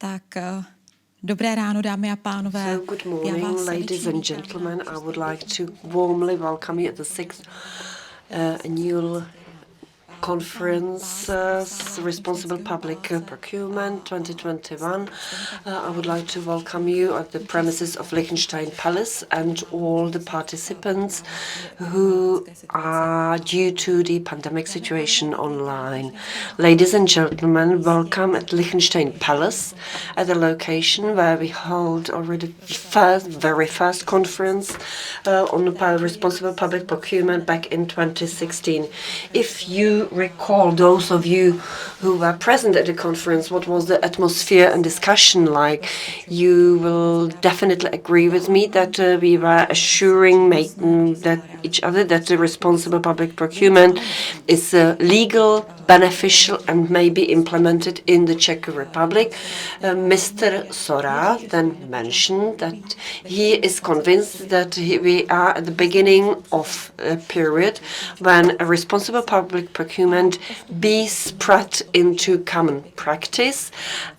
Tak, dobré ráno, dámy a pánové. So, good morning, ladies and gentlemen. I would like to warmly welcome you at the 6th annual conference, Responsible Public Procurement 2021. I would like to welcome you at the premises of Liechtenstein Palace and all the participants who are due to the pandemic situation online. Ladies and gentlemen, welcome at Liechtenstein Palace, at the location where we hold already very first conference on responsible public procurement back in 2016. If you recall, those of you who were present at the conference, what was the atmosphere and discussion like, you will definitely agree with me that we were assuring that each other that the responsible public procurement is legal, beneficial, and may be implemented in the Czech Republic. Mr. Sora then mentioned that he is convinced that we are at the beginning of a period when a responsible public procurement be spread into common practice,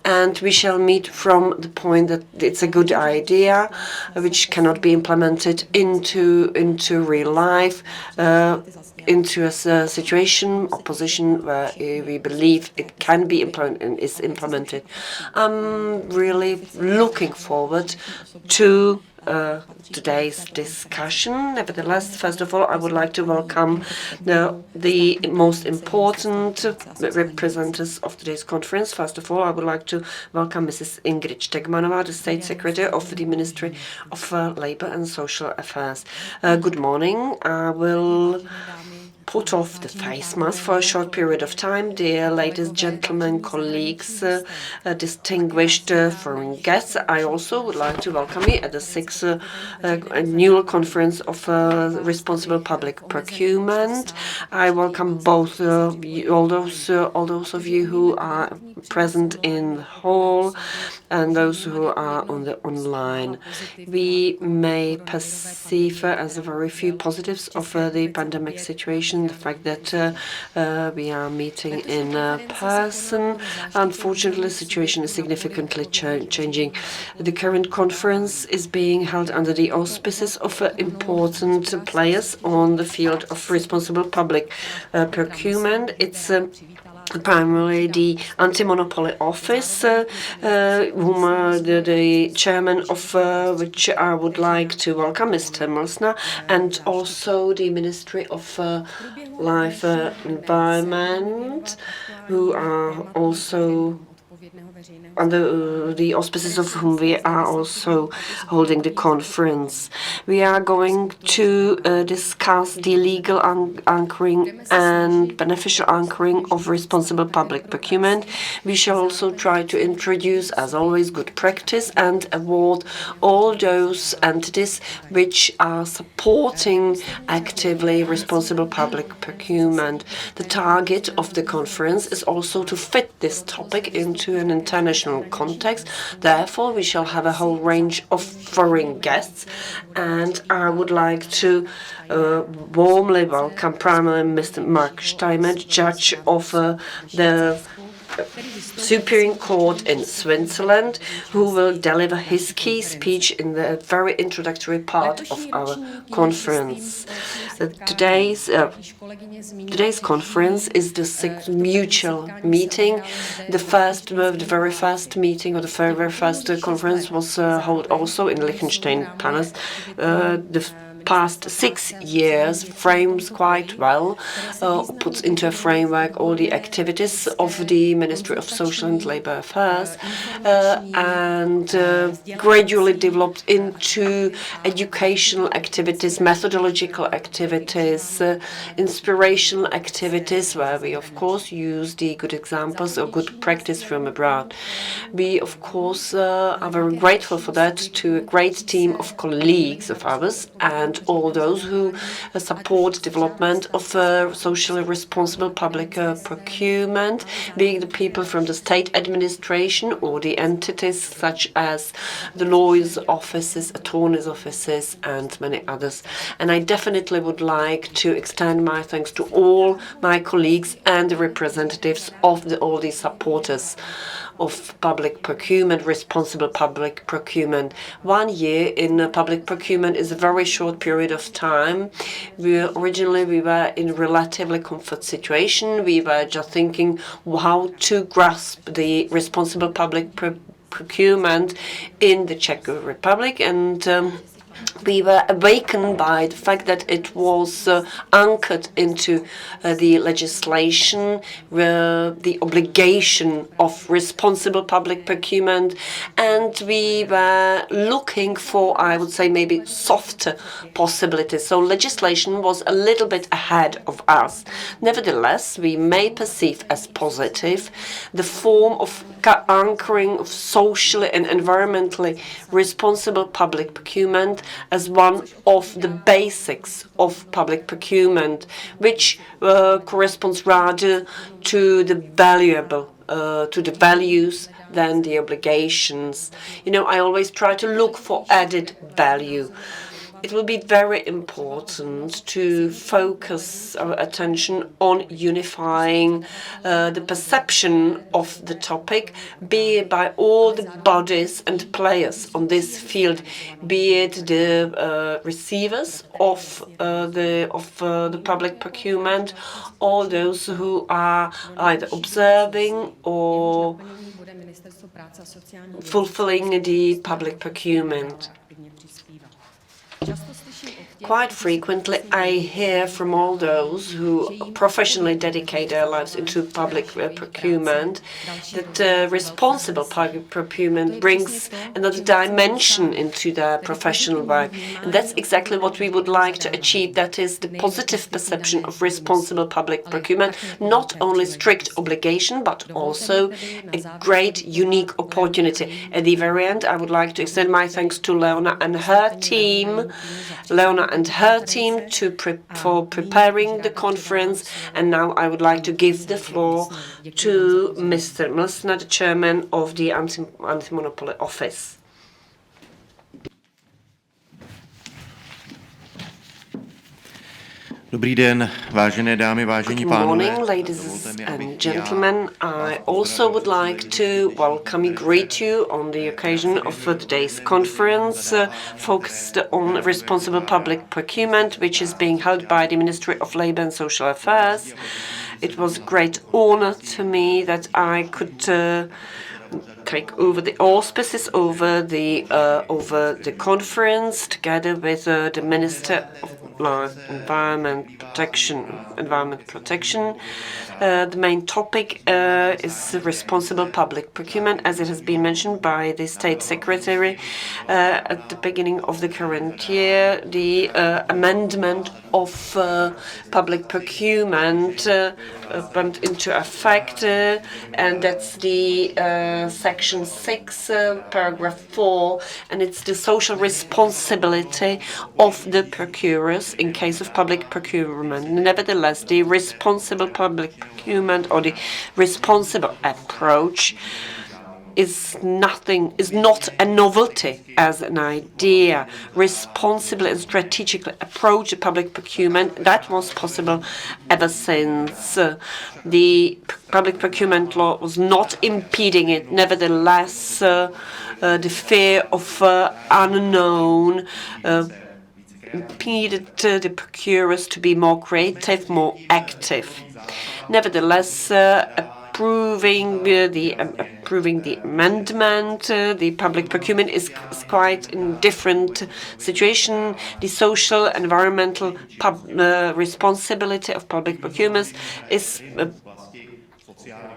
and we shall meet from the point that it's a good idea which cannot be implemented into real life, into a situation or position where we believe it can be implemented and is implemented. I'm really looking forward to today's discussion. Nevertheless, first of all, I would like to welcome the most important representatives of today's conference. First of all, I would like to welcome Mrs. Ingrid Stegmanová, the State Secretary of the Ministry of Labour and Social Affairs. Good morning. I will put off the face mask for a short period of time. Dear ladies, gentlemen, colleagues, distinguished foreign guests, I also would like to welcome you at the 6th annual conference of responsible public procurement. I welcome both all those of you who are present in the hall and those who are on the online. We may perceive as a very few positives of the pandemic situation. The fact that we are meeting in person. Unfortunately, the situation is significantly changing. The current conference is being held under the auspices of important players on the field of responsible public procurement. It's primarily the Anti-Monopoly Office, whom the chairman of which I would like to welcome, Mr. Mlsna, and also the Ministry of Life Environment, who are also under the auspices of whom we are also holding the conference. We are going to discuss the legal anchoring and beneficial anchoring of responsible public procurement. We shall also try to introduce, as always, good practice and award all those entities which are supporting actively responsible public procurement. The target of the conference is also to fit this topic into an international context. Therefore, we shall have a whole range of foreign guests, and I would like to warmly welcome primarily Mr. Mark Steinmetz, judge of the Supreme Court in Switzerland, who will deliver his key speech in the very introductory part of our conference. Today's conference is the 6th mutual meeting. The very first meeting, or the very first conference was held also in Liechtenstein Palace. The past 6 years frames quite well, puts into a framework all the activities of the Ministry of Social and Labour Affairs, and gradually developed into educational activities, methodological activities, inspirational activities, where we of course use the good examples or good practice from abroad. We of course are very grateful for that to a great team of colleagues of ours, and and all those who support development of socially responsible public procurement, being the people from the state administration or the entities such as the lawyers' offices, attorneys' offices, and many others. And I definitely would like to extend my thanks to all my colleagues and the representatives of all these supporters of public procurement, responsible public procurement. 1 year in public procurement is a very short period of time. Originally we were in a relatively comfort situation. We were just thinking how to grasp the responsible public procurement in the Czech Republic, and we were awakened by the fact that it was anchored into the legislation, the obligation of responsible public procurement, and we were looking for, I would say, maybe softer possibilities. So legislation was a little bit ahead of us. Nevertheless, we may perceive as positive the form of anchoring of socially and environmentally responsible public procurement as one of the basics of public procurement, which corresponds rather to the values than the obligations. You know, I always try to look for added value. It will be very important to focus our attention on unifying the perception of the topic, be it by all the bodies and players on this field, be it the receivers of the public procurement, or those who are either observing or fulfilling the public procurement. Quite frequently, I hear from all those who professionally dedicate their lives into public procurement that responsible public procurement brings another dimension into their professional work. And that's exactly what we would like to achieve. That is the positive perception of responsible public procurement, not only strict obligation, but also a great, unique opportunity. At the very end, I would like to extend my thanks to Leona and her team for preparing the conference. And now I would like to give the floor to Mr. Mlsna, the chairman of the Anti-Monopoly Office. Dobrý den, vážené dámy, vážení pánové. Good morning, ladies and gentlemen. I also would like to welcome you, greet you on the occasion of today's conference focused on responsible public procurement, which is being held by the Ministry of Labour and Social Affairs. It was a great honor to me that I could take over the auspices over the conference together with the Minister of Environment Protection. The main topic is responsible public procurement, as it has been mentioned by the State Secretary at the beginning of the current year. The amendment of public procurement went into effect, and that's the Section 6, Paragraph 4, and it's the social responsibility of the procurers in case of public procurement. Nevertheless, the responsible public procurement or the responsible approach is not a novelty as an idea. Responsibly and strategically approach the public procurement, that was possible ever since the public procurement law was not impeding it. Nevertheless, the fear of unknown impeded the procurers to be more creative, more active. Nevertheless, approving the amendment, the public procurement is quite in different situation. The social, environmental responsibility of public procurement is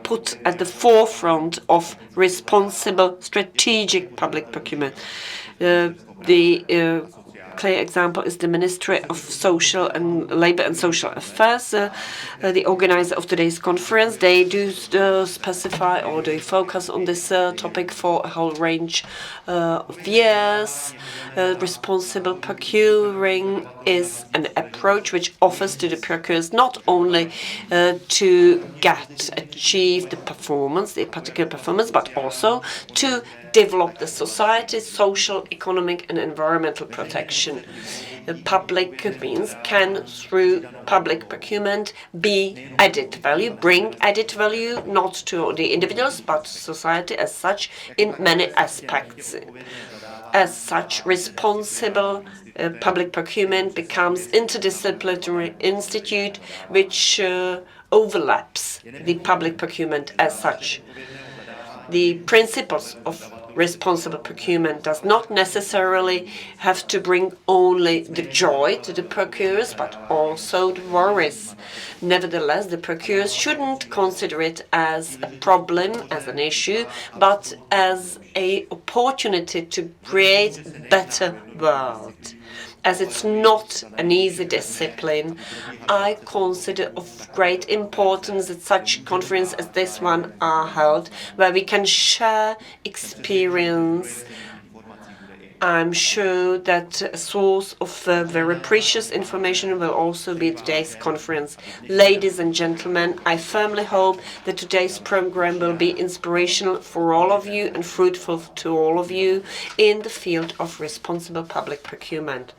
put at the forefront of responsible strategic public procurement. The clear example is the Ministry of Social and Labour and Social Affairs, the organizer of today's conference. They do specify or they focus on this topic for a whole range of years. Responsible procuring is an approach which offers to the procurers not only to achieve the performance, the particular performance, but also to develop the society, social, economic, and environmental protection. Public means can, through public procurement, be added value, bring added value, not to the individuals, but to society as such in many aspects. As such, responsible public procurement becomes interdisciplinary institute which overlaps the public procurement as such. The principles of responsible procurement does not necessarily have to bring only the joy to the procurers, but also the worries. Nevertheless, the procurers shouldn't consider it as a problem, as an issue, but as an opportunity to create a better world. As it's not an easy discipline, I consider of great importance that such conferences as this one are held, where we can share experience. I'm sure that a source of very precious information will also be today's conference. Ladies and gentlemen, I firmly hope that today's program will be inspirational for all of you and fruitful to all of you in the field of responsible public procurement.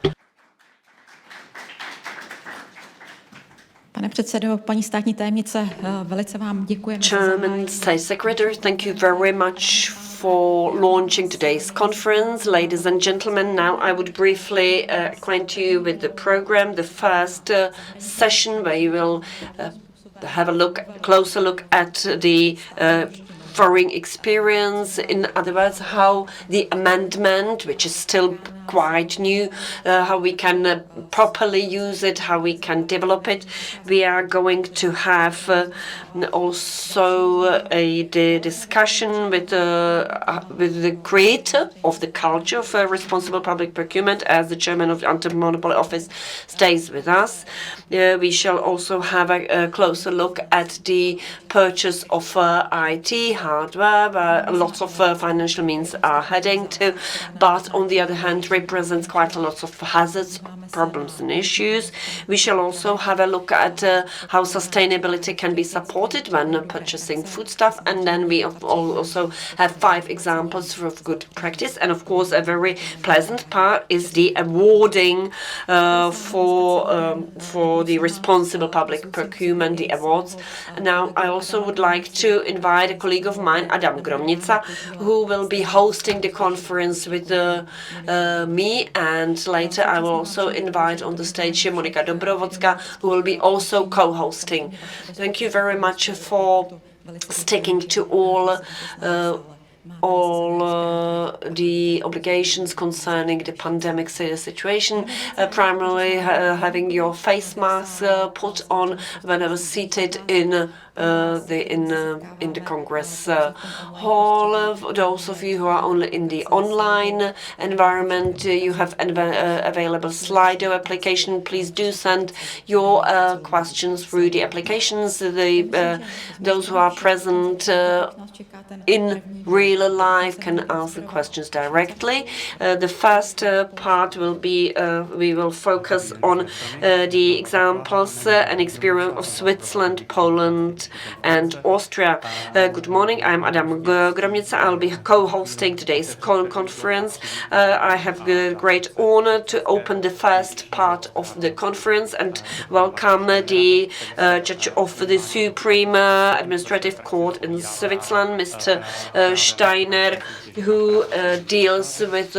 Pane předsedo, paní státní tajemnice, velice vám děkujeme. Chairman, State Secretary, thank you very much for launching today's conference. Ladies and gentlemen, now I would briefly acquaint you with the program, the first session where you will have a closer look at the foreign experience. In other words, how the amendment, which is still quite new, how we can properly use it, how we can develop it. We are going to have also a discussion with the creator of the culture of responsible public procurement, as the chairman of the Anti-Monopoly Office stays with us. We shall also have a closer look at the purchase of IT hardware, where lots of financial means are heading to, but on the other hand represents quite a lot of hazards, problems and issues. We shall also have a look at how sustainability can be supported when purchasing foodstuff, and then we also have 5 examples of good practice, and of course a very pleasant part is the awarding for the responsible public procurement, the awards. Now I also would like to invite a colleague of mine, Adam Gromnica, who will be hosting the conference with me, and later I will also invite on the stage Monika Dobrovodska, who will be also co-hosting. Thank you very much for sticking to all the obligations concerning the pandemic situation, primarily having your face mask put on whenever seated in the Congress hall. Those of you who are only in the online environment, you have available Slido application. Please do send your questions through the applications. Those who are present in real life can ask the questions directly. The first part will be we will focus on the examples and experience of Switzerland, Poland, and Austria. Good morning, I'm Adam Gromnica. I'll be co-hosting today's conference. I have the great honor to open the first part of the conference and welcome the Judge of the Supreme Administrative Court in Switzerland, Mr. Steiner, who deals with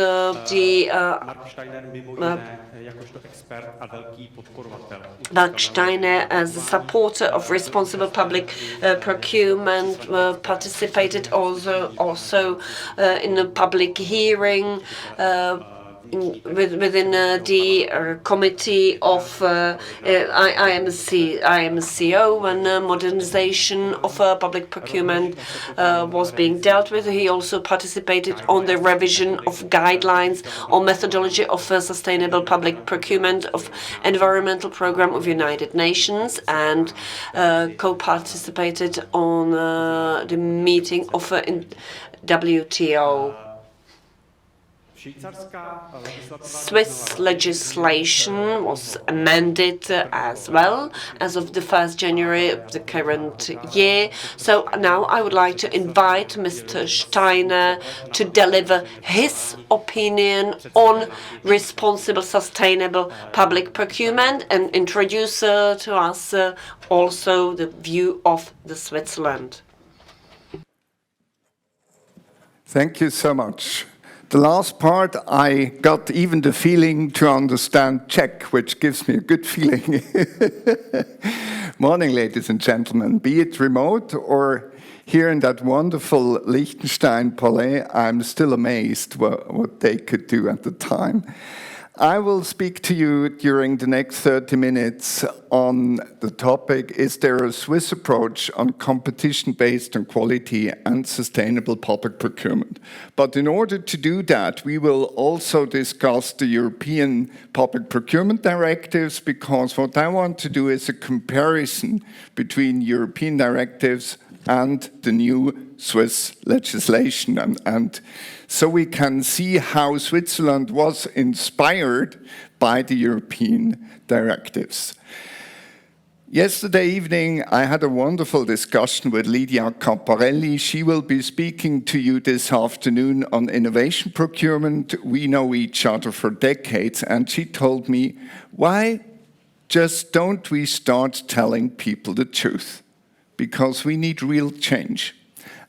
Mark Steiner, as a supporter of responsible public procurement, participated also in a public hearing within the committee of IMCO when modernization of public procurement was being dealt with. He also participated on the revision of guidelines on methodology of sustainable public procurement of environmental program of United Nations and co-participated on the meeting of WTO. Swiss legislation was amended as well as of the 1st January of the current year. So now I would like to invite Mr. Steiner to deliver his opinion on responsible, sustainable public procurement and introduce to us also the view of the Switzerland. Thank you so much. The last part, I got even the feeling to understand Czech, which gives me a good feeling. Morning, ladies and gentlemen. Be it remote or here in that wonderful Liechtenstein Palais, I'm still amazed what they could do at the time. I will speak to you during the next 30 minutes on the topic, is there a Swiss approach on competition based on quality and sustainable public procurement? But in order to do that, we will also discuss the European public procurement directives, because what I want to do is a comparison between European directives and the new Swiss legislation. And so we can see how Switzerland was inspired by the European directives. Yesterday evening, I had a wonderful discussion with Lydia Camparelli. She will be speaking to you this afternoon on innovation procurement. We know each other for decades, and she told me, why just don't we start telling people the truth? Because we need real change.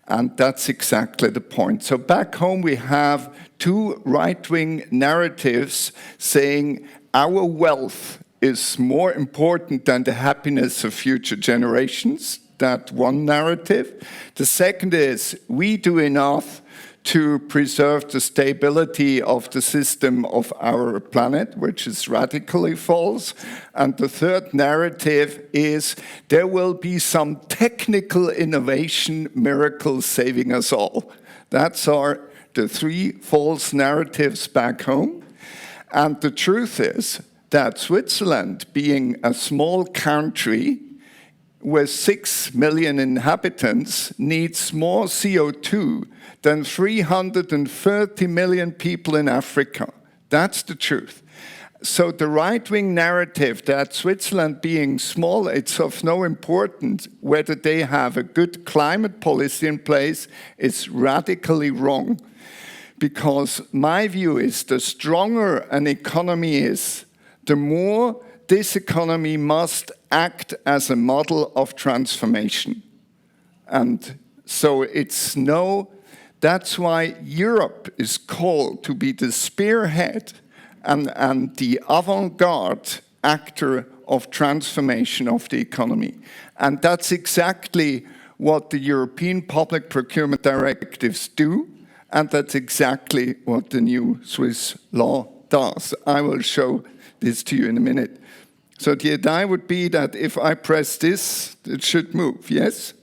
And that's exactly the point. So back home we have two right-wing narratives saying our wealth is more important than the happiness of future generations. That one narrative. The second is we do enough to preserve the stability of the system of our planet, which is radically false. And the third narrative is there will be some technical innovation miracle saving us all. That's the three false narratives back home. And the truth is that Switzerland, being a small country with 6 million inhabitants, needs more CO2 than 330 million people in Africa. That's the truth. So the right-wing narrative that Switzerland being small, it's of no importance whether they have a good climate policy in place, is radically wrong. Because my view is the stronger an economy is, the more this economy must act as a model of transformation. And so that's why Europe is called to be the spearhead and the avant-garde actor of transformation of the economy. And that's exactly what the European public procurement directives do, and that's exactly what the new Swiss law does. I will show this to you in a minute. So the idea would be that if I press this, it should move, yes?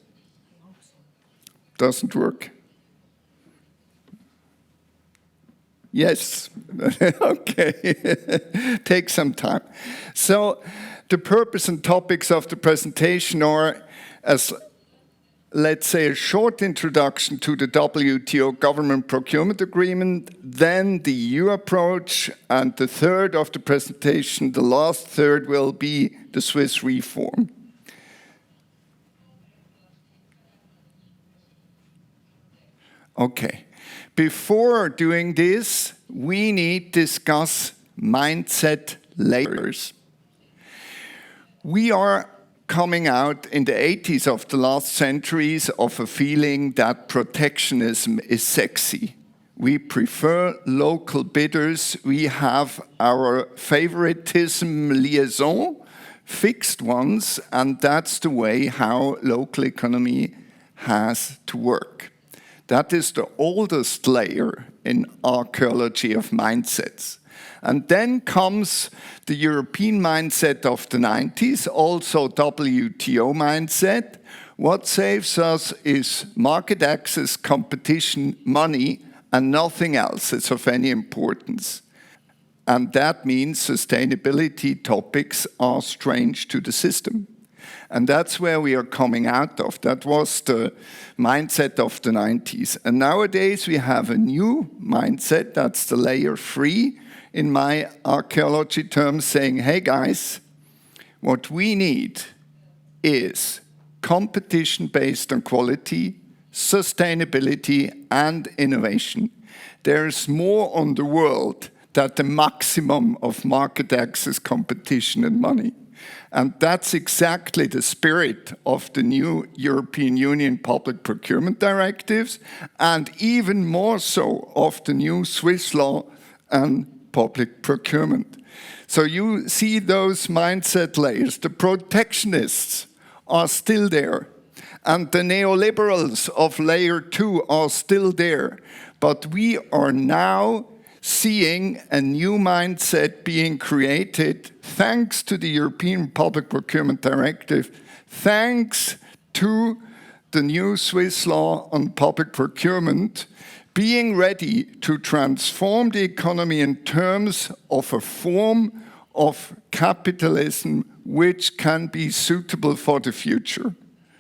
Doesn't work. Yes, okay, take some time. So the purpose and topics of the presentation are, as let's say, a short introduction to the WTO Government Procurement Agreement, then the EU approach, and the third of the presentation, the last third, will be the Swiss reform. Okay. Before doing this, we need to discuss mindset layers. We are coming out in the 80s of the last centuries of a feeling that protectionism is sexy. We prefer local bidders. We have our favoritism liaison, fixed ones, and that's the way how local economy has to work. That is the oldest layer in archaeology of mindsets. And then comes the European mindset of the 90s, also WTO mindset. What saves us is market access, competition, money, and nothing else is of any importance. And that means sustainability topics are strange to the system. And that's where we are coming out of. That was the mindset of the 90s. And nowadays we have a new mindset, that's the layer 3, in my archaeology terms, saying, hey guys, what we need is competition based on quality, sustainability, and innovation. There's more on the world than the maximum of market access, competition, and money. And that's exactly the spirit of the new European Union Public Procurement Directives, and even more so of the new Swiss law and public procurement. So you see those mindset layers. The protectionists are still there, and the neoliberals of layer 2 are still there. But we are now seeing a new mindset being created thanks to the European Public Procurement Directive, thanks to the new Swiss law on public procurement, being ready to transform the economy in terms of a form of capitalism which can be suitable for the future.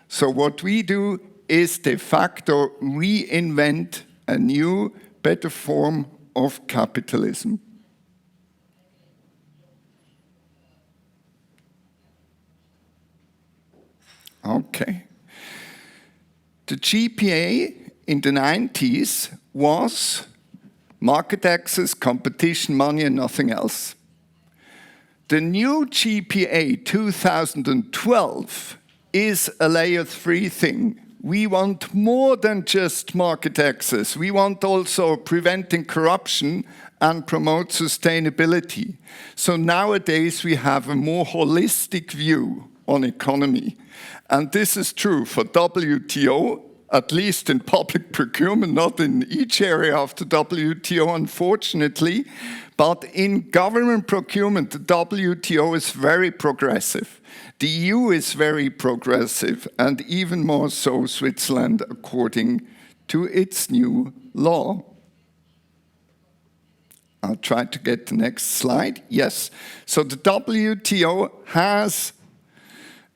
So what we do is de facto reinvent a new, better form of capitalism. Okay. The GPA in the 90s was market access, competition, money, and nothing else. The new GPA 2012 is a layer 3 thing. We want more than just market access. We want also preventing corruption and promote sustainability. So nowadays we have a more holistic view on economy. And this is true for WTO, at least in public procurement, not in each area of the WTO, unfortunately. But in government procurement, the WTO is very progressive. The EU is very progressive, and even more so Switzerland, according to its new law. I'll try to get the next slide. Yes. So the WTO has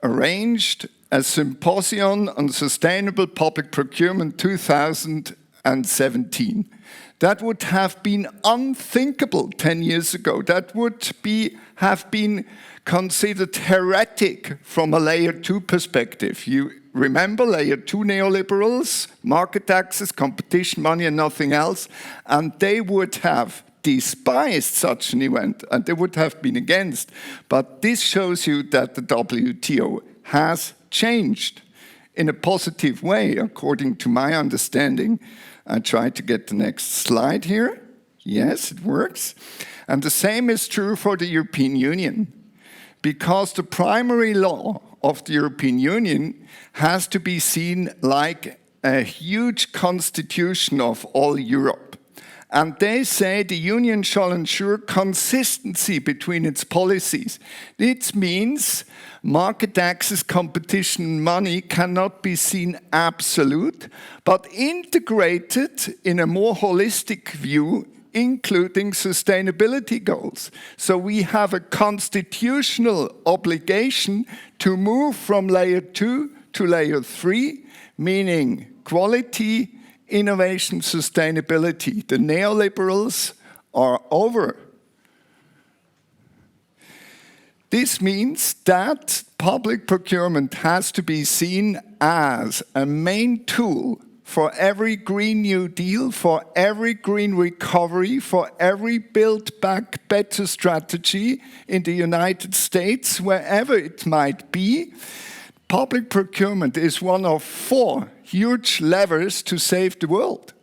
arranged a symposium on sustainable public procurement 2017. That would have been unthinkable 10 years ago. That would have been considered heretic from a layer 2 perspective. You remember layer 2 neoliberals, market access, competition, money, and nothing else, and they would have despised such an event, and they would have been against. But this shows you that the WTO has changed in a positive way, according to my understanding. I try to get the next slide here. Yes, it works. And the same is true for the European Union, because the primary law of the European Union has to be seen like a huge constitution of all Europe. And they say the Union shall ensure consistency between its policies. It means market access, competition, money cannot be seen absolute, but integrated in a more holistic view, including sustainability goals. So we have a constitutional obligation to move from layer 2 to layer 3, meaning quality, innovation, sustainability. The neoliberals are over. This means that public procurement has to be seen as a main tool for every Green New Deal, for every green recovery, for every Build Back Better strategy in the United States, wherever it might be. Public procurement is one of 4 huge levers to save the world.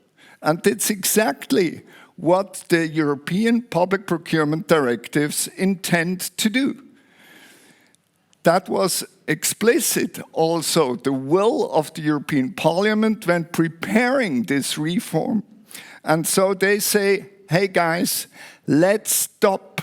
And that's exactly what the European Public Procurement Directives intend to do. That was explicit also the will of the European Parliament when preparing this reform. And so they say, hey guys, let's stop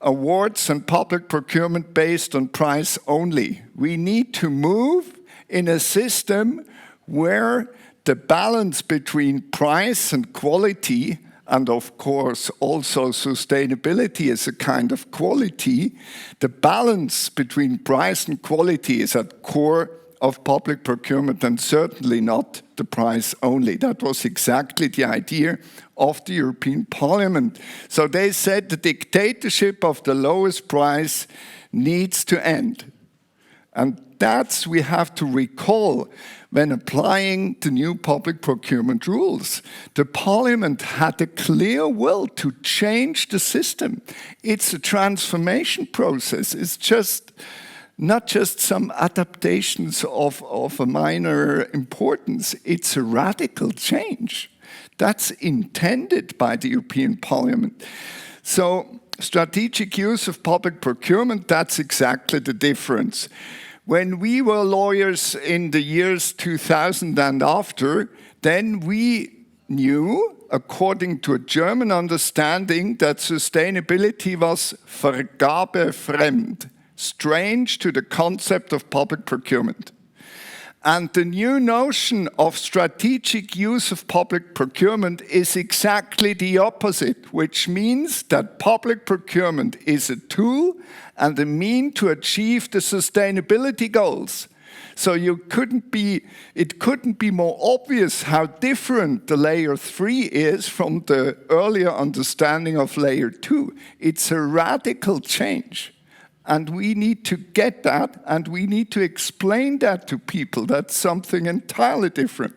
awards and public procurement based on price only. We need to move in a system where the balance between price and quality, and of course also sustainability is a kind of quality, the balance between price and quality is at core of public procurement, and certainly not the price only. That was exactly the idea of the European Parliament. So they said the dictatorship of the lowest price needs to end. And that's we have to recall when applying the new public procurement rules. The Parliament had a clear will to change the system. It's a transformation process. It's just not just some adaptations of a minor importance. It's a radical change. That's intended by the European Parliament. So strategic use of public procurement, that's exactly the difference. When we were lawyers in the years 2000 and after, then we knew, according to a German understanding, that sustainability was vergabefremd, strange to the concept of public procurement. And the new notion of strategic use of public procurement is exactly the opposite, which means that public procurement is a tool and a mean to achieve the sustainability goals. So it couldn't be more obvious how different the layer 3 is from the earlier understanding of layer 2. It's a radical change. And we need to get that, and we need to explain that to people. That's something entirely different.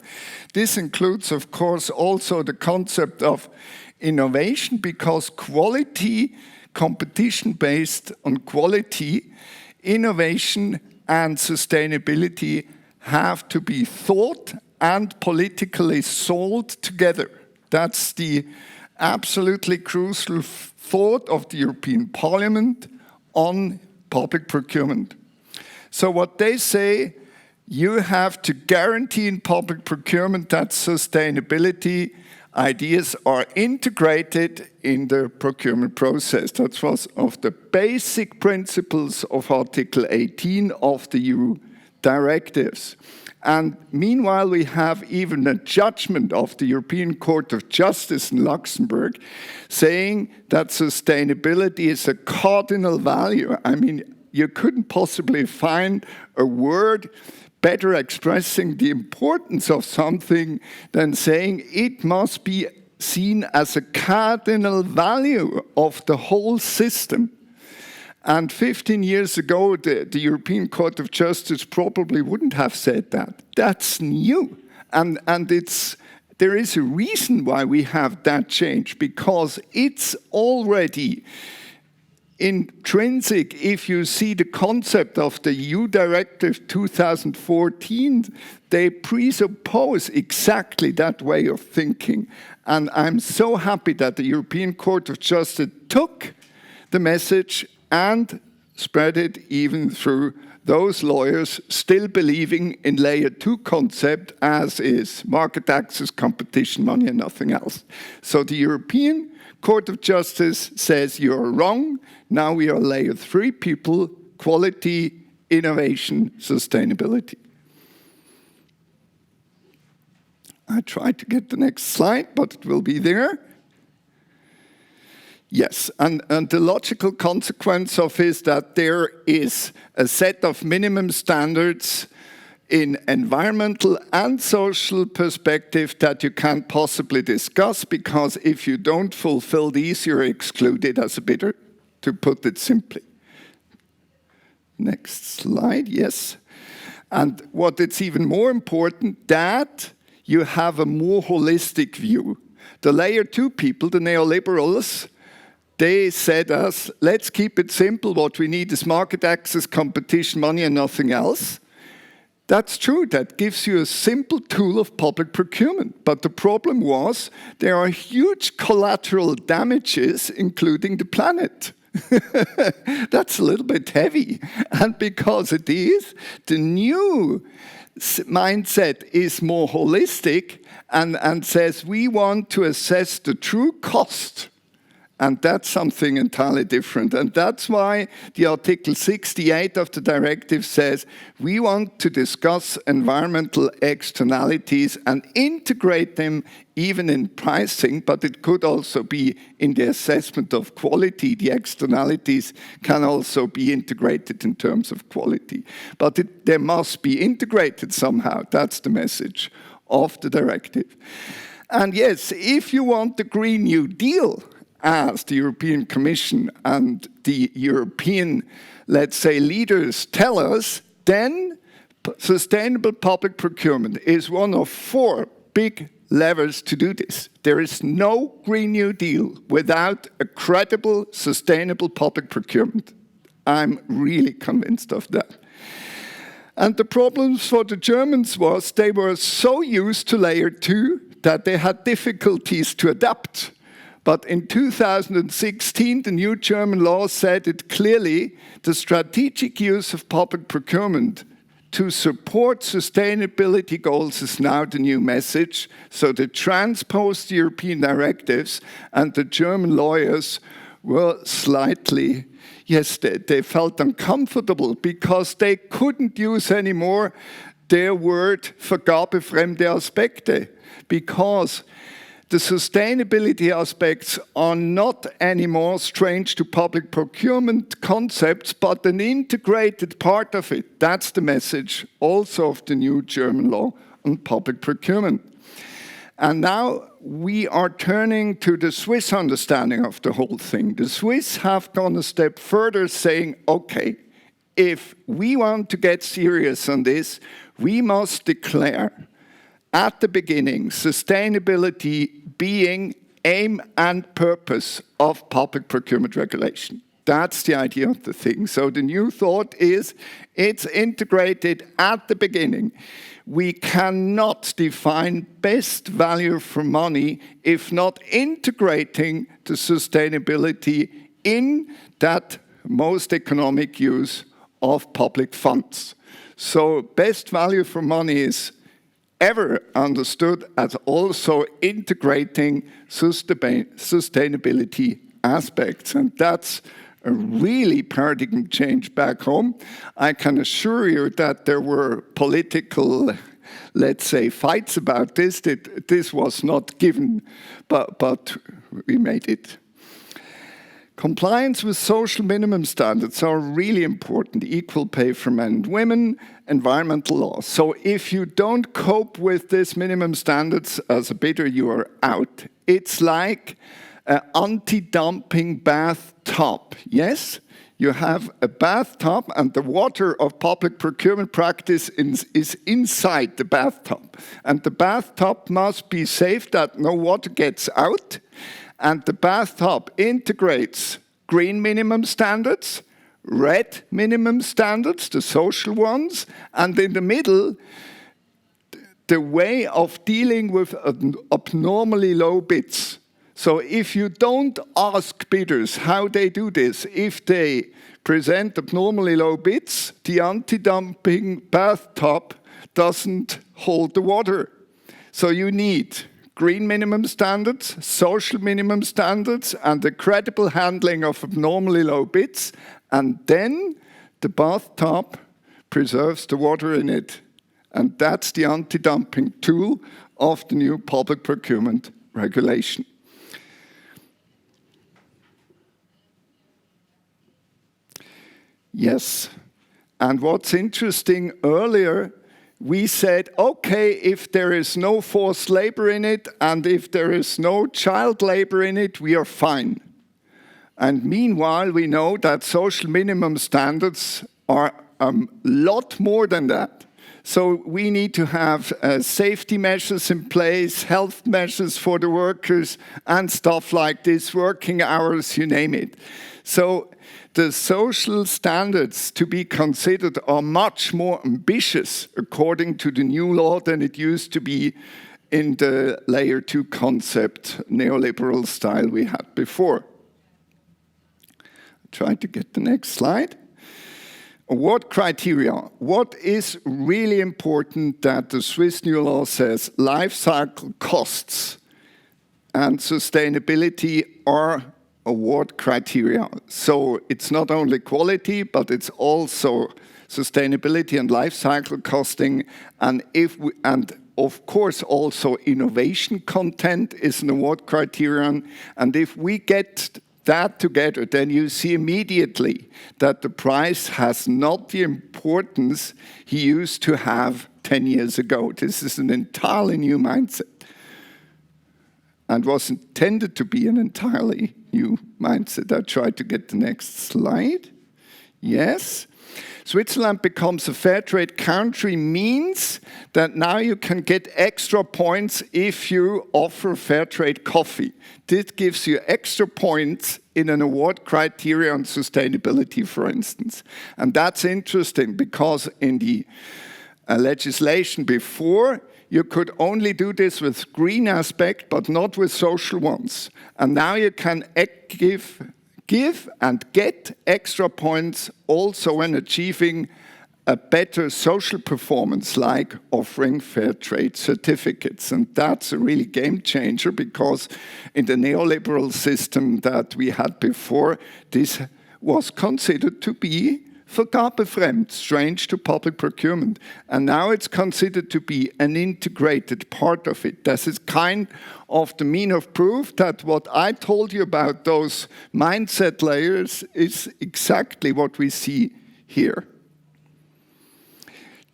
This includes, of course, also the concept of innovation, because quality, competition based on quality, innovation and sustainability have to be thought and politically sold together. That's the absolutely crucial thought of the European Parliament on public procurement. So what they say, you have to guarantee in public procurement that sustainability ideas are integrated in the procurement process. That was of the basic principles of Article 18 of the EU directives. And meanwhile, we have even a judgment of the European Court of Justice in Luxembourg saying that sustainability is a cardinal value. I mean, you couldn't possibly find a word better expressing the importance of something than saying it must be seen as a cardinal value of the whole system. And 15 years ago, the European Court of Justice probably wouldn't have said that. That's new. And there is a reason why we have that change, because it's already intrinsic. If you see the concept of the EU Directive 2014, they presuppose exactly that way of thinking. And I'm so happy that the European Court of Justice took the message and spread it even through those lawyers still believing in layer 2 concept, as is market access, competition, money, and nothing else. So the European Court of Justice says you're wrong. Now we are layer 3 people, quality, innovation, sustainability. I tried to get the next slide, but it will be there. Yes, and the logical consequence of is that there is a set of minimum standards in environmental and social perspective that you can't possibly discuss, because if you don't fulfill these, you're excluded as a bidder, to put it simply. Next slide, yes. And what is even more important, that you have a more holistic view. The layer 2 people, the neoliberals, they said us, let's keep it simple. What we need is market access, competition, money, and nothing else. That's true. That gives you a simple tool of public procurement. But the problem was there are huge collateral damages, including the planet. That's a little bit heavy. And because it is, the new mindset is more holistic and says we want to assess the true cost And that's something entirely different. And that's why the Article 68 of the directive says we want to discuss environmental externalities and integrate them even in pricing, but it could also be in the assessment of quality. The externalities can also be integrated in terms of quality. But they must be integrated somehow. That's the message of the directive. And yes, if you want the Green New Deal, as the European Commission and the European, let's say, leaders tell us, then sustainable public procurement is one of 4 big levers to do this. There is no Green New Deal without a credible, sustainable public procurement. I'm really convinced of that. And the problems for the Germans was they were so used to layer 2 that they had difficulties to adapt. But in 2016, the new German law said it clearly, the strategic use of public procurement to support sustainability goals is now the new message. So they transposed the European directives, and the German lawyers were slightly, yes, they felt uncomfortable because they couldn't use anymore their word vergabefremde Aspekte, because the sustainability aspects are not anymore strange to public procurement concepts, but an integrated part of it. That's the message also of the new German law on public procurement. And now we are turning to the Swiss understanding of the whole thing. The Swiss have gone a step further, saying, okay, if we want to get serious on this, we must declare at the beginning sustainability being aim and purpose of public procurement regulation. That's the idea of the thing. So the new thought is it's integrated at the beginning. We cannot define best value for money if not integrating the sustainability in that most economic use of public funds. So best value for money is ever understood as also integrating sustainability aspects. And that's a really paradigm change back home. I can assure you that there were political, let's say, fights about this. This was not given, but we made it. Compliance with social minimum standards are really important. Equal pay for men and women, environmental law. So if you don't cope with these minimum standards as a bidder, you are out. It's like an anti-dumping bathtub. Yes, you have a bathtub and the water of public procurement practice is inside the bathtub. And the bathtub must be safe that no water gets out. And the bathtub integrates green minimum standards, red minimum standards, the social ones, and in the middle, the way of dealing with abnormally low bids. So if you don't ask bidders how they do this, if they present abnormally low bids, the anti-dumping bathtub doesn't hold the water. So you need green minimum standards, social minimum standards, and the credible handling of abnormally low bids, and then the bathtub preserves the water in it. And that's the anti-dumping tool of the new public procurement regulation. Yes, and what's interesting, earlier we said, okay, if there is no forced labor in it and if there is no child labor in it, we are fine. And meanwhile, we know that social minimum standards are a lot more than that. So we need to have safety measures in place, health measures for the workers, and stuff like this, working hours, you name it. So the social standards to be considered are much more ambitious according to the new law than it used to be in the layer 2 concept, neoliberal style we had before. Try to get the next slide. What criteria? What is really important that the Swiss new law says? Life cycle costs and sustainability are award criteria. So it's not only quality, but it's also sustainability and life cycle costing. And of course also innovation content is an award criterion. And if we get that together, then you see immediately that the price has not the importance he used to have 10 years ago. This is an entirely new mindset, and was intended to be an entirely new mindset. I try to get the next slide. Yes. Switzerland becomes a fair trade country means that now you can get extra points if you offer fair trade coffee. This gives you extra points in an award criteria on sustainability, for instance. And that's interesting because in the legislation before, you could only do this with green aspect, but not with social ones. And now you can give and get extra points also when achieving a better social performance, like offering fair trade certificates. And that's a really game changer, because in the neoliberal system that we had before, this was considered to be vergabefremd, strange to public procurement. And now it's considered to be an integrated part of it. This is kind of the mean of proof that what I told you about those mindset layers is exactly what we see here.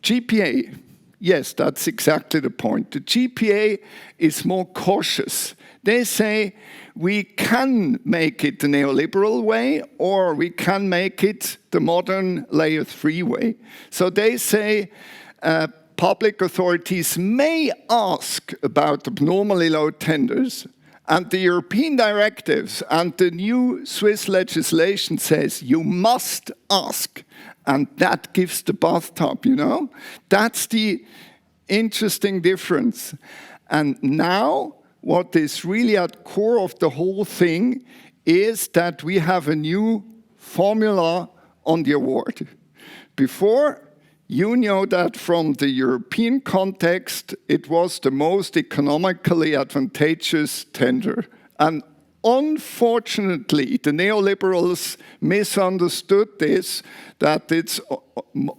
GPA, yes, that's exactly the point. The GPA is more cautious. They say we can make it the neoliberal way, or we can make it the modern layer 3 way. So they say public authorities may ask about abnormally low tenders, and the European directives and the new Swiss legislation says you must ask, and that gives the bathtub, you know? That's the interesting difference. And now, what is really at core of the whole thing is that we have a new formula on the award. Before, you know that from the European context, it was the most economically advantageous tender. And unfortunately, the neoliberals misunderstood this, that it's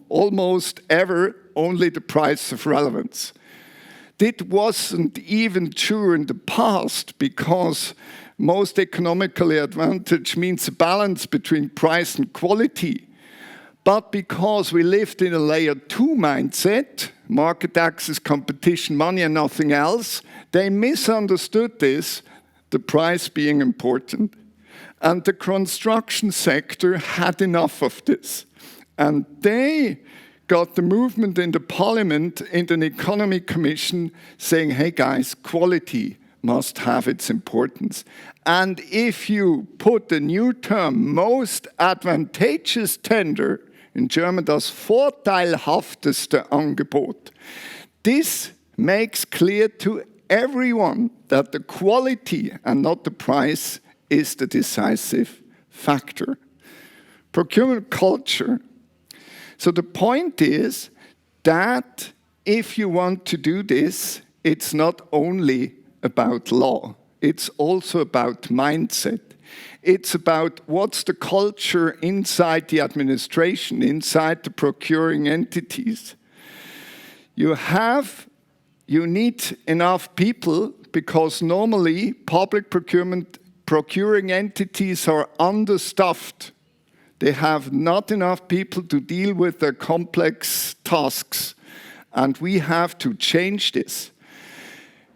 almost ever only the price of relevance. It wasn't even true in the past, because most economically advantage means a balance between price and quality. But because we lived in a layer 2 mindset, market access, competition, money and nothing else, they misunderstood this, the price being important. And the construction sector had enough of this. And they got the movement in the parliament, in an economy commission, saying, hey guys, quality must have its importance. And if you put the new term, most advantageous tender, in German das vorteilhafteste Angebot, this makes clear to everyone that the quality and not the price is the decisive factor. Procurement culture. So the point is that if you want to do this, it's not only about law, it's also about mindset. It's about what's the culture inside the administration, inside the procuring entities. You need enough people, because normally public procurement procuring entities are understaffed. They have not enough people to deal with their complex tasks, and we have to change this.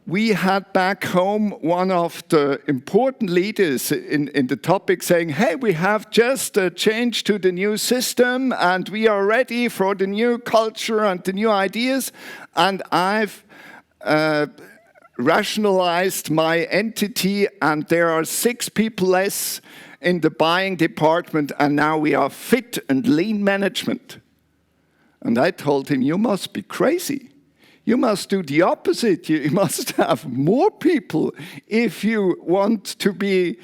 We had back home one of the important leaders in the topic saying, hey, we have just changed to the new system and we are ready for the new culture and the new ideas. And I've rationalized my entity, and there are 6 people less in the buying department, and now we are fit and lean management. And I told him, you must be crazy. You must do the opposite. You must have more people if you want to be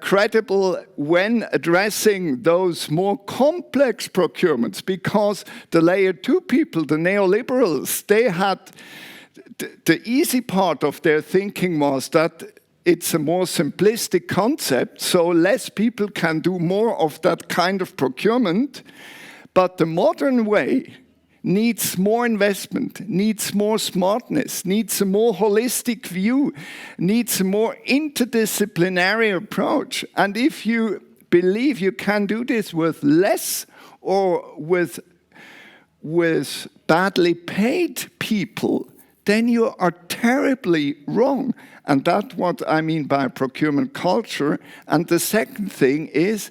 credible when addressing those more complex procurements, because the layer 2 people, the neoliberals, they had the easy part of their thinking was that it's a more simplistic concept, so less people can do more of that kind of procurement. But the modern way needs more investment, needs more smartness, needs a more holistic view, needs a more interdisciplinary approach. And if you believe you can do this with less or with badly paid people, then you are terribly wrong. And that's what I mean by procurement culture. And the second thing is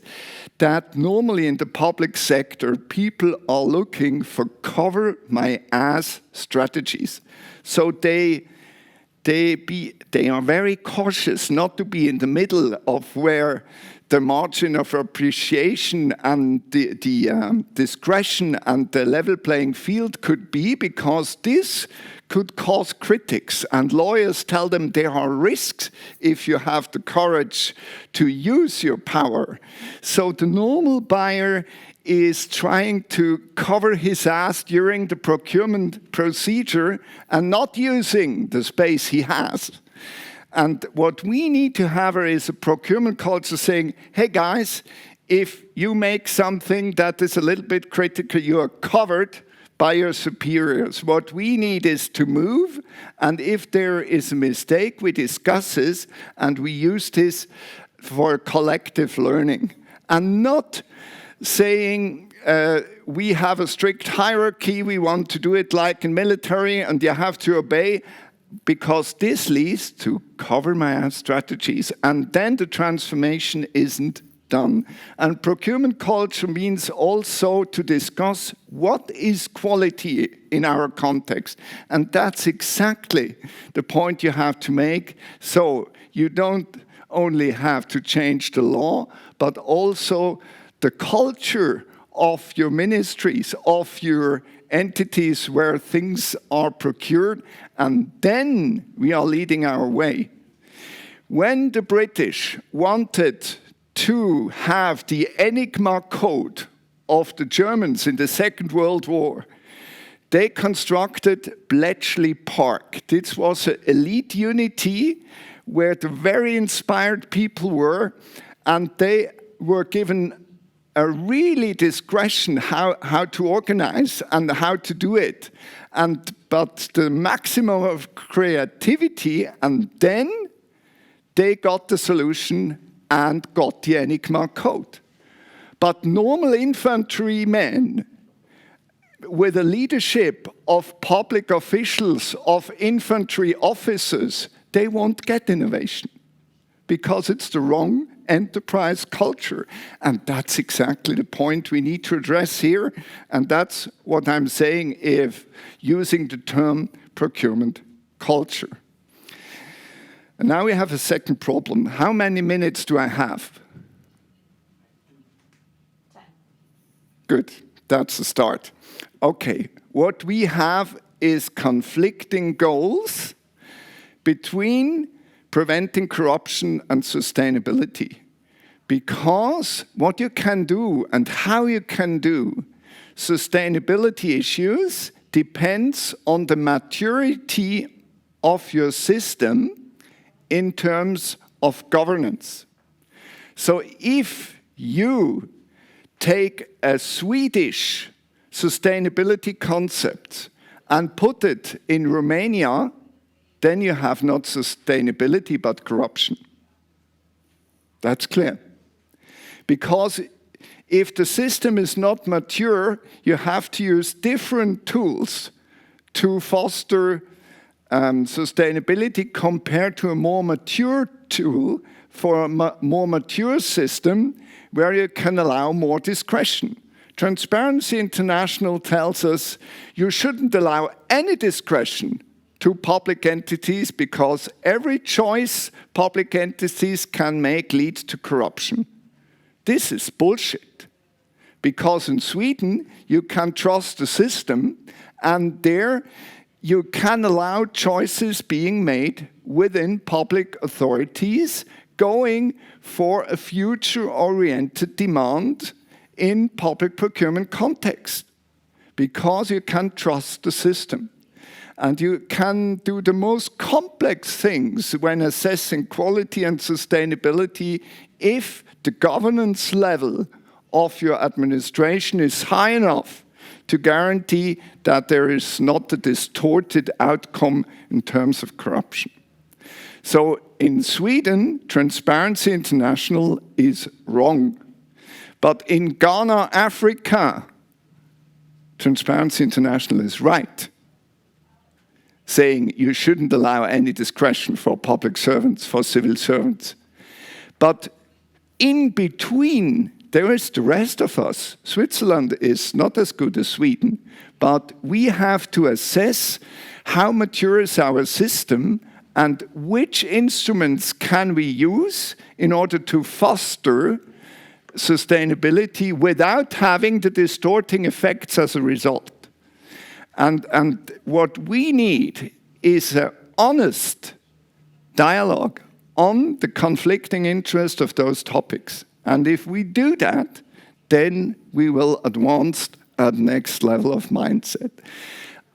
that normally in the public sector, people are looking for cover-my-ass strategies. So they are very cautious not to be in the middle of where the margin of appreciation and the discretion and the level playing field could be, because this could cause critics. And lawyers tell them there are risks if you have the courage to use your power. So the normal buyer is trying to cover his ass during the procurement procedure and not using the space he has. And what we need to have is a procurement culture saying, hey guys, if you make something that is a little bit critical, you are covered by your superiors. What we need is to move, and if there is a mistake, we discuss this, and we use this for collective learning. And not saying, we have a strict hierarchy, we want to do it like in military, and you have to obey, because this leads to cover-my-ass strategies, and then the transformation isn't done. And procurement culture means also to discuss what is quality in our context. And that's exactly the point you have to make. So you don't only have to change the law, but also the culture of your ministries, of your entities where things are procured, and then we are leading our way. When the British wanted to have the Enigma code of the Germans in the Second World War, they constructed Bletchley Park. This was an elite unity where the very inspired people were, and they were given a really discretion how to organize and how to do it. But the maximum of creativity, and then they got the solution and got the Enigma code. But normal infantrymen with the leadership of public officials, of infantry officers, they won't get innovation because it's the wrong enterprise culture. And that's exactly the point we need to address here. And that's what I'm saying if using the term procurement culture. And now we have a second problem. How many minutes do I have? 10. Good, that's the start. Okay, what we have is conflicting goals between preventing corruption and sustainability. Because what you can do and how you can do sustainability issues depends on the maturity of your system in terms of governance. So if you take a Swedish sustainability concept and put it in Romania, then you have not sustainability but corruption. That's clear. Because if the system is not mature, you have to use different tools to foster sustainability compared to a more mature tool for a more mature system where you can allow more discretion. Transparency International tells us you shouldn't allow any discretion to public entities because every choice public entities can make leads to corruption. This is bullshit. Because in Sweden, you can trust the system, and there you can allow choices being made within public authorities going for a future-oriented demand in public procurement context, because you can trust the system. And you can do the most complex things when assessing quality and sustainability if the governance level of your administration is high enough to guarantee that there is not a distorted outcome in terms of corruption. So in Sweden, Transparency International is wrong. But in Ghana, Africa, Transparency International is right, saying you shouldn't allow any discretion for public servants, for civil servants. But in between, there is the rest of us. Switzerland is not as good as Sweden, but we have to assess how mature is our system and which instruments can we use in order to foster sustainability without having the distorting effects as a result. And what we need is an honest dialogue on the conflicting interest of those topics. And if we do that, then we will advance at the next level of mindset.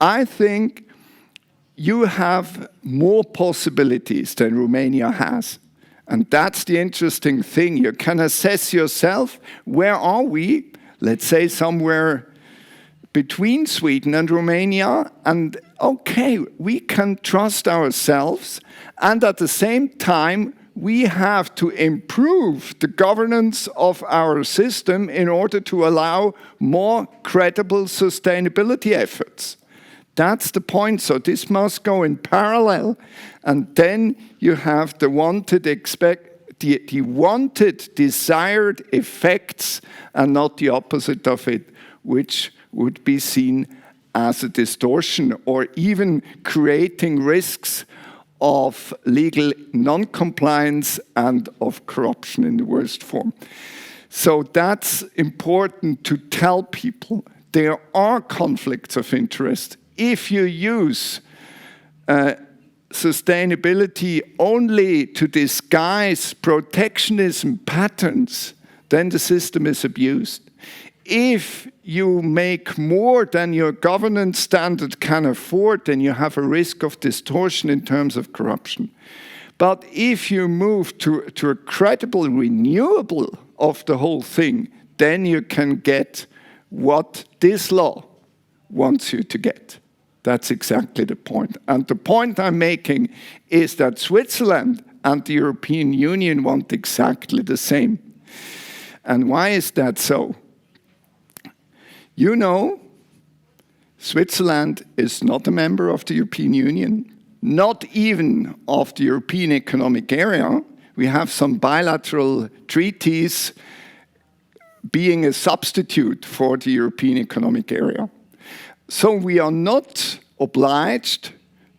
I think you have more possibilities than Romania has. And that's the interesting thing. You can assess yourself, where are we? Let's say somewhere between Sweden and Romania. And okay, we can trust ourselves. And at the same time, we have to improve the governance of our system in order to allow more credible sustainability efforts. That's the point. So this must go in parallel. And then you have the wanted, desired effects and not the opposite of it, which would be seen as a distortion or even creating risks of legal non-compliance and of corruption in the worst form. So that's important to tell people. There are conflicts of interest. If you use sustainability only to disguise protectionism patterns, then the system is abused. If you make more than your governance standard can afford, then you have a risk of distortion in terms of corruption. But if you move to a credible renewable of the whole thing, then you can get what this law wants you to get. That's exactly the point. And the point I'm making is that Switzerland and the European Union want exactly the same. And why is that so? You know, Switzerland is not a member of the European Union, not even of the European Economic Area. We have some bilateral treaties being a substitute for the European Economic Area. So we are not obliged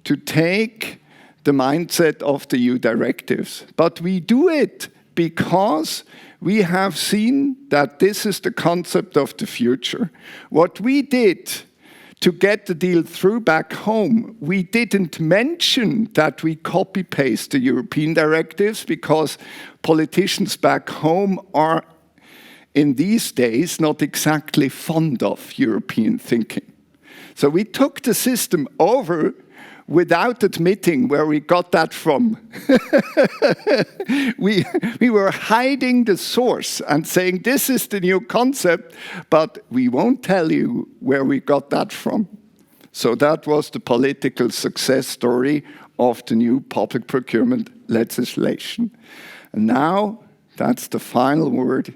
to take the mindset of the EU directives, but we do it because we have seen that this is the concept of the future. What we did to get the deal through back home, we didn't mention that we copy-paste the European directives because politicians back home are, in these days, not exactly fond of European thinking. So we took the system over without admitting where we got that from. we were hiding the source and saying, this is the new concept, but we won't tell you where we got that from. So that was the political success story of the new public procurement legislation. And now, that's the final word.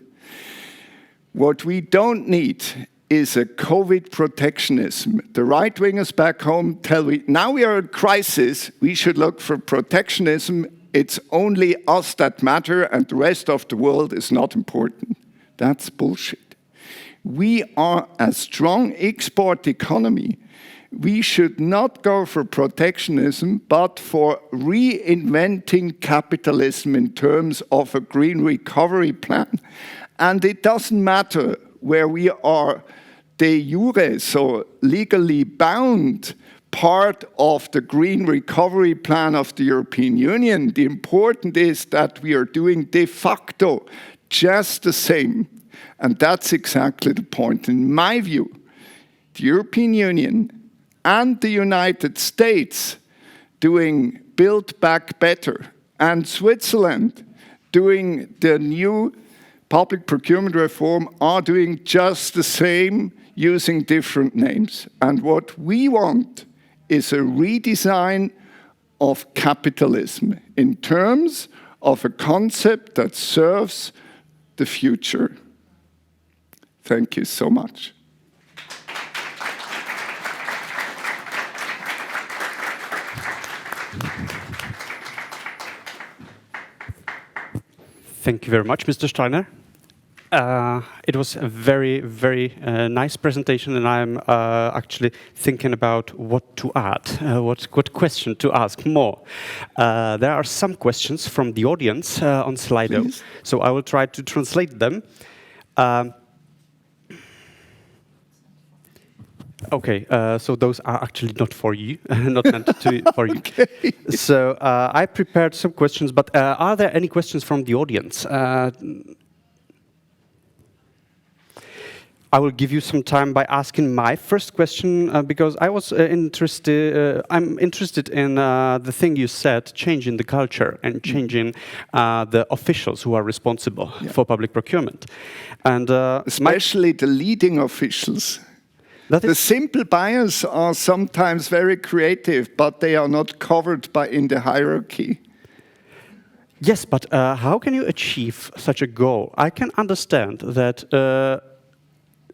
What we don't need is a COVID protectionism. The right-wingers back home tell me, now we are in crisis, we should look for protectionism. It's only us that matter and the rest of the world is not important. That's bullshit. We are a strong export economy. We should not go for protectionism, but for reinventing capitalism in terms of a green recovery plan. And it doesn't matter where we are de jure, so legally bound, part of the green recovery plan of the European Union. The important is that we are doing de facto just the same. And that's exactly the point. In my view, the European Union and the United States doing Build Back Better, and Switzerland doing the new public procurement reform are doing just the same using different names. And what we want is a redesign of capitalism in terms of a concept that serves the future. Thank you so much. Thank you very much, Mr. Steiner. It was a very, very nice presentation, and I'm actually thinking about what to add, what question to ask more. There are some questions from the audience on Slido, Please. so I will try to translate them. Okay, so those are actually not for you, not meant for you. Okay. So I prepared some questions, but are there any questions from the audience? I will give you some time by asking my first question because I was interested. I'm interested in the thing you said, changing the culture and changing the officials who are responsible for public procurement, and especially the leading officials. The simple buyers are sometimes very creative, but they are not covered in the hierarchy. Yes, but how can you achieve such a goal? I can understand that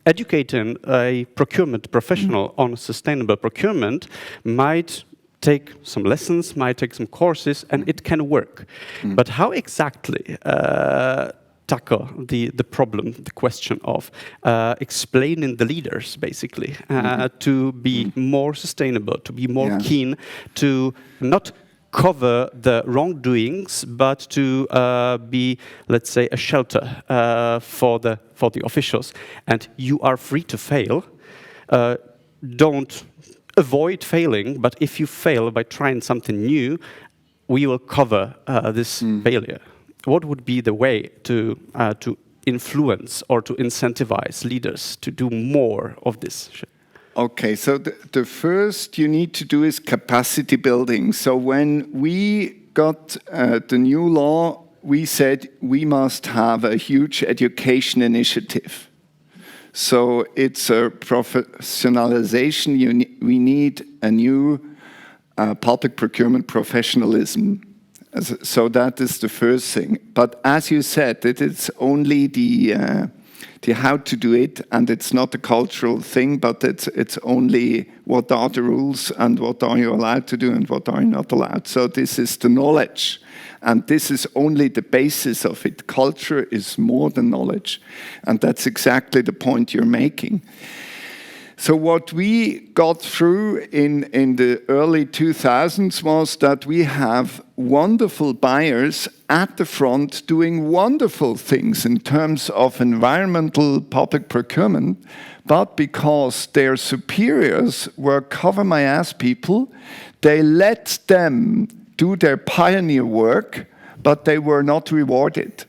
educating a procurement professional on sustainable procurement might take some lessons, might take some courses, and it can work. But how exactly tackle the problem, the question of explaining the leaders, basically, to be more sustainable, to be more keen, to not cover the wrongdoings, but to be, let's say, a shelter for the officials. And you are free to fail. Don't avoid failing, but if you fail by trying something new, we will cover this failure. What would be the way to influence or to incentivize leaders to do more of this? Okay, so the first you need to do is capacity building. So when we got the new law, we said we must have a huge education initiative. So it's a professionalization. We need a new public procurement professionalism. So that is the first thing. But as you said, it is only the how to do it, and it's not a cultural thing, but it's only what are the rules and what are you allowed to do and what are you not allowed. So this is the knowledge, and this is only the basis of it. Culture is more than knowledge, and that's exactly the point you're making. So what we got through in the early 2000s was that we have wonderful buyers at the front doing wonderful things in terms of environmental public procurement, but because their superiors were cover-my-ass people, they let them do their pioneer work, but they were not rewarded.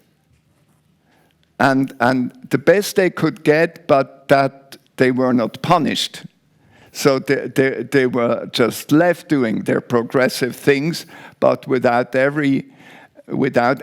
And the best they could get, but that they were not punished. So they were just left doing their progressive things, but without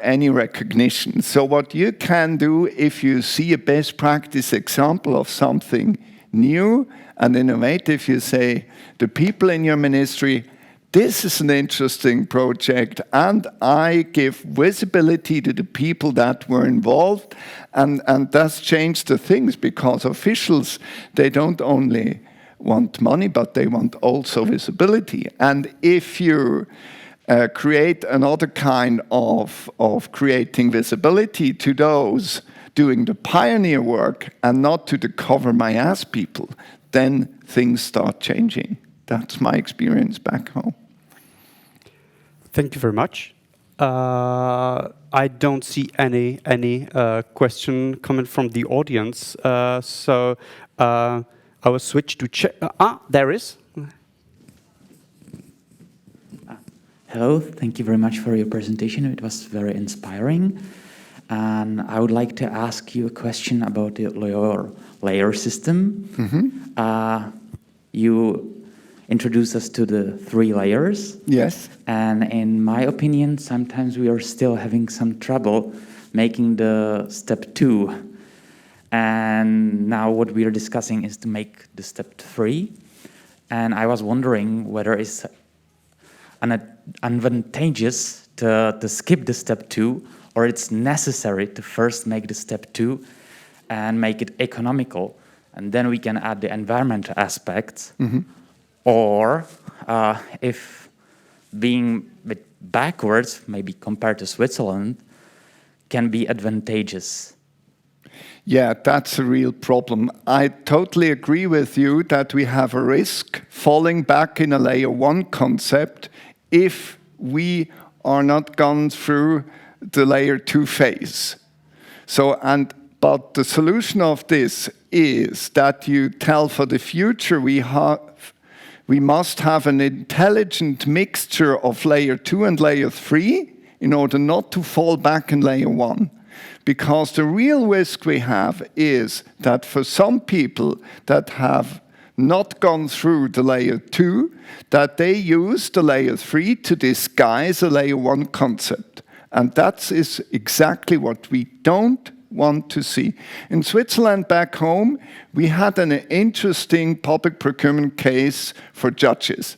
any recognition. So what you can do if you see a best practice example of something new and innovative, you say, the people in your ministry, this is an interesting project, and I give visibility to the people that were involved, and that's changed the things, because officials, they don't only want money, but they want also visibility. And if you create another kind of creating visibility to those doing the pioneer work and not to the cover-my-ass people, then things start changing. That's my experience back home. Thank you very much. I don't see any question coming from the audience, so I will switch to Czech. There is. Hello, thank you very much for your presentation. It was very inspiring. And I would like to ask you a question about the layer system. Mm-hmm. introduced us to the 3 layers. Yes. And in my opinion, sometimes we are still having some trouble making the step 2. And now what we are discussing is to make the step 3. And I was wondering whether it's advantageous to skip the step 2, or it's necessary to first make the step 2 and make it economical, and then we can add the environmental aspects. Or if being a bit backwards, maybe compared to Switzerland, can be advantageous. Yeah, that's a real problem. I totally agree with you that we have a risk falling back in a layer 1 concept if we are not gone through the layer 2 phase. But the solution of this is that you tell for the future we must have an intelligent mixture of layer 2 and layer 3 in order not to fall back in layer 1. Because the real risk we have is that for some people that have not gone through the layer 2, that they use the layer 3 to disguise a layer 1 concept. And that is exactly what we don't want to see. In Switzerland back home, we had an interesting public procurement case for judges.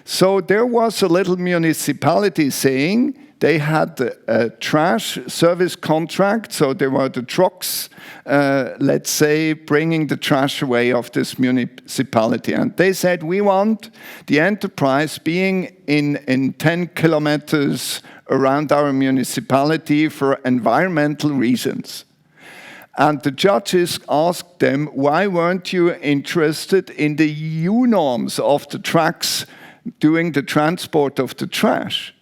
So there was a little municipality saying they had a trash service contract, so there were the trucks, let's say, bringing the trash away of this municipality. And they said, we want the enterprise being in 10 kilometers around our municipality for environmental reasons. And the judges asked them, why weren't you interested in the EU norms of the trucks doing the transport of the trash?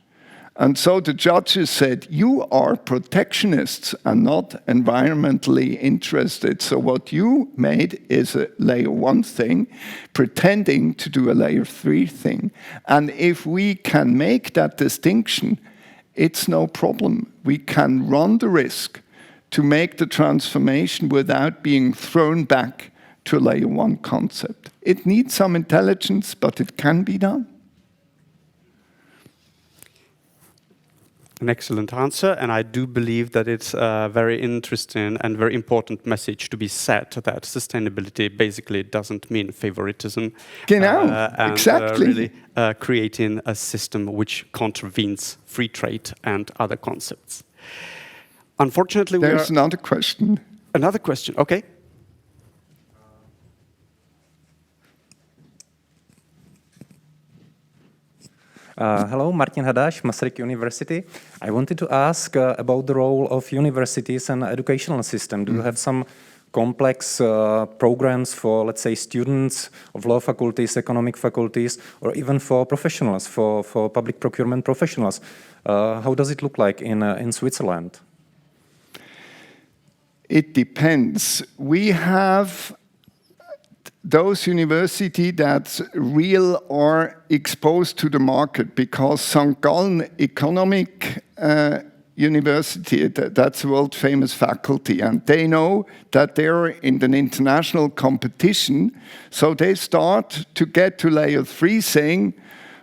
And so the judges said, you are protectionists and not environmentally interested. So what you made is a layer 1 thing, pretending to do a layer 3 thing. And if we can make that distinction, it's no problem. We can run the risk to make the transformation without being thrown back to a layer 1 concept. It needs some intelligence, but it can be done. An excellent answer, and I do believe that it's a very interesting and very important message to be said, that sustainability basically doesn't mean favoritism. Genau, And exactly. really creating a system which contravenes free trade and other concepts. Unfortunately, There's another question. Another question, okay. Hello, Martin Hadaš, Masaryk University. I wanted to ask about the role of universities and educational system. Do you have some complex programs for, let's say, students of law faculties, economic faculties, or even for professionals, for public procurement professionals? How does it look like in Switzerland? It depends. We have those universities that real are exposed to the market, because St. Gallen Economic University, that's a world famous faculty, and they know that they're in an international competition, so they start to get to layer 3 saying,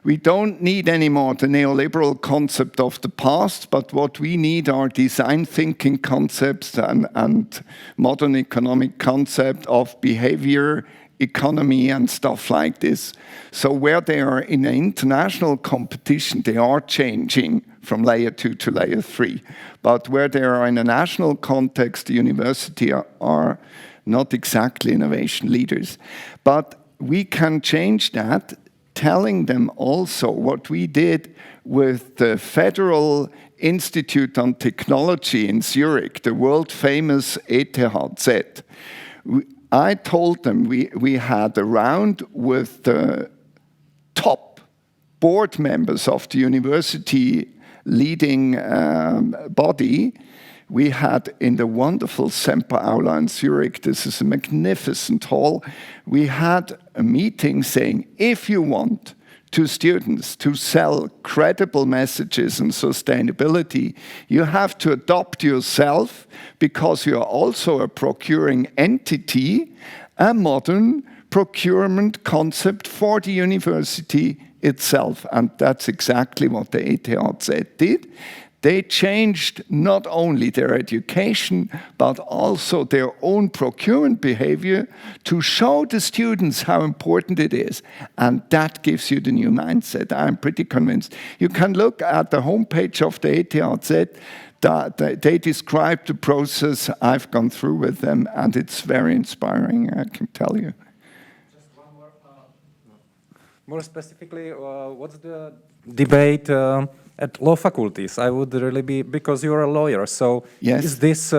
we don't need anymore the neoliberal concept of the past, but what we need are design thinking concepts and modern economic concept of behavior, economy and stuff like this. So where they are in an international competition, they are changing from layer 2 to layer 3. But where they are in a national context, the university are not exactly innovation leaders. But we can change that, telling them also what we did with the Federal Institute on Technology in Zurich, the world famous ETHZ. I told them we had a round with the top board members of the university leading body. We had in the wonderful Semper Aula in Zurich, this is a magnificent hall, we had a meeting saying, if you want to students to sell credible messages on sustainability, you have to adopt yourself, because you are also a procuring entity, a modern procurement concept for the university itself. And that's exactly what the ETHZ did. They changed not only their education, but also their own procurement behavior to show the students how important it is. And that gives you the new mindset. I'm pretty convinced. You can look at the homepage of the ETHZ. They describe the process I've gone through with them, and it's very inspiring, I can tell you. Just one more specifically, what's the debate at law faculties? I would really be, because you're a lawyer, so yes. Is this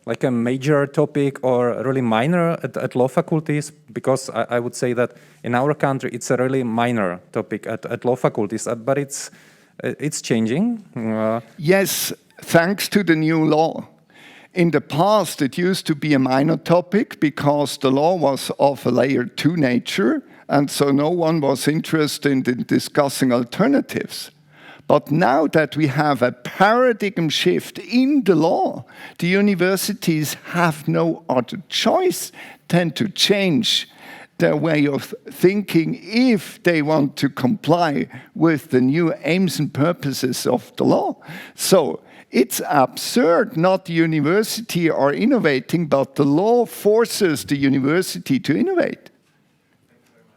like a major topic or really minor at law faculties? Because I would say that in our country it's a really minor topic at law faculties, but it's changing. Yes, thanks to the new law. In the past, it used to be a minor topic because the law was of a layer 2 nature, and so no one was interested in discussing alternatives. But now that we have a paradigm shift in the law, the universities have no other choice than to change their way of thinking if they want to comply with the new aims and purposes of the law. So it's absurd not the university are innovating, but the law forces the university to innovate.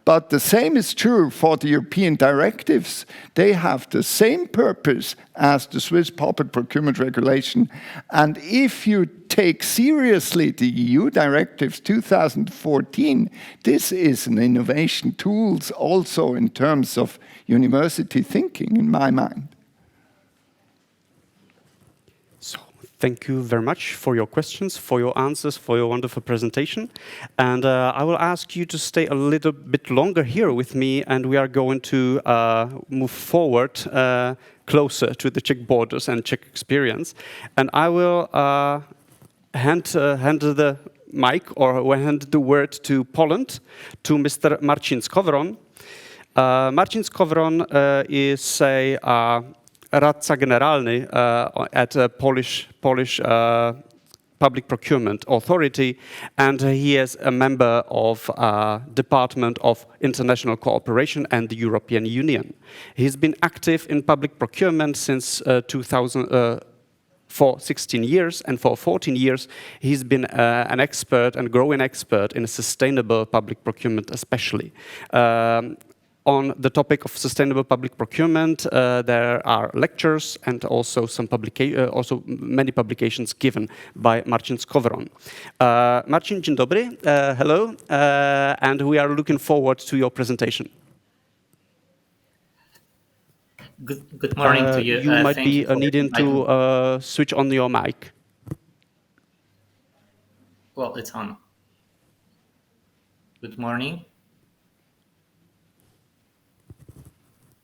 But the same is true for the European directives. They have the same purpose as the Swiss Public Procurement Regulation. And if you take seriously the EU directives 2014, this is an innovation tool also in terms of university thinking, in my mind. Thank you very much for your questions, for your answers, for your wonderful presentation. And I will ask you to stay a little bit longer here with me, and we are going to move forward closer to the Czech borders and Czech experience. And I will hand the mic, or hand the word to Poland, to Mr. Marcin Skowron. Marcin Skowron is a radca generalny at a Polish Public Procurement Authority, and he is a member of Department of International Cooperation and the European Union. He's been active in public procurement since 2000. For 16 years, and for 14 years, he's been an expert and growing expert in sustainable public procurement, especially. On the topic of sustainable public procurement, there are lectures and also also many publications given by Marcin Skowron. Marcin, dzień dobry. Hello, and we are looking forward to your presentation. Good morning to you. You might be needing to switch on your mic. Well, it's on. Good morning.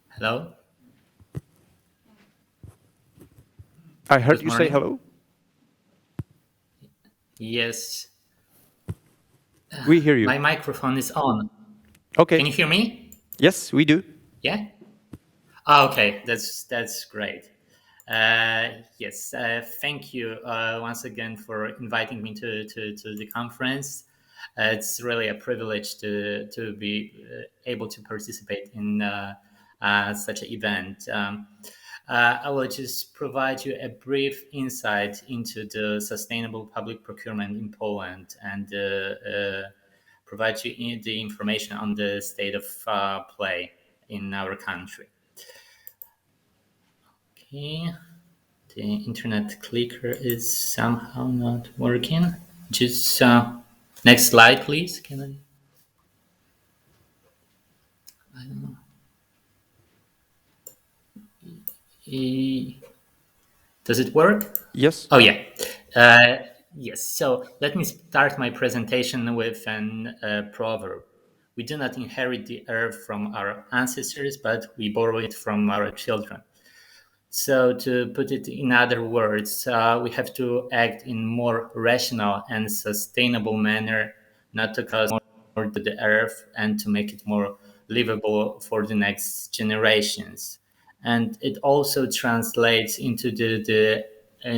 Hello? I heard you say hello. Yes. We hear you. My microphone is on. Okay. Can you hear me? Yes, we do. Yeah? Oh, okay, that's great. Yes, thank you once again for inviting me to the conference. It's really a privilege to be able to participate in such an event. I will just provide you a brief insight into the sustainable public procurement in Poland and provide you the information on the state of play in our country. Okay, the internet clicker is somehow not working. Just next slide, please. Can I don't know. Does it work? Yes. Oh, yeah. Yes. So let me start my presentation with a proverb. We do not inherit the earth from our ancestors, but we borrow it from our children. So to put it in other words, we have to act in more rational and sustainable manner, not to cause more to the earth and to make it more livable for the next generations. And it also translates into the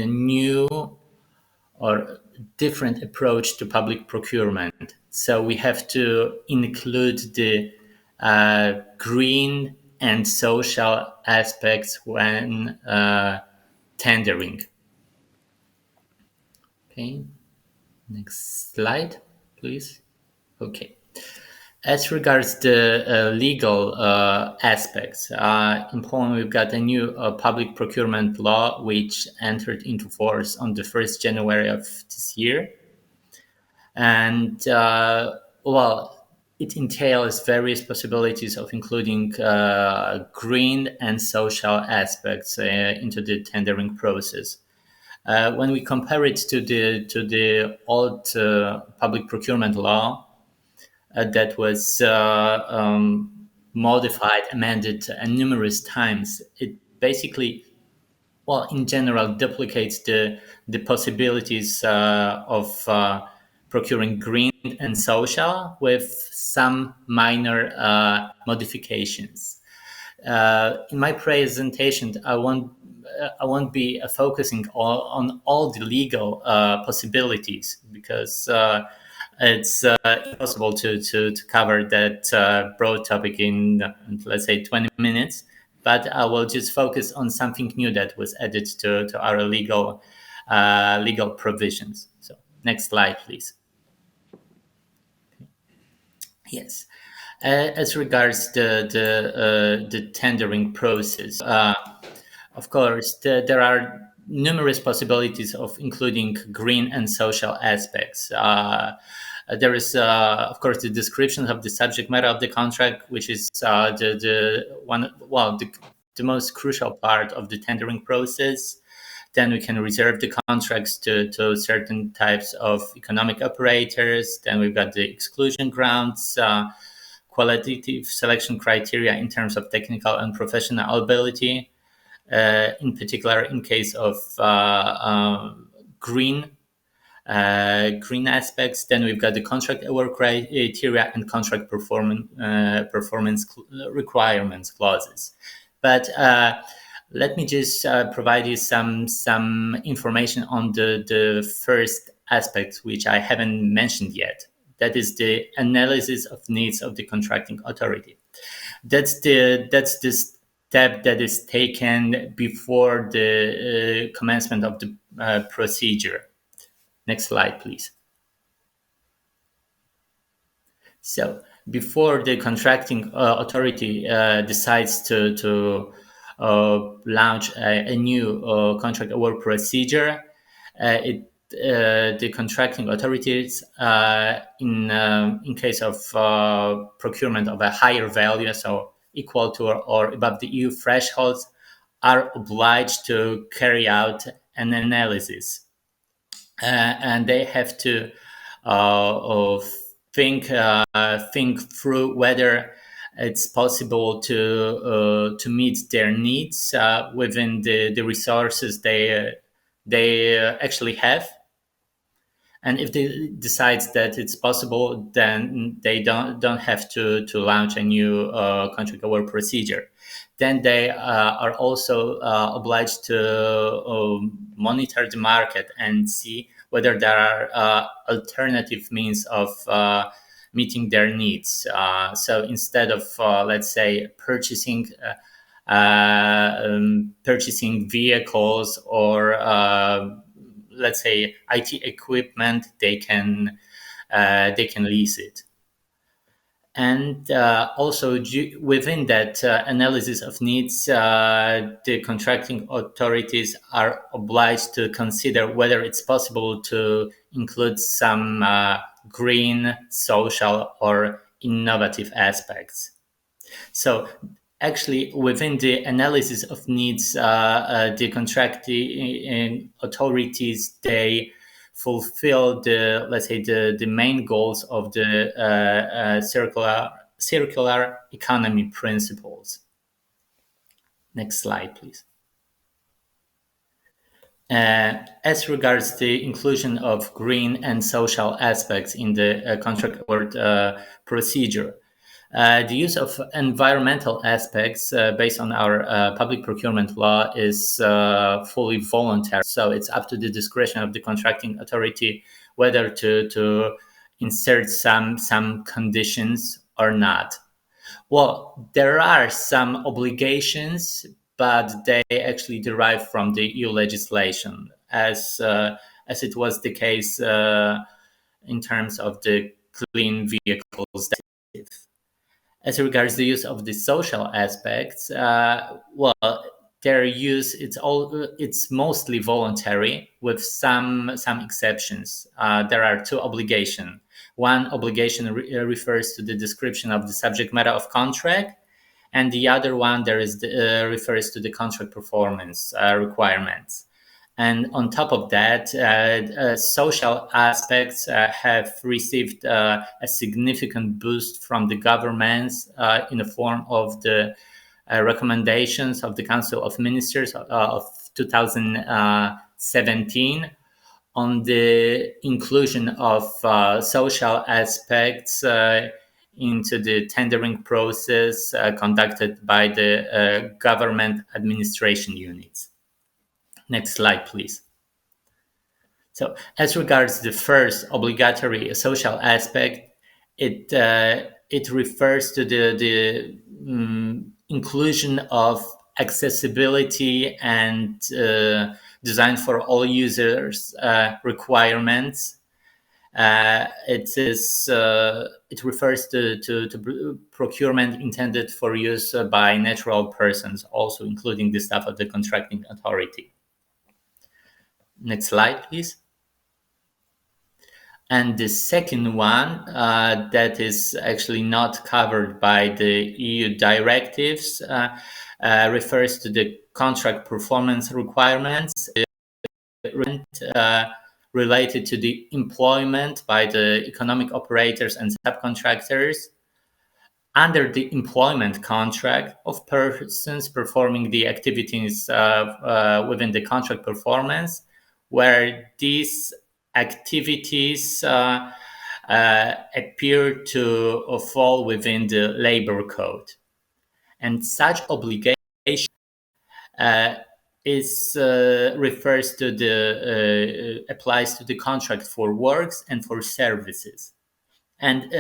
new or different approach to public procurement. So we have to include the green and social aspects when tendering. Okay, next slide, please. Okay. As regards the legal aspects, in Poland we've got a new public procurement law which entered into force on the 1st January of this year. And well, it entails various possibilities of including green and social aspects into the tendering process. When we compare it to the old public procurement law, that was modified, amended numerous times. It basically, well, in general, duplicates the possibilities of procuring green and social with some minor modifications. In my presentation, I won't be focusing on all the legal possibilities because it's impossible to cover that broad topic in, let's say, 20 minutes. But I will just focus on something new that was added to our legal provisions. So next slide, please. Yes. As regards the tendering process, of course, there are numerous possibilities of including green and social aspects. There is, of course, the description of the subject matter of the contract, which is the most crucial part of the tendering process. Then we can reserve the contracts to certain types of economic operators. Then we've got the exclusion grounds, qualitative selection criteria in terms of technical and professional ability, in particular in case of green aspects. Then we've got the contract award criteria and contract performance requirements clauses. But let me just provide you some information on the first aspect, which I haven't mentioned yet. That is the analysis of needs of the contracting authority. That's the step that is taken before the commencement of the procedure. Next slide, please. So before the contracting authority decides to launch a new contract award procedure, the contracting authorities, in case of procurement of a higher value, so equal to or above the EU thresholds, are obliged to carry out an analysis. And they have to think through whether it's possible to meet their needs within the resources they actually have. And if they decide that it's possible, then they don't have to launch a new contract award procedure. Then they are also obliged to monitor the market and see whether there are alternative means of meeting their needs. So instead of, let's say, purchasing vehicles or let's say IT equipment, they can lease it. And also within that analysis of needs, the contracting authorities are obliged to consider whether it's possible to include some green, social, or innovative aspects. So actually, within the analysis of needs, the contracting authorities, they fulfill the, let's say, the main goals of the circular economy principles. Next slide, please. As regards the inclusion of green and social aspects in the contract award procedure, The use of environmental aspects based on our public procurement law is fully voluntary. So it's up to the discretion of the contracting authority whether to insert some conditions or not. Well, there are some obligations, but they actually derive from the EU legislation, as it was the case in terms of the clean vehicles directive. As regards the use of the social aspects, well, their use it's mostly voluntary with some exceptions. There are two obligations. One obligation refers to the description of the subject matter of contract, and the other one refers to the contract performance requirements. And on top of that, social aspects have received a significant boost from the governments in the form of the recommendations of the Council of Ministers of 2017 on the inclusion of social aspects into the tendering process conducted by the government administration units. Next slide, please. So, as regards the first obligatory social aspect, it refers to the inclusion of accessibility and design for all users requirements. It refers to procurement intended for use by natural persons, also including the staff of the contracting authority. Next slide, please. And the second one that is actually not covered by the EU directives refers to the contract performance requirements related to the employment by the economic operators and subcontractors under the employment contract of persons performing the activities within the contract performance, where these activities appear to fall within the labor code. And such obligation refers to applies to the contract for works and for services. And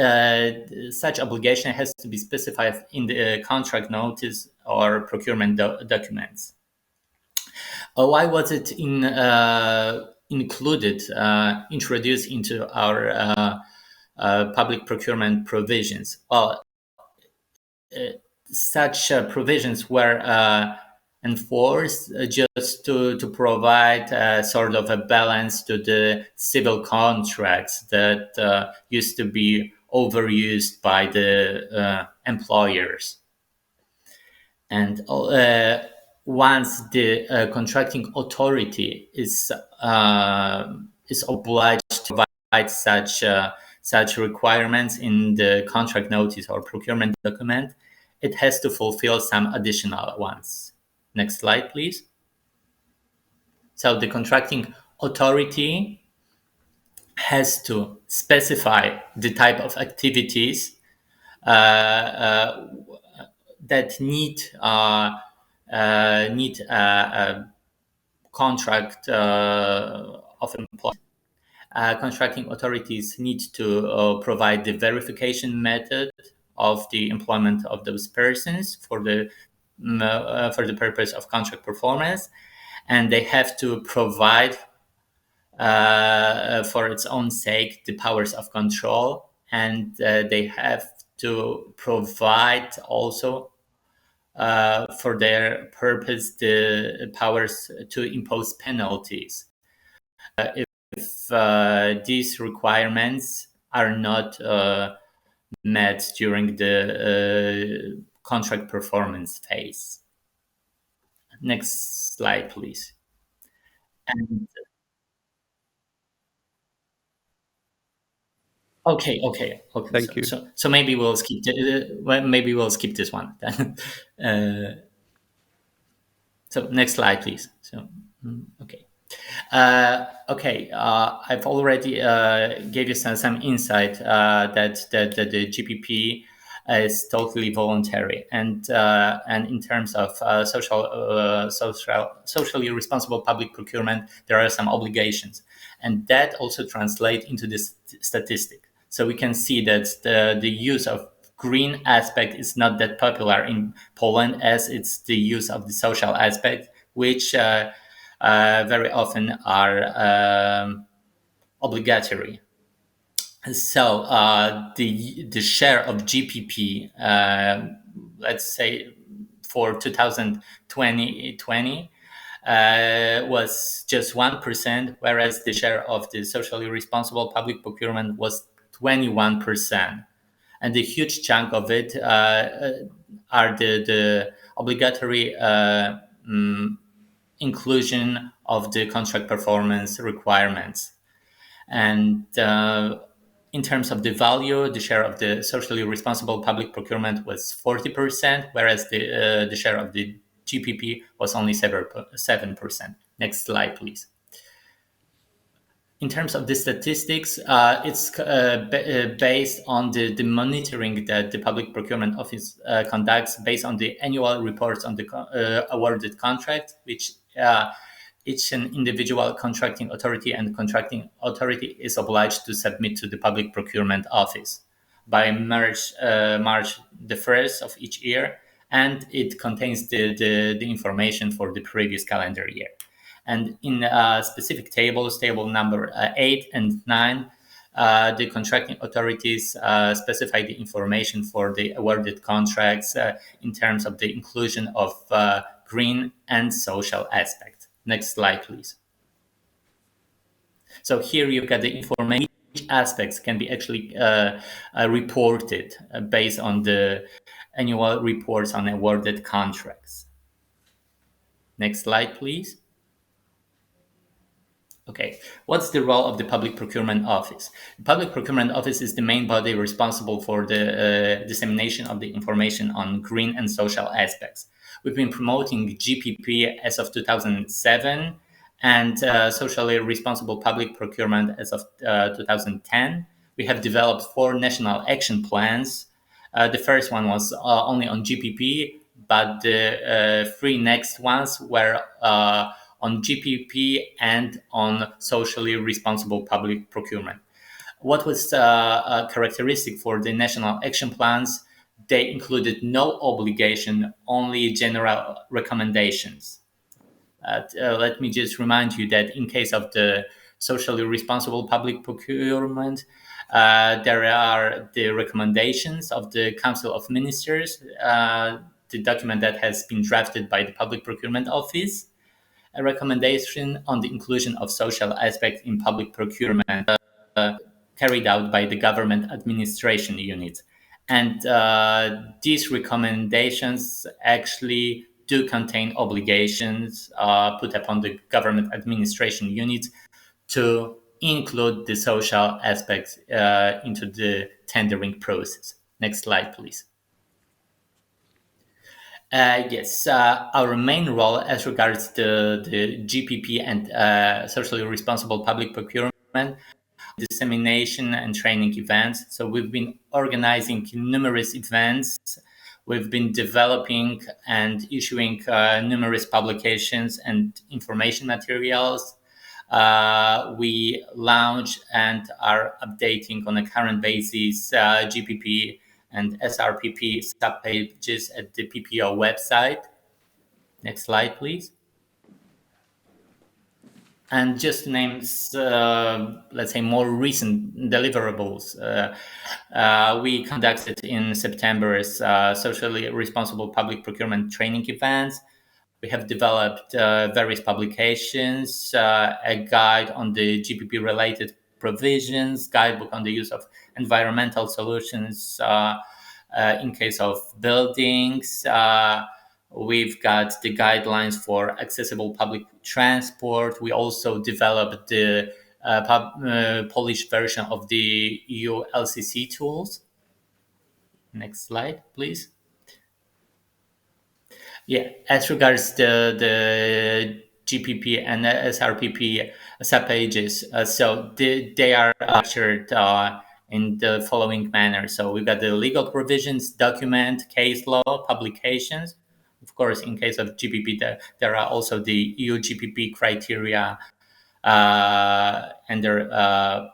such obligation has to be specified in the contract notice or procurement documents. Why was it introduced into our public procurement provisions? Well, such provisions were enforced just to provide sort of a balance to the civil contracts that used to be overused by the employers. And once the contracting authority is obliged to provide such requirements in the contract notice or procurement document, it has to fulfill some additional ones. Next slide, please. So the contracting authority has to specify the type of activities that need a contract of employment. Contracting authorities need to provide the verification method of the employment of those persons for the purpose of contract performance, and they have to provide for its own sake the powers of control, and they have to provide also for their purpose the powers to impose penalties if these requirements are not met during the contract performance phase. Next slide, please. And okay. Thank you. So maybe we'll skip this one then. So next slide, please. So okay. I've already gave you some insight that the GPP is totally voluntary, and in terms of socially responsible public procurement, there are some obligations, and that also translates into this statistic. So we can see that the use of green aspect is not that popular in Poland as it's the use of the social aspect, which very often are obligatory. So the share of GPP, let's say for 2020, was just 1%, whereas the share of the socially responsible public procurement was 21%. And the huge chunk of it are the obligatory inclusion of the contract performance requirements. And in terms of the value, the share of the socially responsible public procurement was 40%, whereas the share of the GPP was only 7%. Next slide, please. In terms of the statistics, it's based on the monitoring that the Public Procurement Office conducts based on the annual reports on the awarded contract, which each an individual contracting authority and contracting authority is obliged to submit to the Public Procurement Office by March the 1st of each year, and it contains the information for the previous calendar year. And in specific tables, table number 8 and 9, the contracting authorities specify the information for the awarded contracts in terms of the inclusion of green and social aspect. Next slide, please. So here you get the information. Each aspects can be actually reported based on the annual reports on awarded contracts. Next slide, please. Okay, what's the role of the Public Procurement Office? The Public Procurement Office is the main body responsible for the dissemination of the information on green and social aspects. We've been promoting GPP as of 2007 and socially responsible public procurement as of 2010. We have developed 4 national action plans. The first one was only on GPP, but the 3 next ones were on GPP and on socially responsible public procurement. What was characteristic for the national action plans? They included no obligation, only general recommendations. Let me just remind you that in case of the socially responsible public procurement, there are the recommendations of the Council of Ministers, the document that has been drafted by the Public Procurement Office, a recommendation on the inclusion of social aspects in public procurement carried out by the government administration units. And these recommendations actually do contain obligations put upon the government administration units to include the social aspects into the tendering process. Next slide, please. Yes, our main role as regards the GPP and socially responsible public procurement, dissemination and training events. So we've been organizing numerous events. We've been developing and issuing numerous publications and information materials. We launch and are updating on a current basis GPP and SRPP subpages at the PPO website. Next slide, please. And just names, let's say, more recent deliverables. We conducted in September socially responsible public procurement training events. We have developed various publications, a guide on the GPP-related provisions, guidebook on the use of environmental solutions in case of buildings. We've got the guidelines for accessible public transport. We also developed the Polish version of the EU LCC tools. Next slide, please. Yeah, as regards the GPP and SRPP subpages, so they are structured in the following manner. So we've got the legal provisions, document, case law, publications. Of course, in case of GPP, there are also the EU GPP criteria and their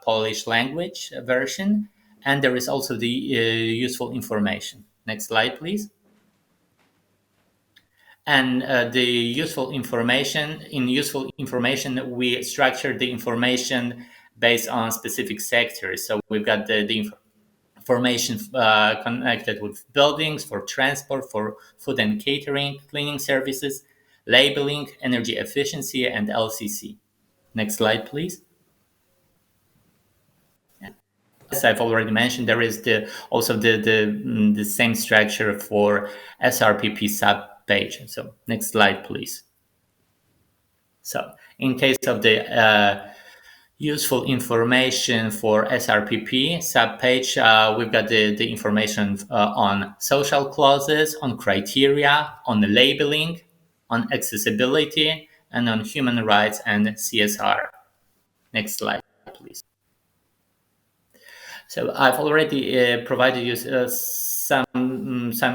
Polish language version. And there is also the useful information. Next slide, please. And the useful information, in useful information, we structure the information based on specific sectors. So we've got the information connected with buildings, for transport, for food and catering, cleaning services, labeling, energy efficiency, and LCC. Next slide, please. As I've already mentioned, there is also the same structure for SRPP sub-page. So next slide, please. So in case of the useful information for SRPP sub-page, we've got the information on social clauses, on criteria, on the labeling, on accessibility, and on human rights and CSR. Next slide, please. So I've already provided you some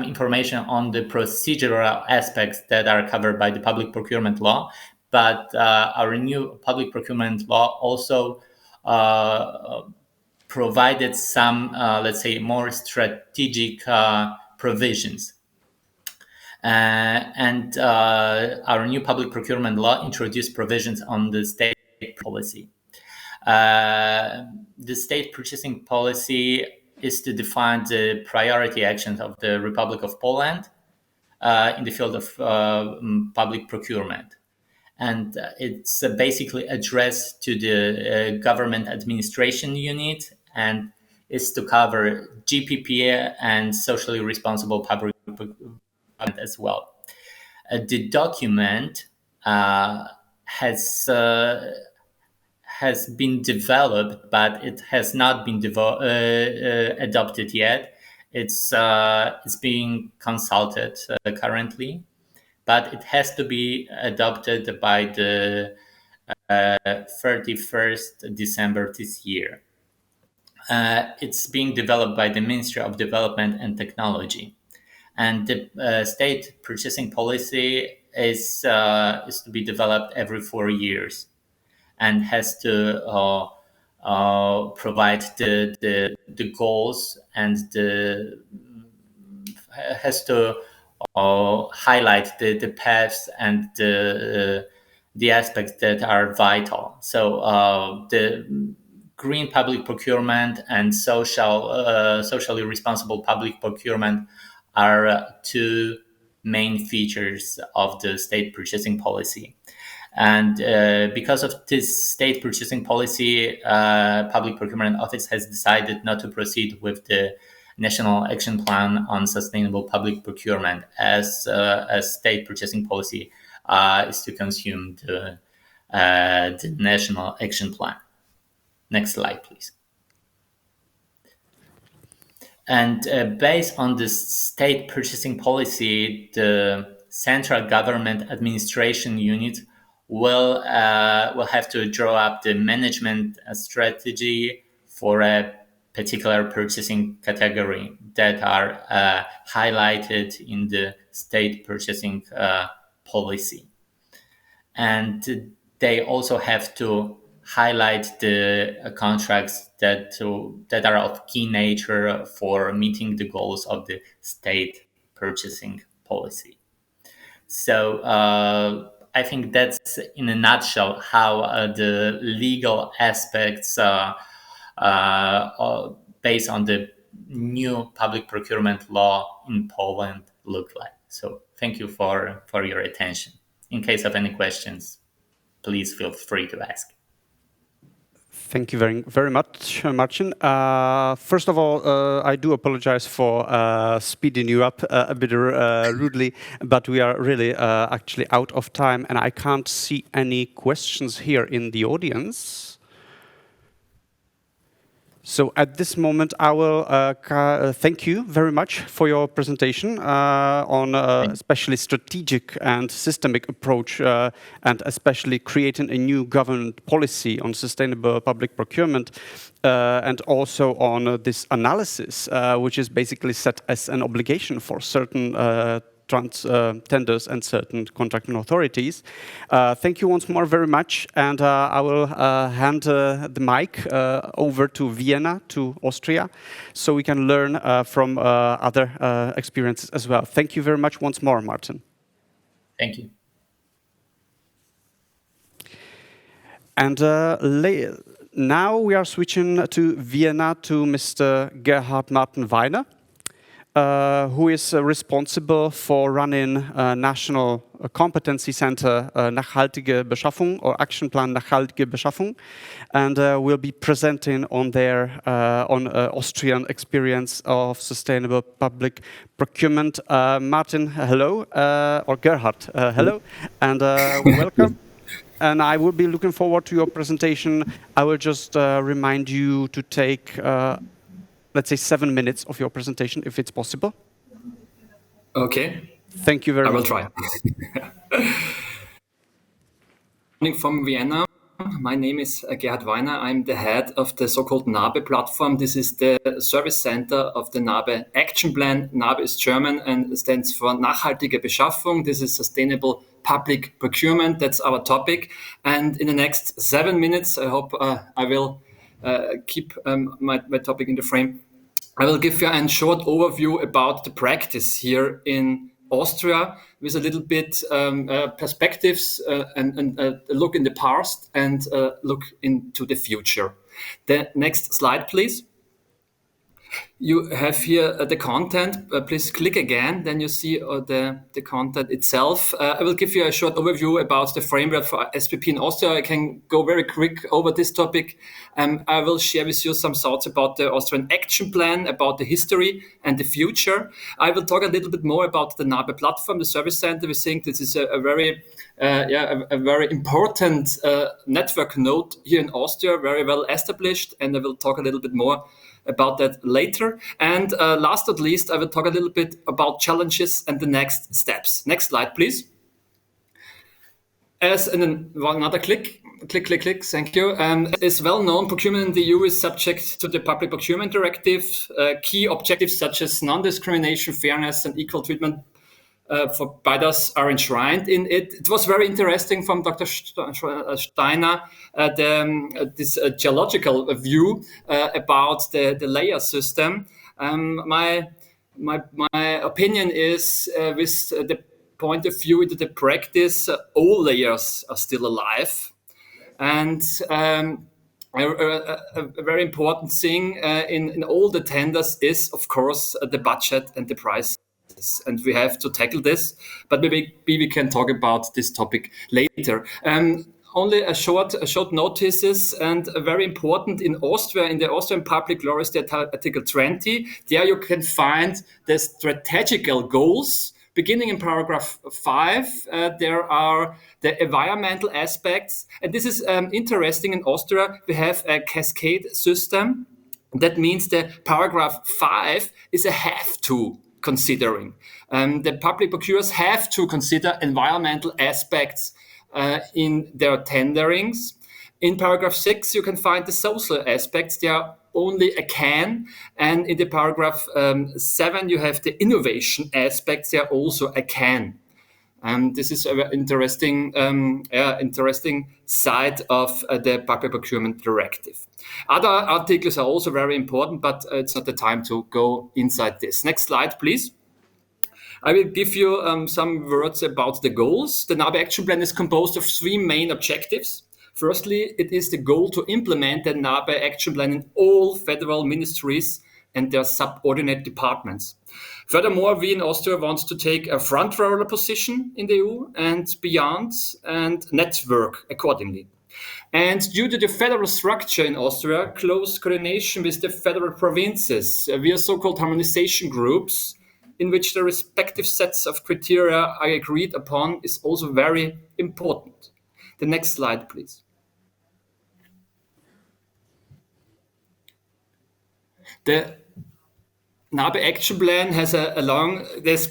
information on the procedural aspects that are covered by the Public Procurement Law, but our new Public Procurement Law also provided some, let's say, more strategic provisions. And our new Public Procurement Law introduced provisions on the state policy. The state purchasing policy is to define the priority actions of the Republic of Poland in the field of public procurement. And it's basically addressed to the government administration unit and is to cover GPP and socially responsible public procurement as well. The document has been developed, but it has not been adopted yet. It's being consulted currently, but it has to be adopted by the 31st December this year. It's being developed by the Ministry of Development and Technology, and the state purchasing policy is to be developed every 4 years. And has to provide the goals and has to highlight the paths and the aspects that are vital. So the green public procurement and socially responsible public procurement are two main features of the state purchasing policy. And because of this state purchasing policy, Public Procurement Office has decided not to proceed with the National Action Plan on Sustainable Public Procurement, as state purchasing policy is to consume the National Action Plan. Next slide, please. And based on this state purchasing policy, the central government administration unit will have to draw up the management strategy for a particular purchasing category that are highlighted in the state purchasing policy. And they also have to highlight the contracts that are of key nature for meeting the goals of the state purchasing policy. So I think that's in a nutshell how the legal aspects based on the new public procurement law in Poland look like. So thank you for your attention. In case of any questions, please feel free to ask. Thank you very much, Marcin. First of all, I do apologize for speeding you up a bit rudely, but we are really actually out of time, and I can't see any questions here in the audience. So at this moment, I will thank you very much for your presentation on especially strategic and systemic approach and especially creating a new government policy on sustainable public procurement and also on this analysis, which is basically set as an obligation for certain tenders and certain contracting authorities. Thank you once more very much, and I will hand the mic over to Vienna, to Austria, so we can learn from other experiences as well. Thank you very much once more, Martin. Thank you. And now we are switching to Vienna to Mr. Gerhard Martin Weiner, who is responsible for running a national competency center, Nachhaltige Beschaffung, or Action Plan Nachhaltige Beschaffung, and will be presenting on their Austrian experience of sustainable public procurement. Martin, hello, or Gerhard, hello, and welcome. And I will be looking forward to your presentation. I will just remind you to take let's say 7 minutes of your presentation, if it's possible. Okay. Thank you very much. I will try. Morning from Vienna. My name is Gerhard Weiner. I'm the head of the so-called NABE platform. This is the service center of the NABE action plan. NABE is German and stands for Nachhaltige Beschaffung. This is sustainable public procurement. That's our topic. And in the next 7 minutes, I hope I will keep my topic in the frame. I will give you a short overview about the practice here in Austria with a little bit perspectives and a look in the past and look into the future. The next slide, please. You have here the content. Please click again, then you see the content itself. I will give you a short overview about the framework for SPP in Austria. I can go very quick over this topic. I will share with you some thoughts about the Austrian action plan, about the history and the future. I will talk a little bit more about the NABE platform, the service center. We think this is a very important network node here in Austria, very well established, and I will talk a little bit more about that later. And last but not least, I will talk a little bit about challenges and the next steps. Next slide, please. As in another click, thank you. As well known, procurement in the EU is subject to the Public Procurement Directive. Key objectives such as non-discrimination, fairness, and equal treatment for bidders are enshrined in it. It was very interesting from Dr. Steiner, this geological view about the layer system. My opinion is with the point of view into the practice, all layers are still alive. And a very important thing in all the tenders is, of course, the budget and the price. And we have to tackle this, but maybe we can talk about this topic later. Only a short notices, and very important in Austria, in the Austrian public law is the Article 20. There you can find the strategical goals. Beginning in paragraph 5, there are the environmental aspects. And this is interesting in Austria. We have a cascade system. That means the paragraph 5 is a have to considering. The public procurers have to consider environmental aspects in their tenderings. In paragraph 6, you can find the social aspects. They are only a can. And in the paragraph 7, you have the innovation aspects. They are also a can. This is an interesting side of the Public Procurement Directive. Other articles are also very important, but it's not the time to go inside this. Next slide, please. I will give you some words about the goals. The NABE action plan is composed of 3 main objectives. Firstly, it is the goal to implement the NABE action plan in all federal ministries and their subordinate departments. Furthermore, we in Austria want to take a front-runner position in the EU and beyond and network accordingly. And due to the federal structure in Austria, close coordination with the federal provinces via so-called harmonization groups in which the respective sets of criteria are agreed upon is also very important. The next slide, please. The NABE Action Plan has a long,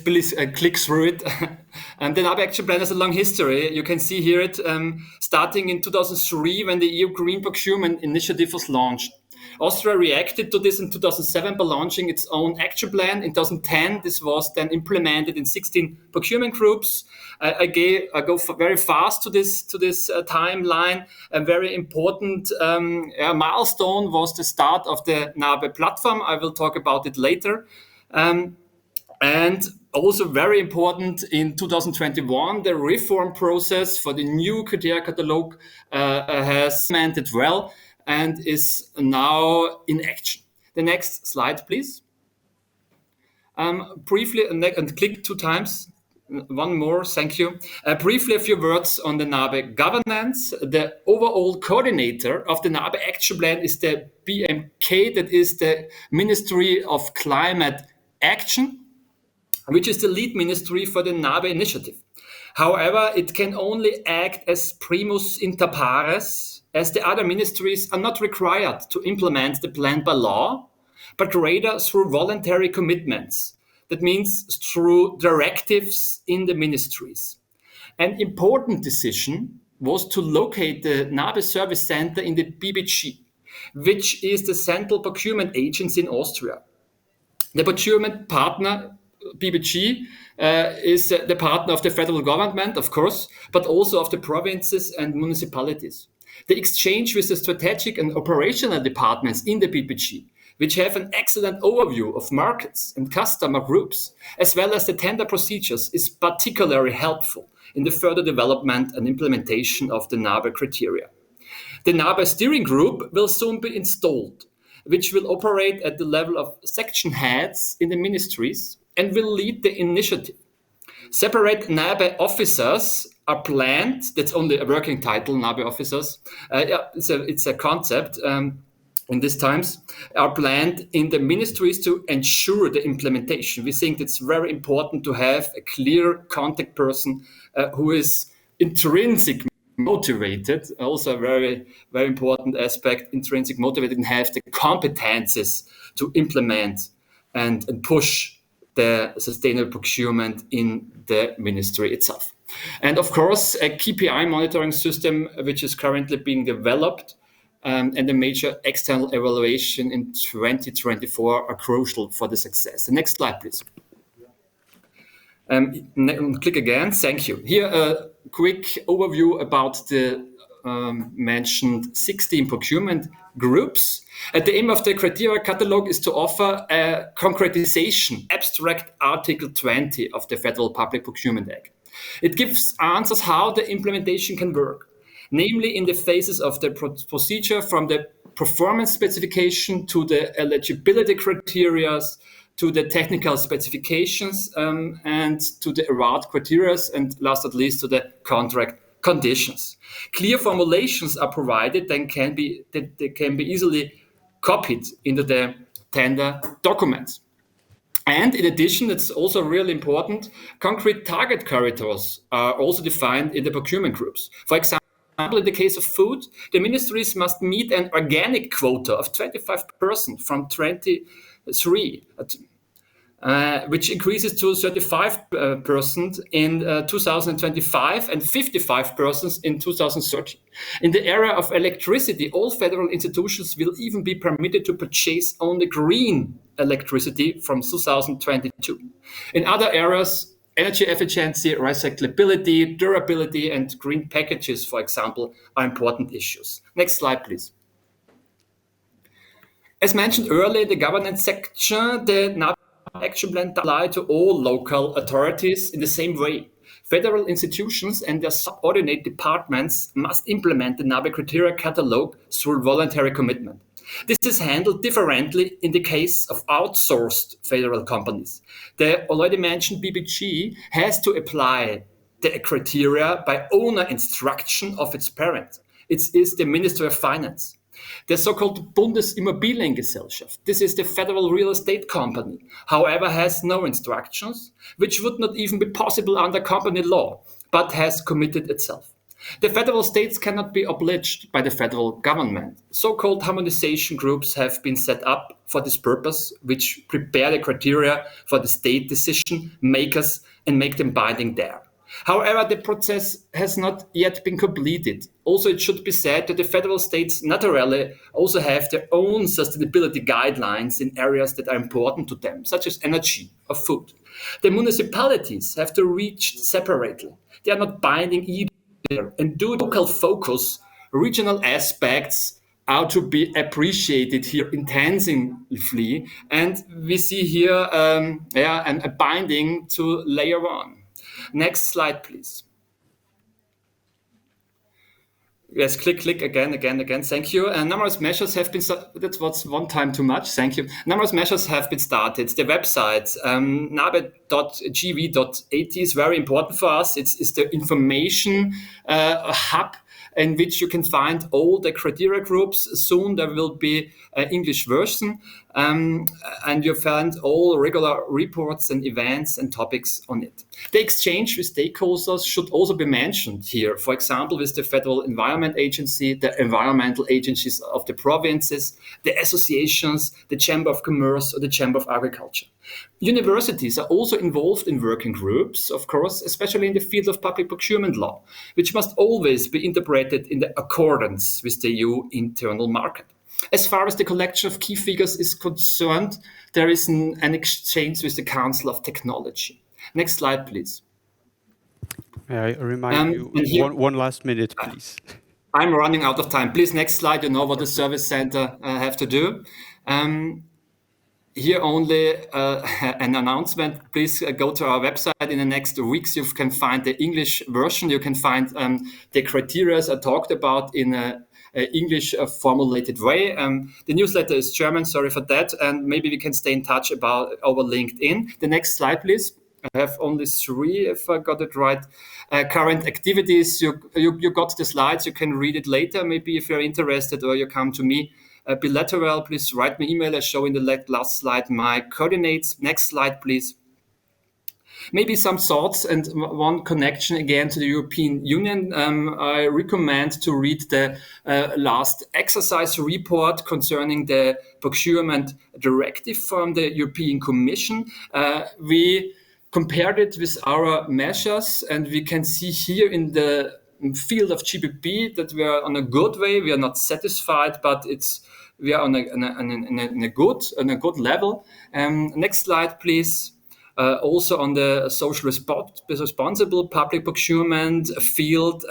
please click through it. The NABE Action Plan has a long history. You can see here it starting in 2003 when the EU Green Procurement Initiative was launched. Austria reacted to this in 2007 by launching its own action plan. In 2010, this was then implemented in 16 procurement groups. I go very fast to this timeline. A very important milestone was the start of the NABE platform. I will talk about it later. And also very important in 2021, the reform process for the new criteria catalog has implemented well and is now in action. The next slide, please. Briefly, and click 2 times. One more, thank you. Briefly, a few words on the NABE governance. The overall coordinator of the NABE Action Plan is the BMK, that is the Ministry of Climate Action, which is the lead ministry for the NABE initiative. However, it can only act as primus inter pares, as the other ministries are not required to implement the plan by law, but rather through voluntary commitments. That means through directives in the ministries. An important decision was to locate the NABE Service Center in the BBG, which is the central procurement agency in Austria. The procurement partner, BBG, is the partner of the federal government, of course, but also of the provinces and municipalities. The exchange with the strategic and operational departments in the BBG, which have an excellent overview of markets and customer groups, as well as the tender procedures, is particularly helpful in the further development and implementation of the NABE criteria. The NABE steering group will soon be installed, which will operate at the level of section heads in the ministries and will lead the initiative. Separate NABE officers are planned. That's only a working title, NABE officers. It's a concept in these times, are planned in the ministries to ensure the implementation. We think it's very important to have a clear contact person who is intrinsic motivated, also a very, very important aspect, intrinsic motivated, and have the competences to implement and push the sustainable procurement in the ministry itself. And of course, a KPI monitoring system, which is currently being developed, and a major external evaluation in 2024 are crucial for the success. The next slide, please. Click again. Thank you. Here, a quick overview about the mentioned 16 procurement groups. The aim of the criteria catalog is to offer a concretization, abstract Article 20 of the Federal Public Procurement Act. It gives answers how the implementation can work, namely in the phases of the procedure, from the performance specification to the eligibility criteria, to the technical specifications, and to the award criteria, and last but not least to the contract conditions. Clear formulations are provided that can be easily copied into the tender documents. And in addition, it's also really important, concrete target corridors are also defined in the procurement groups. For example, in the case of food, the ministries must meet an organic quota of 25% from 23, which increases to 35% in 2025 and 55% in 2030. In the area of electricity, all federal institutions will even be permitted to purchase only green electricity from 2022. In other areas, energy efficiency, recyclability, durability, and green packages, for example, are important issues. Next slide, please. As mentioned earlier, the governance section, the NABE Action Plan apply to all local authorities in the same way. Federal institutions and their subordinate departments must implement the NABE criteria catalog through voluntary commitment. This is handled differently in the case of outsourced federal companies. The already mentioned BBG has to apply the criteria by owner instruction of its parent. It is the Ministry of Finance. The so-called Bundesimmobiliengesellschaft, this is the federal real estate company, however, has no instructions, which would not even be possible under company law, but has committed itself. The federal states cannot be obliged by the federal government. So-called harmonization groups have been set up for this purpose, which prepare the criteria for the state decision makers and make them binding there. However, the process has not yet been completed. Also, it should be said that the federal states naturally also have their own sustainability guidelines in areas that are important to them, such as energy or food. The municipalities have to reach separately. They are not binding either. And due to local focus, regional aspects are to be appreciated here intensively. And we see here a binding to layer one. Next slide, please. Yes, click again. Thank you. And numerous measures have been, that was one time too much. Thank you. Numerous measures have been started. The website, nabe.gv.at is very important for us. It's the information hub in which you can find all the criteria groups. Soon there will be an English version. And you find all regular reports and events and topics on it. The exchange with stakeholders should also be mentioned here. For example, with the Federal Environment Agency, the environmental agencies of the provinces, the associations, the Chamber of Commerce, or the Chamber of Agriculture. Universities are also involved in working groups, of course, especially in the field of public procurement law, which must always be interpreted in the accordance with the EU internal market. As far as the collection of key figures is concerned, there is an exchange with the Council of Technology. Next slide, please. May I remind you, one last minute, please. I'm running out of time. Please, next slide. You know what the service center have to do. Here only an announcement. Please go to our website. In the next weeks, you can find the English version. You can find the criteria I talked about in a English formulated way. The newsletter is German, sorry for that. And maybe we can stay in touch about over LinkedIn. The next slide, please. I have only 3, if I got it right. Current activities, you got the slides. You can read it later, maybe if you're interested, or you come to me bilateral. Please write me email. I show in the last slide my coordinates. Next slide, please. Maybe some thoughts and one connection again to the European Union. I recommend to read the last exercise report concerning the procurement directive from the European Commission. We compared it with our measures, and we can see here in the field of GBP that we are on a good way. We are not satisfied, but we are on a good level. Next slide, please. Also on the social responsible public procurement field,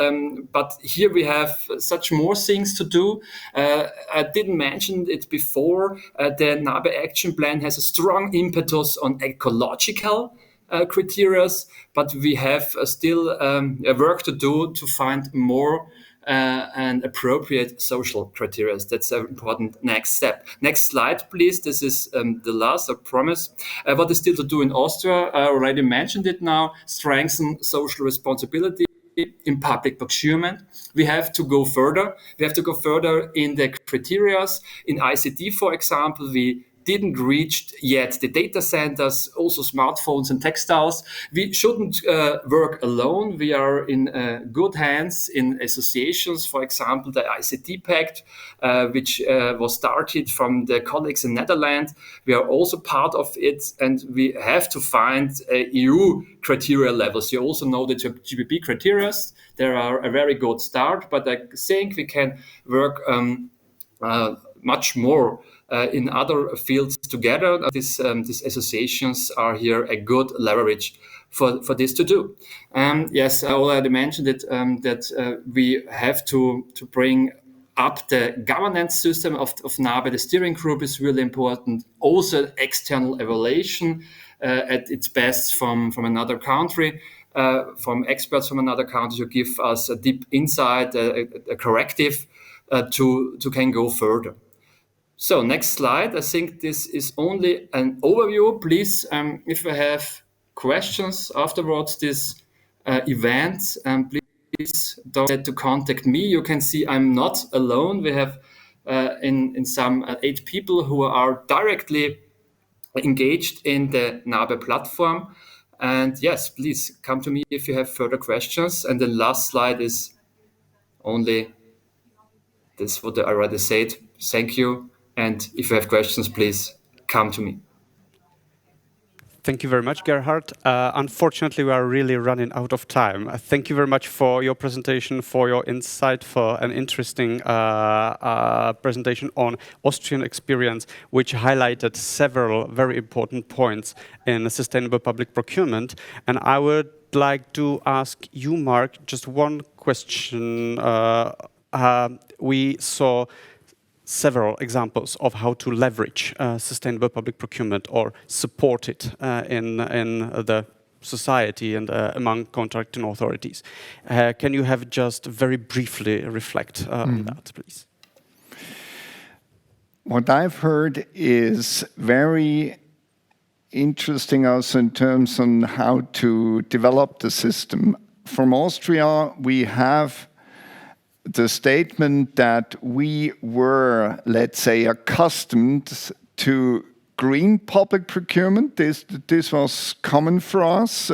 but here we have such more things to do. I didn't mention it before. The NABE action plan has a strong impetus on ecological criteria, but we have still work to do to find more and appropriate social criteria. That's an important next step. Next slide, please. This is the last, I promise. What is still to do in Austria? I already mentioned it now. Strengthen social responsibility in public procurement. We have to go further. We have to go further in the criteria. In ICT, for example, we didn't reach yet the data centers, also smartphones and textiles. We shouldn't work alone. We are in good hands in associations, for example, the ICT Pact, which was started from the colleagues in Netherlands. We are also part of it, and we have to find EU criteria levels. You also know the GBP criteria. They are a very good start, but I think we can work much more in other fields together. These associations are here a good leverage for this to do. Yes, I already mentioned it, that we have to bring up the governance system of NABE. The steering group is really important. Also, external evaluation at its best from another country, from experts from another country who give us a deep insight, a corrective to can go further. So next slide. I think this is only an overview. Please, if you have questions afterwards this event, please don't forget to contact me. You can see I'm not alone. We have in some 8 people who are directly engaged in the NABE platform. And yes, please come to me if you have further questions. And the last slide is Only that's what I already said. Thank you. And if you have questions, please come to me. Thank you very much, Gerhard. Unfortunately, we are really running out of time. Thank you very much for your presentation, for your insightful and interesting presentation on Austrian experience, which highlighted several very important points in sustainable public procurement. And I would like to ask you, Mark, just one question. We saw several examples of how to leverage sustainable public procurement or support it in the society and among contracting authorities. Can you have just very briefly reflect on that, please? What I've heard is very interesting also in terms on how to develop the system. From Austria, we have the statement that we were, let's say, accustomed to green public procurement. This was common for us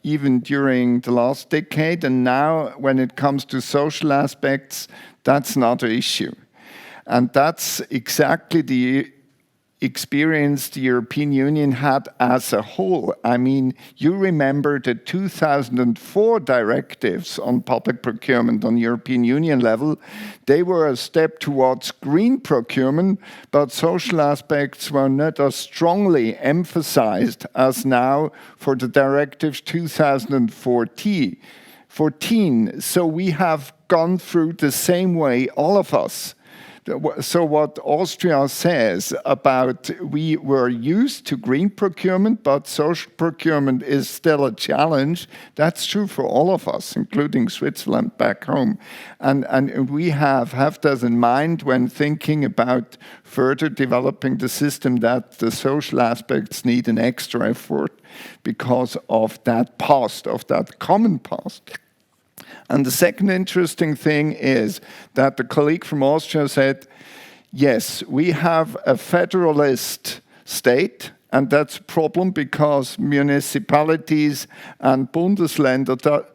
even during the last decade. And now when it comes to social aspects, that's another issue. And that's exactly the experience the European Union had as a whole. I mean, you remember the 2004 directives on public procurement on European Union level. They were a step towards green procurement, but social aspects were not as strongly emphasized as now for the directives 2014. So we have gone through the same way, all of us. So what Austria says about we were used to green procurement, but social procurement is still a challenge, that's true for all of us, including Switzerland back home. And we have that in mind when thinking about further developing the system, that the social aspects need an extra effort because of that past, of that common past. And the second interesting thing is that the colleague from Austria said, yes, we have a federalist state, and that's a problem because municipalities and Bundesländer, the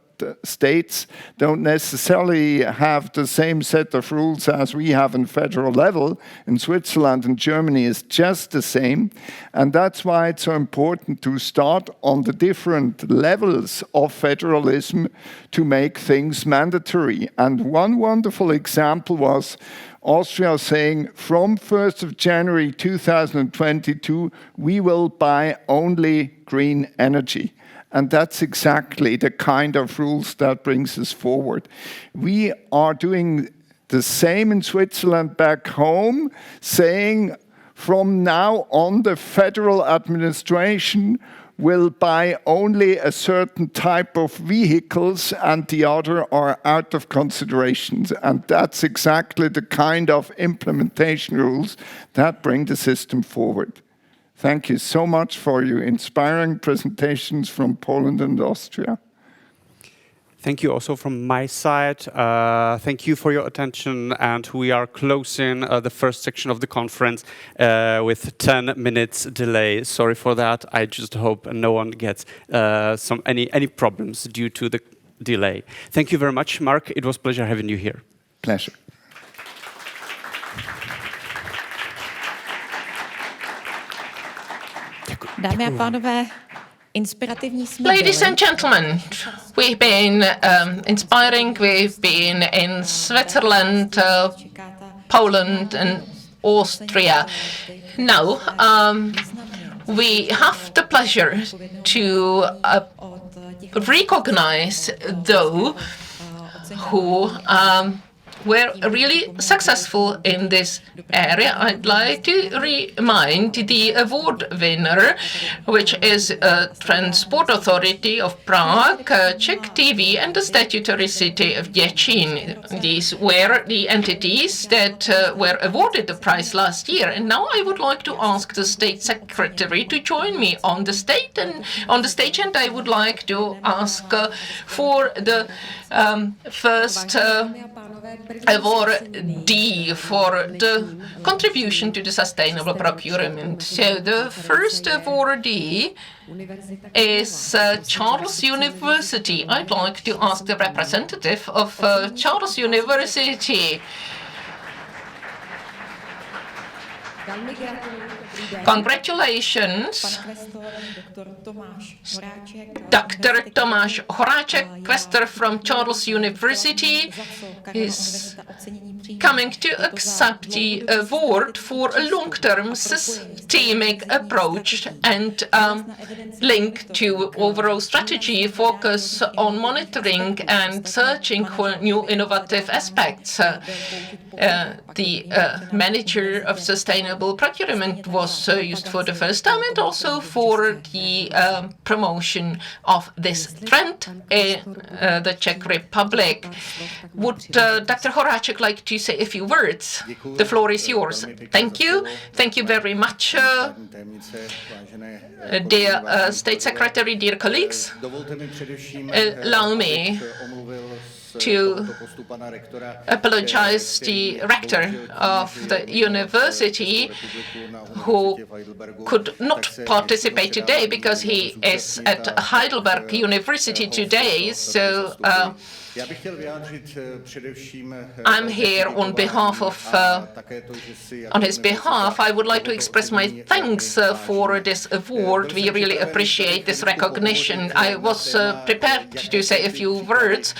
states, don't necessarily have the same set of rules as we have in federal level. In Switzerland and Germany is just the same. And that's why it's so important to start on the different levels of federalism to make things mandatory. And one wonderful example was Austria saying from 1st of January 2022, we will buy only green energy. And that's exactly the kind of rules that brings us forward. We are doing the same in Switzerland back home, saying from now on the federal administration will buy only a certain type of vehicles and the other are out of considerations. And that's exactly the kind of implementation rules that bring the system forward. Thank you so much for your inspiring presentations from Poland and Austria. Thank you also from my side. Thank you for your attention. And we are closing the first section of the conference with 10 minutes delay. Sorry for that. I just hope no one gets any problems due to the delay. Thank you very much, Mark. It was a pleasure having you here. Pleasure. Dámy a pánové, inspirativní jsme Ladies byli. and gentlemen, we've been inspiring. We've been in Switzerland, Poland and Austria. Now, we have the pleasure to recognize those who were really successful in this area. I'd like to remind the award winner, which is Transport Authority of Prague, Czech TV, and the statutory city of Děčín. These were the entities that were awarded the prize last year. And now I would like to ask the State Secretary to join me on the stage, and I would like to ask for the first award D for the contribution to the sustainable procurement. So the first awardee is Charles University. I'd like to ask the representative of Charles University. Congratulations, Dr. Tomáš Horáček, questor from Charles University, is coming to accept the award for a long-term systemic approach and link to overall strategy focus on monitoring and searching for new innovative aspects. The manager of sustainable procurement was used for the first time, and also for the promotion of this trend in the Czech Republic. Would Dr. Horáček like to say a few words? The floor is yours. Thank you. Thank you very much, dear State Secretary, dear colleagues. Allow me to apologize to the rector of the university, who could not participate today because he is at Heidelberg University today. So I'm here on behalf of, on his behalf. I would like to express my thanks for this award. We really appreciate this recognition. I was prepared to say a few words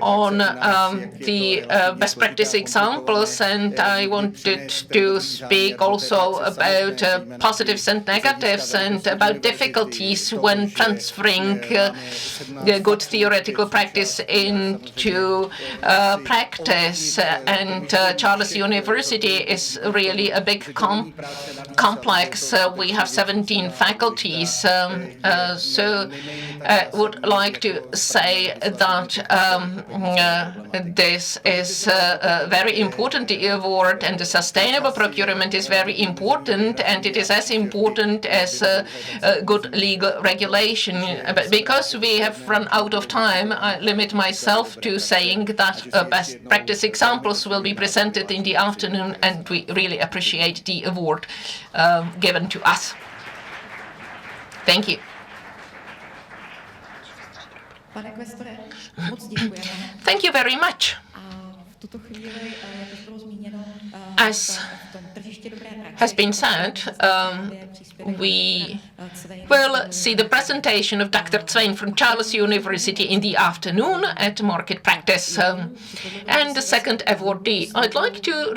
on the best practice examples, and I wanted to speak also about positives and negatives, and about difficulties when transferring good theoretical practice into practice. And Charles University is really a big complex. We have 17 faculties. So I would like to say that this is very important, the award, and the sustainable procurement is very important, and it is as important as good legal regulation. But because we have run out of time, I limit myself to saying that best practice examples will be presented in the afternoon, and we really appreciate the award given to us. Thank you. Thank you very much. As has been said, we will see the presentation of Dr. Zwein from Charles University in the afternoon at Market Practice. And the second awardee, I'd like to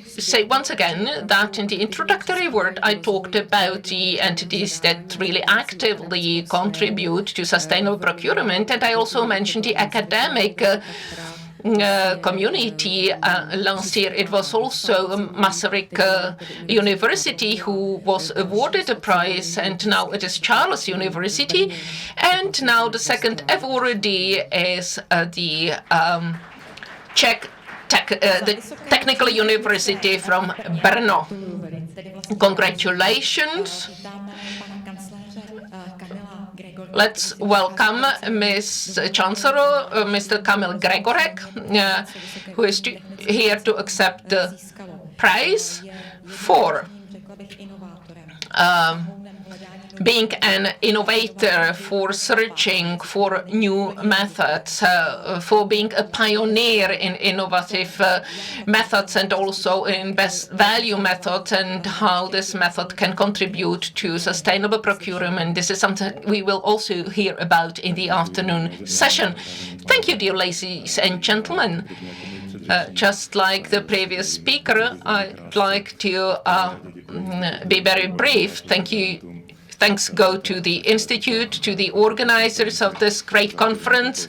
say once again that in the introductory word I talked about the entities that really actively contribute to sustainable procurement, and I also mentioned the academic community. Last year it was also Masaryk University who was awarded a prize, and now it is Charles University. And now the second awardee is the Czech the Technical University from Brno. Congratulations. Let's welcome Ms. Chancellor, Mr. Kamil Gregorek, who is here to accept the prize for being an innovator, for searching for new methods, for being a pioneer in innovative methods, and also in best value methods, and how this method can contribute to sustainable procurement. This is something we will also hear about in the afternoon session. Thank you, dear ladies and gentlemen. Just like the previous speaker, I'd like to be very brief. Thanks go to the Institute, to the organizers of this great conference,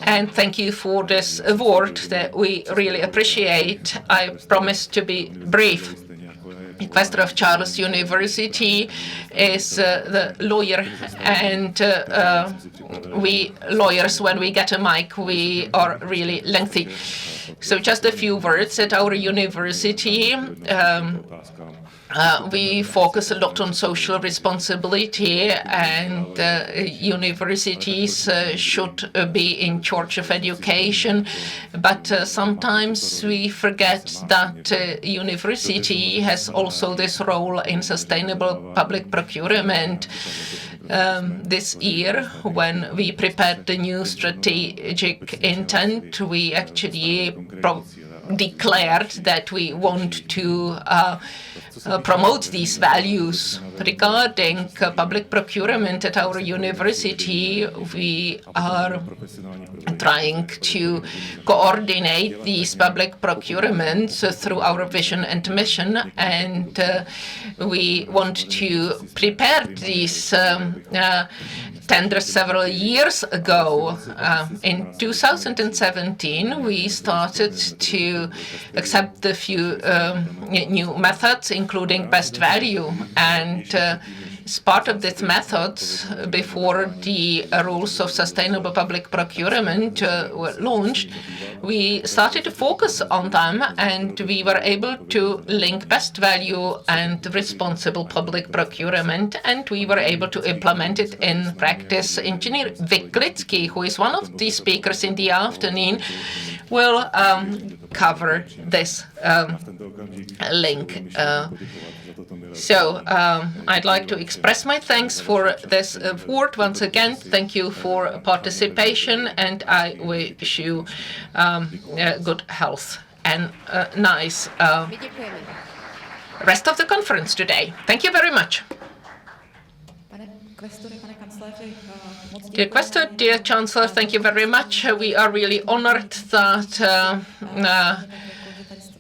and thank you for this award that we really appreciate. I promise to be brief. Questor of Charles University is the lawyer, and we lawyers, when we get a mic, we are really lengthy. So just a few words. At our university, we focus a lot on social responsibility, and universities should be in charge of education. But sometimes we forget that university has also this role in sustainable public procurement. This year, when we prepared the new strategic intent, we actually declared that we want to promote these values. Regarding public procurement at our university, we are trying to coordinate these public procurements through our vision and mission, and we want to prepare these tenders several years ago. In 2017, we started to accept a few new methods, including best value. And as part of these methods, before the rules of sustainable public procurement were launched, we started to focus on them, and we were able to link best value and responsible public procurement, and we were able to implement it in practice. Engineer Viklitsky, who is one of the speakers in the afternoon, will cover this link. So I'd like to express my thanks for this award. Once again, thank you for participation, and I wish you good health and nice rest of the conference today. Thank you very much. Dear Questor, dear Chancellor, thank you very much. We are really honored that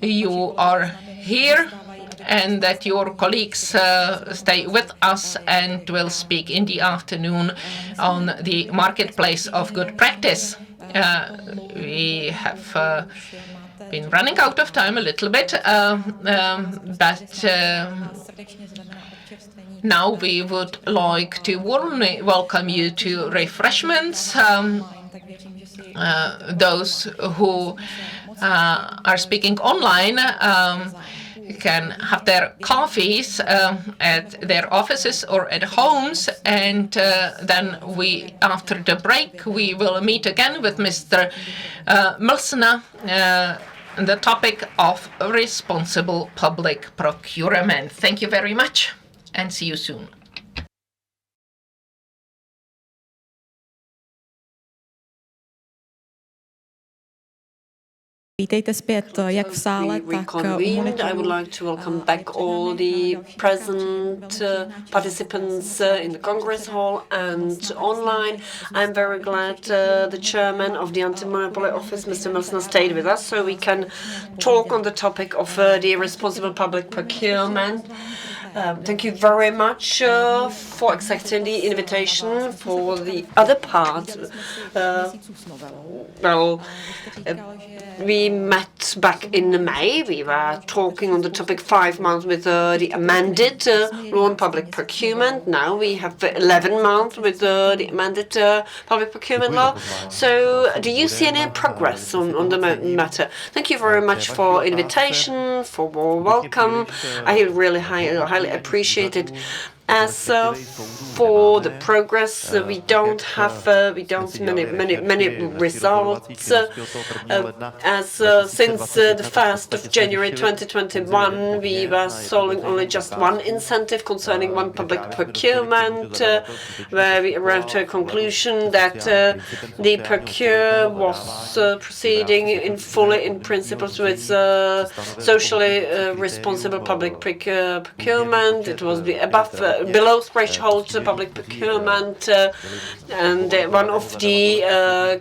you are here and that your colleagues stay with us and will speak in the afternoon on the marketplace of good practice. We have been running out of time a little bit, but now we would like to warmly welcome you to Refreshments. Those who are speaking online can have their coffees at their offices or at homes, and then after the break, we will meet again with Mr. Mlsna, the topic of responsible public procurement. Thank you very much, and see you soon. Vítejte zpět jak v sále, tak u I would like to welcome back all the present participants in the Congress Hall and online. I'm very glad the chairman of the Anti-Monopoly Office, Mr. Mlsna, stayed with us so we can talk on the topic of the responsible public procurement. Thank you very much for accepting the invitation for the other part. We met back in May. We were talking on the topic 5 months with the amended law on public procurement. Now we have 11 months with the amended public procurement law. So do you see any progress on the matter? Thank you very much for invitation, for warm welcome. I really highly appreciate it. As for the progress, we don't have many results. Since the 1st of January 2021, we were solving only just one incentive concerning one public procurement, where we arrived to a conclusion that the procure was proceeding fully in principle to its socially responsible public procurement. It was below threshold public procurement, and one of the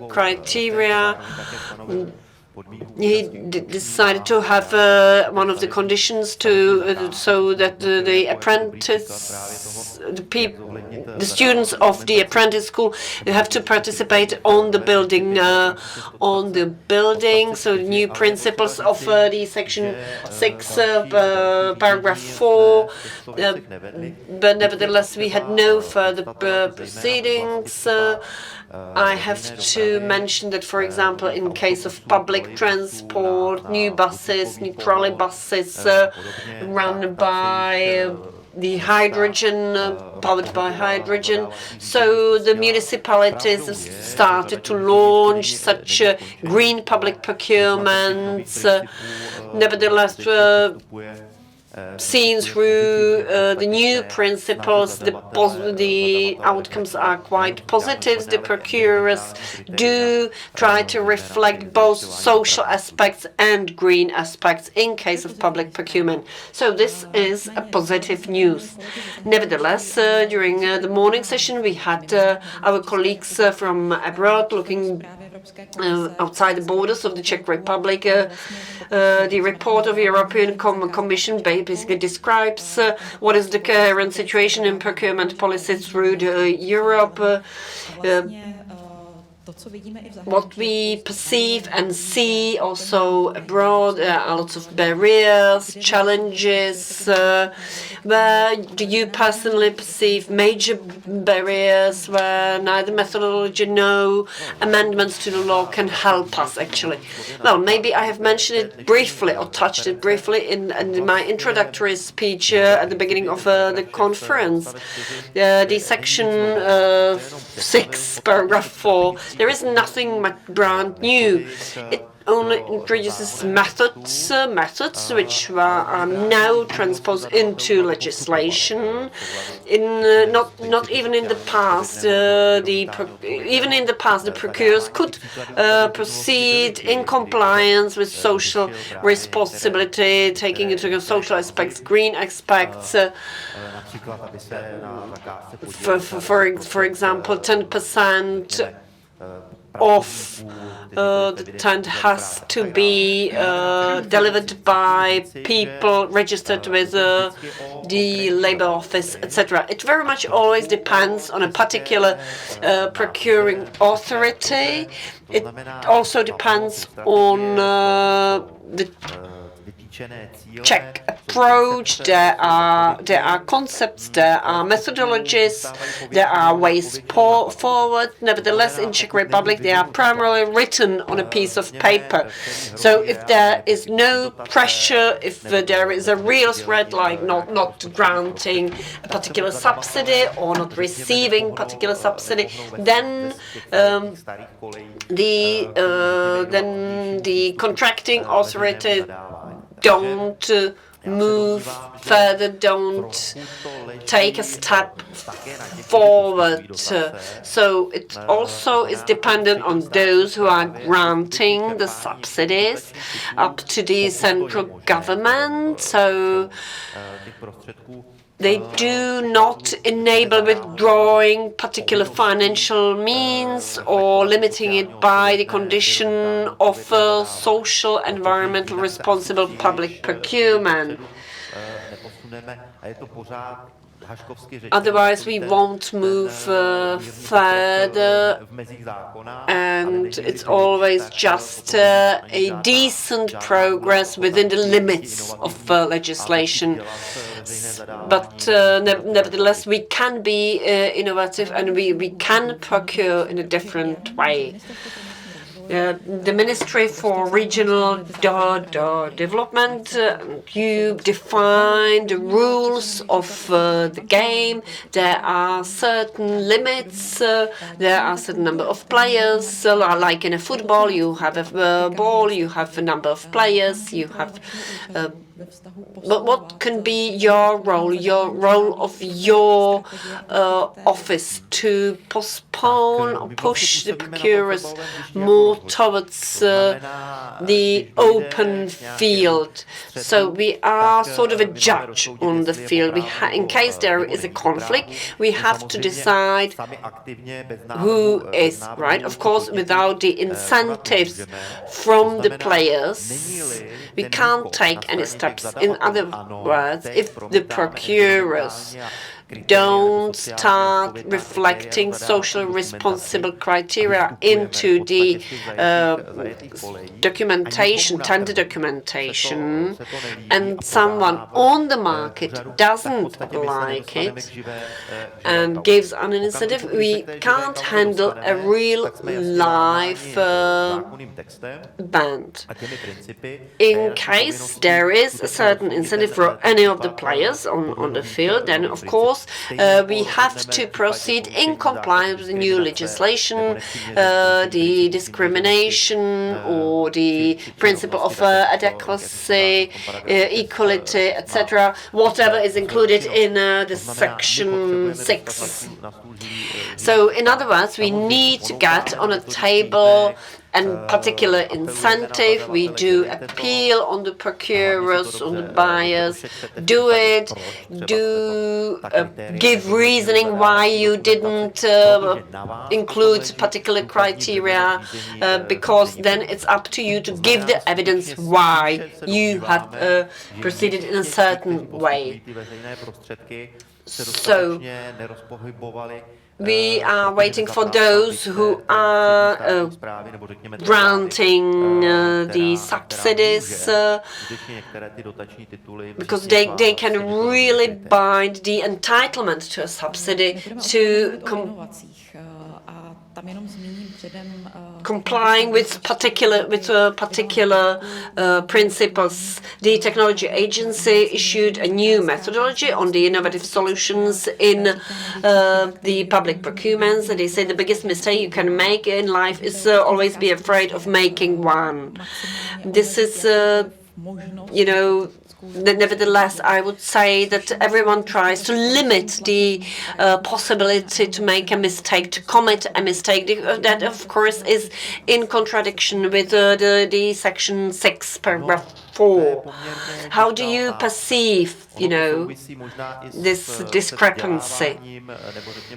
criteria he decided to have one of the conditions to so that the apprentice, the students of the apprentice school, have to participate on the building, So new principles of the section 6, paragraph 4. But nevertheless, we had no further proceedings. I have to mention that, for example, in case of public transport, new buses, new trolley buses run by the hydrogen, powered by hydrogen. So the municipalities have started to launch such green public procurements. Nevertheless, seen through the new principles, the outcomes are quite positive. The procurers do try to reflect both social aspects and green aspects in case of public procurement. So this is a positive news. Nevertheless, during the morning session, we had our colleagues from abroad looking outside the borders of the Czech Republic. The report of the European Commission basically describes what is the current situation in procurement policy through Europe. What we perceive and see also abroad, there are lots of barriers, challenges. Where do you personally perceive major barriers where neither methodology nor amendments to the law can help us, actually? Well, maybe I have mentioned it briefly or touched it briefly in my introductory speech at the beginning of the conference. The section 6, paragraph 4. There is nothing brand new. It only introduces methods which are now transposed into legislation. Not even in the past, the procurers could proceed in compliance with social responsibility, taking into account social aspects, green aspects. For example, 10% of the tent has to be delivered by people registered with the labor office, etc. It very much always depends on a particular procuring authority. It also depends on the Czech approach. There are concepts, there are methodologies, there are ways forward. Nevertheless, in Czech Republic, they are primarily written on a piece of paper. So if there is no pressure, if there is a real threat, like not granting a particular subsidy or not receiving particular subsidy, then the contracting authority don't move further, don't take a step forward. So it also is dependent on those who are granting the subsidies up to the central government. So they do not enable withdrawing particular financial means or limiting it by the condition of social, environmental, responsible public procurement. Otherwise, we won't move further, and it's always just a decent progress within the limits of legislation. But nevertheless, we can be innovative, and we can procure in a different way. The Ministry for Regional Development, you define the rules of the game. There are certain limits, there are a certain number of players. Like in a football, you have a ball, you have a number of players, you have But what can be your role of your office to postpone or push the procurers more towards the open field? So we are sort of a judge on the field. In case there is a conflict, we have to decide who is right. Of course, without the incentives from the players, we can't take any steps. In other words, if the procurers don't start reflecting social responsible criteria into the documentation, tender documentation, and someone on the market doesn't like it and gives an incentive, we can't handle a real live band. In case there is a certain incentive for any of the players on the field, then of course we have to proceed in compliance with the new legislation, the discrimination or the principle of adequacy, equality, etc., whatever is included in the section 6. So in other words, we need to get on a table and particular incentive. We do appeal on the procurers, on the buyers, give reasoning why you didn't include particular criteria, because then it's up to you to give the evidence why you have proceeded in a certain way. So we are waiting for those who are granting the subsidies, because they can really bind the entitlement to a subsidy to complying with particular principles. The technology agency issued a new methodology on the innovative solutions in the public procurements. They say the biggest mistake you can make in life is always be afraid of making one. This is, nevertheless, I would say that everyone tries to limit the possibility to make a mistake, to commit a mistake. That, of course, is in contradiction with the section 6, paragraph 4. How do you perceive, this discrepancy?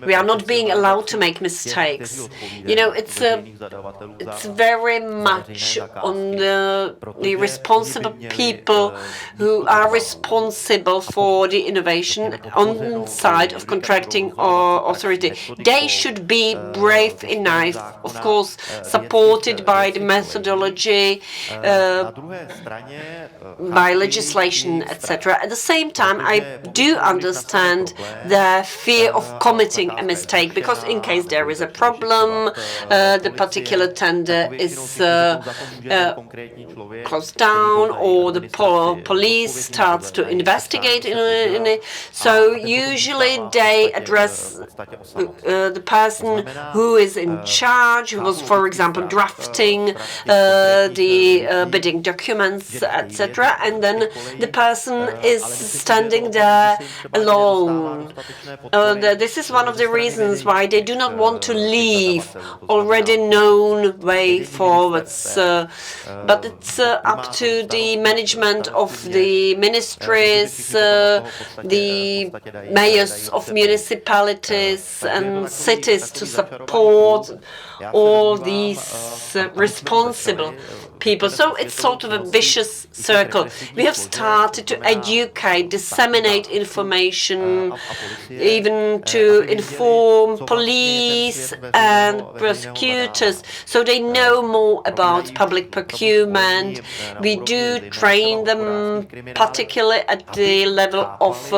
We are not being allowed to make mistakes. It's very much on the responsible people who are responsible for the innovation on the side of contracting authority. They should be brave enough, of course, supported by the methodology, by legislation, etc. At the same time, I do understand the fear of committing a mistake, because in case there is a problem, the particular tender is closed down, or the police starts to investigate in it. So usually they address the person who is in charge, who was, for example, drafting the bidding documents, etc. And then the person is standing there alone. This is one of the reasons why they do not want to leave already known way forwards. But it's up to the management of the ministries, the mayors of municipalities and cities to support all these responsible people. So it's sort of a vicious circle. We have started to educate, disseminate information, even to inform police and prosecutors, so they know more about public procurement. We do train them, particularly at the level of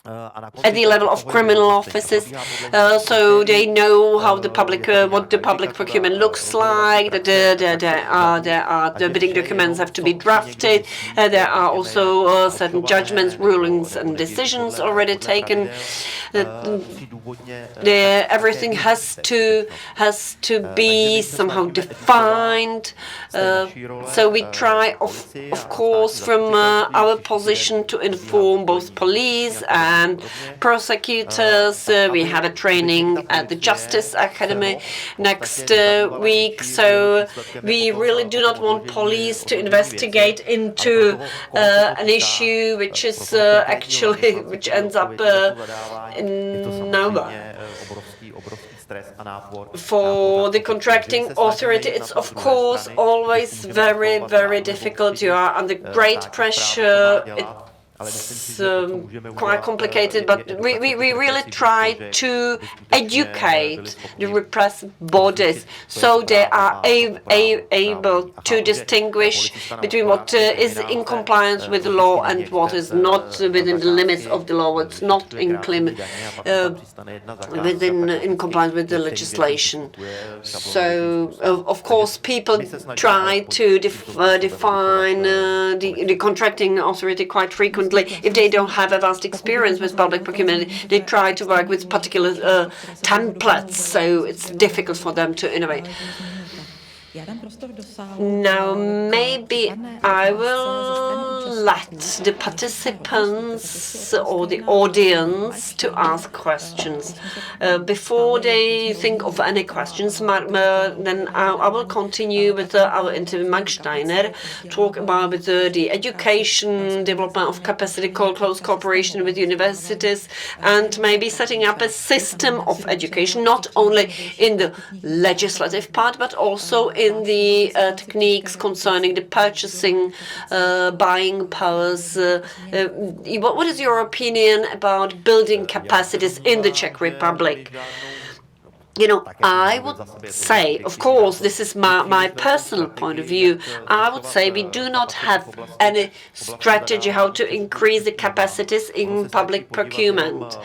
at the level of criminal officers, so they know how the public, what the public procurement looks like. That the bidding documents have to be drafted. There are also certain judgments, rulings, and decisions already taken. Everything has to be somehow defined. So we try, of course, from our position to inform both police and prosecutors. We have a training at the Justice Academy next week. So we really do not want police to investigate into an issue which is which ends up in nowhere. For the contracting authority, it's of course always very, very difficult. You are under great pressure. It's quite complicated, but we really try to educate the repressive bodies so they are able to distinguish between what is in compliance with the law and what is not within the limits of the law, what's not in compliance with the legislation. So, of course, people try to define the contracting authority quite frequently. If they don't have a vast experience with public procurement, they try to work with particular templates, so it's difficult for them to innovate. Now, maybe I will let the participants or the audience to ask questions. Before they think of any questions, then I will continue with our interview. Mark Steiner talk about the education, development of capacity, close cooperation with universities, and maybe setting up a system of education, not only in the legislative part, but also in the techniques concerning the purchasing, buying powers. What is your opinion about building capacities in the Czech Republic? You know, I would say, of course, this is my personal point of view, I would say we do not have any strategy how to increase the capacities in public procurement.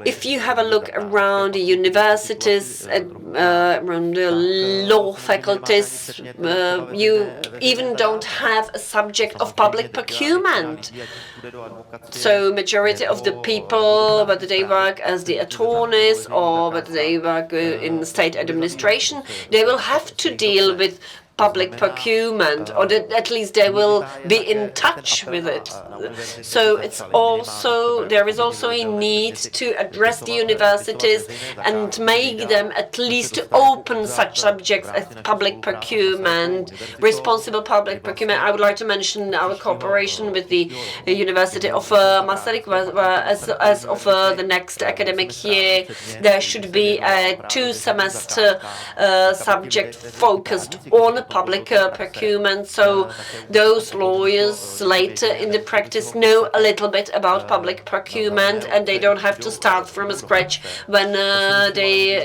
If you have a look around the universities, around the law faculties, you even don't have a subject of public procurement. So majority of the people, whether they work as the attorneys or whether they work in state administration, they will have to deal with public procurement, or at least they will be in touch with it. So it's also, there is also a need to address the universities and make them at least to open such subjects as public procurement, responsible public procurement. I would like to mention our cooperation with the University of Masaryk, where as of the next academic year, there should be a 2-semester subject focused on public procurement, so those lawyers later in the practice know a little bit about public procurement, and they don't have to start from scratch when they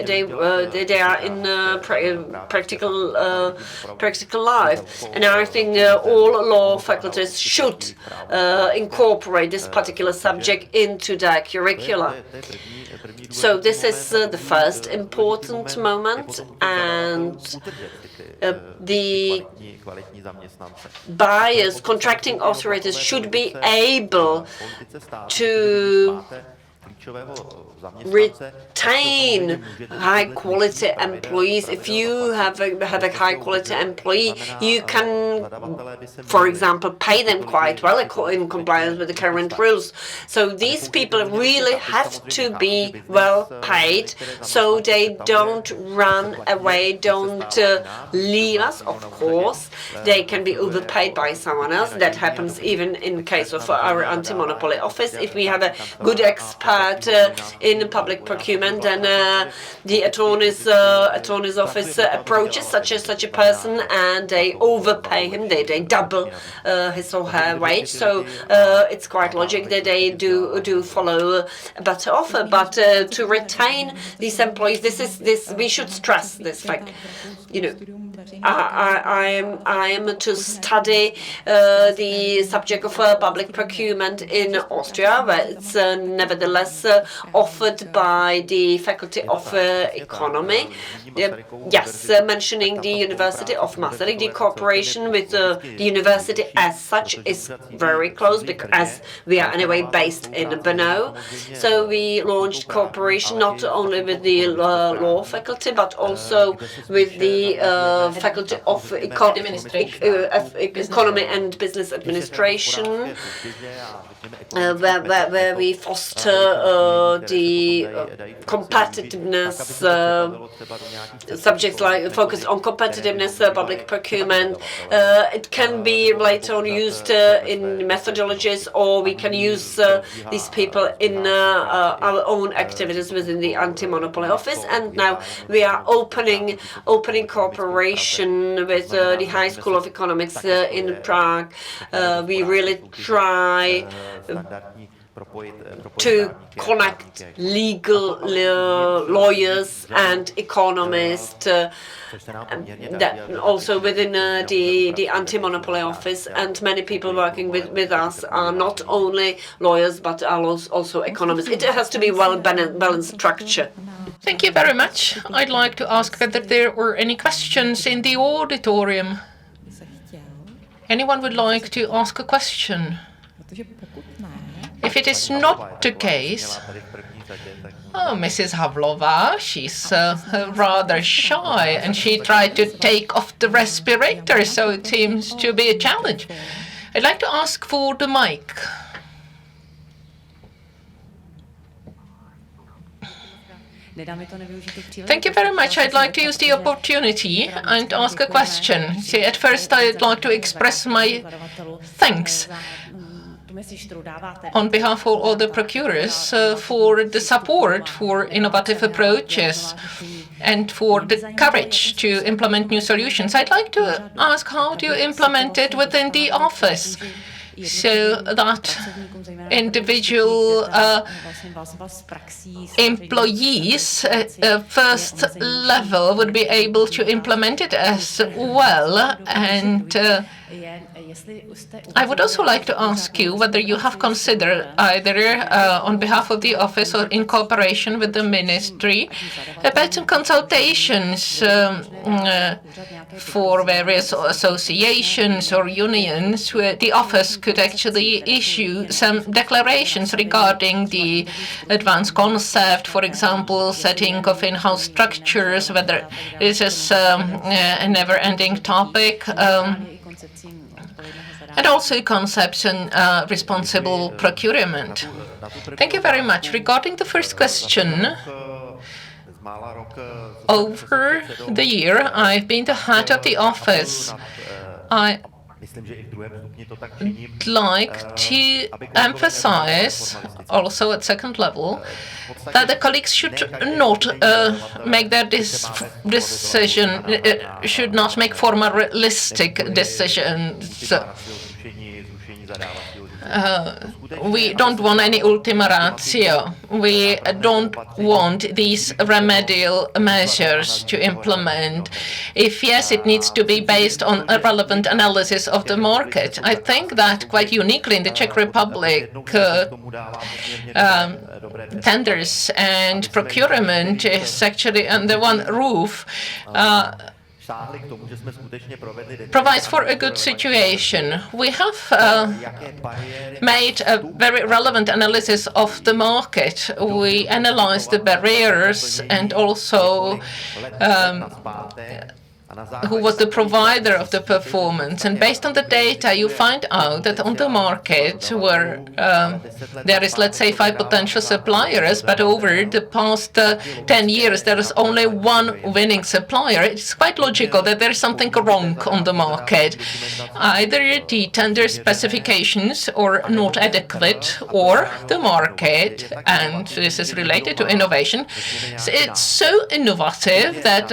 are in practical life. And I think all law faculties should incorporate this particular subject into their curricula. So this is the first important moment, and the buyers, contracting authorities should be able to retain high-quality employees. If you have a high-quality employee, you can, for example, pay them quite well in compliance with the current rules. So these people really have to be well paid, so they don't run away, don't leave us. Of course, they can be overpaid by someone else. That happens even in the case of our anti-monopoly office. If we have a good expert that in public procurement, then the attorney's office approaches such a person, and they overpay him. They double his or her wage. So it's quite logical that they do follow a better offer. But to retain these employees, we should stress this fact. You know, I am to study the subject of public procurement in Austria, where it's nevertheless offered by the Faculty of Economy. Yes, mentioning the University of Maastricht, the cooperation with the university as such is very close, because we are anyway based in Brno. So we launched cooperation not only with the law faculty, but also with the Faculty of Economy and Business Administration, where we foster the competitiveness subjects like focus on competitiveness, public procurement. It can be later on used in methodologies, or we can use these people in our own activities within the Anti-Monopoly Office. And now we are opening cooperation with the High School of Economics in Prague. We really try to connect legal lawyers and economists, that also within the Anti-Monopoly Office. And many people working with us are not only lawyers, but are also economists. It has to be well-balanced structure. Thank you very much. I'd like to ask whether there were any questions in the auditorium. Anyone would like to ask a question? If it is not the case, Mrs. Havlova, she's rather shy, and she tried to take off the respirator, so it seems to be a challenge. I'd like to ask for the mic. Thank you very much. I'd like to use the opportunity and ask a question. See, at first, I'd like to express my thanks on behalf of all the procurers for the support for innovative approaches and for the courage to implement new solutions. I'd like to ask, how do you implement it within the office, so that individual employees at first level would be able to implement it as well? And I would also like to ask you whether you have considered, either on behalf of the office or in cooperation with the ministry, about some consultations for various associations or unions, where the office could actually issue some declarations regarding the advanced concept, for example, setting of in-house structures, whether this is a never-ending topic, and also concepts on responsible procurement. Thank you very much. Regarding the first question, over the year I've been the head of the office. I'd like to emphasize, also at second level, that the colleagues should not make their decision, should not make formalistic decisions. We don't want any ultima ratio. We don't want these remedial measures to implement. If yes, it needs to be based on a relevant analysis of the market. I think that quite uniquely in the Czech Republic, tenders and procurement is actually under one roof. Provides for a good situation. We have made a very relevant analysis of the market. We analyzed the barriers and also who was the provider of the performance. And based on the data, you find out that on the market where there is, let's say, 5 potential suppliers, but over the past 10 years, there is only one winning supplier, it's quite logical that there is something wrong on the market. Either the tender specifications are not adequate, or the market, and this is related to innovation, it's so innovative that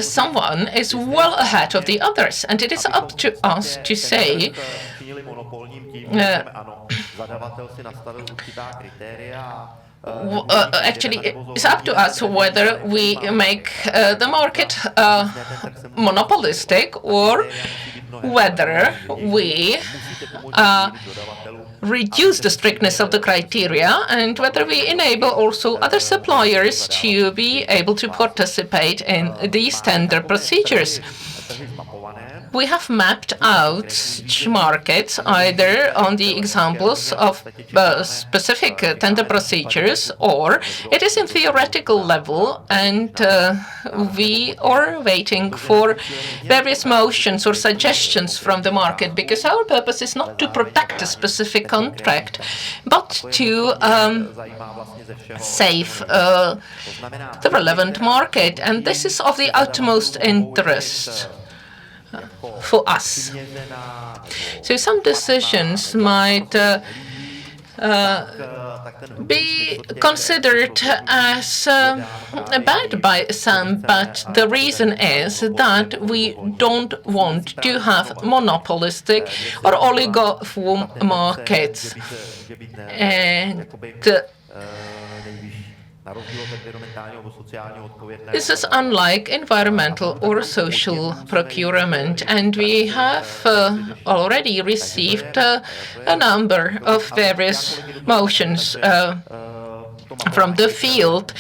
someone is well ahead of the others, and it is up to us to say actually, it's up to us whether we make the market monopolistic or whether we reduce the strictness of the criteria and whether we enable also other suppliers to be able to participate in these tender procedures. We have mapped out markets either on the examples of specific tender procedures, or it is in theoretical level, and we are waiting for various motions or suggestions from the market, because our purpose is not to protect a specific contract, but to save the relevant market. And this is of the utmost interest for us. So some decisions might be considered as bad by some, but the reason is that we don't want to have monopolistic or oligoform markets. And this is unlike environmental or social procurement, and we have already received a number of various motions from the field.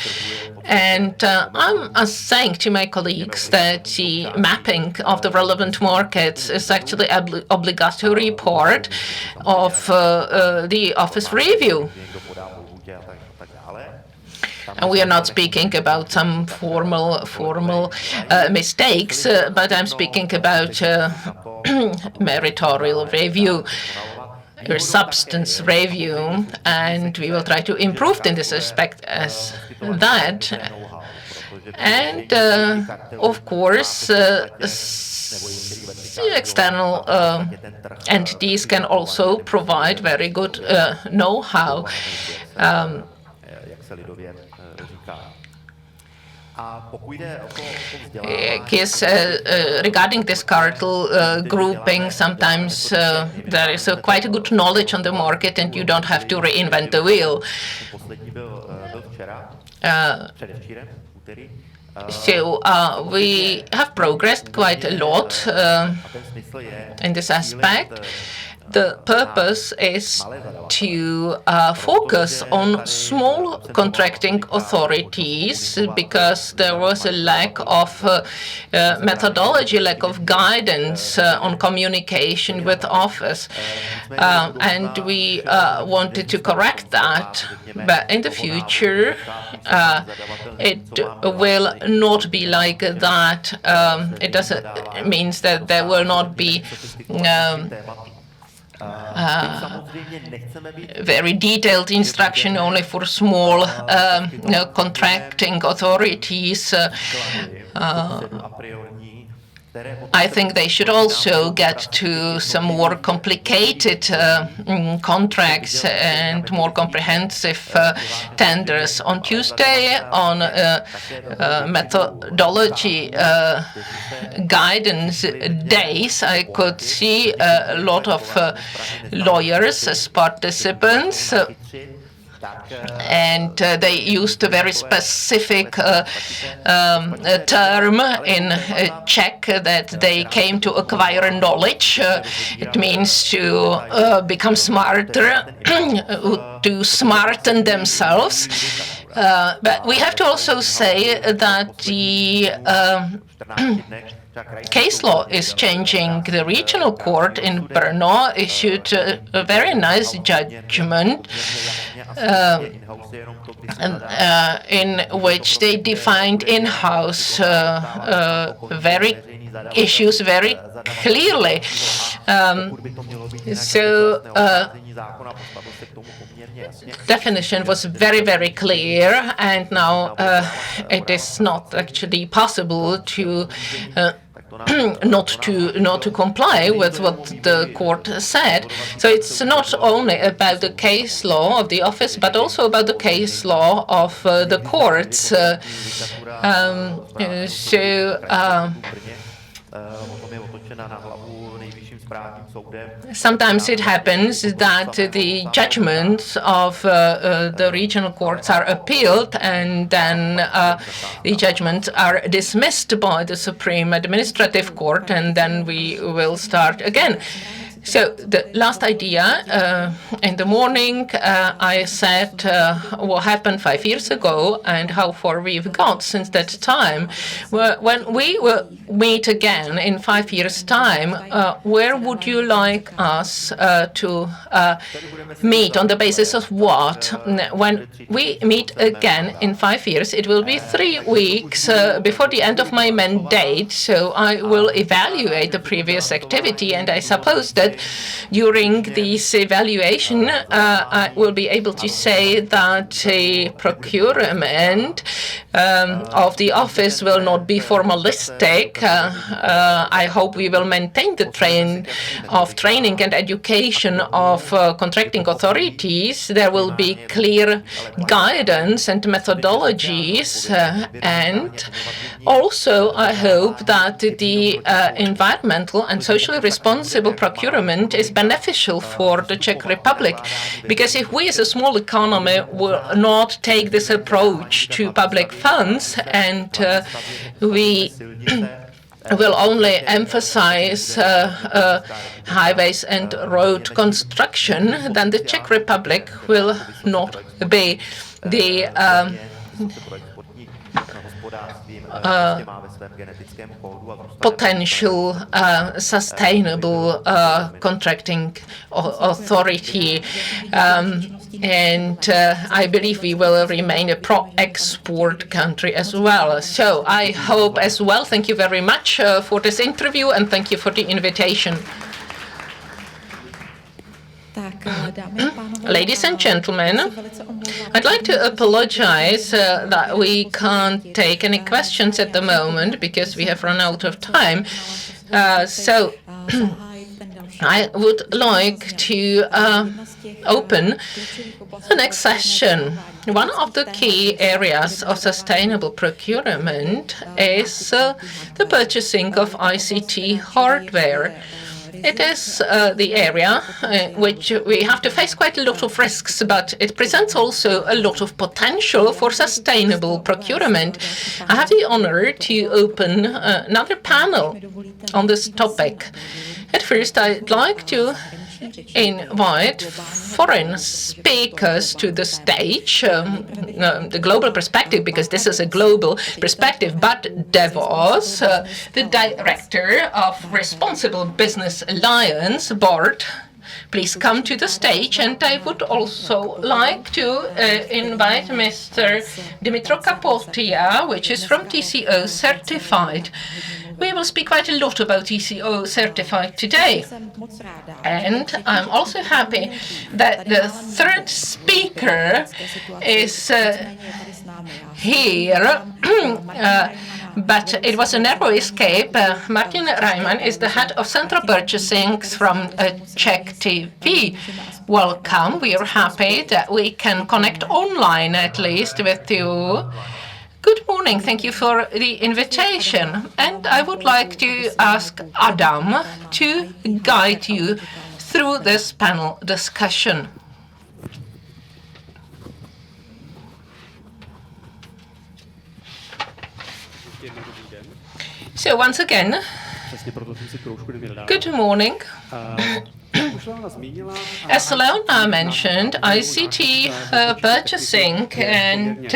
And I'm saying to my colleagues that the mapping of the relevant markets is actually an obligatory part of the office review. And we are not speaking about some formal mistakes, but I'm speaking about meritorial review or substance review, and we will try to improve in this aspect as that. And of course, external entities can also provide very good know-how. Yes, regarding this cartel grouping, sometimes there is quite a good knowledge on the market and you don't have to reinvent the wheel. So we have progressed quite a lot in this aspect. The purpose is to focus on small contracting authorities, because there was a lack of methodology, lack of guidance on communication with office. And we wanted to correct that. But in the future, it will not be like that. It doesn't means that there will not be very detailed instruction only for small contracting authorities. I think they should also get to some more complicated contracts and more comprehensive tenders. On Tuesday, on methodology guidance days, I could see a lot of lawyers as participants. And they used a very specific term in Czech that they came to acquire knowledge. It means to become smarter, to smarten themselves. But we have to also say that the case law is changing. The regional court in Brno issued a very nice judgment in which they defined in-house issues very clearly. Definition was very, very clear, and now it is not actually possible to not to comply with what the court said. So it's not only about the case law of the office, but also about the case law of the courts. Sometimes it happens that the judgments of the regional courts are appealed, and then the judgments are dismissed by the Supreme Administrative Court, and then we will start again. So the last idea, in the morning, I said what happened 5 years ago and how far we've got since that time. When we will meet again in 5 years' time, where would you like us to meet, on the basis of what? When we meet again in 5 years, it will be 3 weeks before the end of my mandate, so I will evaluate the previous activity, and I suppose that during this evaluation, I will be able to say that the procurement of the office will not be formalistic. I hope we will maintain the training and education of contracting authorities. There will be clear guidance and methodologies, and also I hope that the environmental and socially responsible procurement is beneficial for the Czech Republic, because if we as a small economy will not take this approach to public funds, and we will only emphasize highways and road construction, then the Czech Republic will not be the potential sustainable contracting authority, and I believe we will remain a pro-export country as well. So I hope as well. Thank you very much for this interview, and thank you for the invitation. Ladies and gentlemen, I'd like to apologize that we can't take any questions at the moment because we have run out of time. So I would like to open the next session. One of the key areas of sustainable procurement is the purchasing of ICT hardware. It is the area which we have to face quite a lot of risks, but it presents also a lot of potential for sustainable procurement. I have the honor to open another panel on this topic. At first, I'd like to invite foreign speakers to the stage, the global perspective, because this is a global perspective, but DeVos, the director of Responsible Business Alliance Board, please come to the stage. And I would also like to invite Mr. Dimitro Kapotia, which is from TCO Certified. We will speak quite a lot about TCO Certified today. And I'm also happy that the third speaker is here, but it was a narrow escape. Martin Reimann is the head of central purchasing from Czech TV. Welcome. We are happy that we can connect online at least with you. Good morning. Thank you for the invitation. And I would like to ask Adam to guide you through this panel discussion. So once again, good morning. As Leona mentioned, ICT purchasing and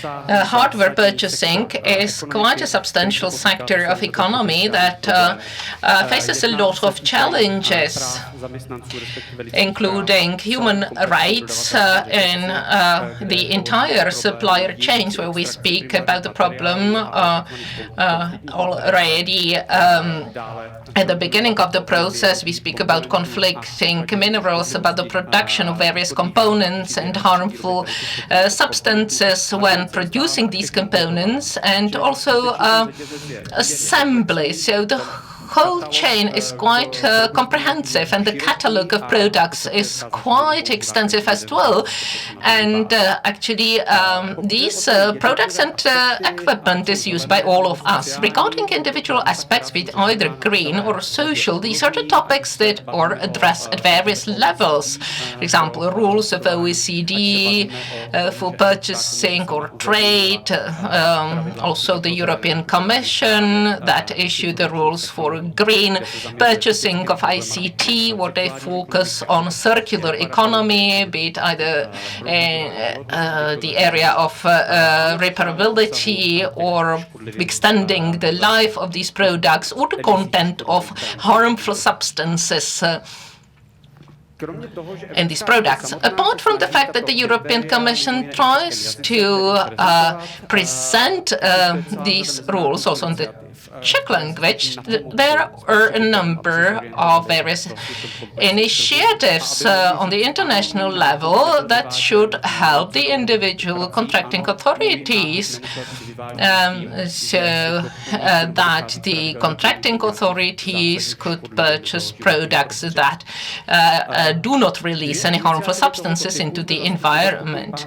hardware purchasing is quite a substantial sector of economy that faces a lot of challenges, including human rights in the entire supplier chains, where we speak about the problem already at the beginning of the process. We speak about conflicting minerals, about the production of various components and harmful substances when producing these components, and also assembly. So the whole chain is quite comprehensive, and the catalog of products is quite extensive as well. And actually, these products and equipment is used by all of us. Regarding individual aspects, be it either green or social, these are the topics that are addressed at various levels. For example, rules of OECD for purchasing or trade, also the European Commission that issued the rules for green purchasing of ICT, where they focus on circular economy, be it either the area of repairability or extending the life of these products, or the content of harmful substances in these products. Apart from the fact that the European Commission tries to present these rules also in the Czech language, there are a number of various initiatives on the international level that should help the individual contracting authorities, so that the contracting authorities could purchase products that do not release any harmful substances into the environment.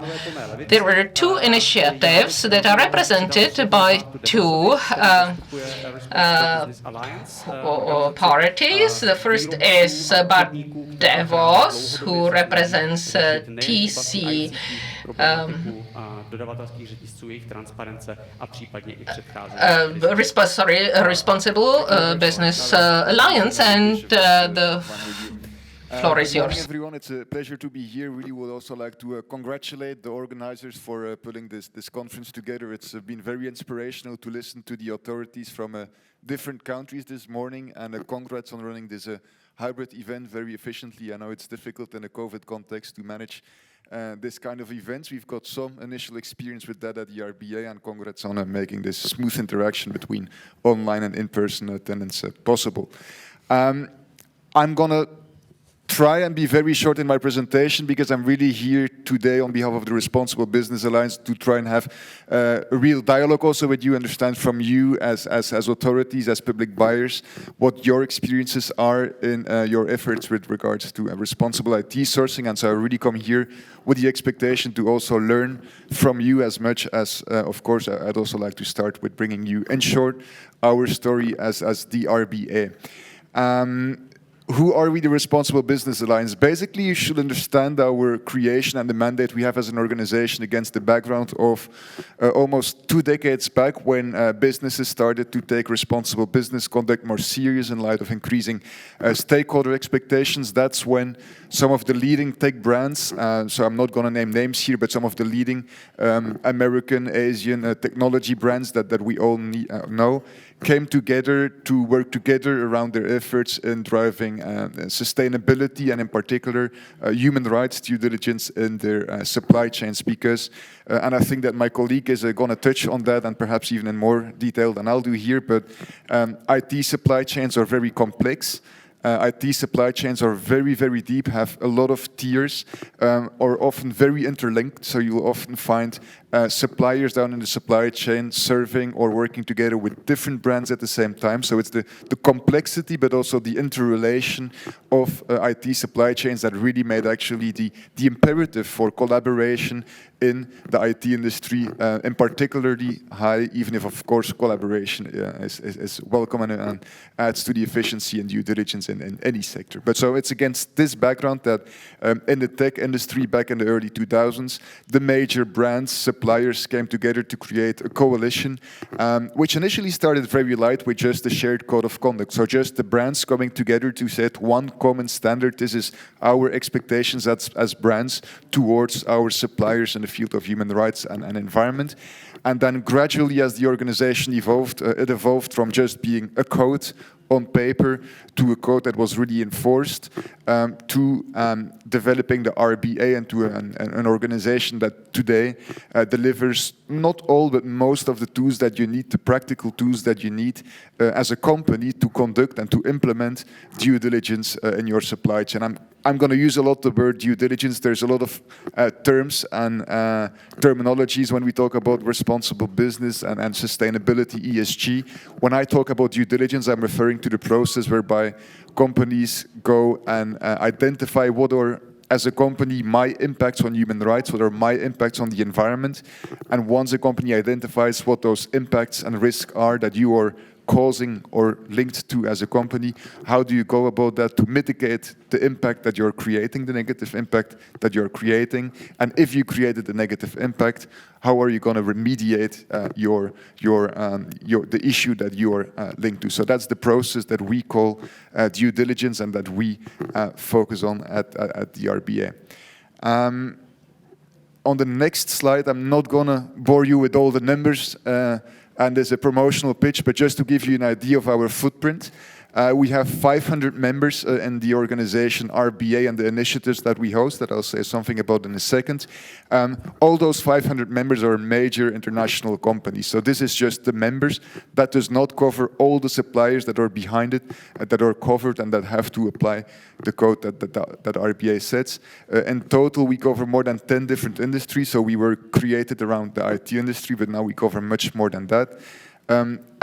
There were two initiatives that are represented by two parties. The first is Bart DeVos, who represents TC Responsible Business Alliance, and the floor is yours. Everyone, it's a pleasure to be here. Really would also like to congratulate the organizers for putting this conference together. It's been very inspirational to listen to the authorities from different countries this morning, and congrats on running this hybrid event very efficiently. I know it's difficult in a COVID context to manage this kind of events. We've got some initial experience with that at the RBA, and congrats on making this smooth interaction between online and in-person attendance possible. I'm gonna try and be very short in my presentation, because I'm really here today on behalf of the Responsible Business Alliance to try and have a real dialogue also with you, understand from you as authorities, as public buyers, what your experiences are in your efforts with regards to responsible IT sourcing. And so I really come here with the expectation to also learn from you as much as, of course, I'd also like to start with bringing you, in short, our story as the RBA. Who are we, the Responsible Business Alliance? Basically, you should understand our creation and the mandate we have as an organization against the background of almost 2 decades back, when businesses started to take responsible business conduct more serious in light of increasing stakeholder expectations. That's when some of the leading tech brands, so I'm not going to name names here, but some of the leading American, Asian technology brands that we all know, came together to work together around their efforts in driving sustainability, and in particular human rights due diligence in their supply chains. Because, and I think that my colleague is going to touch on that, and perhaps even in more detail than I'll do here, but IT supply chains are very complex. IT supply chains are very, very deep, have a lot of tiers, are often very interlinked. So you'll often find suppliers down in the supply chain serving or working together with different brands at the same time. So it's the complexity, but also the interrelation of IT supply chains that really made actually the imperative for collaboration in the IT industry, in particularly high, even if, of course, collaboration is welcome and adds to the efficiency and due diligence in any sector. But so it's against this background that in the tech industry back in the early 2000s, the major brands, suppliers came together to create a coalition, which initially started very light with just a shared code of conduct. So just the brands coming together to set one common standard. This is our expectations as brands towards our suppliers in the field of human rights and environment. And then gradually, as the organization evolved, it evolved from just being a code on paper to a code that was really enforced, to developing the RBA into an organization that today delivers not all but most of the tools that you need, the practical tools that you need as a company to conduct and to implement due diligence in your supply chain. I'm going to use a lot the word due diligence. There's a lot of terms and terminologies when we talk about responsible business and sustainability, ESG. When I talk about due diligence, I'm referring to the process whereby companies go and identify what are, as a company, my impacts on human rights, what are my impacts on the environment. And once a company identifies what those impacts and risks are that you are causing or linked to as a company, how do you go about that to mitigate the impact that you're creating, the negative impact that you're creating? And if you created a negative impact, how are you going to remediate the issue that you are linked to? So that's the process that we call due diligence and that we focus on at the RBA. On the next slide, I'm not going to bore you with all the numbers, and there's a promotional pitch, but just to give you an idea of our footprint, we have 500 members in the organization RBA and the initiatives that we host that I'll say something about in a second. All those 500 members are major international companies. So this is just the members. That does not cover all the suppliers that are behind it, that are covered and that have to apply the code that RBA sets. In total, we cover more than 10 different industries. So we were created around the IT industry, but now we cover much more than that.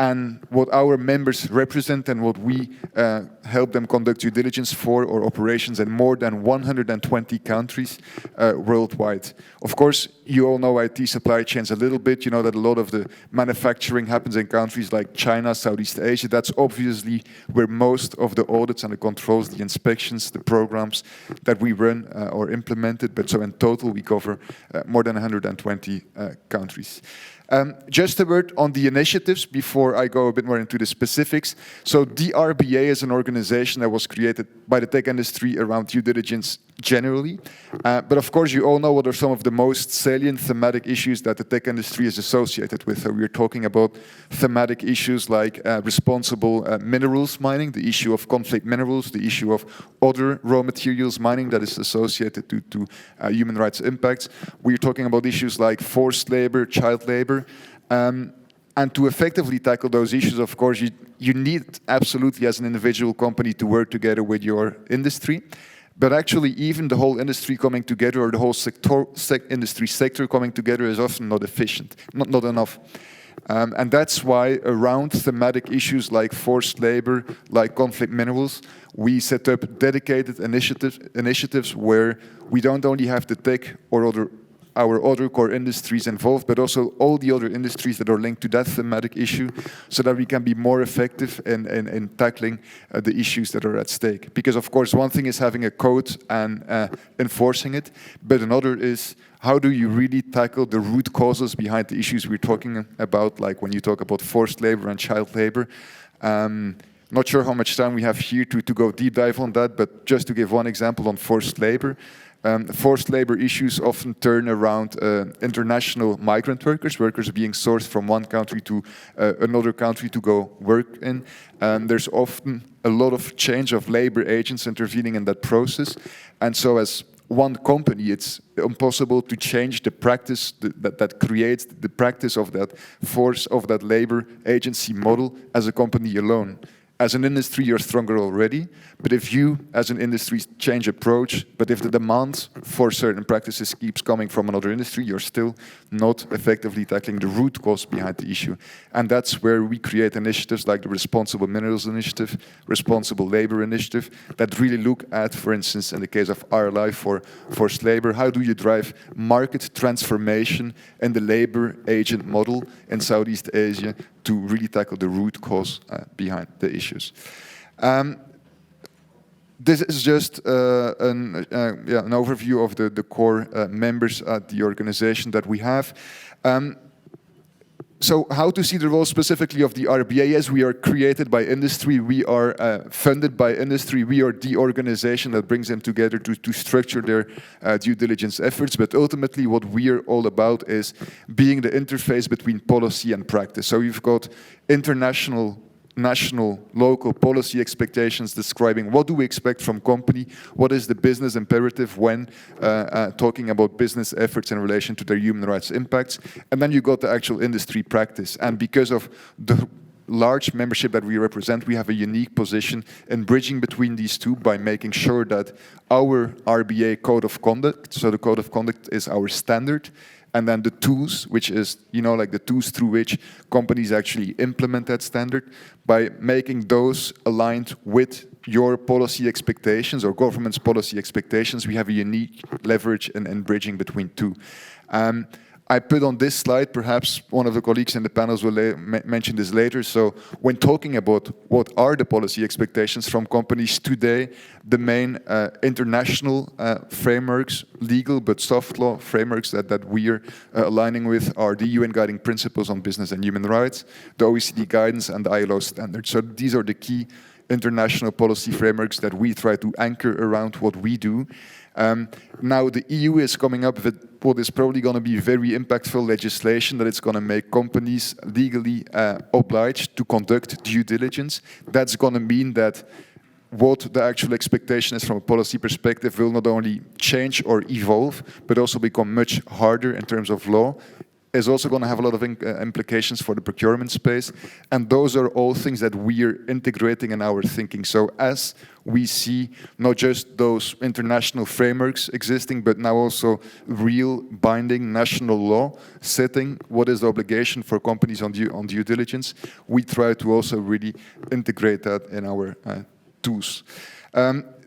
And what our members represent and what we help them conduct due diligence for or operations in more than 120 countries worldwide. Of course, you all know IT supply chains a little bit. You know that a lot of the manufacturing happens in countries like China, Southeast Asia. That's obviously where most of the audits and the controls, the inspections, the programs that we run are implemented. But so in total, we cover more than 120 countries. Just a word on the initiatives before I go a bit more into the specifics. So the RBA is an organization that was created by the tech industry around due diligence generally. But of course, you all know what are some of the most salient thematic issues that the tech industry is associated with. So we're talking about thematic issues like responsible minerals mining, the issue of conflict minerals, the issue of other raw materials mining that is associated to human rights impacts. We're talking about issues like forced labor, child labor. And to effectively tackle those issues, of course, you need absolutely as an individual company to work together with your industry. But actually, even the whole industry coming together or the whole industry sector coming together is often not efficient, not enough. And that's why around thematic issues like forced labor, like conflict minerals, we set up dedicated initiatives where we don't only have the tech or our other core industries involved, but also all the other industries that are linked to that thematic issue so that we can be more effective in tackling the issues that are at stake. Because of course, one thing is having a code and enforcing it, but another is how do you really tackle the root causes behind the issues we're talking about, like when you talk about forced labor and child labor. Not sure how much time we have here to go deep dive on that, but just to give one example on forced labor. Forced labor issues often turn around international migrant workers being sourced from one country to another country to go work in. There's often a lot of change of labor agents intervening in that process. And so as one company, it's impossible to change the practice that creates the practice of that force of that labor agency model as a company alone. As an industry, you're stronger already, but if you, as an industry, change approach, but if the demand for certain practices keeps coming from another industry, you're still not effectively tackling the root cause behind the issue. And that's where we create initiatives like the Responsible Minerals Initiative, Responsible Labor Initiative, that really look at, for instance, in the case of RLI for forced labor, how do you drive market transformation in the labor agent model in Southeast Asia to really tackle the root cause behind the issues. This is just an overview of the core members at the organization that we have. So how to see the role specifically of the RBA? Yes, we are created by industry, we are funded by industry, we are the organization that brings them together to structure their due diligence efforts, but ultimately what we are all about is being the interface between policy and practice. So you've got international, national, local policy expectations describing what do we expect from company, what is the business imperative when talking about business efforts in relation to their human rights impacts, and then you got the actual industry practice. And because of the large membership that we represent, we have a unique position in bridging between these two by making sure that our RBA code of conduct, so the code of conduct is our standard, and then the tools, which is, like the tools through which companies actually implement that standard, by making those aligned with your policy expectations or government's policy expectations, we have a unique leverage in bridging between two. I put on this slide, perhaps one of the colleagues in the panels will mention this later. So when talking about what are the policy expectations from companies today, the main international frameworks, legal but soft law frameworks that we are aligning with are the UN Guiding Principles on Business and Human Rights, the OECD guidance and the ILO standards. So these are the key international policy frameworks that we try to anchor around what we do. Now the EU is coming up with what is probably going to be very impactful legislation that it's going to make companies legally obliged to conduct due diligence. That's going to mean that what the actual expectation is from a policy perspective will not only change or evolve, but also become much harder in terms of law. Is also going to have a lot of implications for the procurement space. And those are all things that we are integrating in our thinking. So as we see not just those international frameworks existing, but now also real binding national law setting what is the obligation for companies on due diligence, we try to also really integrate that in our tools.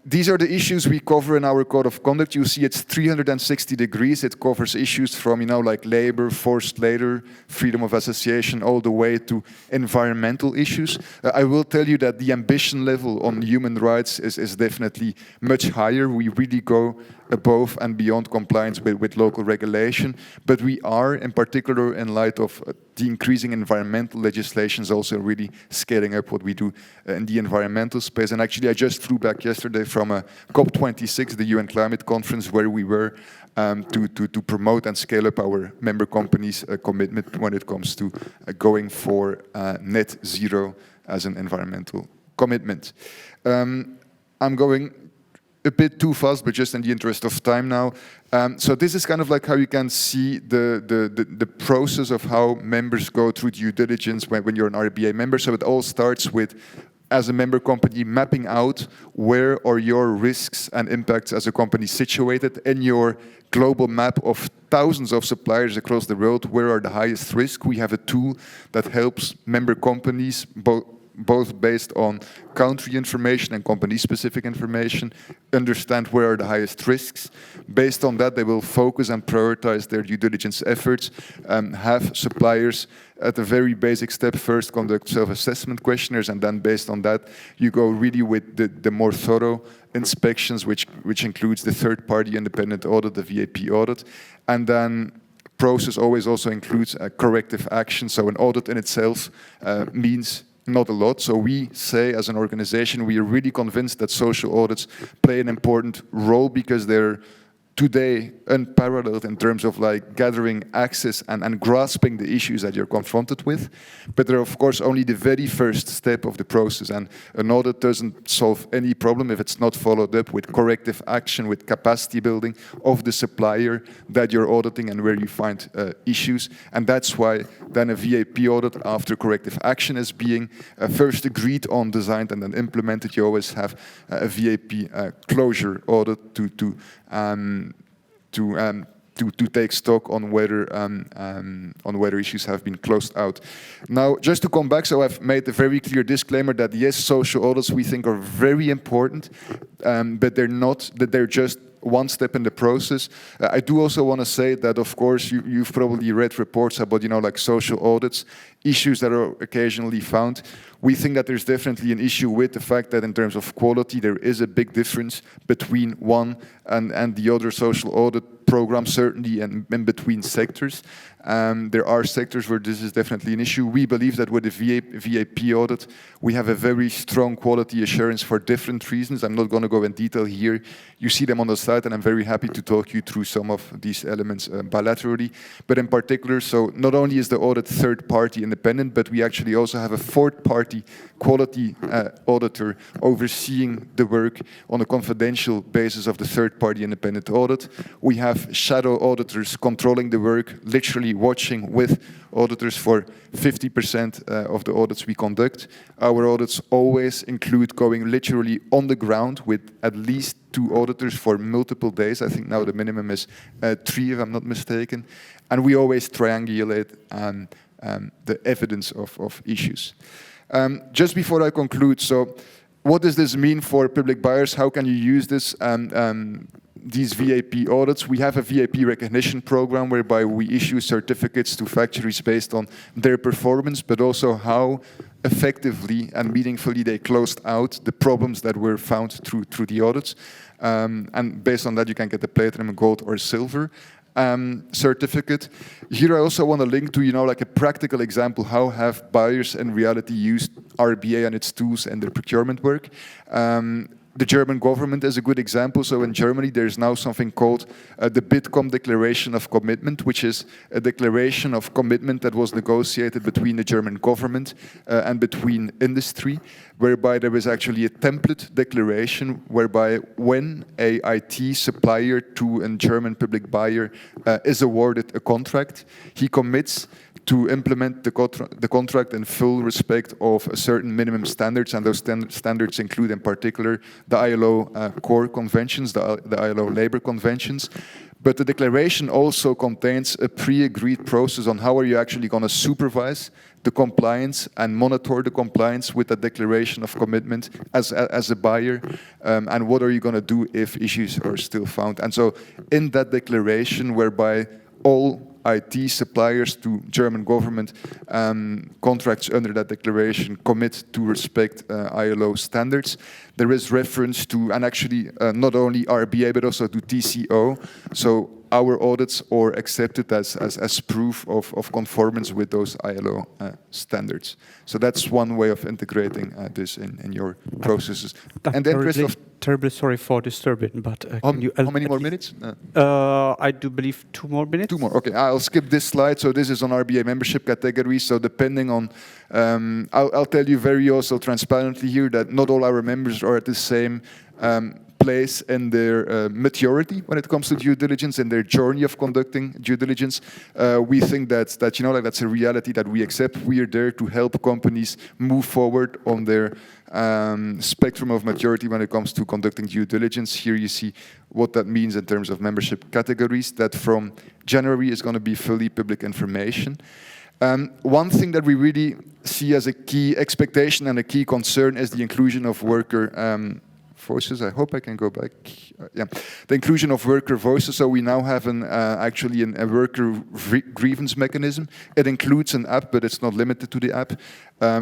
These are the issues we cover in our code of conduct. You see it's 360 degrees. It covers issues from, like labor, forced labor, freedom of association, all the way to environmental issues. I will tell you that the ambition level on human rights is definitely much higher. We really go above and beyond compliance with local regulation. But we are, in particular, in light of the increasing environmental legislations, also really scaling up what we do in the environmental space. And actually, I just flew back yesterday from a COP26, the UN Climate Conference, where we were to promote and scale up our member companies' commitment when it comes to going for net zero as an environmental commitment. I'm going a bit too fast, but just in the interest of time now. So this is kind of like how you can see the process of how members go through due diligence when you're an RBA member. So it all starts with, as a member company, mapping out where are your risks and impacts as a company situated in your global map of thousands of suppliers across the world. Where are the highest risks? We have a tool that helps member companies both based on country information and company-specific information, understand where are the highest risks. Based on that, they will focus and prioritize their due diligence efforts, have suppliers at a very basic step first conduct self-assessment questionnaires, and then based on that, you go really with the more thorough inspections, which includes the third-party independent audit, the VAP audit, and then process always also includes a corrective action. So an audit in itself means not a lot. So we say as an organization, we are really convinced that social audits play an important role because they're today unparalleled in terms of like gathering access and grasping the issues that you're confronted with. But they're of course only the very first step of the process, and an audit doesn't solve any problem if it's not followed up with corrective action, with capacity building of the supplier that you're auditing and where you find issues. And that's why then a VAP audit after corrective action is being first agreed on, designed and then implemented. You always have a VAP closure audit to take stock on whether issues have been closed out. Now, just to come back, so I've made a very clear disclaimer that yes, social audits we think are very important, but they're not that they're just one step in the process. I do also want to say that, of course, you've probably read reports about, like social audits, issues that are occasionally found. We think that there's definitely an issue with the fact that in terms of quality, there is a big difference between one and the other social audit program, certainly in between sectors. There are sectors where this is definitely an issue. We believe that with the VAP audit, we have a very strong quality assurance for different reasons. I'm not going to go in detail here. You see them on the slide, and I'm very happy to talk you through some of these elements bilaterally. But in particular, so not only is the audit third-party independent, but we actually also have a fourth-party quality auditor overseeing the work on a confidential basis of the third-party independent audit. We have shadow auditors controlling the work, literally watching with auditors for 50% of the audits we conduct. Our audits always include going literally on the ground with at least 2 auditors for multiple days. I think now the minimum is 3, if I'm not mistaken. And we always triangulate the evidence of issues. Just before I conclude, so what does this mean for public buyers? How can you use this? These VAP audits, we have a VAP recognition program whereby we issue certificates to factories based on their performance, but also how effectively and meaningfully they closed out the problems that were found through the audits. And based on that, you can get the platinum, gold, or silver certificate. Here I also want to link to, like a practical example, how have buyers in reality used RBA and its tools in their procurement work. The German government is a good example. So in Germany, there's now something called the Bitkom Declaration of Commitment, which is a declaration of commitment that was negotiated between the German government and between industry, whereby there is actually a template declaration whereby when a IT supplier to a German public buyer is awarded a contract, he commits to implement the contract in full respect of certain minimum standards, and those standards include in particular the ILO core conventions, the ILO labor conventions. But the declaration also contains a pre-agreed process on how are you actually going to supervise the compliance and monitor the compliance with the declaration of commitment as a buyer, and what are you going to do if issues are still found. And so in that declaration, whereby all IT suppliers to German government contracts under that declaration commit to respect ILO standards. There is reference to, and actually not only RBA, but also to TCO. So our audits are accepted as proof of conformance with those ILO standards. So that's one way of integrating this in your processes. And then, terribly sorry for disturbing, but how many more minutes? I do believe 2 more minutes. 2 more. Okay, I'll skip this slide. So this is on RBA membership categories. So depending on, I'll tell you very also transparently here that not all our members are at the same place in their maturity when it comes to due diligence and their journey of conducting due diligence. We think that's a reality that we accept. We are there to help companies move forward on their spectrum of maturity when it comes to conducting due diligence. Here you see what that means in terms of membership categories, that from January is going to be fully public information. One thing that we really see as a key expectation and a key concern is the inclusion of worker voices. I hope I can go back. The inclusion of worker voices. So we now have actually a worker grievance mechanism. It includes an app, but it's not limited to the app.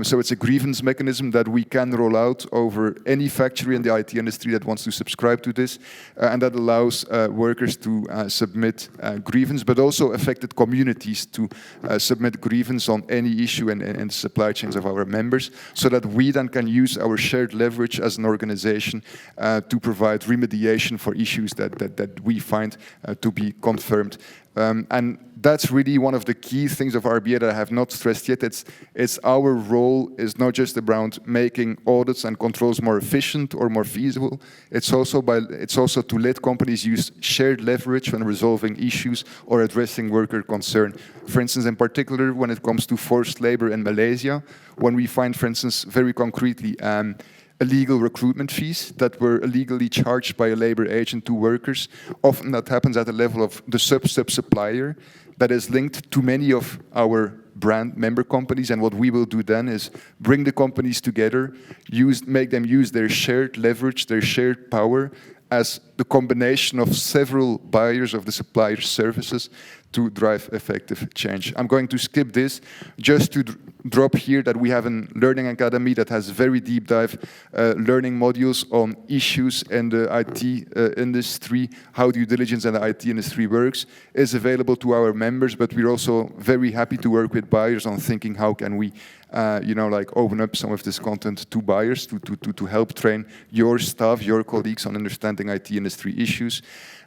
So it's a grievance mechanism that we can roll out over any factory in the IT industry that wants to subscribe to this, and that allows workers to submit grievance, but also affected communities to submit grievance on any issue in the supply chains of our members, so that we then can use our shared leverage as an organization to provide remediation for issues that we find to be confirmed. And that's really one of the key things of RBA that I have not stressed yet. It's our role is not just around making audits and controls more efficient or more feasible. It's also to let companies use shared leverage when resolving issues or addressing worker concern. For instance, in particular, when it comes to forced labor in Malaysia, when we find, for instance, very concretely, illegal recruitment fees that were illegally charged by a labor agent to workers. Often that happens at the level of the sub-supplier that is linked to many of our brand member companies. And what we will do then is bring the companies together, make them use their shared leverage, their shared power, as the combination of several buyers of the supplier's services to drive effective change. I'm going to skip this just to drop here that we have a learning academy that has very deep dive learning modules on issues in the IT industry, how due diligence in the IT industry works, is available to our members, but we're also very happy to work with buyers on thinking how can we open up some of this content to buyers to help train your staff, your colleagues on understanding IT industry issues.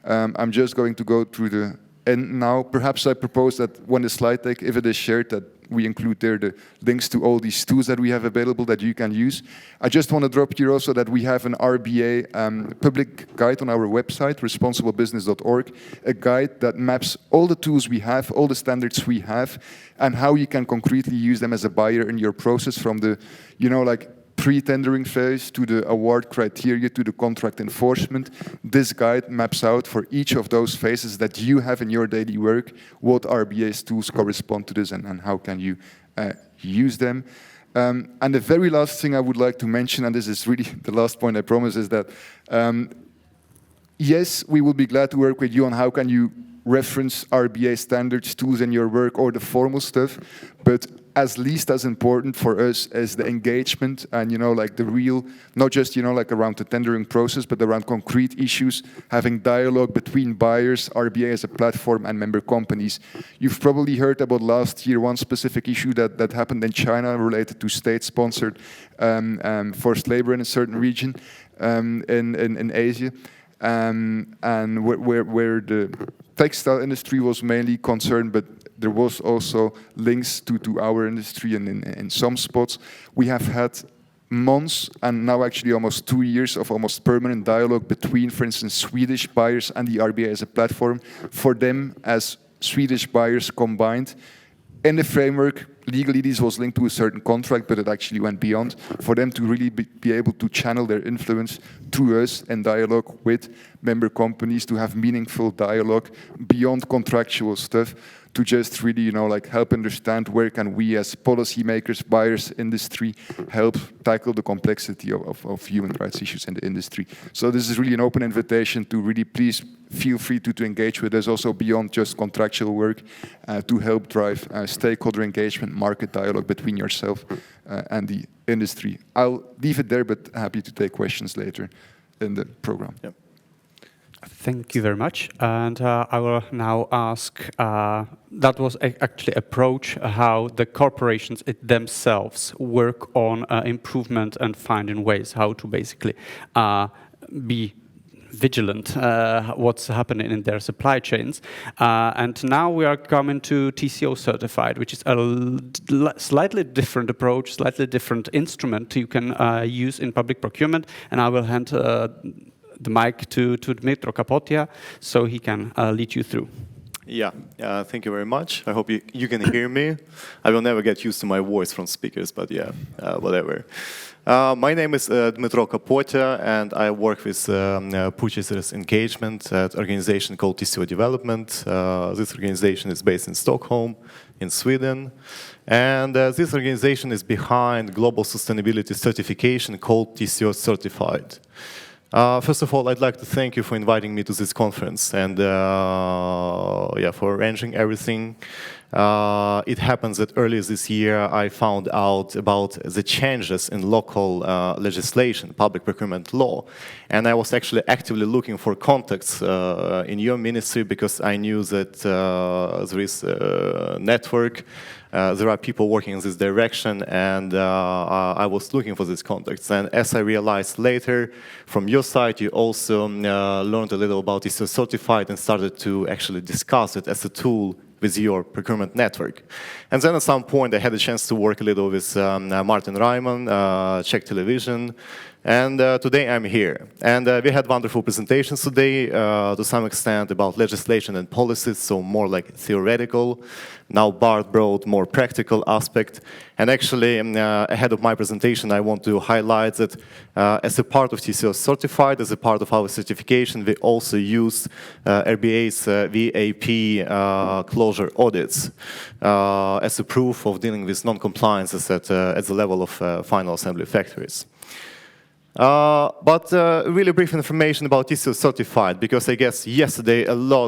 I'm just going to go through the end now. Perhaps I propose that when the slide deck, if it is shared, that we include there the links to all these tools that we have available that you can use. I just want to drop here also that we have an RBA public guide on our website, responsiblebusiness.org, a guide that maps all the tools we have, all the standards we have, and how you can concretely use them as a buyer in your process from the, pre-tendering phase to the award criteria to the contract enforcement. This guide maps out for each of those phases that you have in your daily work what RBA's tools correspond to this and how can you use them. And the very last thing I would like to mention, and this is really the last point I promise, is that yes, we will be glad to work with you on how can you reference RBA standards, tools in your work or the formal stuff, but as least as important for us as the engagement and, the real, not just, around the tendering process, but around concrete issues, having dialogue between buyers, RBA as a platform, and member companies. You've probably heard about last year one specific issue that happened in China related to state-sponsored forced labor in a certain region in Asia. And where the textile industry was mainly concerned, but there was also links to our industry and in some spots. We have had months and now actually almost 2 years of almost permanent dialogue between, for instance, Swedish buyers and the RBA as a platform. For them as Swedish buyers combined, in the framework, legally this was linked to a certain contract, but it actually went beyond, for them to really be able to channel their influence through us and dialogue with member companies, to have meaningful dialogue beyond contractual stuff, to just really, help understand where can we as policymakers, buyers, industry, help tackle the complexity of human rights issues in the industry. So this is really an open invitation to really please feel free to engage with us also beyond just contractual work to help drive stakeholder engagement, market dialogue between yourself and the industry. I'll leave it there, but happy to take questions later in the program. Yep. Thank you very much. And I will now ask, that was actually approach how the corporations themselves work on improvement and finding ways how to basically be vigilant what's happening in their supply chains. And now we are coming to TCO certified, which is a slightly different approach, slightly different instrument you can use in public procurement. And I will hand the mic to Dmytro Kapotia so he can lead you through. Yeah, thank you very much. I hope you can hear me. I will never get used to my voice from speakers, but yeah, whatever. My name is Dmytro Kapotia, and I work with purchasers engagement at an organization called TCO Development. This organization is based in Stockholm, in Sweden. And this organization is behind global sustainability certification called TCO Certified. First of all, I'd like to thank you for inviting me to this conference and for arranging everything. It happens that earlier this year I found out about the changes in local legislation, public procurement law, and I was actually actively looking for contacts in your ministry because I knew that there is a network. There are people working in this direction, and I was looking for these contacts. And as I realized later, from your side, you also learned a little about TCO Certified and started to actually discuss it as a tool with your procurement network. And then at some point, I had a chance to work a little with Martin Reimann, Czech television, and today I'm here. And we had wonderful presentations today, to some extent about legislation and policies, so more like theoretical. Now Bart brought more practical aspect. And actually, ahead of my presentation, I want to highlight that as a part of TCO Certified, as a part of our certification, we also use RBA's VAP closure audits as a proof of dealing with non-compliances at the level of final assembly factories. But really brief information about ISO certified, because I guess yesterday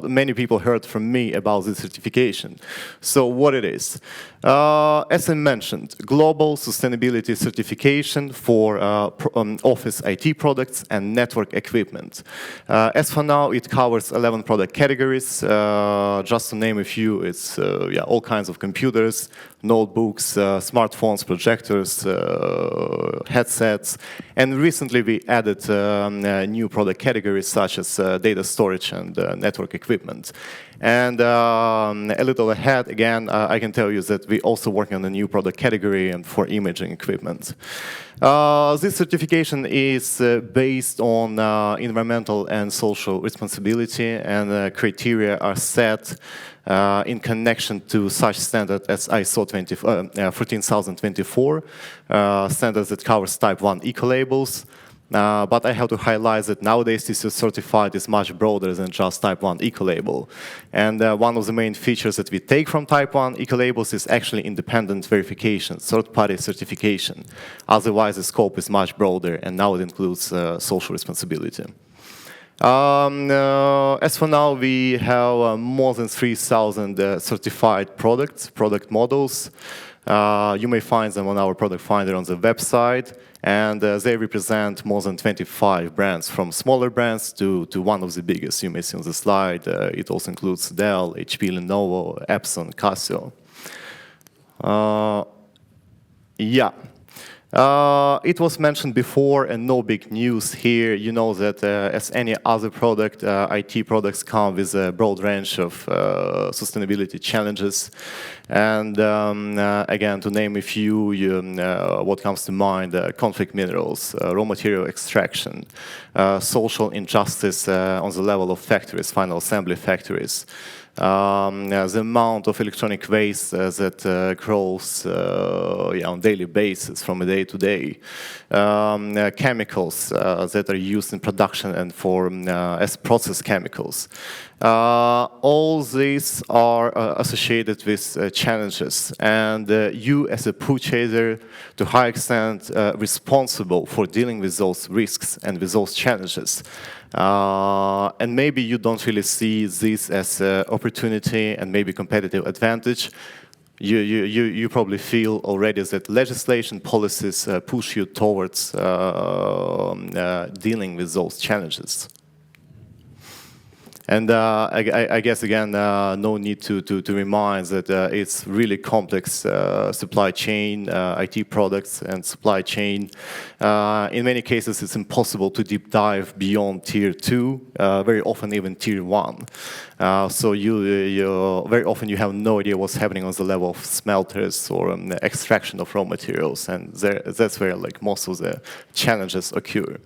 many people heard from me about this certification. So what it is. As I mentioned, global sustainability certification for office IT products and network equipment. As for now, it covers 11 product categories. Just to name a few, it's all kinds of computers, notebooks, smartphones, projectors, headsets, and recently we added new product categories such as data storage and network equipment. And a little ahead, again, I can tell you that we're also working on a new product category and for imaging equipment. This certification is based on environmental and social responsibility, and criteria are set in connection to such standard as ISO 14024, standards that covers type 1 eco-labels. But I have to highlight that nowadays this is certified is much broader than just type 1 eco-label. And one of the main features that we take from type 1 eco-labels is actually independent verification, third-party certification. Otherwise, the scope is much broader, and now it includes social responsibility. As for now, we have more than 3,000 certified product models. You may find them on our product finder on the website, and they represent more than 25 brands, from smaller brands to one of the biggest. You may see on the slide, it also includes Dell, HP, Lenovo, Epson, Casio. It was mentioned before, and no big news here. You know that as any other product, IT products come with a broad range of sustainability challenges. And again, to name a few, what comes to mind, conflict minerals, raw material extraction, social injustice on the level of factories, final assembly factories. The amount of electronic waste that grows on a daily basis from day to day, chemicals that are used in production and for as process chemicals. All these are associated with challenges, and you as a purchaser, to a high extent, responsible for dealing with those risks and with those challenges. And maybe you don't really see this as an opportunity and maybe competitive advantage. You probably feel already that legislation policies push you towards dealing with those challenges. And I guess, again, no need to remind that it's really complex supply chain, IT products and supply chain. In many cases, it's impossible to deep dive beyond Tier 2, very often even Tier 1. So very often you have no idea what's happening on the level of smelters or extraction of raw materials, and that's where most of the challenges occur.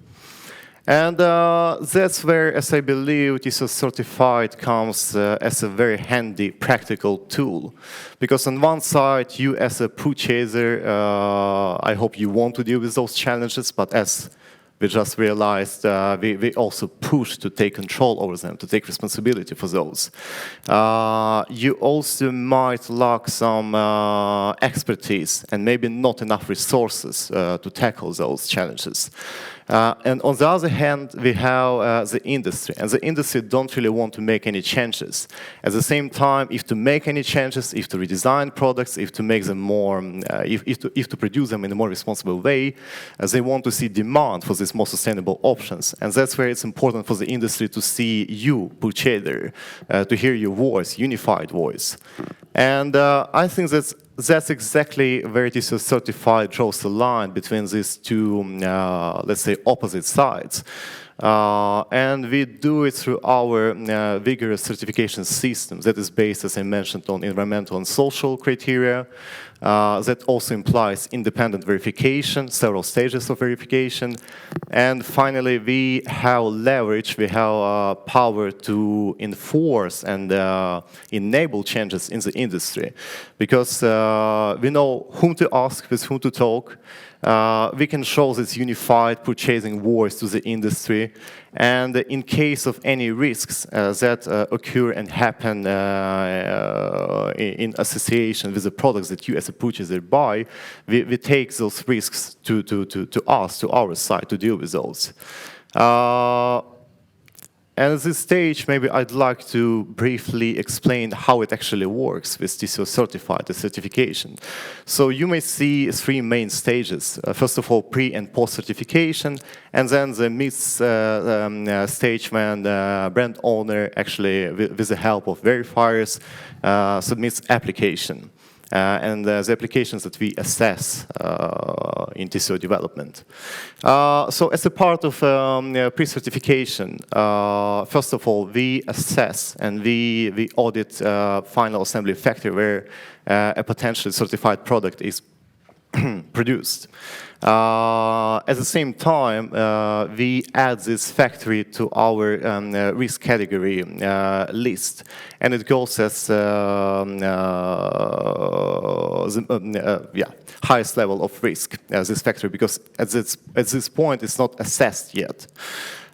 And that's where, as I believe, ISO certified comes as a very handy, practical tool. Because on one side, you as a purchaser, I hope you want to deal with those challenges, but as we just realized, we also push to take control over them, to take responsibility for those. You also might lack some expertise and maybe not enough resources to tackle those challenges. And on the other hand, we have the industry, and the industry don't really want to make any changes. At the same time, if to make any changes, if to redesign products, if to make them more, if to produce them in a more responsible way, they want to see demand for these more sustainable options. And that's where it's important for the industry to see you, purchaser, to hear your voice, unified voice. And I think that's exactly where it is certified draws the line between these two, let's say, opposite sides. And we do it through our vigorous certification system that is based, as I mentioned, on environmental and social criteria. That also implies independent verification, several stages of verification. And finally, we have leverage, we have power to enforce and enable changes in the industry. Because we know whom to ask, with whom to talk. We can show this unified purchasing voice to the industry, and in case of any risks that occur and happen in association with the products that you as as a purchaser buy, we take those risks to us, to our side, to deal with those. And at this stage, maybe I'd like to briefly explain how it actually works with TCO certified, the certification. So you may see three main stages. First of all, pre and post certification, and then the mid stage when the brand owner actually, with the help of verifiers, submits application. And the applications that we assess in TCO development. So as a part of pre-certification, first of all, we assess and we audit final assembly factory where a potentially certified product is produced. At the same time, we add this factory to our risk category list, and it goes as highest level of risk as this factory, because at this point it's not assessed yet.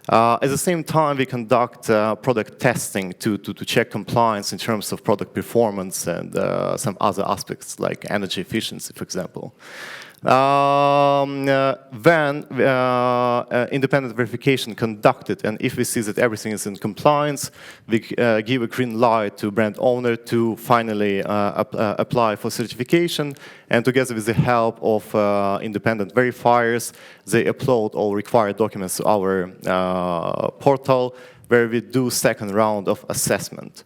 At the same time, we conduct product testing to check compliance in terms of product performance and some other aspects like energy efficiency, for example. When independent verification conducted, and if we see that everything is in compliance, we give a green light to brand owner to finally apply for certification, and together with the help of independent verifiers, they upload all required documents to our portal, where we do second round of assessment.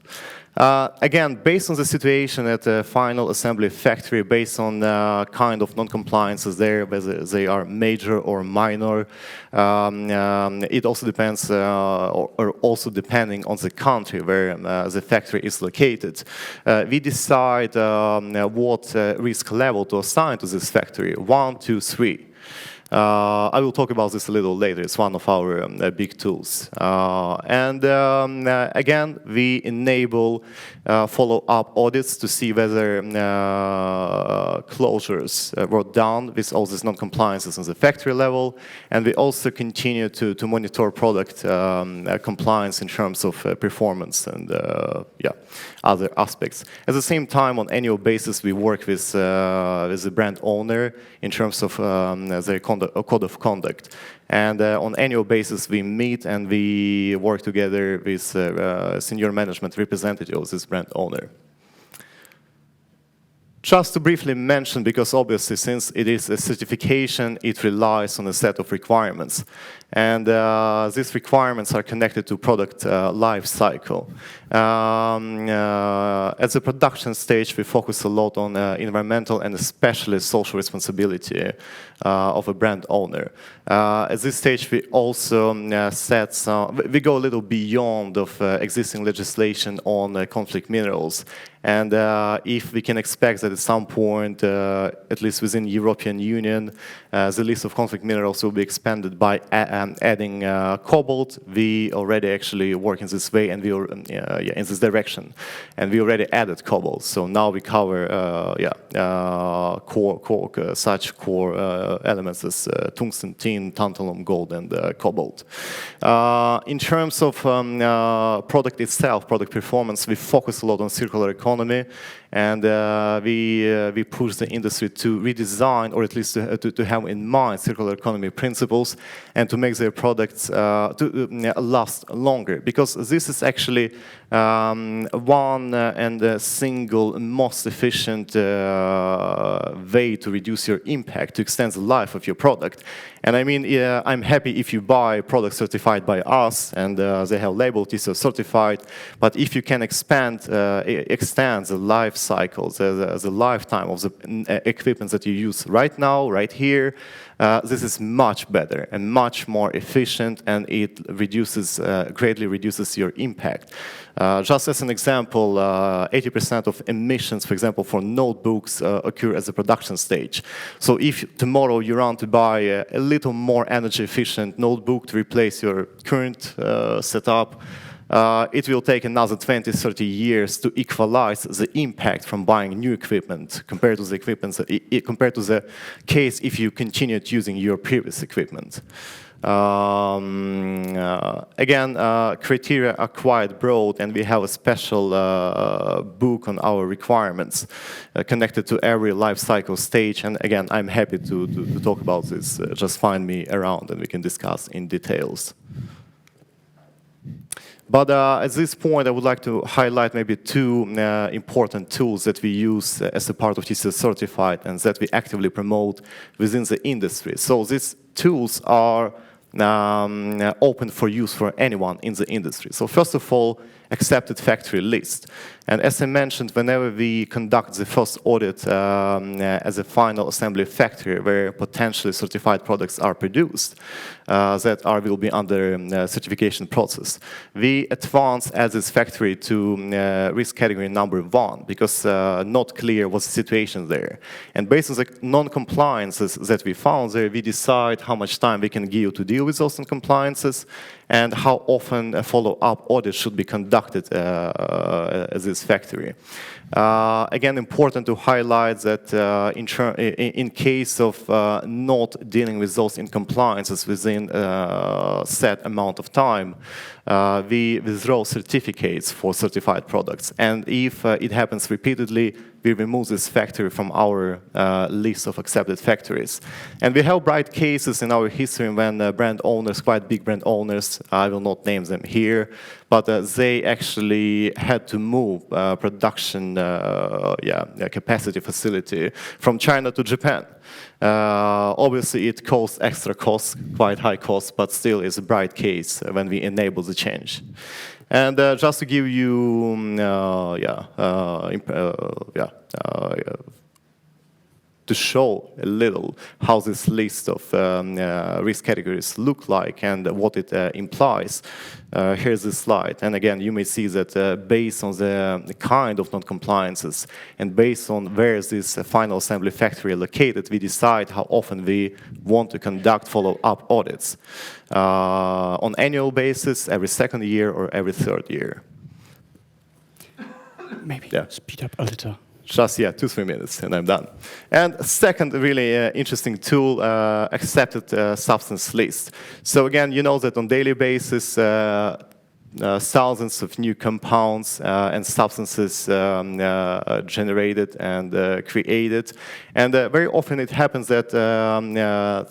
Again, based on the situation at the final assembly factory, based on the kind of non-compliances there, whether they are major or minor, it also depends, or also depending on the country where the factory is located. We decide what risk level to assign to this factory, 1, 2, 3. I will talk about this a little later. It's one of our big tools. Again, we enable follow-up audits to see whether closures were done with all these non-compliances on the factory level. And we also continue to monitor product compliance in terms of performance and other aspects. At the same time, on annual basis, we work with the brand owner in terms of their code of conduct. And on annual basis, we meet and we work together with senior management representatives of this brand owner. Just to briefly mention, because obviously since it is a certification, it relies on a set of requirements. And these requirements are connected to product life cycle. At the production stage, we focus a lot on environmental and especially social responsibility of a brand owner. At this stage, we also we go a little beyond of existing legislation on conflict minerals. And if we can expect that at some point, at least within the European Union, the list of conflict minerals will be expanded by adding cobalt, we already actually work in this way, and we are in this direction. And we already added cobalt, so now we cover such core elements as tungsten, tin, tantalum, gold, and cobalt. In terms of product itself, product performance, we focus a lot on circular economy, and we push the industry to redesign, or at least to have in mind circular economy principles, and to make their products to last longer, because this is actually one and single most efficient way to reduce your impact, to extend the life of your product. And I mean, I'm happy if you buy products certified by us and they have label TCO certified, but if you can extend the life cycle, the lifetime of the equipment that you use right now, right here, this is much better and much more efficient, and it greatly reduces your impact. Just as an example, 80% of emissions, for example, for notebooks occur at the production stage. So if tomorrow you want to buy a little more energy efficient notebook to replace your current setup, it will take another 20, 30 years to equalize the impact from buying new equipment compared to the case if you continued using your previous equipment. Again, criteria are quite broad, and we have a special book on our requirements connected to every life cycle stage. And again, I'm happy to talk about this. Just find me around and we can discuss in details. But at this point, I would like to highlight maybe two important tools that we use as a part of TCO Certified and that we actively promote within the industry. So these tools are open for use for anyone in the industry. So first of all, accepted factory list. And as I mentioned, whenever we conduct the first audit as a final assembly factory where potentially certified products are produced that will be under certification process, we advance as this factory to risk category number 1 because not clear what's the situation there. And based on the non-compliances that we found there, we decide how much time we can give to deal with those non-compliances and how often a follow-up audit should be conducted at this factory. Again, important to highlight that in case of not dealing with those incompliances within a set amount of time, we withdraw certificates for certified products. And if it happens repeatedly, we remove this factory from our list of accepted factories. And we have bright cases in our history when brand owners, quite big brand owners, I will not name them here, but they actually had to move production capacity facility from China to Japan. Obviously, it costs extra costs, quite high costs, but still is a bright case when we enable the change. And just to give you, to show a little how this list of risk categories look like and what it implies. Here's the slide. And again, you may see that based on the kind of non-compliances and based on where is this final assembly factory located, we decide how often we want to conduct follow-up audits. On annual basis, every second year or every third year. Maybe speed up a little. Just, 2-3 minutes, and I'm done. And second, really interesting tool, accepted substance list. So again, you know that on daily basis, thousands of new compounds and substances generated and created. And very often it happens that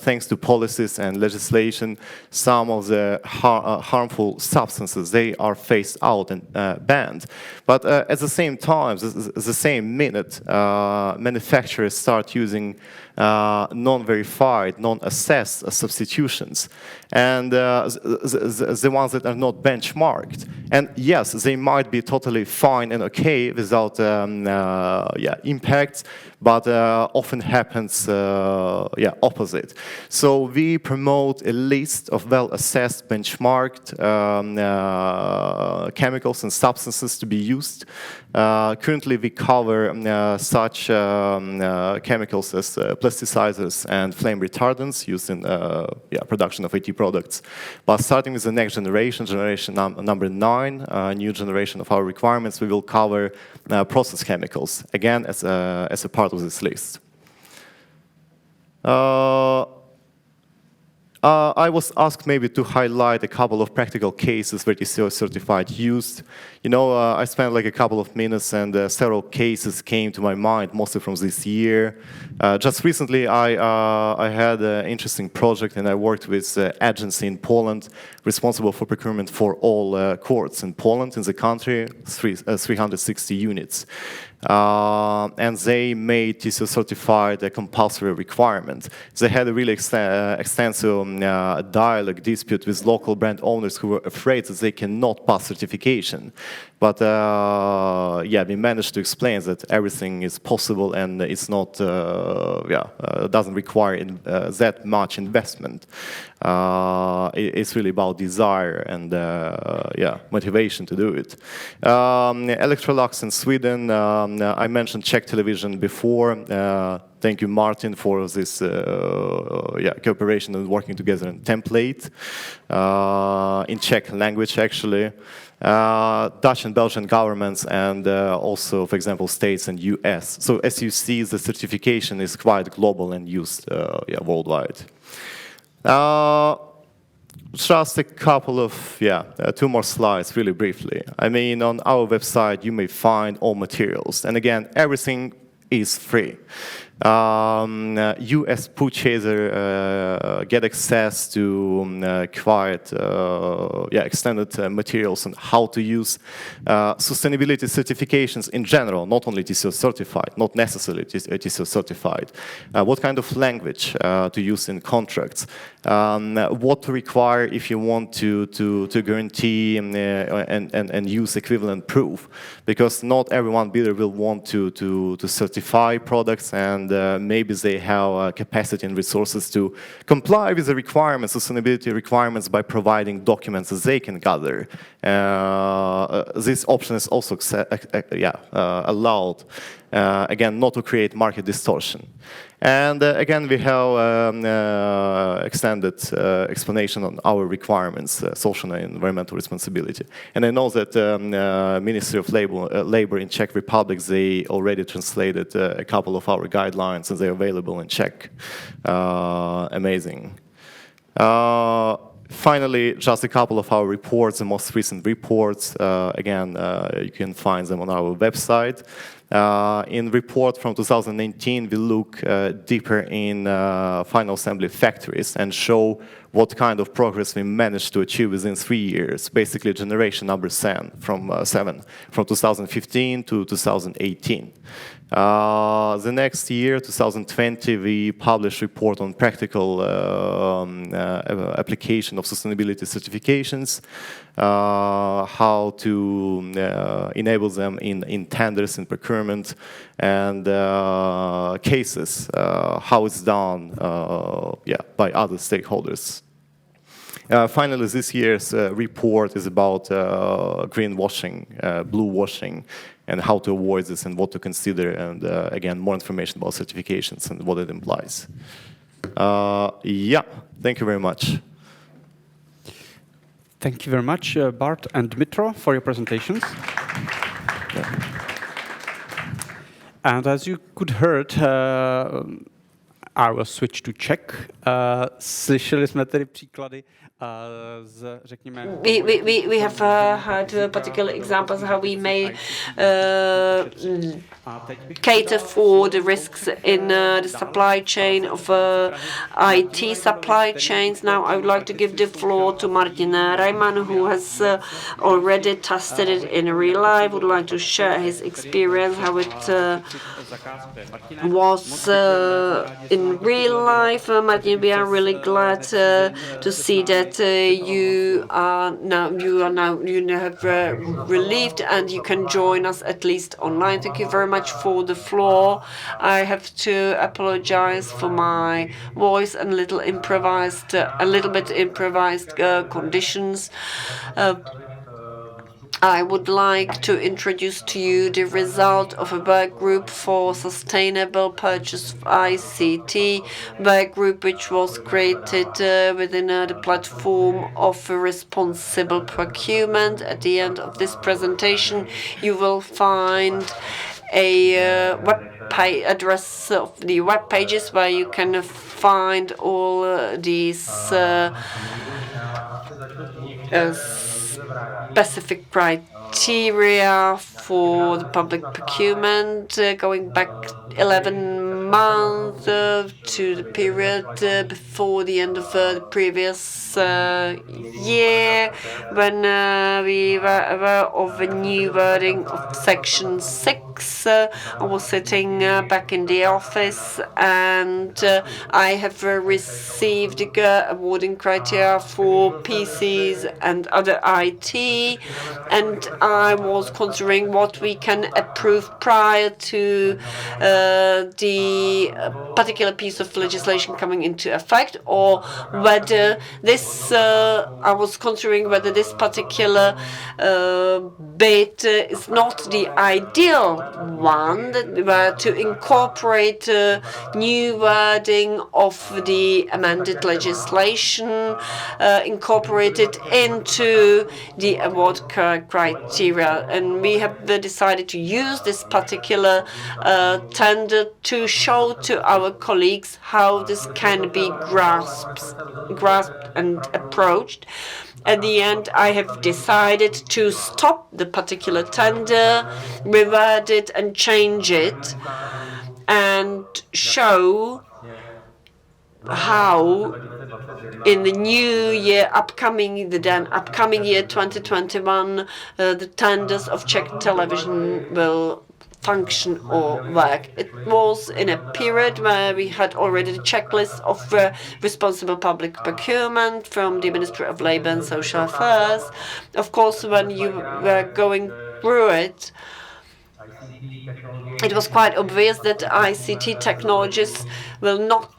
thanks to policies and legislation, some of the harmful substances, they are phased out and banned. But at the same time, the same minute, manufacturers start using non-verified, non-assessed substitutions, and the ones that are not benchmarked. And yes, they might be totally fine and okay without impacts, but often happens opposite. So we promote a list of well-assessed, benchmarked chemicals and substances to be used. Currently, we cover such chemicals as plasticizers and flame retardants used in production of IT products. But starting with the next generation, number 9, new generation of our requirements, we will cover process chemicals, again, as a part of this list. I was asked maybe to highlight a couple of practical cases where TCO certified used. You know, I spent like a couple of minutes and several cases came to my mind, mostly from this year. Just recently, I had an interesting project and I worked with an agency in Poland responsible for procurement for all courts in Poland, in the country, 360 units. And they made TCO certified a compulsory requirement. They had a really extensive dialogue dispute with local brand owners who were afraid that they cannot pass certification. But we managed to explain that everything is possible and it's not, doesn't require that much investment. It's really about desire and motivation to do it. Electrolux in Sweden, I mentioned Czech television before. Thank you, Martin, for this cooperation and working together in template in Czech language, actually. Dutch and Belgian governments and also, for example, states and US. So as you see, the certification is quite global and used worldwide. just a couple of, two more slides really briefly. I mean, on our website, you may find all materials. And again, everything is free. You as purchaser get access to quite extended materials on how to use sustainability certifications in general, not only TCO certified, not necessarily TCO certified. What kind of language to use in contracts, what to require if you want to guarantee and use equivalent proof, because not everyone bidder will want to certify products, and maybe they have capacity and resources to comply with the requirements, sustainability requirements, by providing documents that they can gather. This option is also allowed, again, not to create market distortion. And again, we have extended explanation on our requirements, social and environmental responsibility. And I know that Ministry of Labor in Czech Republic, they already translated a couple of our guidelines, and they're available in Czech. Amazing. Finally, just a couple of our reports, the most recent reports. Again, you can find them on our website. In report from 2019, we look deeper in final assembly factories and show what kind of progress we managed to achieve within 3 years, basically generation number 7 from 2015 to 2018. The next year, 2020, we published a report on practical application of sustainability certifications, how to enable them in tenders, in procurement, and cases, how it's done by other stakeholders. Finally, this year's report is about greenwashing, blue washing, and how to avoid this and what to consider, and again, more information about certifications and what it implies. Thank you very much. Thank you very much, Bart and Dmitro, for your presentations. And as you could heard, I will switch to Czech. Slyšeli jsme tedy příklady We have had particular examples how we may cater for the risks in the supply chain of IT supply chains. Now I would like to give the floor to Martin Reimann, who has already tested it in real life, would like to share his experience, how it was in real life. Martin, we are really glad to see that you have relieved and you can join us at least online. Thank you very much for the floor. I have to apologize for my voice and a little bit improvised conditions. I would like to introduce to you the result of a work group for sustainable purchase of ICT, work group which was created within the platform of responsible procurement. At the end of this presentation, you will find a address of the web pages where you can find all these specific criteria for the public procurement, going back 11 months to the period before the end of the previous year, when we were aware of a new wording of Section 6. I was sitting back in the office, and I have received awarding criteria for PCs and other IT, and I was considering what we can approve prior to the particular piece of legislation coming into effect, or whether this, I was considering whether this particular bit is not the ideal one, to incorporate new wording of the amended legislation, incorporated into the award criteria. And we have decided to use this particular tender to show show to our colleagues how this can be grasped and approached. At the end, I have decided to stop the particular tender, revert it and change it, and show how in the new year, upcoming year 2021, the tenders of Czech television will function or work. It was in a period where we had already the checklist of responsible public procurement from the Ministry of Labour and Social Affairs. Of course, when you were going through it, it was quite obvious that ICT technologies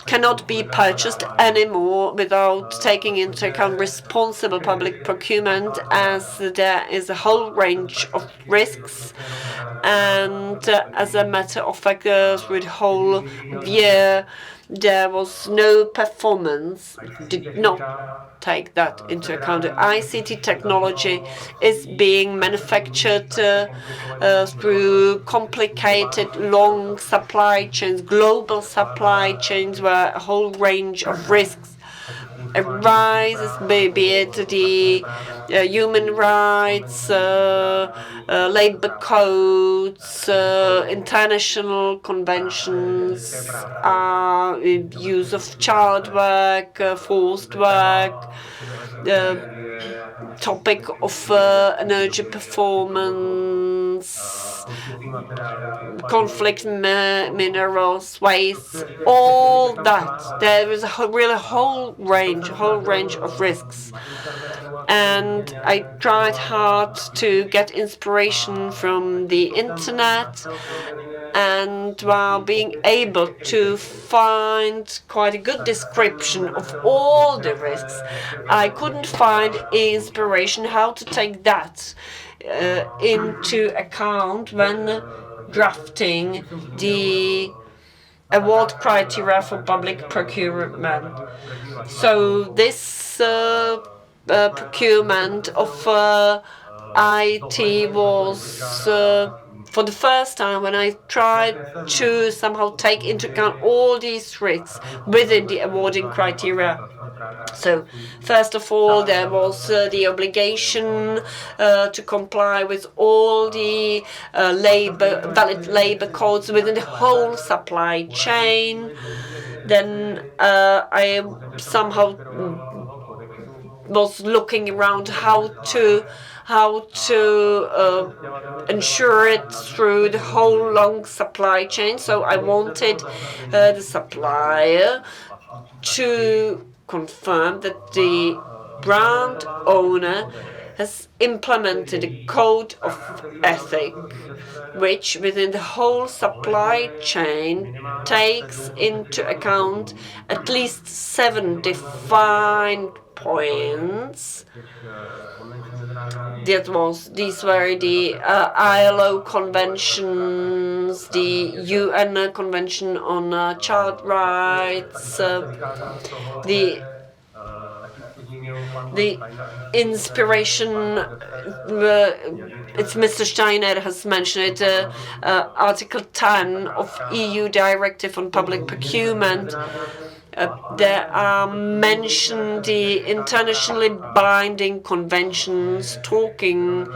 cannot be purchased anymore without taking into account responsible public procurement, as there is a whole range of risks. And as a matter of fact, through the whole year, there was no performance, did not take that into account. The ICT technology is being manufactured through complicated, long supply chains, global supply chains, where a whole range of risks arises, be it the human rights, labor codes, international conventions, use of child work, forced work, the topic of energy performance, conflict minerals, waste, all that. There is a whole range of risks. And I tried hard to get inspiration from the internet, and while being able to find quite a good description of all the risks, I couldn't find inspiration how to take that into account when drafting the award criteria for public procurement. So this procurement of IT was for the first time when I tried to somehow take into account all these risks within the awarding criteria. So, first of all, there was the obligation to comply with all the valid labor codes within the whole supply chain. Then I somehow was looking around how to ensure it through the whole long supply chain. So I wanted the supplier to confirm that the brand owner has implemented a code of ethic, which within the whole supply chain takes into account at least 7 defined points. These were the ILO conventions, the UN Convention on Child Rights, the inspiration, it's Mr. Steiner has mentioned it, Article 10 of EU Directive on Public Procurement. There are mentioned the internationally binding conventions talking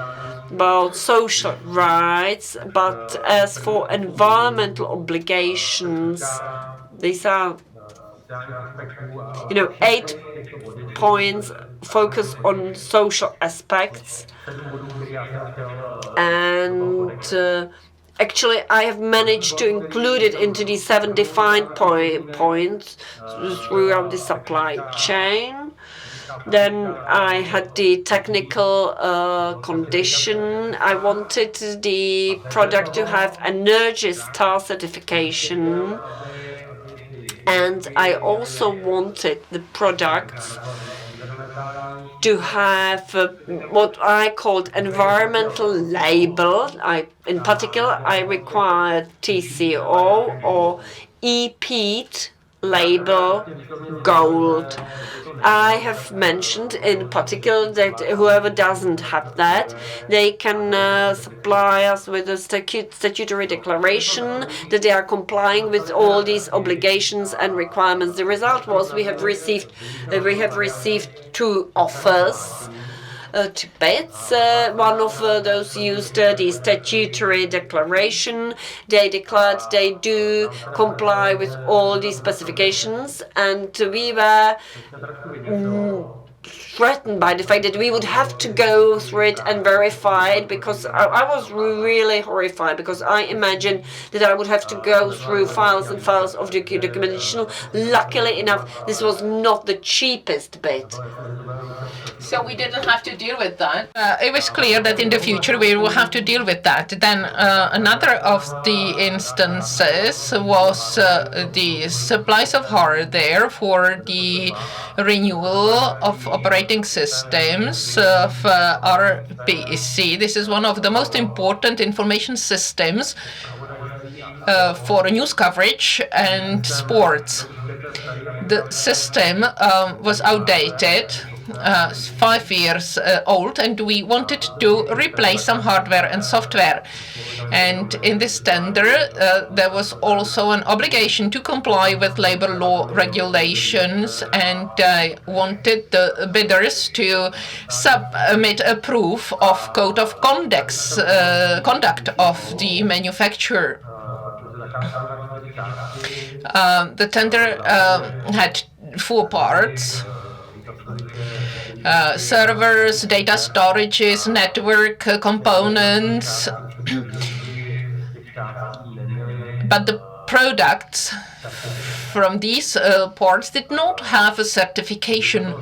about social rights, but as for environmental obligations, these are 8 points focus on social aspects, and actually, I have managed to include it into the 7 defined points throughout the supply chain. Then I had the technical condition. I wanted the product to have Energy Star certification, and I also wanted the products to have what I called environmental label. In particular, I required TCO or EPEAT label gold. I have mentioned in particular that whoever doesn't have that, they can supply us with a statutory declaration that they are complying with all these obligations and requirements. The result was we have received 2 offers. To bids. One of those used the statutory declaration. They declared they do comply with all these specifications, and we were threatened by the fact that we would have to go through it and verify it, because I was really horrified, because I imagined that I would have to go through files and files of documentation. Luckily enough, this was not the cheapest bid. So we didn't have to deal with that. It was clear that in the future we will have to deal with that. Then another of the instances was the supplies of hardware for the renewal of operating systems of RPC. This is one of the most important information systems for news coverage and sports. The system was outdated, 5 years old, and we wanted to replace some hardware and software. And in this tender, there was also an obligation to comply with labor law regulations, and I wanted the bidders to submit a proof of code of conduct of the manufacturer. The tender had 4 parts. Servers, data storages, network components. But the products from these parts did not have a certification.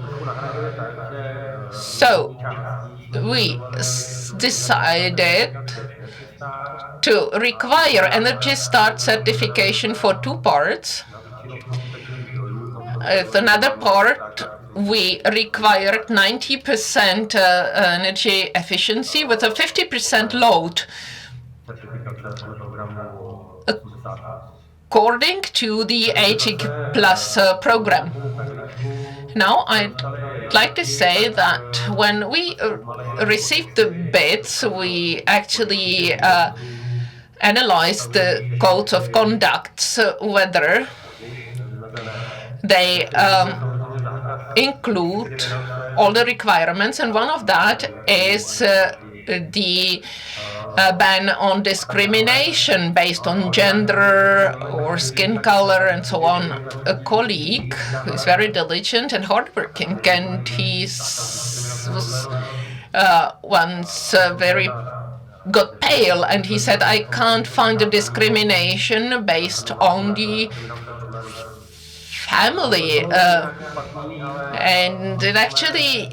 So we decided to require Energy Start certification for 2 parts. Another part, we required 90% energy efficiency with a 50% load, according to the 80 plus program. Now, I'd like to say that when we received the bids, we actually analyzed the codes of conduct, whether they include all the requirements, and one of that is the ban on discrimination based on gender or skin color and so on. A colleague who is very diligent and hardworking, and he was once very got pale, and he said, "I can't find the discrimination based on the family," and it actually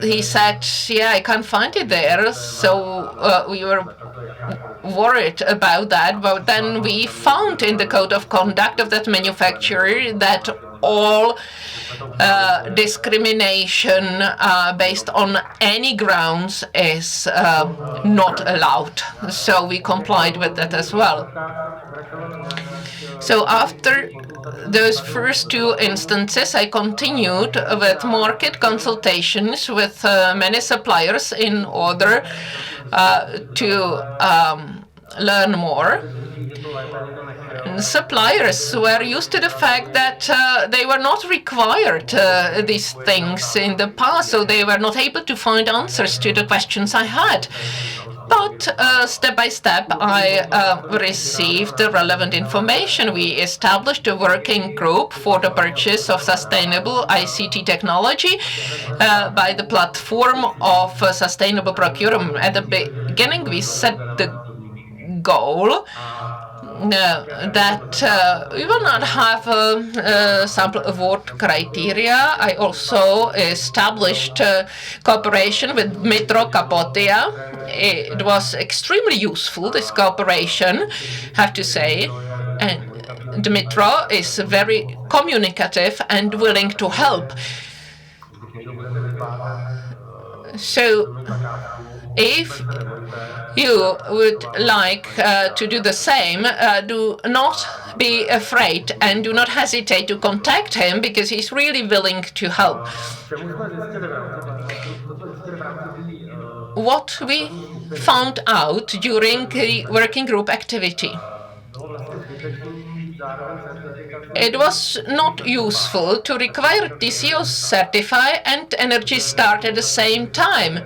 he said, "Yeah, I can't find it there." So we were worried about that, but then we found in the code of conduct of that manufacturer that all discrimination based on any grounds is not allowed. So we complied with that as well. So after those first 2 instances, I continued with market consultations with many suppliers in order to learn more. And suppliers were used to the fact that they were not required these things in the past, so they were not able to find answers to the questions I had. But step by step, I received the relevant information. We established a working group for the purchase of sustainable ICT technology by the platform of sustainable procurement. At the beginning, we set the goal that we will not have a sample award criteria. I also established cooperation with Metro Capotia. It was extremely useful, this cooperation, I have to say. And the Metro is very communicative and willing to help. So If you would like to do the same, do not be afraid and do not hesitate to contact him because he's really willing to help. What we found out during the working group activity, it was not useful to require TCO certify and Energy Star at the same time,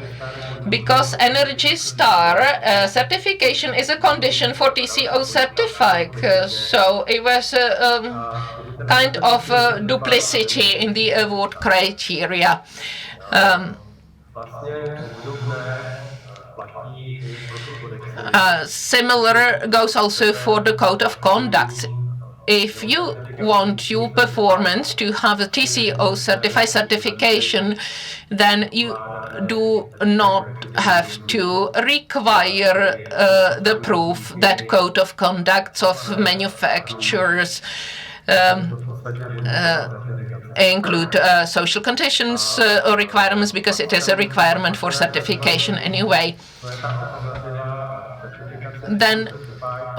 because Energy Star certification is a condition for TCO certify. So it was a kind of duplicity in the award criteria. Similar goes also for the code of conduct. If you want your performance to have a TCO certification, then you do not have to require the proof that code of conduct of manufacturers include social conditions or requirements, because it is a requirement for certification anyway. Then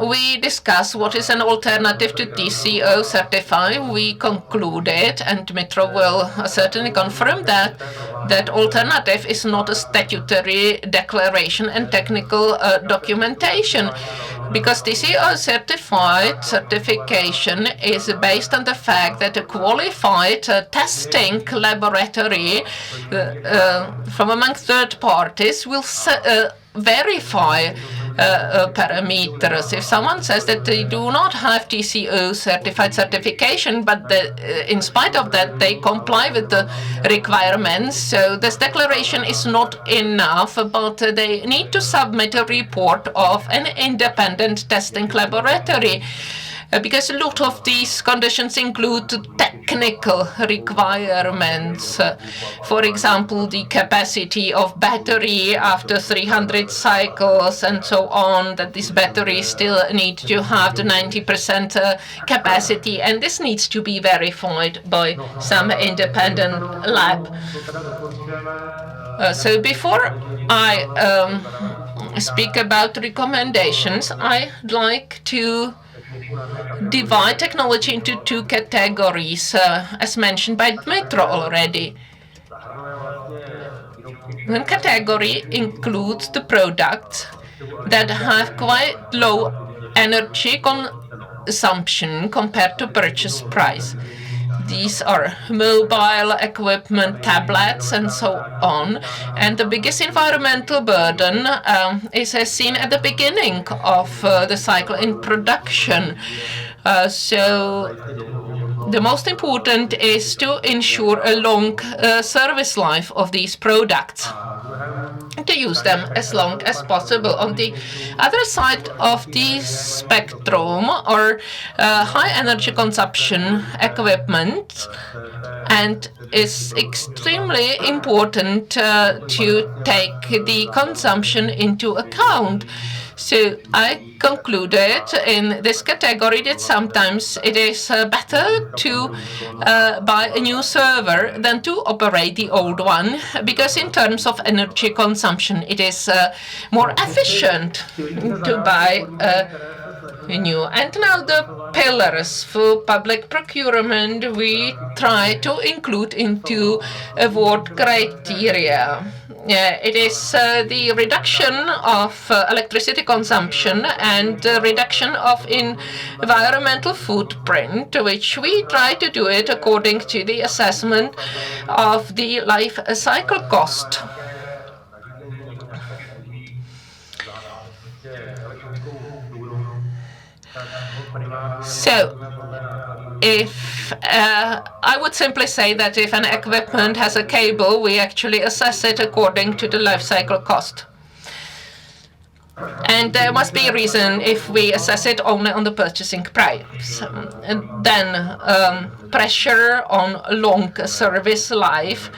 we discuss what is an alternative to TCO certify. We concluded, and Mitro will certainly confirm that, that alternative is not a statutory declaration and technical documentation, because TCO certification is based on the fact that a qualified testing laboratory from among third parties will verify parameters. If someone says that they do not have TCO certification, but in spite of that they comply with the requirements, so this declaration is not enough, but they need to submit a report of an independent testing laboratory. Because a lot of these conditions include technical requirements. For example, the capacity of battery after 300 cycles and so on, that this battery still needs to have the 90% capacity, and this needs to be verified by some independent lab. So before I speak about recommendations, I'd like to divide technology into two categories, as mentioned by Dmitro already. One category includes the products that have quite low energy consumption compared to purchase price. These are mobile equipment, tablets, and so on. And the biggest environmental burden is seen at the beginning of the cycle in production. So the most important is to ensure a long service life of these products, to use them as long as possible. On the other side of the spectrum are high energy consumption equipment, and it's extremely important to take the consumption into account. So I concluded in this category that sometimes it is better to buy a new server than to operate the old one, because in terms of energy consumption it is more efficient to buy new. And now the pillars for public procurement we try to include into award criteria. It is the reduction of electricity consumption and reduction of environmental footprint, which we try to do it according to the assessment of the life cycle cost. So, if I would simply say that if an equipment has a cable, we actually assess it according to the life cycle cost. And there must be a reason if we assess it only on the purchasing price. And then pressure on long service life,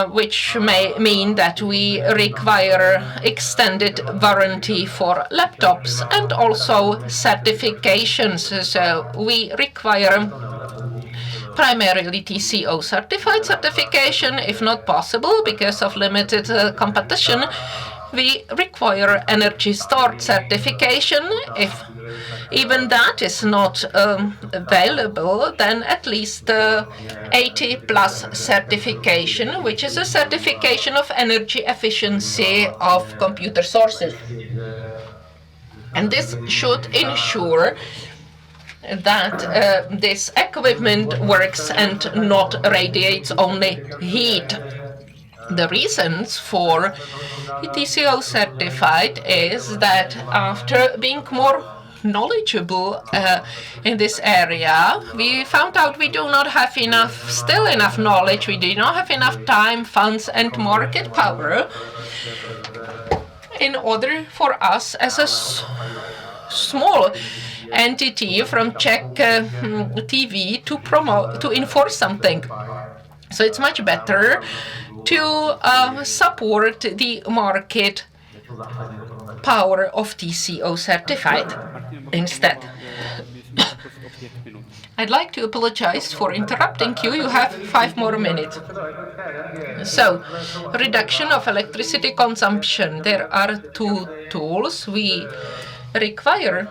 which may mean that we require extended warranty for laptops and also certifications. So we require primarily TCO certified certification. If not possible, because of limited competition, we require energy stored certification. If even that is not available, then at least 80+ certification, which is a certification of energy efficiency of computer sources. And this should ensure that this equipment works and not radiates only heat. The reasons for TCO certified is that after being more knowledgeable in this area, we found out we do not have enough knowledge, we do not have enough time, funds and market power in order for us as a small entity from Czech TV to enforce something. So it's much better to support the market power of TCO certified instead. I'd like to apologize for interrupting you. You have 5 more minutes. So, reduction of electricity consumption. There are 2 tools. We require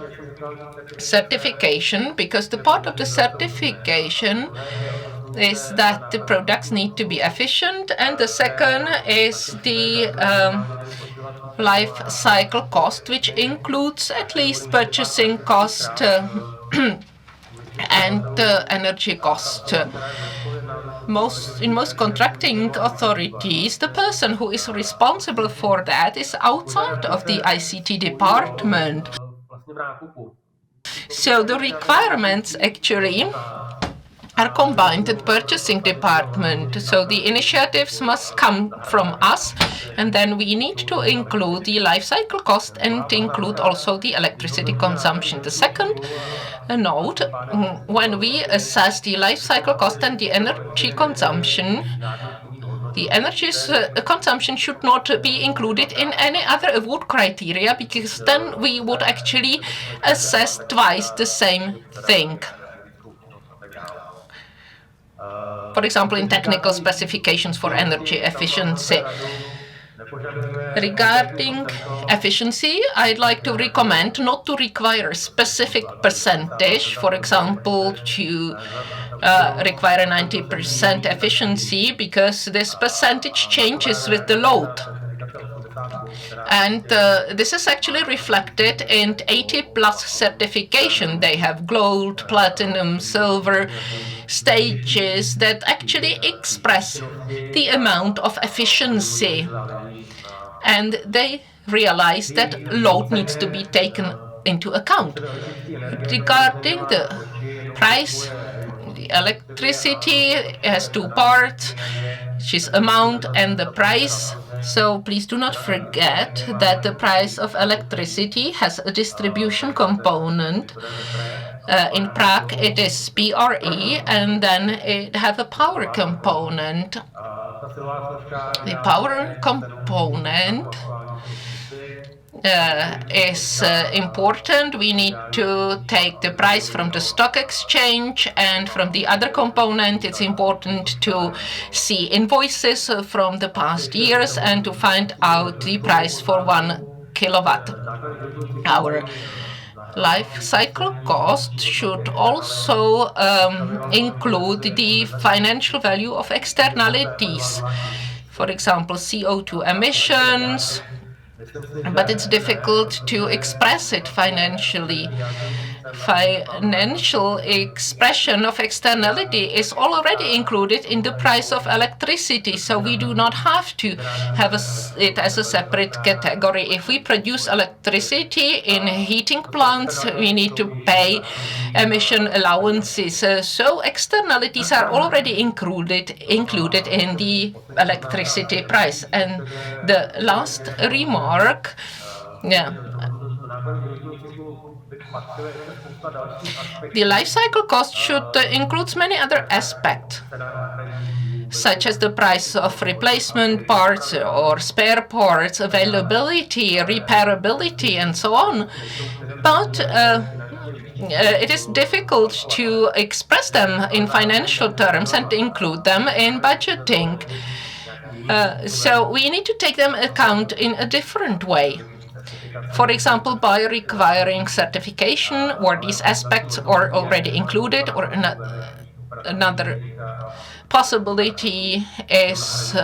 certification because the part of the certification is that the products need to be efficient, and the second is the life cycle cost, which includes at least purchasing cost and energy cost. In most contracting authorities, the person who is responsible for that is outside of the ICT department. So the requirements actually are combined at purchasing department. So the initiatives must come from us, and then we need to include the life cycle cost and include also the electricity consumption. The second note, when we assess the life cycle cost and the energy consumption, the energy consumption should not be included in any other award criteria, because then we would actually assess twice the same thing. For example, in technical specifications for energy efficiency. Regarding efficiency, I'd like to recommend not to require a specific percentage, for example, to require a 90% efficiency, because this percentage changes with the load. And this is actually reflected in 80+ certification. They have gold, platinum, silver stages that actually express the amount of efficiency. And they realize that load needs to be taken into account. Regarding the price, the electricity has 2 parts, which is amount and the price. So please do not forget that the price of electricity has a distribution component. In Prague, it is PRE, and then it has a power component. The power component is important. We need to take the price from the stock exchange, and from the other component, it's important to see invoices from the past years and to find out the price for 1 kilowatt hour. Life cycle cost should also include the financial value of externalities, for example, CO2 emissions, but it's difficult to express it financially. Financial expression of externality is already included in the price of electricity, so we do not have to have it as a separate category. If we produce electricity in heating plants, we need to pay emission allowances. So externalities are already included in the electricity price. And the last remark, the life cycle cost should include many other aspects, such as the price of replacement parts or spare parts, availability, repairability, and so on. But it is difficult to express them in financial terms and include them in budgeting. So we need to take them account in a different way. For example, by requiring certification, or these aspects are already included, or another possibility is,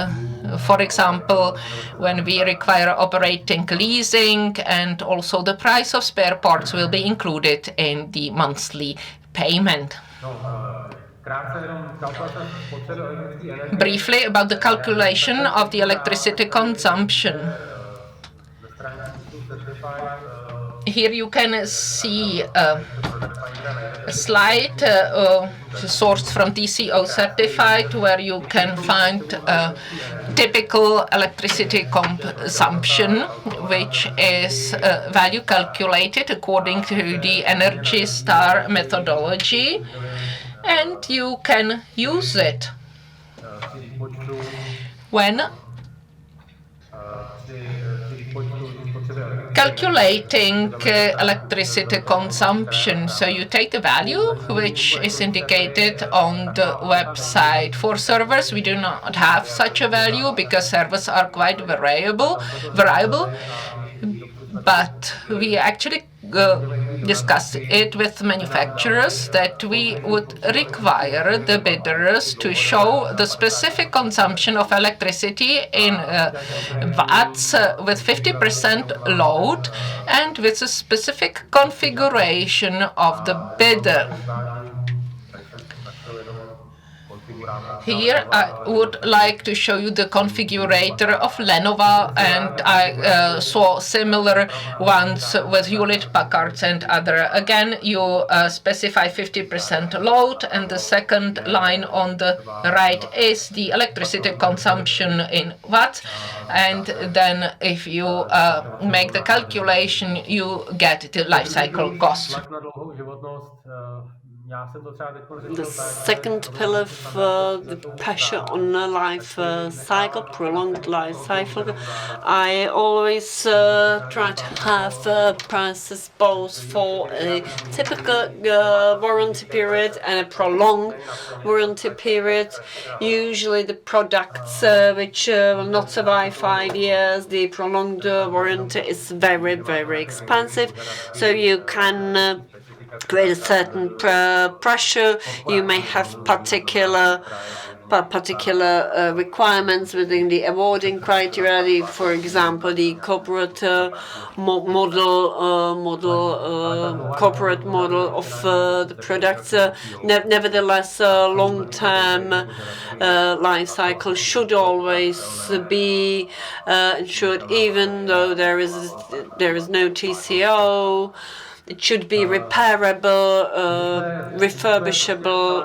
for example, when we require operating leasing, and also the price of spare parts will be included in the monthly payment. Briefly about the calculation of the electricity consumption. Here you can see a slide sourced from TCO Certified, where you can find typical electricity consumption, which is value calculated according to the Energy Star methodology, and you can use it when calculating electricity consumption. So you take the value which is indicated on the website. For servers, we do not have such a value because servers are quite variable, but we actually discussed it with manufacturers that we would require the bidders to show the specific consumption of electricity in watts with 50% load and with a specific configuration of the bidder. Here I would like to show you the configurator of Lenovo, and I saw similar ones with Hewlett-Packard and other. Again, you specify 50% load, and the second line on the right is the electricity consumption in watts, and then if you make the calculation, you get the life cycle cost. The second pillar for the pressure on the life cycle, prolonged life cycle. I always try to have prices both for a typical warranty period and a prolonged warranty period. Usually the products which will not survive 5 years, the prolonged warranty is very, very expensive. So you can create a certain pressure. You may have particular requirements within the awarding criteria. For example, the corporate corporate model of the products. Nevertheless, long-term life cycle should always be ensured, even though there is no TCO. It should be repairable, refurbishable.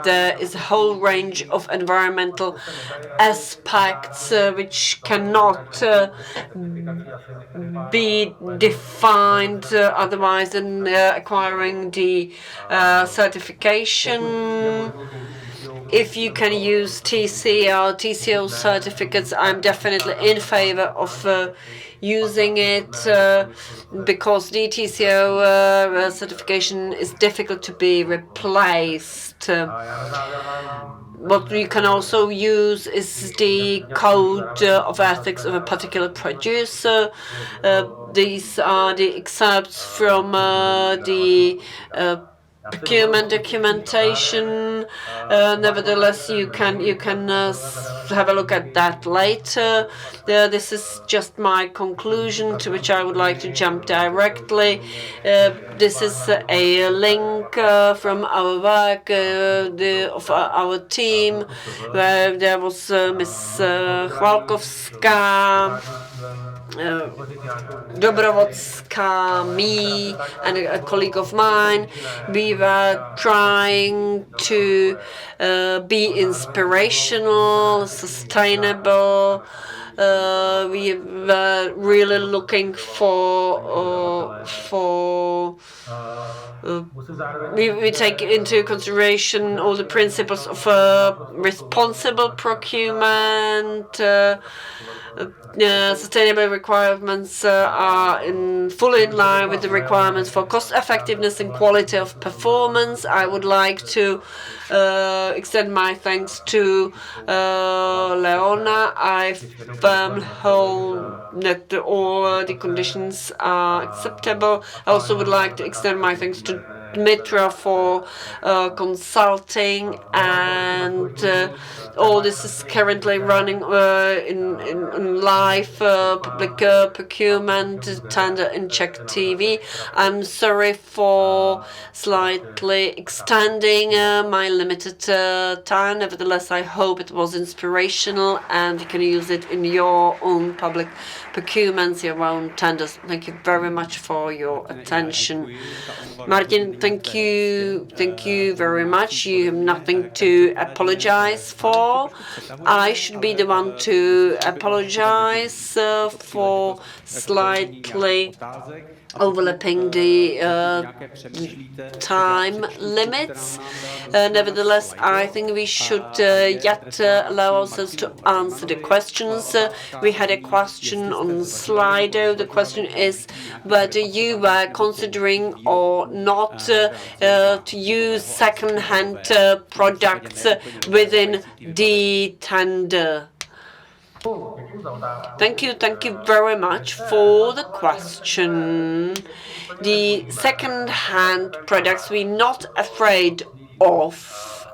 There is a whole range of environmental aspects which cannot be defined otherwise than acquiring the certification. If you can use TCO certificates, I'm definitely in favor of using it because the TCO certification is difficult to be replaced. What you can also use is the code of ethics of a particular producer. These are the excerpts from the procurement documentation. Nevertheless, you can have a look at that later. This is just my conclusion, to which I would like to jump directly. This is a link from our work of our team, where there was Ms. Chwalkowska, Dobrovodská, me, and a colleague of mine. We were trying to be inspirational, sustainable. We were really looking we take into consideration all the principles of responsible procurement, sustainable requirements are fully in line with the requirements for cost effectiveness and quality of performance. I would like to extend my thanks to Leona. I firmly hold that all the conditions are acceptable. I also would like to extend my thanks to Mitra for consulting, and all this is currently running in live public procurement tender in Czech TV. I'm sorry for slightly extending my limited time. Nevertheless, I hope it was inspirational and you can use it in your own public procurements, your own tenders. Thank you very much for your attention. Martin, thank you very much. You have nothing to apologize for. I should be the one to apologize for slightly overlapping the time limits. Nevertheless, I think we should yet allow ourselves to answer the questions. We had a question on Slido. The question is whether you were considering or not to use second-hand products within the tender. Thank you very much for the question. The second-hand products we're not afraid of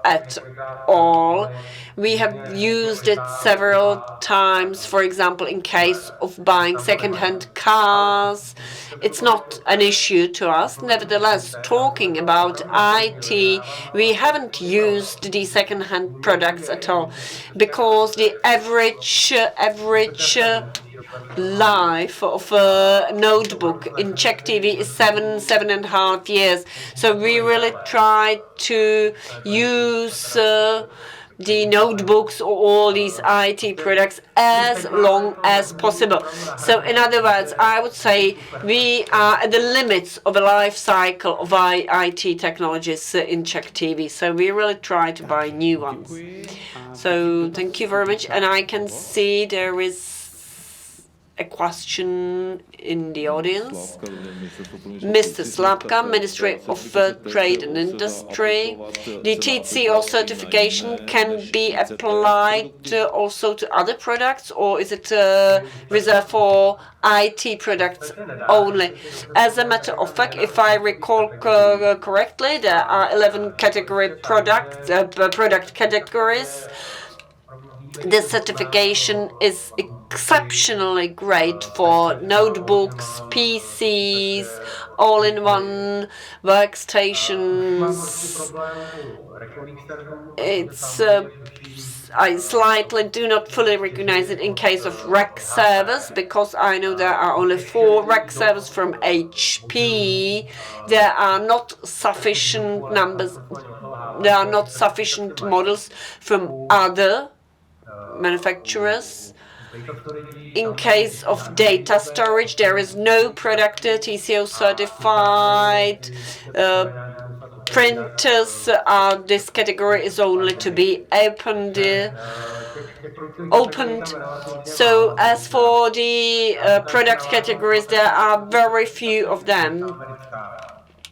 at all. We have used it several times, for example, in case of buying second-hand cars. It's not an issue to us. Nevertheless, talking about IT, we haven't used the second-hand products at all, because the average life of a notebook in Czech TV is 7.5 years. So we really try to use the notebooks or all these IT products as long as possible. So in other words, I would say we are at the limits of a life cycle of IT technologies in Czech TV. So we really try to buy new ones. So thank you very much. And I can see there is a question in the audience. Mr. Slapka, Ministry of Trade and Industry. The TCO certification can be applied also to other products, or is it reserved for IT products only? As a matter of fact, if I recall correctly, there are 11 product categories. The certification is exceptionally great for notebooks, PCs, all-in-one workstations. I slightly do not fully recognize it in case of rack servers, because I know there are only 4 rack servers from HP. There are not sufficient numbers. There are not sufficient models from other manufacturers. In case of data storage, there is no product TCO certified. Printers, this category is only to be opened. So as for the product categories, there are very few of them.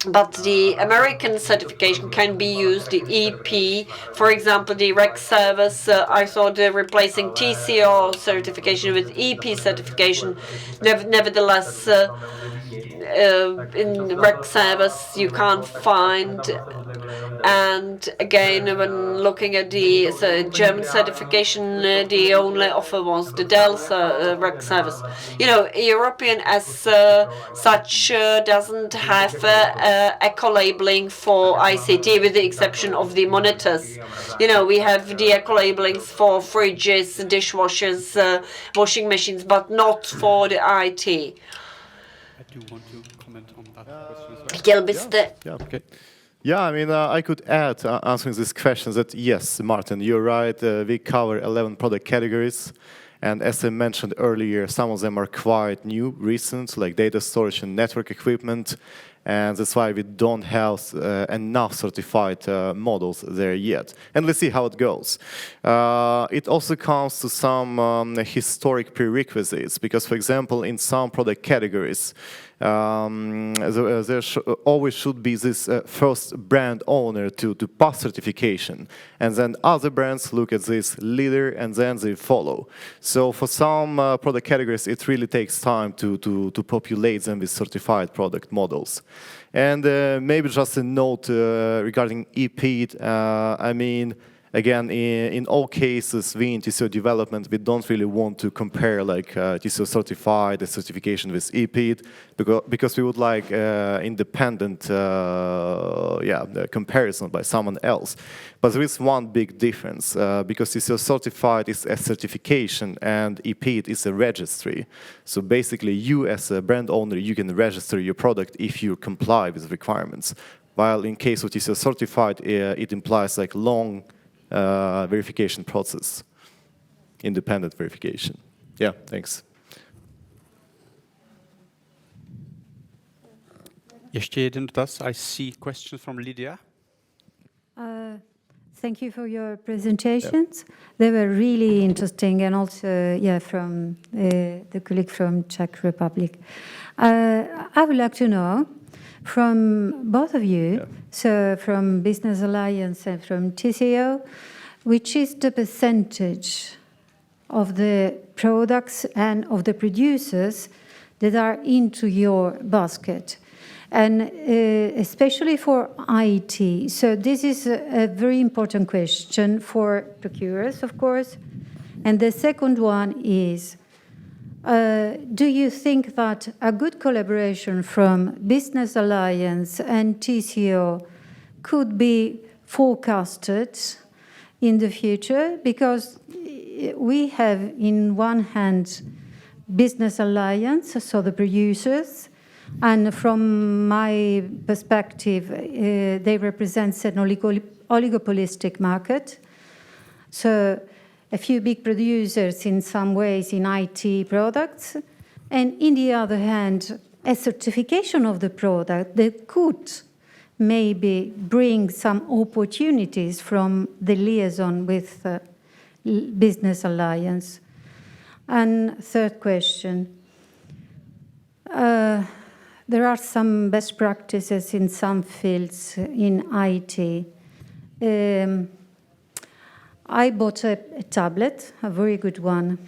But the American certification can be used, the EP, for example, the rack servers. I thought replacing TCO certification with EP certification. Nevertheless, in rack servers you can't find. And again, when looking at the German certification, the only offer was the Dell rack servers. You know, European as such doesn't have eco-labeling for ICT, with the exception of the monitors. You know, we have the eco-labelings for fridges, dishwashers, washing machines, but not for the IT. I do want to comment on that question. Chtěl byste? Yeah, okay. Yeah, I mean, I could add, answering this question, that yes, Martin, you're right. We cover 11 product categories. And as I mentioned earlier, some of them are quite new, recent, like data storage and network equipment. And that's why we don't have enough certified models there yet. And let's see how it goes. It also comes to some historic prerequisites, because, for example, in some product categories, there always should be this first brand owner to pass certification, and then other brands look at this leader and then they follow. So for some product categories, it really takes time to populate them with certified product models. And maybe just a note regarding EPEAT. I mean, again, in all cases, we in TCO development, we don't really want to compare like TCO certified certification with EPEAT, because we would like independent comparison by someone else. But there is one big difference, because TCO certified is a certification and EPEAT is a registry. So basically, you as a brand owner, you can register your product if you comply with requirements. While in case of TCO certified, it implies like long verification process, independent verification. Yeah, thanks. Ještě jeden dotaz. I see questions from Lydia. Thank you for your presentations. They were really interesting, and also, from the colleague from Czech Republic. I would like to know from both of you, so from Business Alliance and from TCO, which is the percentage of the products and of the producers that are into your basket? And especially for IT. So this is a very important question for procurers, of course. And the second one is, do you think that a good collaboration from Business Alliance and TCO could be forecasted in the future? Because we have, in one hand, Business Alliance, so the producers, and from my perspective, they represent an oligopolistic market. So a few big producers in some ways in IT products, and in the other hand, a certification of the product that could maybe bring some opportunities from the liaison with Business Alliance. And third question, there are some best practices in some fields in IT. I bought a tablet, a very good one,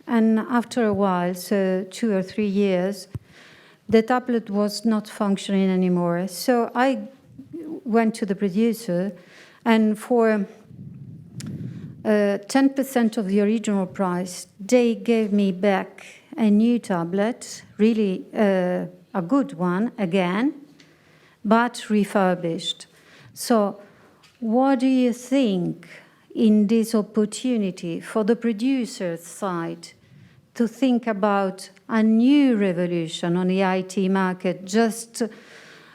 and after a while, so 2 or 3 years, the tablet was not functioning anymore. So I went to the producer, and for 10% of the original price, they gave me back a new tablet, really a good one again, but refurbished. So what do you think in this opportunity for the producer's side to think about a new revolution on the IT market, just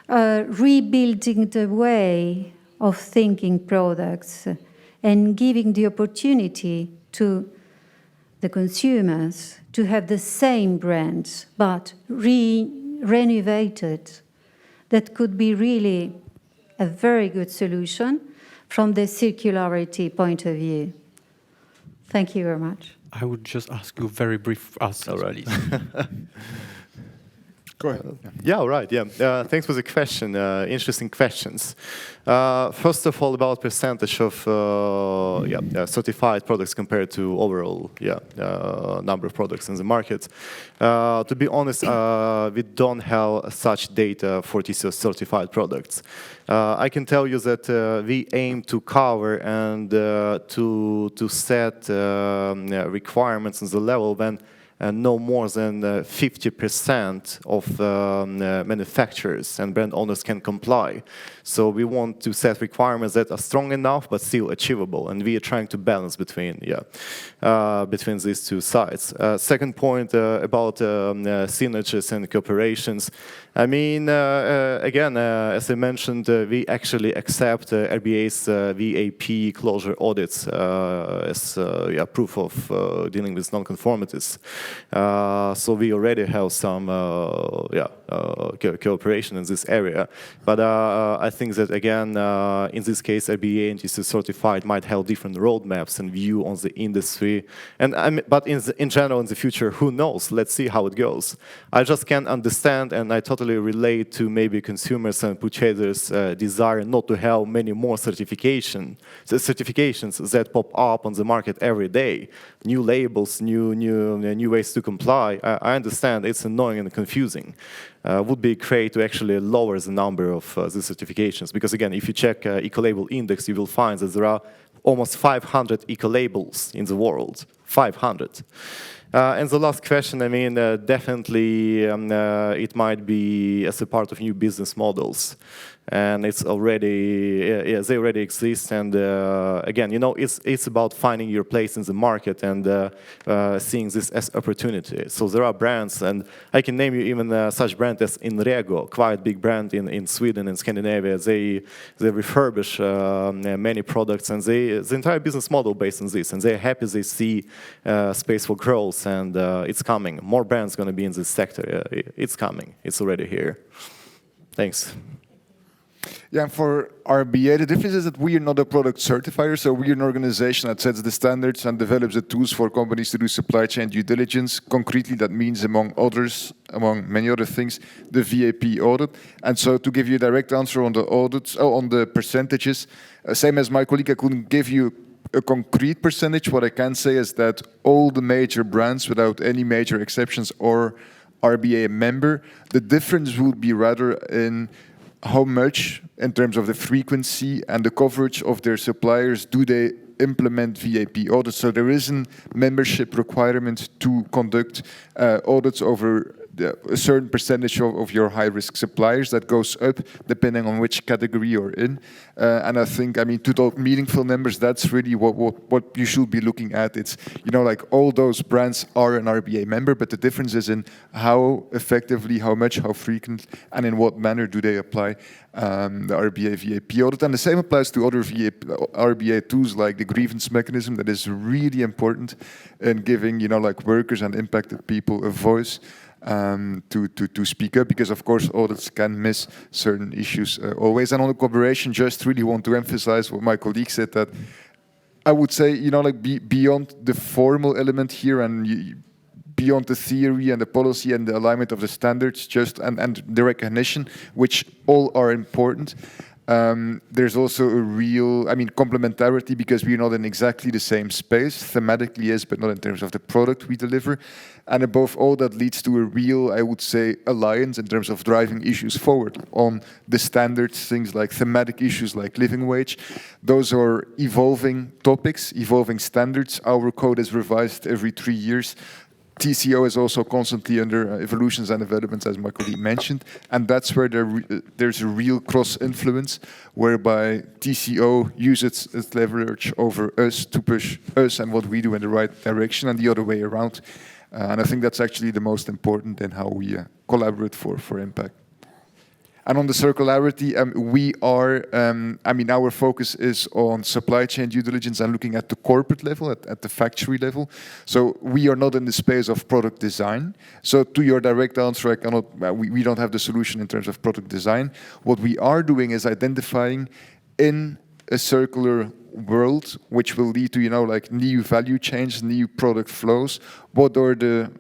rebuilding the way of thinking products and giving the opportunity to the consumers to have the same brands, but renovated? That could be really a very good solution from the circularity point of view. Thank you very much. I would just ask you very brief answers, please. Go ahead. Yeah, right. Yeah, thanks for the question. Interesting questions. First of all, about percentage of certified products compared to overall number of products in the market. To be honest, we don't have such data for TCO certified products. I can tell you that we aim to cover and to set requirements on the level when no more than 50% of manufacturers and brand owners can comply. So we want to set requirements that are strong enough but still achievable, and we are trying to balance between these two sides. Second point about synergies and cooperations. I mean, again, as I mentioned, we actually accept RBA's VAP closure audits as proof of dealing with non-conformities. So we already have some cooperation in this area. But I think that again, in this case, RBA and TC certified might have different roadmaps and view on the industry. And but in general, in the future, who knows? Let's see how it goes. I just can't understand, and I totally relate to maybe consumers and purchasers' desire not to have many more certifications that pop up on the market every day. New labels, new ways to comply. I understand it's annoying and confusing. Would be great to actually lower the number of the certifications, because again, if you check Ecolabel Index, you will find that there are almost 500 eco-labels in the world. 500. And the last question, I mean, definitely it might be as a part of new business models. And it's already, they already exist. And again, you know, it's about finding your place in the market and seeing this as opportunity. So there are brands, and I can name you even such brand as Inrego, quite big brand in Sweden and Scandinavia. They refurbish many products, and the entire business model based on this. And they're happy they see space for growth, and it's coming. More brands going to be in this sector. It's coming. It's already here. Thanks. Yeah, and for RBA, the difference is that we are not a product certifier, so we are an organization that sets the standards and develops the tools for companies to do supply chain due diligence. Concretely, that means, among many other things, the VAP audit. And so to give you a direct answer on the audits, on the percentages, same as my colleague, I couldn't give you a concrete percentage. What I can say is that all the major brands, without any major exceptions, are RBA member. The difference would be rather in how much, in terms of the frequency and the coverage of their suppliers, do they implement VAP audits. So there is a membership requirement to conduct audits over a certain percentage of your high-risk suppliers. That goes up depending on which category you're in. And I think, I mean, to talk meaningful numbers, that's really what you should be looking at. It's, you know, like all those brands are an RBA member, but the difference is in how effectively, how much, how frequent, and in what manner do they apply the RBA VAP audit. And the same applies to other RBA tools like the grievance mechanism. That is really important in giving, you know, like workers and impacted people a voice to speak up, because of course audits can miss certain issues always. And on the cooperation, just really want to emphasize what my colleague said, that I would say, you know, like beyond the formal element here and beyond the theory and the policy and the alignment of the standards, just and the recognition, which all are important. There's also a real, I mean, complementarity, because we're not in exactly the same space, thematically yes, but not in terms of the product we deliver. And above all, that leads to a real, I would say, alliance in terms of driving issues forward on the standards, things like thematic issues like living wage. Those are evolving topics, evolving standards. Our code is revised every 3 years. TCO is also constantly under evolutions and developments, as my colleague mentioned, and that's where there's a real cross-influence, whereby TCO uses its leverage over us to push us and what we do in the right direction, and the other way around. And I think that's actually the most important in how we collaborate for impact. And on the circularity, we are, I mean, our focus is on supply chain due diligence and looking at the corporate level, at the factory level. So we are not in the space of product design. So to your direct answer, I cannot, we don't have the solution in terms of product design. What we are doing is identifying in a circular world, which will lead to, you know, like new value chains, new product flows. What are the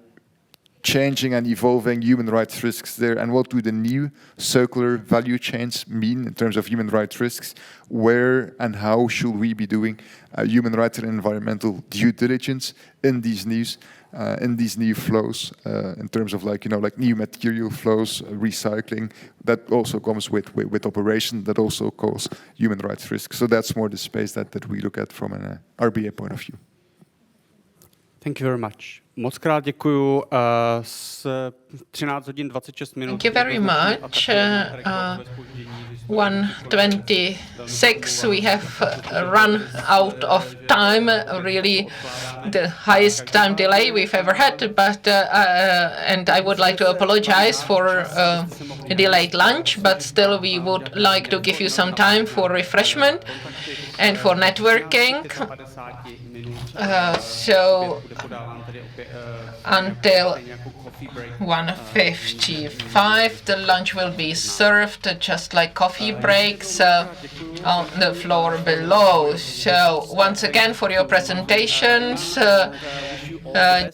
changing and evolving human rights risks there, and what do the new circular value chains mean in terms of human rights risks? Where and how should we be doing human rights and environmental due diligence in these new flows, in terms of, like, you know, like new material flows, recycling, that also comes with operation, that also cause human rights risks. So that's more the space that we look at from an RBA point of view. Thank you very much. Moc krát děkuju. S 13 hodin 26 minut. Thank you very much. 1:26, we have run out of time, really the highest time delay we've ever had, but and I would like to apologize for a delayed lunch, but still we would like to give you some time for refreshment. and for networking. So until 1:55 the lunch will be served just like coffee breaks on the floor below. So once again for your presentations, and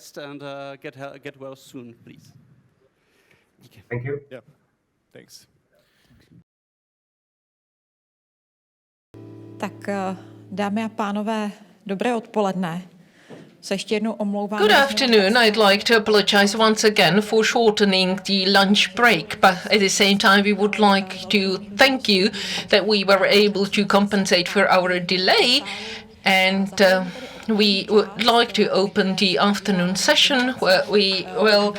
get well soon, please. Thank you. Yeah, thanks. Tak dámy a pánové, dobré odpoledne. Se ještě jednou omlouvám. Good afternoon. I'd like to apologize once again for shortening the lunch break, but at the same time we would like to thank you that we were able to compensate for our delay, and we would like to open the afternoon session where we will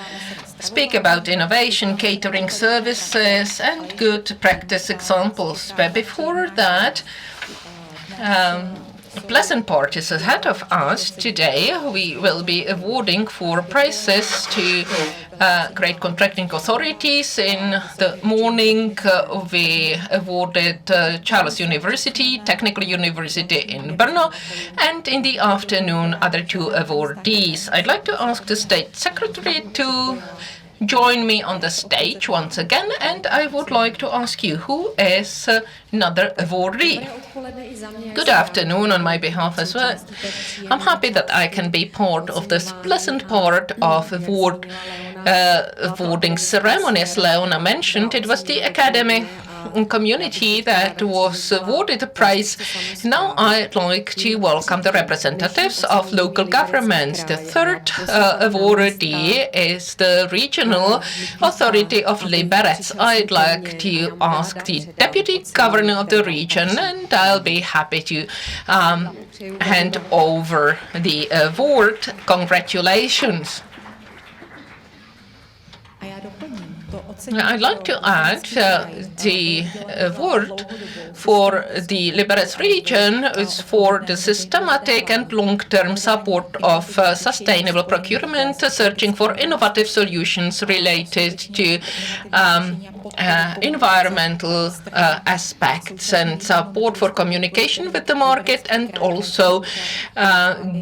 speak about innovation, catering services and good practice examples. But before that, pleasant part is ahead of us. Today we will be awarding 4 prizes to great contracting authorities. In the morning we awarded Charles University, Technical University in Brno, and in the afternoon other 2 awardees. I'd like to ask the State Secretary to join me on the stage once again, and I would like to ask you, who is another awardee? Good afternoon on my behalf as well. I'm happy that I can be part of this pleasant part of awarding ceremony. As Leona mentioned, it was the Academy community that was awarded the prize. Now I'd like to welcome the representatives of local governments. The third awardee is the regional authority of Liberec. I'd like to ask the deputy governor of the region, and I'll be happy to hand over the award. Congratulations. I'd like to add the award for the Liberec region is for the systematic and long-term support of sustainable procurement, searching for innovative solutions related to environmental aspects and support for communication with the market, and also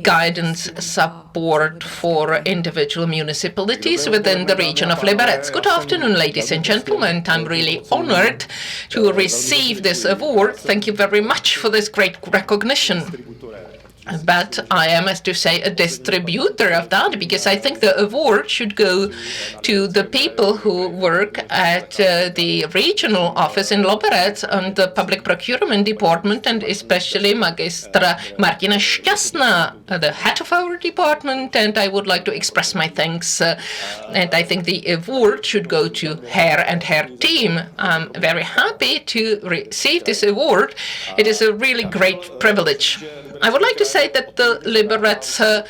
guidance support for individual municipalities within the region of Liberec. Good afternoon, ladies and gentlemen. I'm really honored to receive this award. Thank you very much for this great recognition. But I am, as to say, a distributor of that, because I think the award should go to the people who work at the regional office in Liberec and the Public Procurement Department, and especially Magistra Martina Šťastná, the head of our department, and I would like to express my thanks. And I think the award should go to her and her team. I'm very happy to receive this award. It is a really great privilege. I would like to say that the Liberec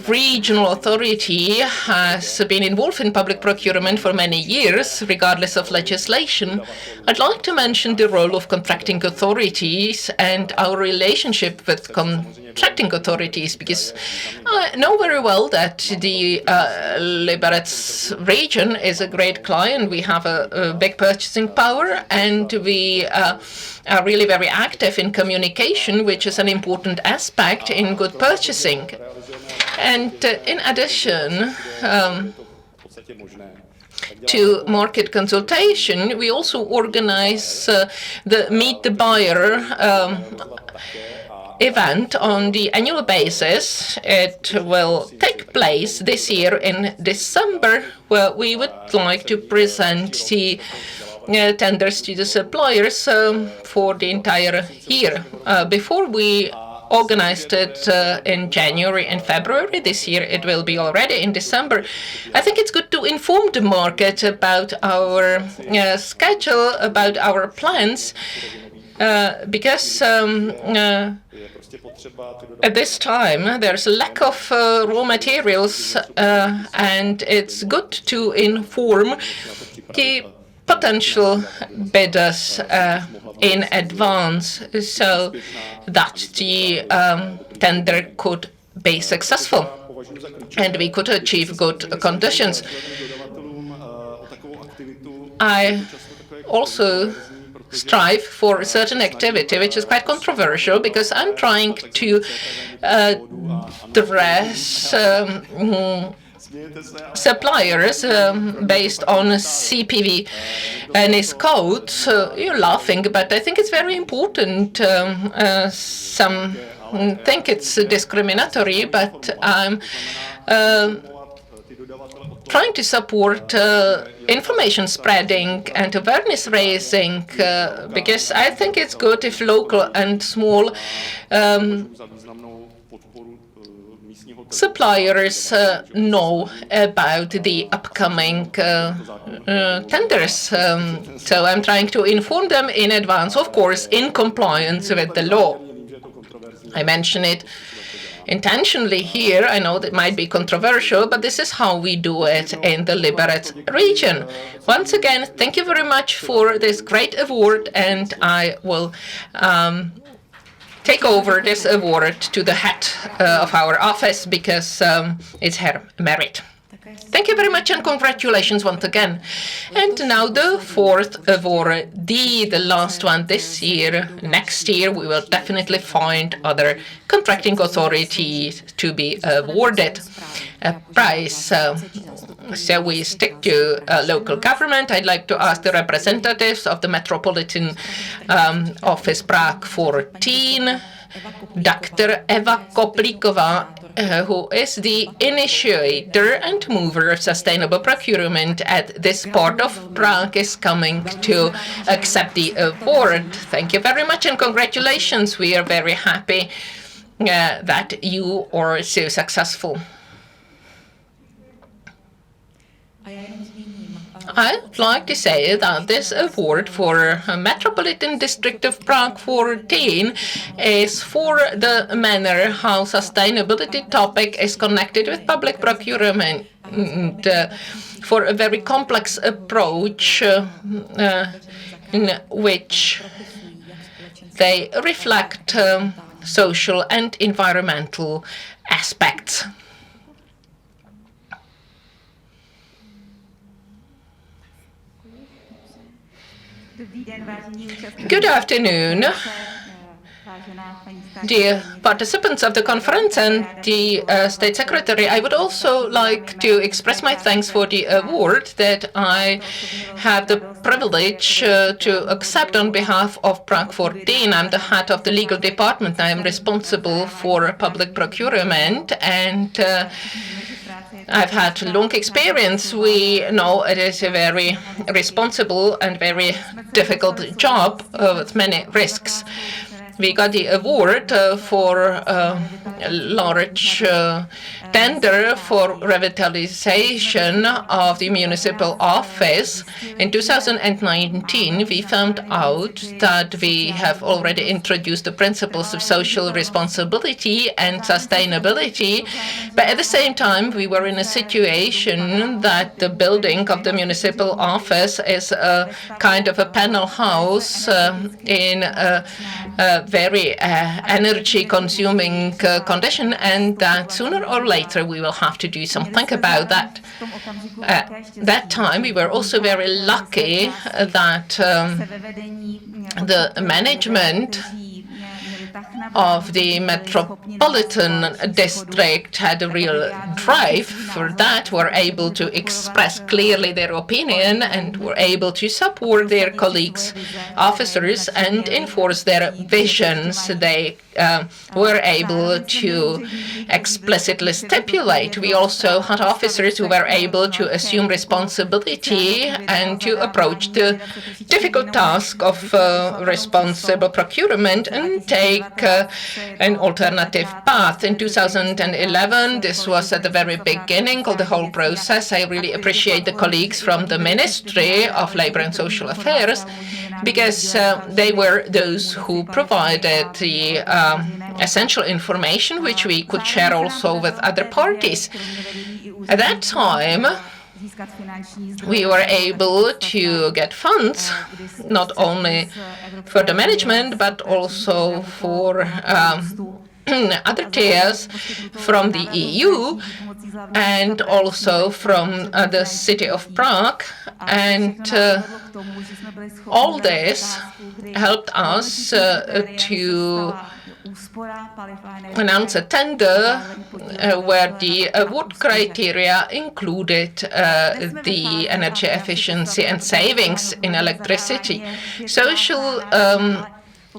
regional authority has been involved in public procurement for many years, regardless of legislation. I'd like to mention the role of contracting authorities and our relationship with contracting authorities, because I know very well that the Liberec region is a great client. We have a big purchasing power, and we are really very active in communication, which is an important aspect in good purchasing. And in addition to market consultation, we also organize the Meet the Buyer event on the annual basis. It will take place this year in December, where we would like to present the tenders to the suppliers for the entire year. Before we organized it in January and February this year, it will be already in December. I think it's good to inform the market about our schedule, about our plans, because at this time there's a lack of raw materials, and it's good to inform the potential bidders in advance, so that the tender could be successful and we could achieve good conditions. I also strive for a certain activity, which is quite controversial because I'm trying to address suppliers based on CPV and its code. So you're laughing, but I think it's very important. Some think it's discriminatory, but I'm trying to support information spreading and awareness raising because I think it's good if local and small suppliers know about the upcoming tenders. So I'm trying to inform them in advance, of course, in compliance with the law. I mention it intentionally here. I know that might be controversial, but this is how we do it in the Liberec region. Once again, thank you very much for this great award, and I will take over this award to the head of our office because it's her merit. Thank you very much and congratulations once again. And now the fourth award, the last one this year. Next year we will definitely find other contracting authorities to be awarded a prize. So we stick to local government. I'd like to ask the representatives of the Metropolitan Office Prague 14, Dr. Eva Koplíková, who is the initiator and mover of sustainable procurement at this part of Prague, is coming to accept the award. Thank you very much and congratulations. We are very happy that you are so successful. I'd like to say that this award for Metropolitan District of Prague 14 is for the manner how sustainability topic is connected with public procurement, and for a very complex approach in which they reflect social and environmental aspects. Good afternoon, dear participants of the conference and the State Secretary. I would also like to express my thanks for the award that I have the privilege to accept on behalf of Prague 14. I'm the head of the legal department. I am responsible for public procurement, and I've had long experience. We know it is a very responsible and very difficult job with many risks. We got the award for a large tender for revitalization of the municipal office. In 2019, we found out that we have already introduced the principles of social responsibility and sustainability, but at the same time, we were in a situation that the building of the municipal office is a kind of a panel house in a very energy-consuming condition, and that sooner or later we will have to do something about that. At that time, we were also very lucky that the management of the Metropolitan District had a real drive for that, were able to express clearly their opinion and were able to support their colleagues, officers, and enforce their visions. They were able to explicitly stipulate. We also had officers who were able to assume responsibility and to approach the difficult task of responsible procurement and take an alternative path. In 2011, this was at the very beginning of the whole process. I really appreciate the colleagues from the Ministry of Labour and Social Affairs, because they were those who provided the essential information which we could share also with other parties. At that time, we were able to get funds, not only for the management, but also for other chairs from the EU and also from the city of Prague. And all this helped us to announce a tender where the award criteria included the energy efficiency and savings in electricity. Social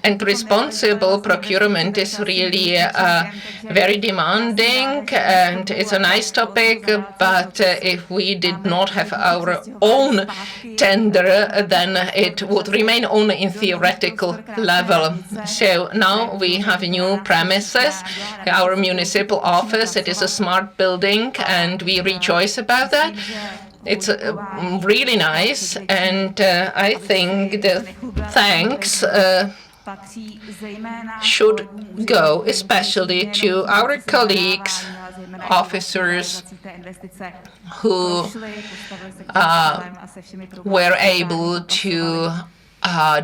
and responsible procurement is really very demanding, and it's a nice topic, but if we did not have our own tender, then it would remain only in theoretical level. So now we have new premises, our municipal office. It is a smart building, and we rejoice about that. It's really nice, and I think the thanks should go especially to our colleagues, officers who were able to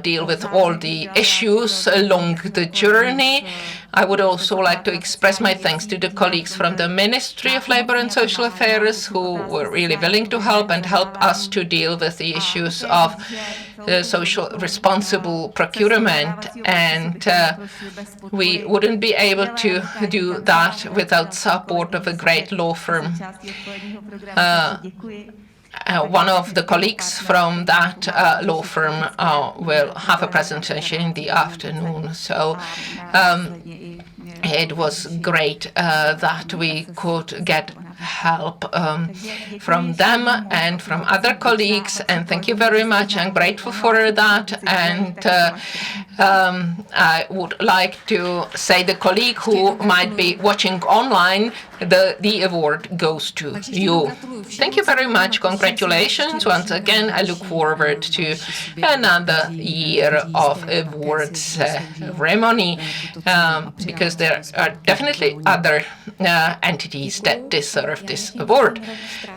deal with all the issues along the journey. I would also like to express my thanks to the colleagues from the Ministry of Labour and Social Affairs who were really willing to help us to deal with the issues of social responsible procurement. And we wouldn't be able to do that without support of a great law firm. One of the colleagues from that law firm will have a presentation in the afternoon. So it was great that we could get help from them and from other colleagues, and thank you very much. I'm grateful for that, and I would like to say the colleague who might be watching online, the award goes to you. Thank you very much. Congratulations once again. I look forward to another year of awards ceremony because there are definitely other entities that deserve this award.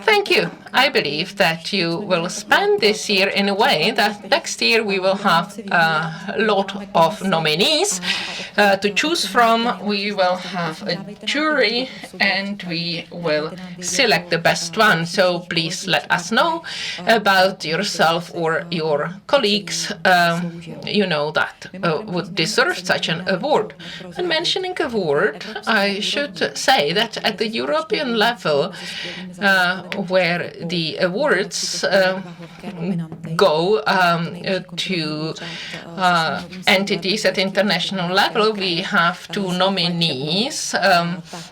Thank you. I believe that you will spend this year in a way that next year we will have a lot of nominees to choose from. We will have a jury and we will select the best one. So please let us know about yourself or your colleagues you know that would deserve such an award. And mentioning award, I should say that at the European level, where the awards go to entities at international level, we have two nominees,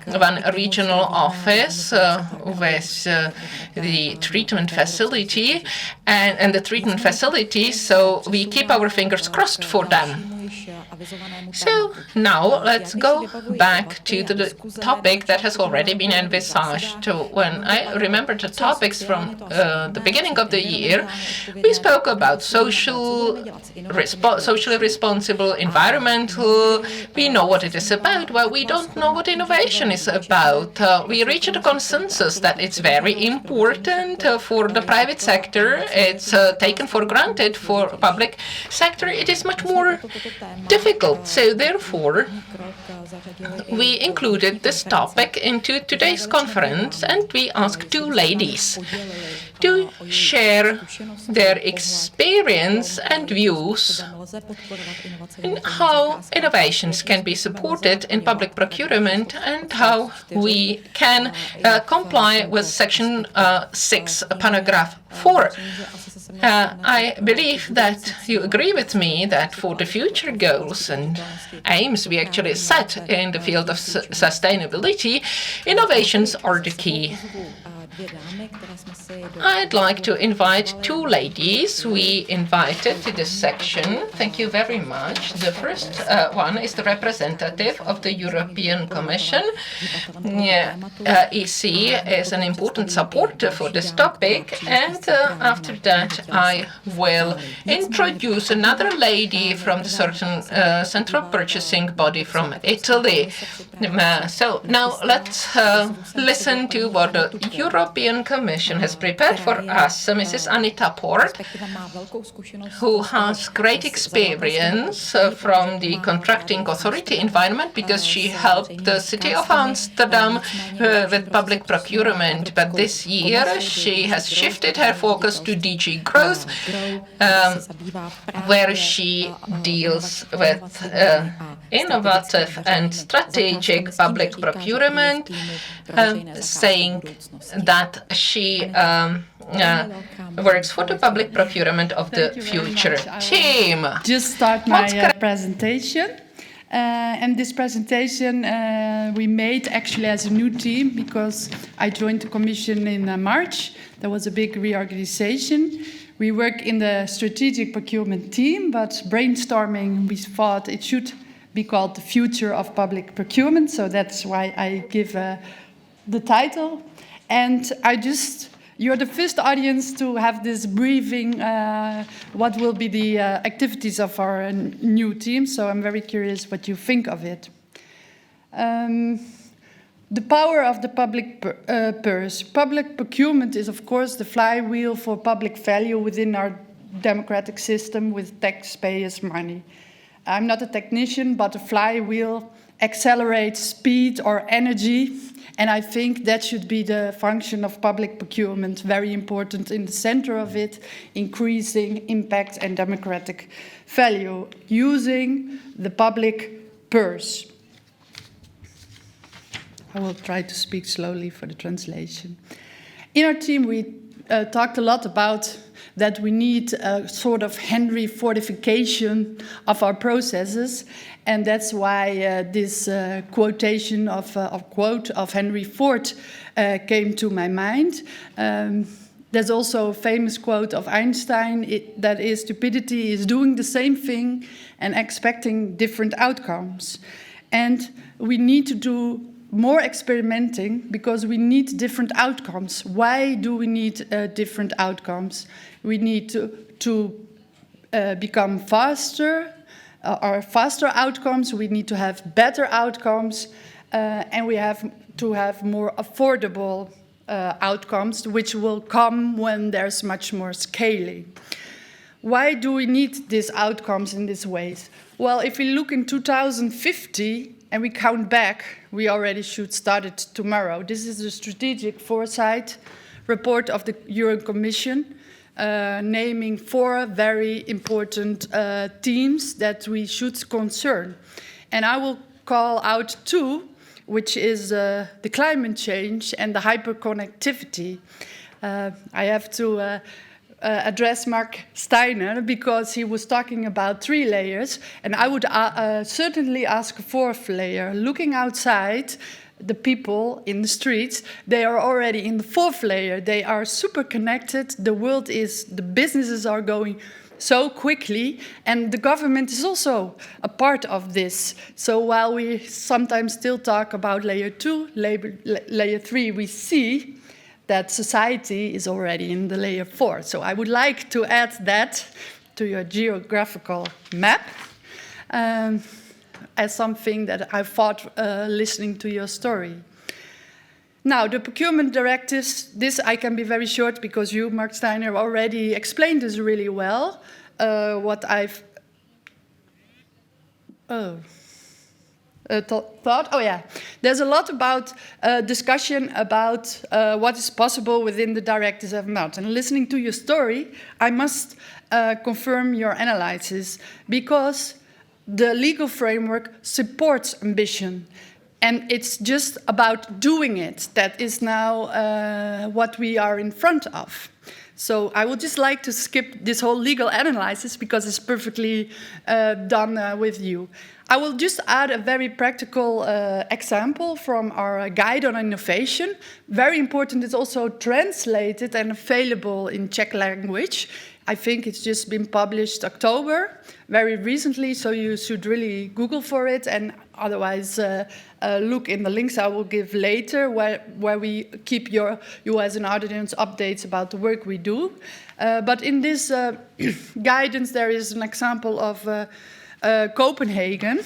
one regional office with the treatment facility and the treatment facility, so we keep our fingers crossed for them. So now let's go back to the topic that has already been envisaged. When I remember the topics from the beginning of the year, we spoke about socially responsible, environmental. We know what it is about. Well, we don't know what innovation is about. We reached a consensus that it's very important for the private sector. It's taken for granted for public sector. It is much more difficult. So therefore, we included this topic into today's conference, and we asked two ladies to share their experience and views in how innovations can be supported in public procurement and how we can comply with Section 6, paragraph 4. I believe that you agree with me that for the future goals and aims we actually set in the field of sustainability, innovations are the key. I'd like to invite two ladies we invited to this section. Thank you very much. The first one is the representative of the European Commission. EC is an important supporter for this topic, and after that I will introduce another lady from the certain central purchasing body from Italy. So now let's listen to what the European European Commission has prepared for us Mrs. Anita Port, who has great experience from the contracting authority environment because she helped the city of Amsterdam with public procurement. But this year she has shifted her focus to DG Growth, where she deals with innovative and strategic public procurement, saying that she works for the public procurement of the future team. Just start my presentation. And this presentation we made actually as a new team because I joined the Commission in March. There was a big reorganization. We work in the strategic procurement team, but brainstorming, we thought it should be called the future of public procurement. So that's why I give the title. And you're the first audience to have this briefing, what will be the activities of our new team. So I'm very curious what you think of it. The power of the public purse. Public procurement is, of course, the flywheel for public value within our democratic system with taxpayers' money. I'm not a technician, but a flywheel accelerates speed or energy, and I think that should be the function of public procurement, very important in the center of it, increasing impact and democratic value, using the public purse. I will try to speak slowly for the translation. In our team, we talked a lot about that we need a sort of Henry Fordification of our processes, and that's why this quotation of quote of Henry Ford came to my mind. There's also a famous quote of Einstein that is, stupidity is doing the same thing and expecting different outcomes. And we need to do more experimenting because we need different outcomes. Why do we need different outcomes? We need to become faster, or faster outcomes. We need to have better outcomes, and we have to have more affordable outcomes, which will come when there's much more scaling. Why do we need these outcomes in these ways? Well, if we look in 2050, and we count back, we already should start it tomorrow. This is the strategic foresight report of the European Commission, naming 4 very important themes that we should concern. And I will call out 2, which is the climate change and the hyperconnectivity. I have to address Mark Steiner because he was talking about 3 layers, and I would certainly ask a 4th layer. Looking outside, the people in the streets, they are already in the 4th layer. They are super connected. The businesses are going so quickly, and the government is also a part of this. So while we sometimes still talk about layer 2, layer 3, we see that society is already in the layer 4. So I would like to add that to your geographical map as something that I thought listening to your story. Now, the procurement directives, this I can be very short because you, Mark Steiner, already explained this really well. What I've thought. Oh yeah, there's a lot about discussion about what is possible within the directives of not. And listening to your story, I must confirm your analysis because the legal framework supports ambition. And it's just about doing it that is now what we are in front of. So I would just like to skip this whole legal analysis because it's perfectly done with you. I will just add a very practical example from our guide on innovation. Very important, it's also translated and available in Czech language. I think it's just been published October, very recently, so you should really Google for it, and otherwise look in the links I will give later, where we keep you as an audience updates about the work we do. But in this guidance, there is an example of Copenhagen,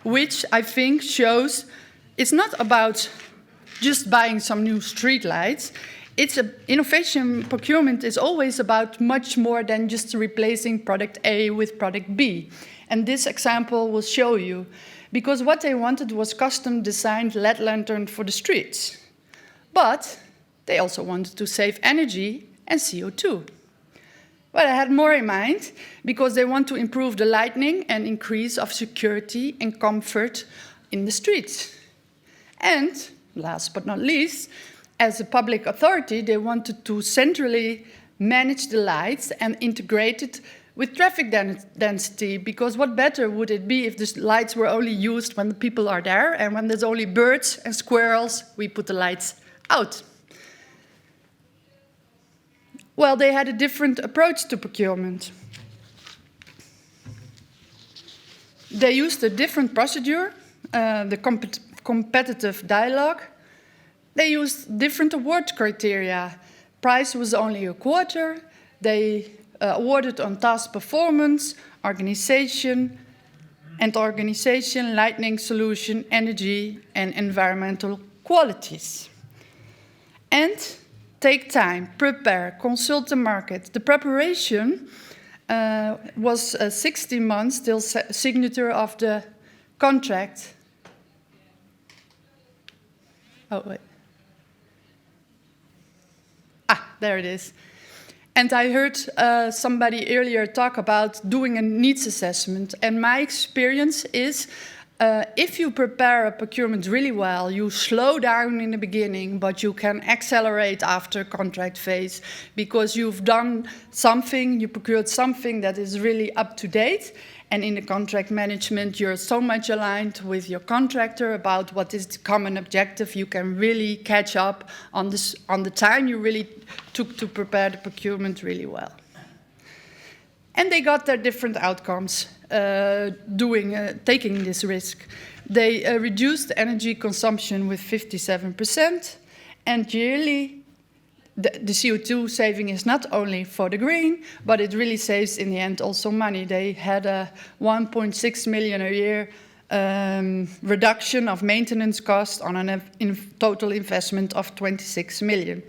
which I think shows it's not about just buying some new streetlights. innovation procurement is always about much more than just replacing product A with product B. And this example will show you. Because what they wanted was custom-designed LED lantern for the streets. But they also wanted to save energy and CO2. But I had more in mind, because they want to improve the lighting and increase of security and comfort in the streets. And, last but not least, as a public authority, they wanted to centrally manage the lights and integrate it with traffic density, because what better would it be if the lights were only used when the people are there, and when there's only birds and squirrels, we put the lights out. Well, they had a different approach to procurement. They used a different procedure, the competitive dialogue. They used different award criteria. Price was only a quarter. They awarded on task performance, organization, lighting solution, energy, and environmental qualities. And take time, prepare, consult the market. The preparation was 16 months till signature of the contract. Oh, wait. There it is. And I heard somebody earlier talk about doing a needs assessment. And my experience is, if you prepare a procurement really well, you slow down in the beginning, but you can accelerate after contract phase, because you've done something, you procured something that is really up to date. And in the contract management, you're so much aligned with your contractor about what is the common objective. You can really catch up on the time you really took to prepare the procurement really well. And they got their different outcomes taking this risk. They reduced energy consumption with 57%, and yearly the CO2 saving is not only for the green, but it really saves in the end also money. They had a 1.6 million a year reduction of maintenance cost on a total investment of 26 million.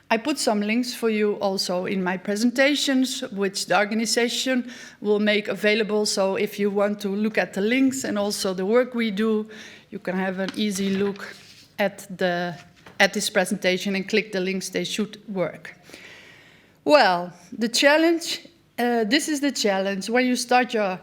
I put some links for you also in my presentations, which the organization will make available. So if you want to look at the links and also the work we do, you can have an easy look at this presentation and click the links. They should work. Well, the challenge, this is the challenge when you start your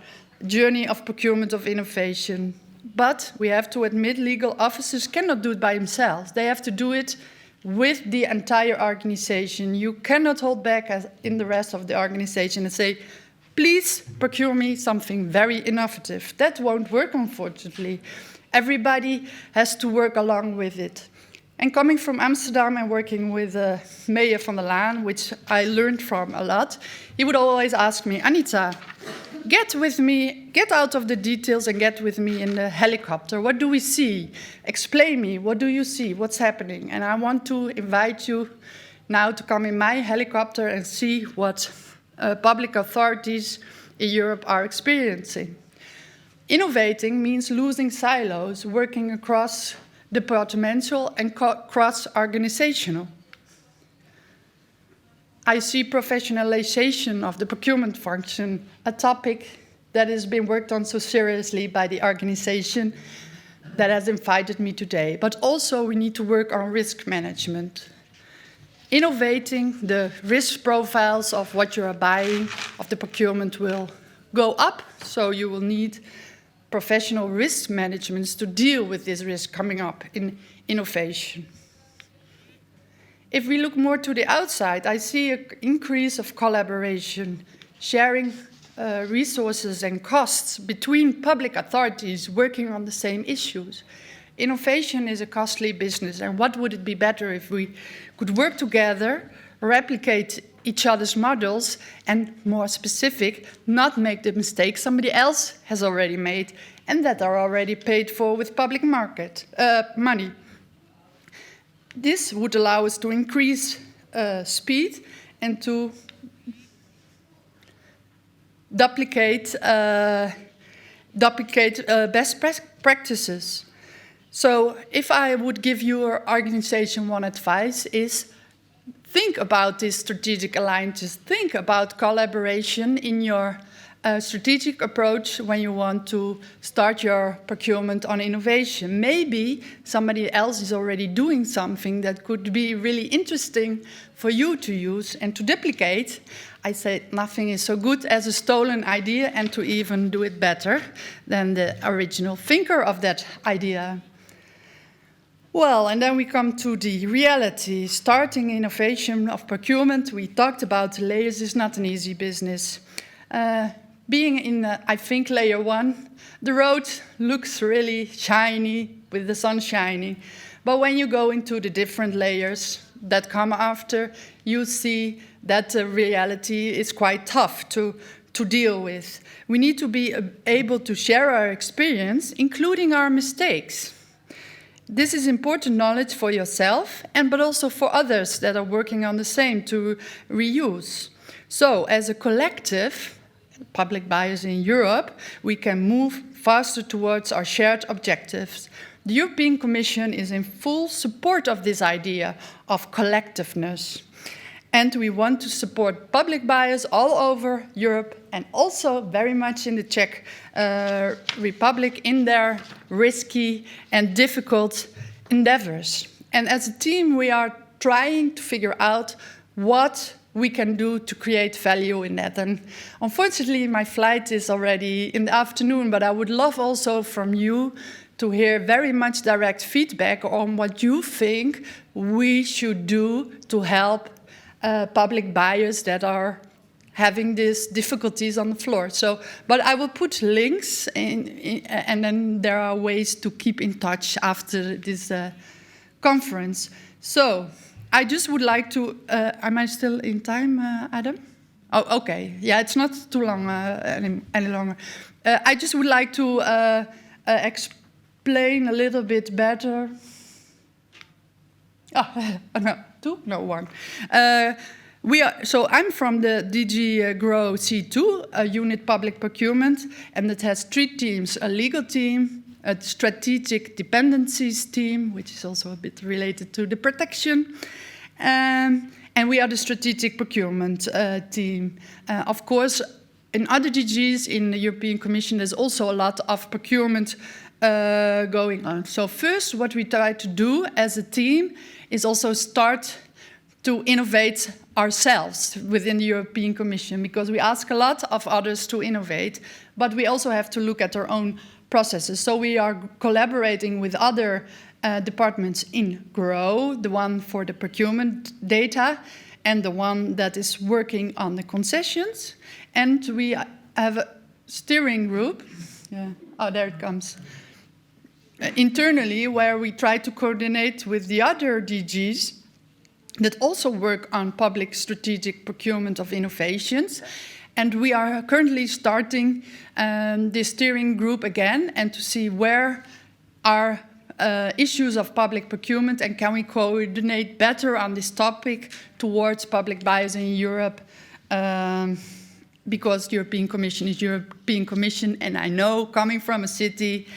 journey of procurement of innovation. But we have to admit, legal officers cannot do it by themselves. They have to do it with the entire organization. You cannot hold back in the rest of the organization and say, please procure me something very innovative. That won't work, unfortunately. Everybody has to work along with it. And coming from Amsterdam and working with Mayor van der Laan, which I learned from a lot, he would always ask me, Anita, get with me, get out of the details and get with me in the helicopter. What do we see? Explain me, what do you see? What's happening? And I want to invite you now to come in my helicopter and see what public authorities in Europe are experiencing. Innovating means losing silos, working across departmental and cross-organizational. I see professionalization of the procurement function, a topic that has been worked on so seriously by the organization that has invited me today. But also we need to work on risk management. Innovating the risk profiles of what you are buying, of the procurement will go up, so you will need professional risk managements to deal with this risk coming up in innovation. If we look more to the outside, I see an increase of collaboration, sharing resources and costs between public authorities working on the same issues. Innovation is a costly business, and what would it be better if we could work together, replicate each other's models, and more specific, not make the mistakes somebody else has already made and that are already paid for with public market money. This would allow us to increase speed and to duplicate best practices. So if I would give your organization one advice is think about these strategic alliances, think about collaboration in your strategic approach when you want to start your procurement on innovation. Maybe somebody else is already doing something that could be really interesting for you to use and to duplicate. I say nothing is so good as a stolen idea and to even do it better than the original thinker of that idea. Well, and then we come to the reality. Starting innovation of procurement, we talked about the layers, is not an easy business. Being in, I think, layer 1, the road looks really shiny with the sun shining. But when you go into the different layers that come after, you see that the reality is quite tough to deal with. We need to be able to share our experience, including our mistakes. This is important knowledge for yourself, but also for others that are working on the same to reuse. So, as a collective, public buyers in Europe, we can move faster towards our shared objectives. The European Commission is in full support of this idea of collectiveness. And we want to support public buyers all over Europe and also very much in the Czech Republic in their risky and difficult endeavors. And as a team, we are trying to figure out what we can do to create value in that. And unfortunately, my flight is already in the afternoon, but I would love also from you to hear very much direct feedback on what you think we should do to help public buyers that are having these difficulties on the floor. So, but I will put links in, and then there are ways to keep in touch after this conference. So, I just would like to, am I still in time, Adam? Oh, okay. Yeah, it's not too long any longer. I just would like to explain a little bit better. No, two? No, one. So I'm from the DG Grow C2, a unit public procurement, and it has 3 teams, a legal team, a strategic dependencies team, which is also a bit related to the protection, and we are the strategic procurement team. Of course, in other DGs in the European Commission, there's also a lot of procurement going on. So first, what we try to do as a team is also start to innovate ourselves within the European Commission, because we ask a lot of others to innovate, but we also have to look at our own processes. So we are collaborating with other departments in GROW, the one for the procurement data, and the one that is working on the concessions. And we have a steering group. Yeah. Oh, there it comes. Internally, where we try to coordinate with the other DGs that also work on public strategic procurement of innovations. And we are currently starting this steering group again, and to see where are issues of public procurement and can we coordinate better on this topic towards public buyers in Europe, because the European Commission is European Commission, and I know, coming from a city,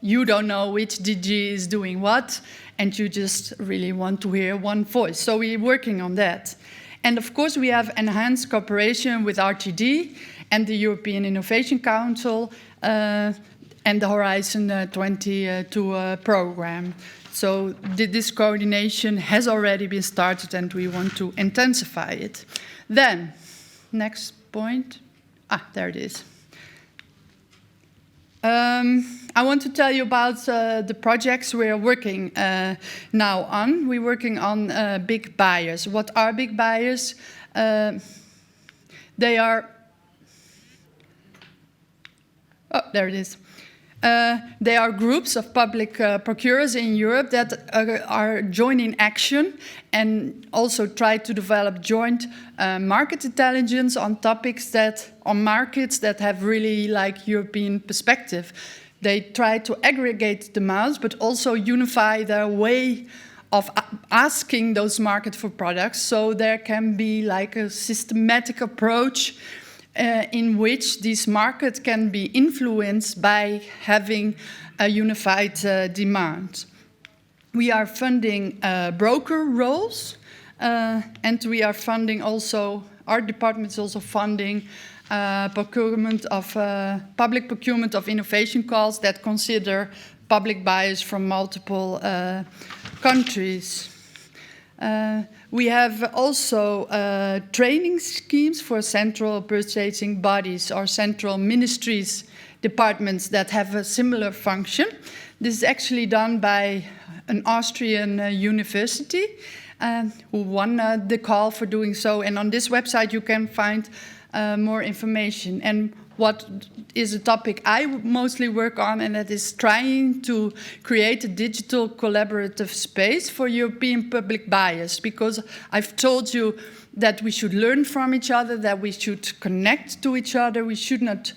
you don't know which DG is doing what, and you just really want to hear one voice. So we're working on that. And of course, we have enhanced cooperation with RTD and the European Innovation Council and the Horizon 22 program. So this coordination has already been started, and we want to intensify it. Then, next point. There it is. I want to tell you about the projects we're working now on. We're working on big buyers. What are big buyers? They are... Oh, there it is. They are groups of public procurers in Europe that are joining action and also try to develop joint market intelligence on topics on markets that have really like European perspective. They try to aggregate demands, but also unify their way of asking those markets for products, so there can be like a systematic approach in which this market can be influenced by having a unified demand. We are funding broker roles And we are funding also, our department is also funding public procurement of innovation calls that consider public buyers from multiple countries. We have also training schemes for central purchasing bodies or central ministries, departments that have a similar function. This is actually done by an Austrian university who won the call for doing so. And on this website you can find more information. And what is a topic I mostly work on, and that is trying to create a digital collaborative space for European public buyers, because I've told you that we should learn from each other, that we should connect to each other, we should not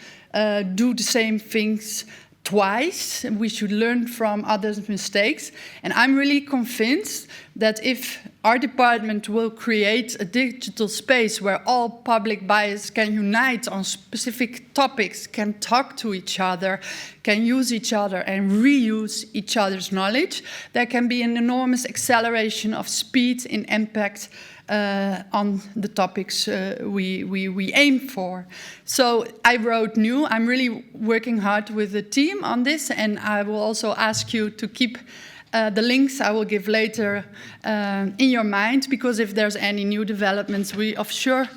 do the same things twice, we should learn from others' mistakes. And I'm really convinced that if our department will create a digital space where all public buyers can unite on specific topics, can talk to each other, can use each other and reuse each other's knowledge, there can be an enormous acceleration of speed and impact on the topics we aim for. So I wrote new. I'm really working hard with the team on this, and I will also ask you to keep the links I will give later in your mind, because if there's any new developments, we of sure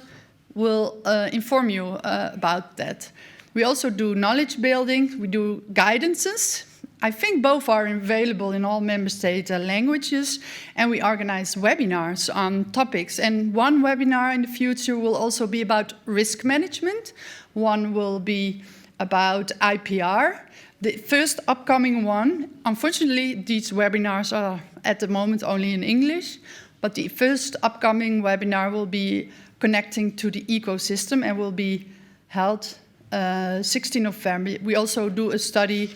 will inform you about that. We also do knowledge building, we do guidances. I think both are available in all member state languages, and we organize webinars on topics. And one webinar in the future will also be about risk management. One will be about IPR. The first upcoming one, unfortunately, these webinars are at the moment only in English, but the first upcoming webinar will be connecting to the ecosystem and will be held 16 November. We also do a study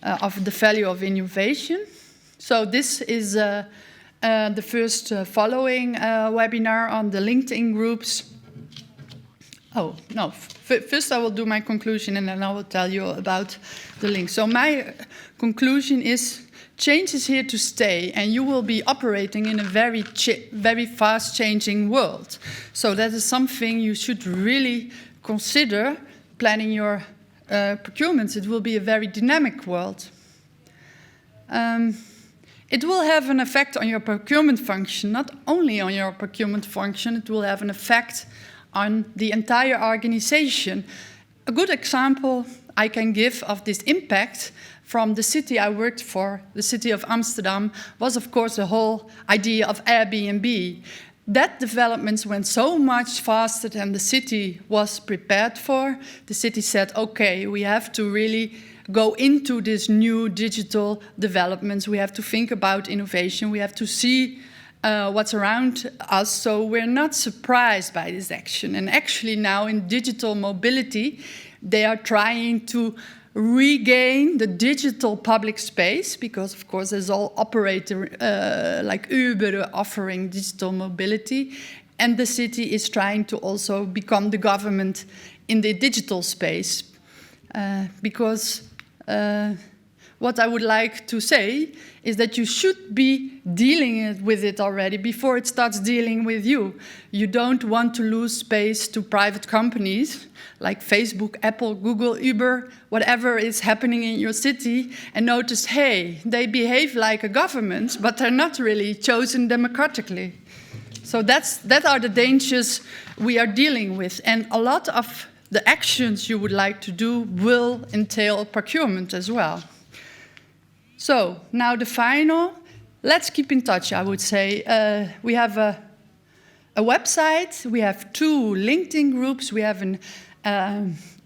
of the value of innovation. So this is the first following webinar on the LinkedIn groups. Oh, no, first I will do my conclusion and then I will tell you about the link. So my conclusion is change is here to stay, and you will be operating in a very fast changing world. So that is something you should really consider planning your procurements. It will be a very dynamic world. It will have an effect on your procurement function, not only on your procurement function, it will have an effect on the entire organization. A good example I can give of this impact from the city I worked for, the city of Amsterdam, was of course the whole idea of Airbnb. That developments went so much faster than the city was prepared for. The city said, okay, we have to really go into this new digital developments. We have to think about innovation. We have to see what's around us. So we're not surprised by this action. And actually now in digital mobility, they are trying to regain the digital public space, because of course there's all operator like Uber offering digital mobility, and the city is trying to also become the government in the digital space, because what I would like to say is that you should be dealing with it already before it starts dealing with you. You don't want to lose space to private companies like Facebook, Apple, Google, Uber, whatever is happening in your city, and notice, hey, they behave like a government, but they're not really chosen democratically. So that are the dangers we are dealing with. And a lot of the actions you would like to do will entail procurement as well. So now the final, let's keep in touch, I would say. We have a website, we have 2 LinkedIn groups, we have an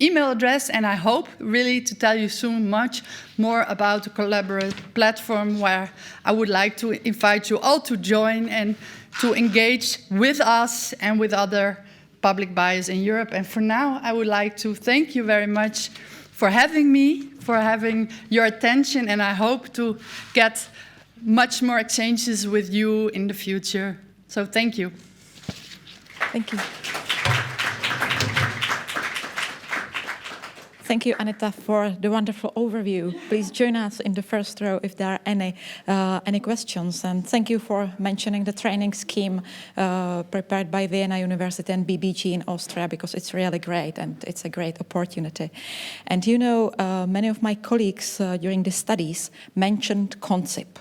email address, and I hope really to tell you soon much more about the collaborative platform where I would like to invite you all to join and to engage with us and with other public buyers in Europe. And for now, I would like to thank you very much for having me, for having your attention, and I hope to get much more exchanges with you in the future. So thank you. Thank you. thank you, Anita, for the wonderful overview. Please join us in the first row if there are any questions. And thank you for mentioning the training scheme prepared by Vienna University and BBG in Austria, because it's really great and it's a great opportunity. And you know, many of my colleagues during the studies mentioned CONSIP.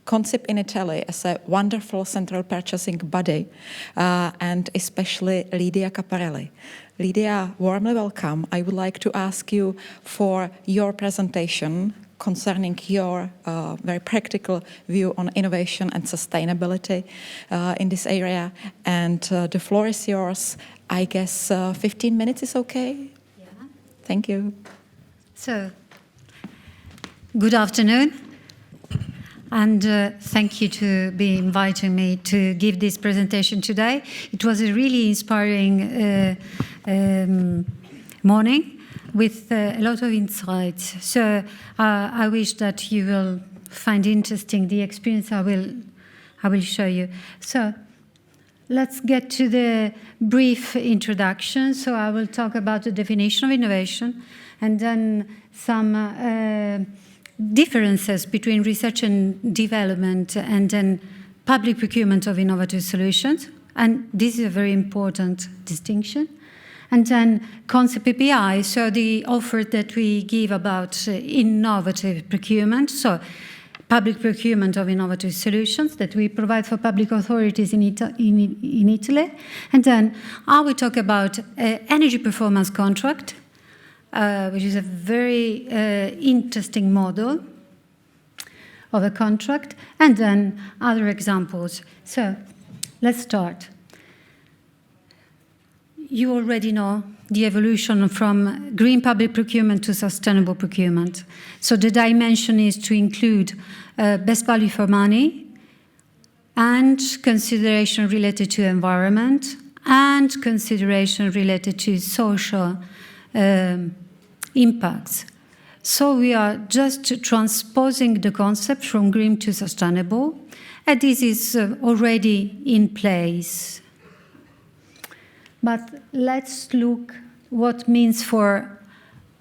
CONSIP in Italy as a wonderful central purchasing body, and especially Lydia Caparelli. Lydia, warmly welcome. I would like to ask you for your presentation concerning your very practical view on innovation and sustainability in this area. And the floor is yours. I guess 15 minutes is okay? Yeah. Thank you. So, good afternoon. And thank you to be inviting me to give this presentation today. It was a really inspiring morning with a lot of insights. So I wish that you will find interesting the experience I will show you. So let's get to the brief introduction. So I will talk about the definition of innovation, and then some differences between research and development, and then public procurement of innovative solutions. And this is a very important distinction. And then CONSIP PPI, so the offer that we give about innovative procurement, so public procurement of innovative solutions that we provide for public authorities in Italy. And then I will talk about energy performance contract, which is a very interesting model of a contract, and then other examples. So let's start. You already know the evolution from green public procurement to sustainable procurement. So the dimension is to include best value for money and consideration related to environment and consideration related to social impacts. So we are just transposing the concept from green to sustainable, and this is already in place. But let's look what it means for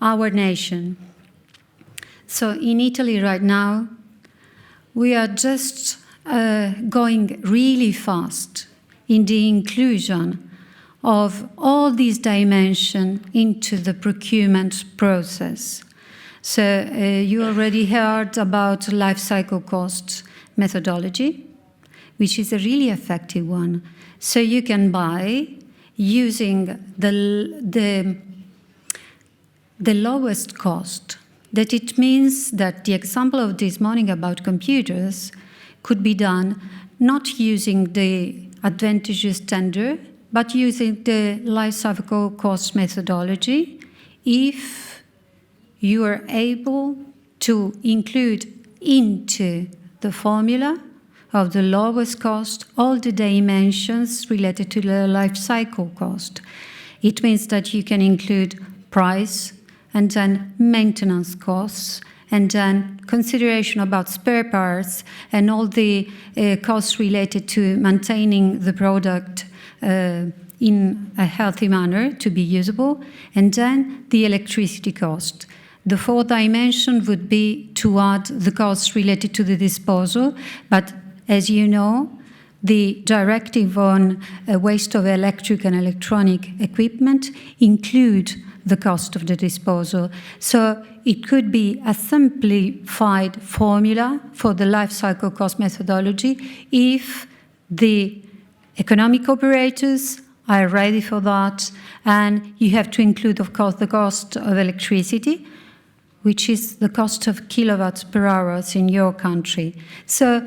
our nation. So in Italy right now, we are just going really fast in the inclusion of all these dimensions into the procurement process. So you already heard about life cycle cost methodology, which is a really effective one. So you can buy using the lowest cost. That it means that the example of this morning about computers could be done not using the advantageous tender, but using the life cycle cost methodology, if you are able to include into the formula of the lowest cost all the dimensions related to the life cycle cost. It means that you can include price, and then maintenance costs, and then consideration about spare parts, and all the costs related to maintaining the product in a healthy manner to be usable, and then the electricity cost. The fourth dimension would be to add the costs related to the disposal, but as you know, the directive on waste of electric and electronic equipment include the cost of the disposal. So it could be a simplified formula for the life cycle cost methodology if the economic operators are ready for that, and you have to include, of course, the cost of electricity, which is the cost of kilowatts per hour in your country. So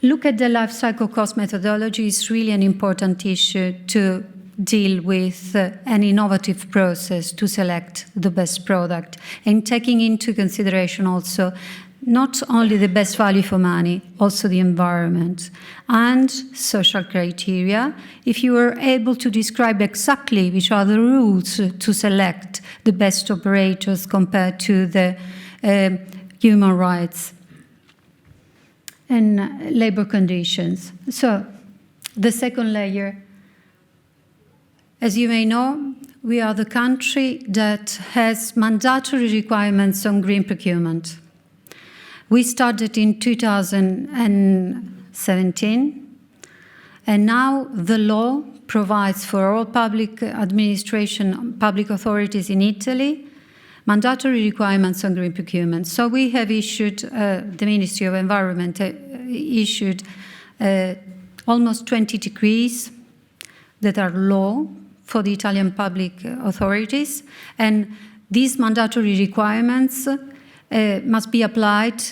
look at the life cycle cost methodology. It's really an important issue to deal with an innovative process to select the best product, and taking into consideration also not only the best value for money, also the environment and social criteria. If you are able to describe exactly which are the rules to select the best operators compared to the human rights and labor conditions. So the second layer, as you may know, we are the country that has mandatory requirements on green procurement. We started in 2017, and now the law provides for all public administration, public authorities in Italy, mandatory requirements on green procurement. So we have issued, the Ministry of Environment issued almost 20 decrees that are law for the Italian public authorities, and these mandatory requirements must be applied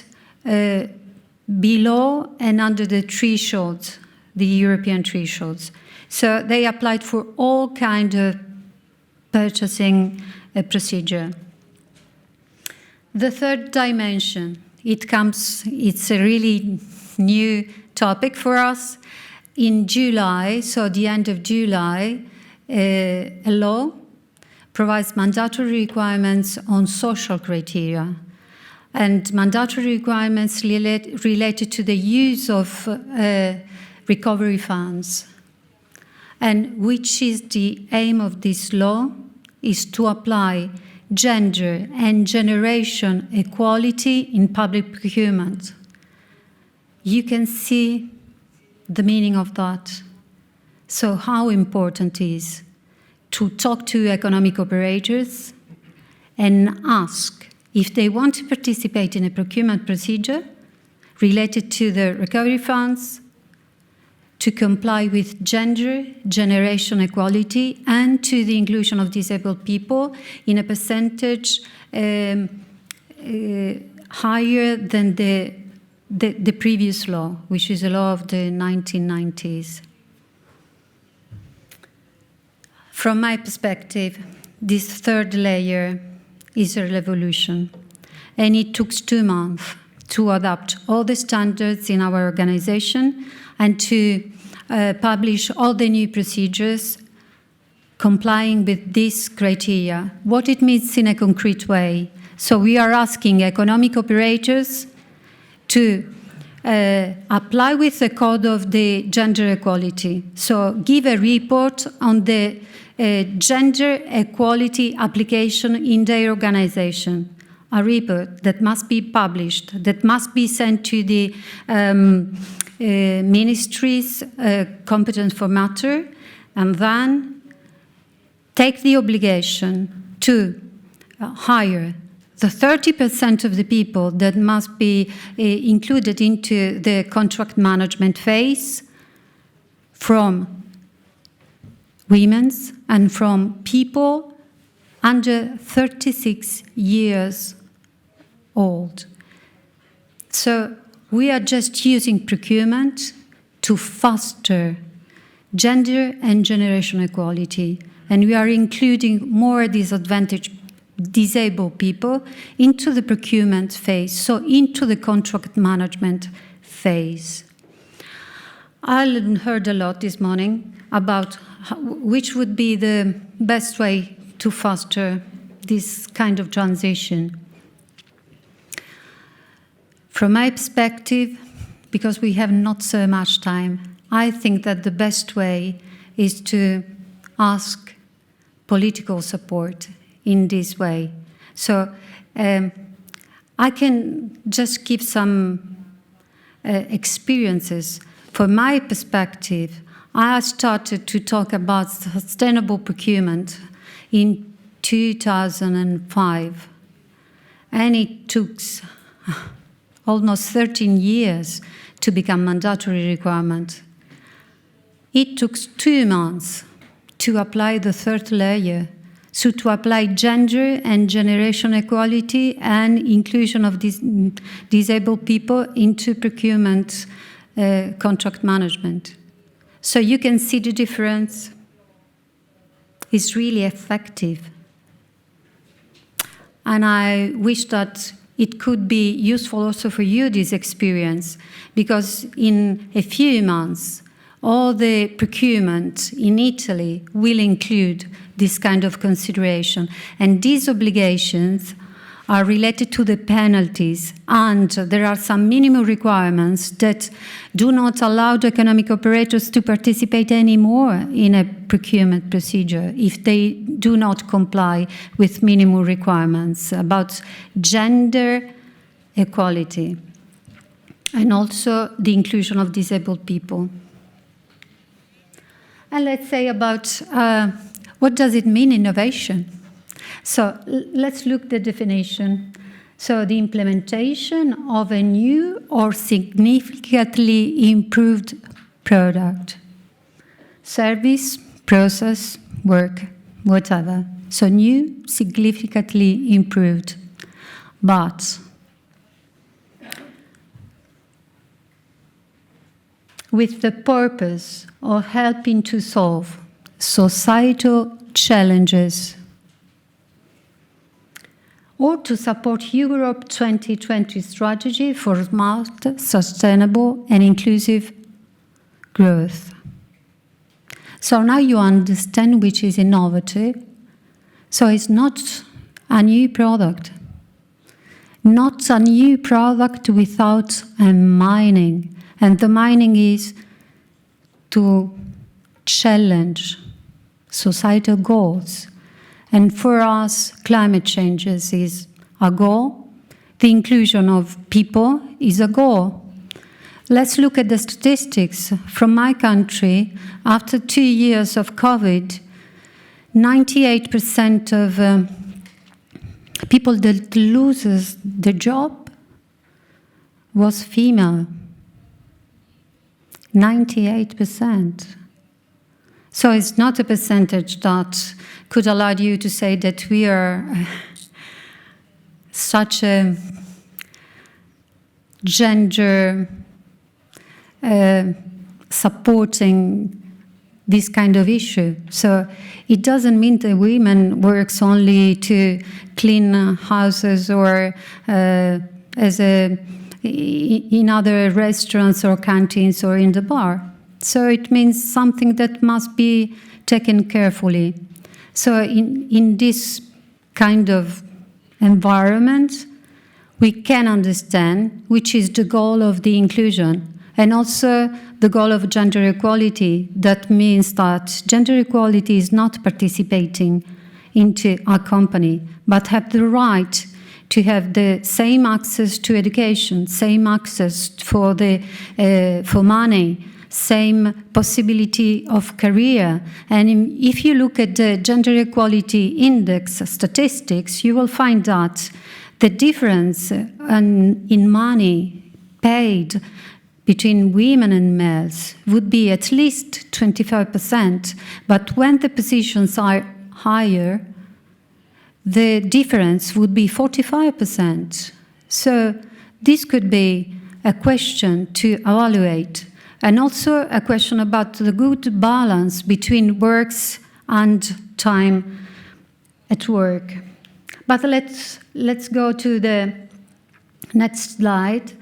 below and under the thresholds, the European thresholds. So they applied for all kind of purchasing procedure. The third dimension, it's a really new topic for us. In July, so the end of July, a law provides mandatory requirements on social criteria and mandatory requirements related to the use of recovery funds. And which is the aim of this law is to apply gender and generation equality in public procurement. You can see the meaning of that. So how important it is to talk to economic operators and ask if they want to participate in a procurement procedure related to the recovery funds, to comply with gender, generation equality, and to the inclusion of disabled people in a percentage higher than the previous law, which is a law of the 1990s. From my perspective, this third layer is a revolution, and it took 2 months to adapt all the standards in our organization and to publish all the new procedures complying with these criteria. What it means in a concrete way. So we are asking economic operators to apply with the code of the gender equality. So give a report on the gender equality application in their organization. A report that must be published, that must be sent to the ministries competent for matter, and then take the obligation to hire the 30% of the people that must be included into the contract management phase from women's and from people under 36 years old. So we are just using procurement to foster gender and generation equality, and we are including more disadvantaged, disabled people into the procurement phase, so into the contract management phase. I heard a lot this morning about which would be the best way to foster this kind of transition. From my perspective, because we have not so much time, I think that the best way is to ask political support in this way. So I can just give some experiences. From my perspective, I started to talk about sustainable procurement in 2005, and it took almost 13 years to become mandatory requirement. It took 2 months to apply the third layer, so to apply gender and generation equality and inclusion of disabled people into procurement contract management. So you can see the difference. It's really effective. And I wish that it could be useful also for you, this experience, because in a few months, all the procurement in Italy will include this kind of consideration. And these obligations are related to the penalties, and there are some minimum requirements that do not allow the economic operators to participate anymore in a procurement procedure if they do not comply with minimum requirements about gender equality and also the inclusion of disabled people. And let's say about what does it mean, innovation? So let's look at the definition. So the implementation of a new or significantly improved product, service, process, work, whatever. So new, significantly improved. But with the purpose of helping to solve societal challenges or to support Europe 2020 strategy for smart, sustainable and inclusive growth. So now you understand which is innovative. So it's not a new product. Not a new product without a mining. And the mining is to challenge societal goals. And for us, climate changes is a goal. The inclusion of people is a goal. Let's look at the statistics from my country. After 2 years of COVID, 98% of people that loses the job was female. 98%. So it's not a percentage that could allow you to say that we are such a gender supporting this kind of issue. So it doesn't mean that women works only to clean houses or as a in other restaurants or canteens or in the bar. So it means something that must be taken carefully. So in this kind of environment, we can understand which is the goal of the inclusion and also the goal of gender equality. That means that gender equality is not participating into a company, but have the right to have the same access to education, same access for money, same possibility of career. And if you look at the gender equality index statistics, you will find that the difference in money paid between women and males would be at least 25%. But when the positions are higher, the difference would be 45%. So this could be a question to evaluate, and also a question about the good balance between works and time at work. But let's go to the next slide,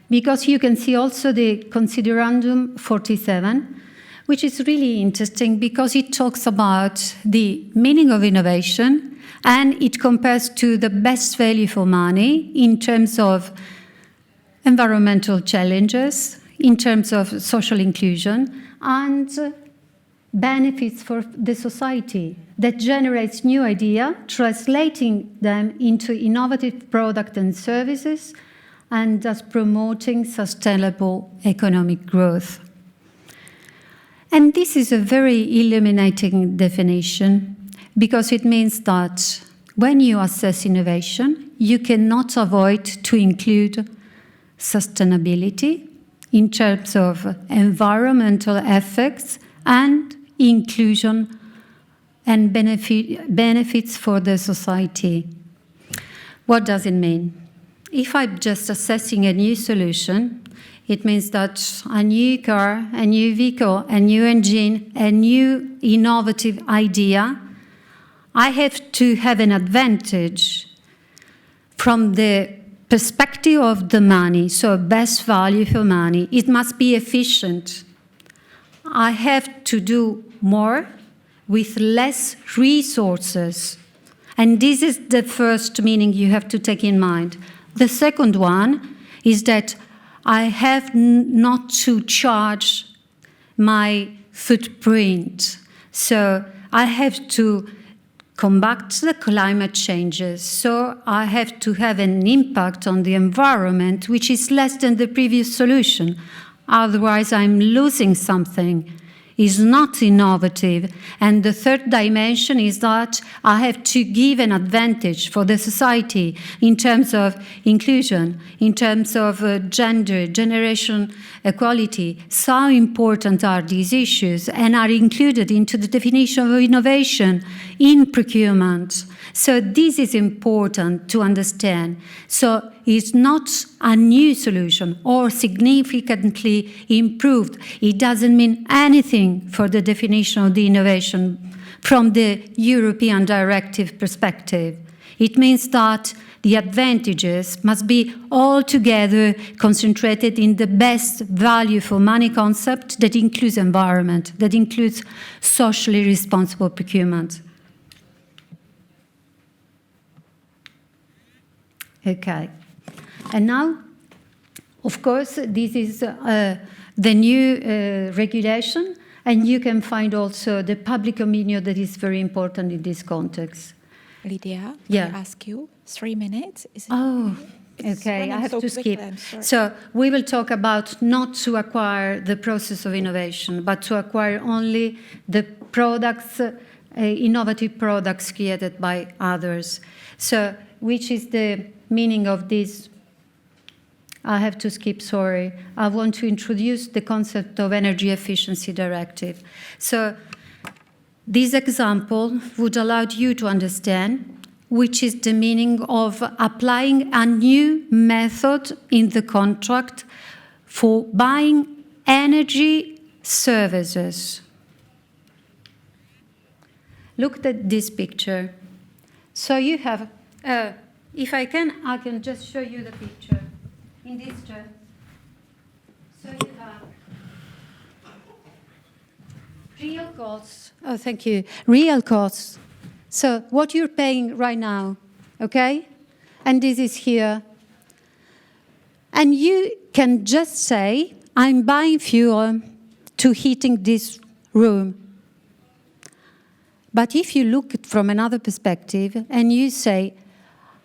because you can see also the Considerandum 47, which is really interesting because it talks about the meaning of innovation, and it compares to the best value for money in terms of environmental challenges, in terms of social inclusion, and benefits for the society that generates new ideas, translating them into innovative products and services, and thus promoting sustainable economic growth. And this is a very illuminating definition, because it means that when you assess innovation, you cannot avoid to include sustainability in terms of environmental effects and inclusion and benefits for the society. What does it mean? If I'm just assessing a new solution, it means that a new car, a new vehicle, a new engine, a new innovative idea, I have to have an advantage from the perspective of the money, so best value for money. It must be efficient. I have to do more with less resources. And this is the first meaning you have to take in mind. The second one is that I have not to charge my footprint. So I have to combat the climate changes. So I have to have an impact on the environment which is less than the previous solution. Otherwise, I'm losing something. Is not innovative. And the third dimension is that I have to give an advantage for the society in terms of inclusion, in terms of gender, generation equality. So important are these issues and are included into the definition of innovation in procurement. So this is important to understand. So it's not a new solution or significantly improved. It doesn't mean anything for the definition of the innovation from the European directive perspective. It means that the advantages must be altogether concentrated in the best value for money concept that includes environment, that includes socially responsible procurement. Okay. And now, of course, this is the new regulation, and you can find also the public opinion that is very important in this context. Lydia, yeah. Can I ask you 3 minutes? Is it Okay, I have so to quickly, skip. I'm sorry. So we will talk about not to acquire the process of innovation, but to acquire only the products, innovative products created by others. So which is the meaning of this? I have to skip, sorry. I want to introduce the concept of energy efficiency directive. So this example would allow you to understand which is the meaning of applying a new method in the contract for buying energy services. Look at this picture. So you have, if I can just show you the picture. In this chart. So you have real costs. Oh, thank you. Real costs. So what you're paying right now, okay? And this is here. And you can just say, I'm buying fuel to heating this room. But if you look at from another perspective and you say,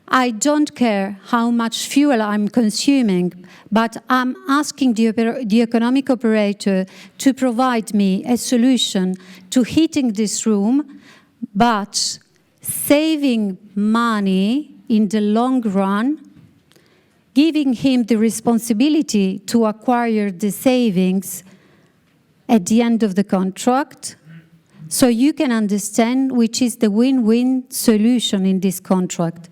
I don't care how much fuel I'm consuming, but I'm asking the economic operator to provide me a solution to heating this room, but saving money in the long run, giving him the responsibility to acquire the savings at the end of the contract, so you can understand which is the win-win solution in this contract.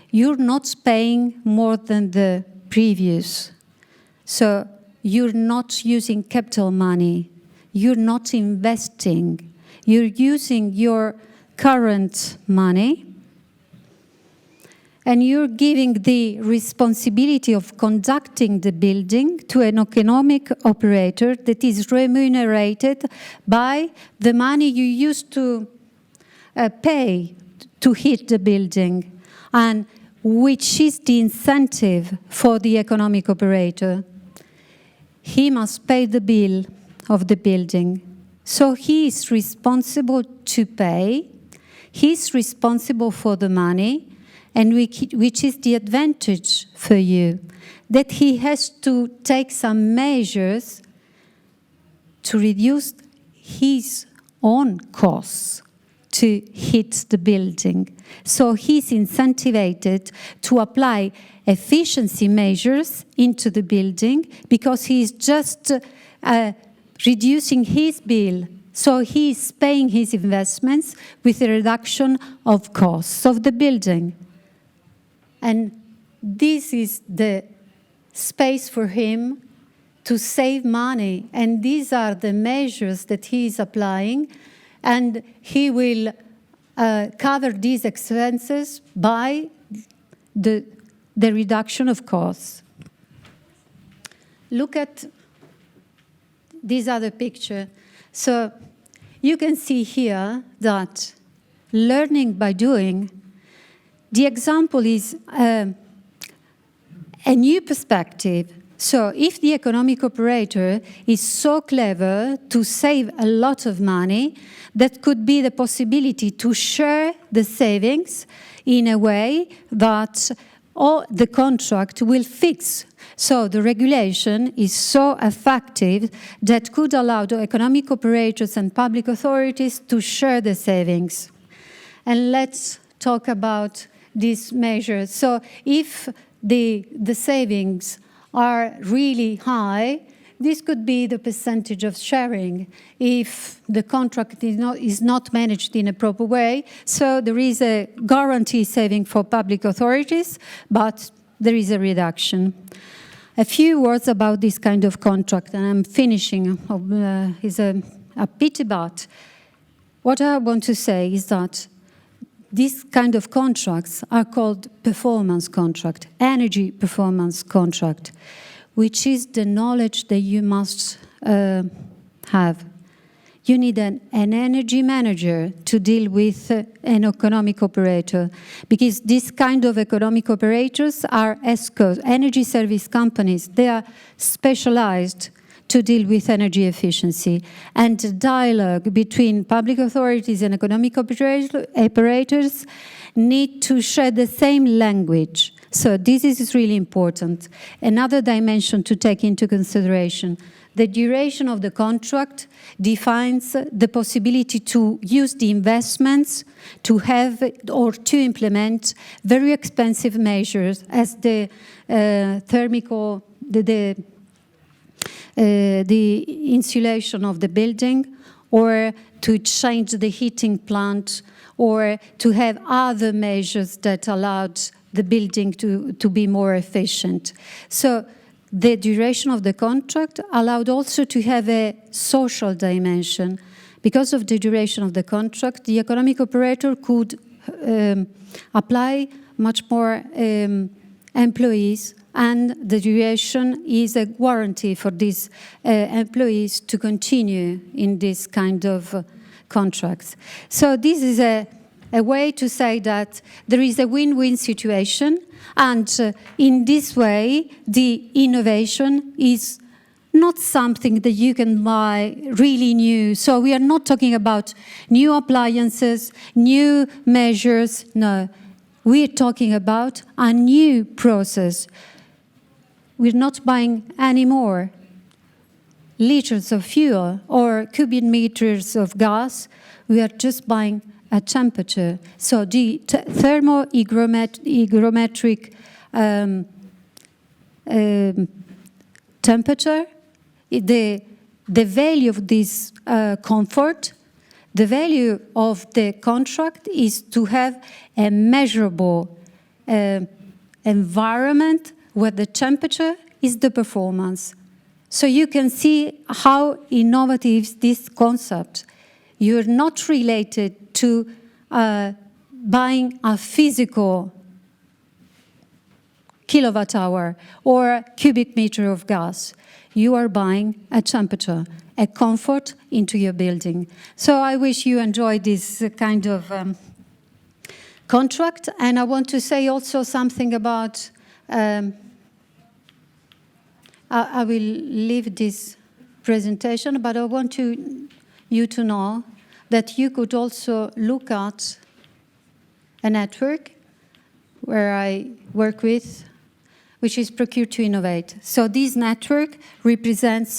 You're not paying more than the previous. So you're not using capital money. You're not investing. You're using your current money, and you're giving the responsibility of conducting the building to an economic operator that is remunerated by the money you used to pay to heat the building, and which is the incentive for the economic operator. He must pay the bill of the building. So he is responsible to pay. He's responsible for the money, and which is the advantage for you, that he has to take some measures to reduce his own costs to heat the building. So he's incentivized to apply efficiency measures into the building because he's just reducing his bill. So he's paying his investments with a reduction of costs of the building. And this is the space for him to save money. And these are the measures that he is applying. And he will cover these expenses by the reduction of costs. Look at this other picture. So you can see here that learning by doing the example is a new perspective. So if the economic operator is so clever to save a lot of money, that could be the possibility to share the savings in a way that the contract will fix. So the regulation is so effective that could allow the economic operators and public authorities to share the savings. And let's talk about these measures. So if the savings are really high, this could be the percentage of sharing if the contract is not managed in a proper way. So there is a guarantee saving for public authorities, but there is a reduction. A few words about this kind of contract, and I'm finishing. Is a pity, but what I want to say is that these kind of contracts are called performance contract, energy performance contract, which is the knowledge that you must have. You need an energy manager to deal with an economic operator, because this kind of economic operators are ESCOs, energy service companies. They are specialized to deal with energy efficiency. And the dialogue between public authorities and economic operators need to share the same language. So this is really important. Another dimension to take into consideration: the duration of the contract defines the possibility to use the investments to have or to implement very expensive measures as the insulation of the building, or to change the heating plant, or to have other measures that allowed the building to be more efficient. So the duration of the contract allowed also to have a social dimension. Because of the duration of the contract, the economic operator could apply much more employees, and the duration is a guarantee for these employees to continue in this kind of contracts. So this is a way to say that there is a win-win situation, and in this way, the innovation is not something that you can buy really new. So we are not talking about new appliances, new measures, no. We're talking about a new process. We're not buying any more liters of fuel or cubic meters of gas. We are just buying a temperature. So the thermohygrometric temperature, the value of this comfort, the value of the contract is to have a measurable environment where the temperature is the performance. So you can see how innovative is this concept. You're not related to buying a physical kilowatt hour or cubic meter of gas. You are buying a temperature, a comfort into your building. So I wish you enjoyed this kind of contract. And I want to say also something about, I will leave this presentation, but I want you to know that you could also look at a network where I work with, which is Procure to Innovate. So this network represents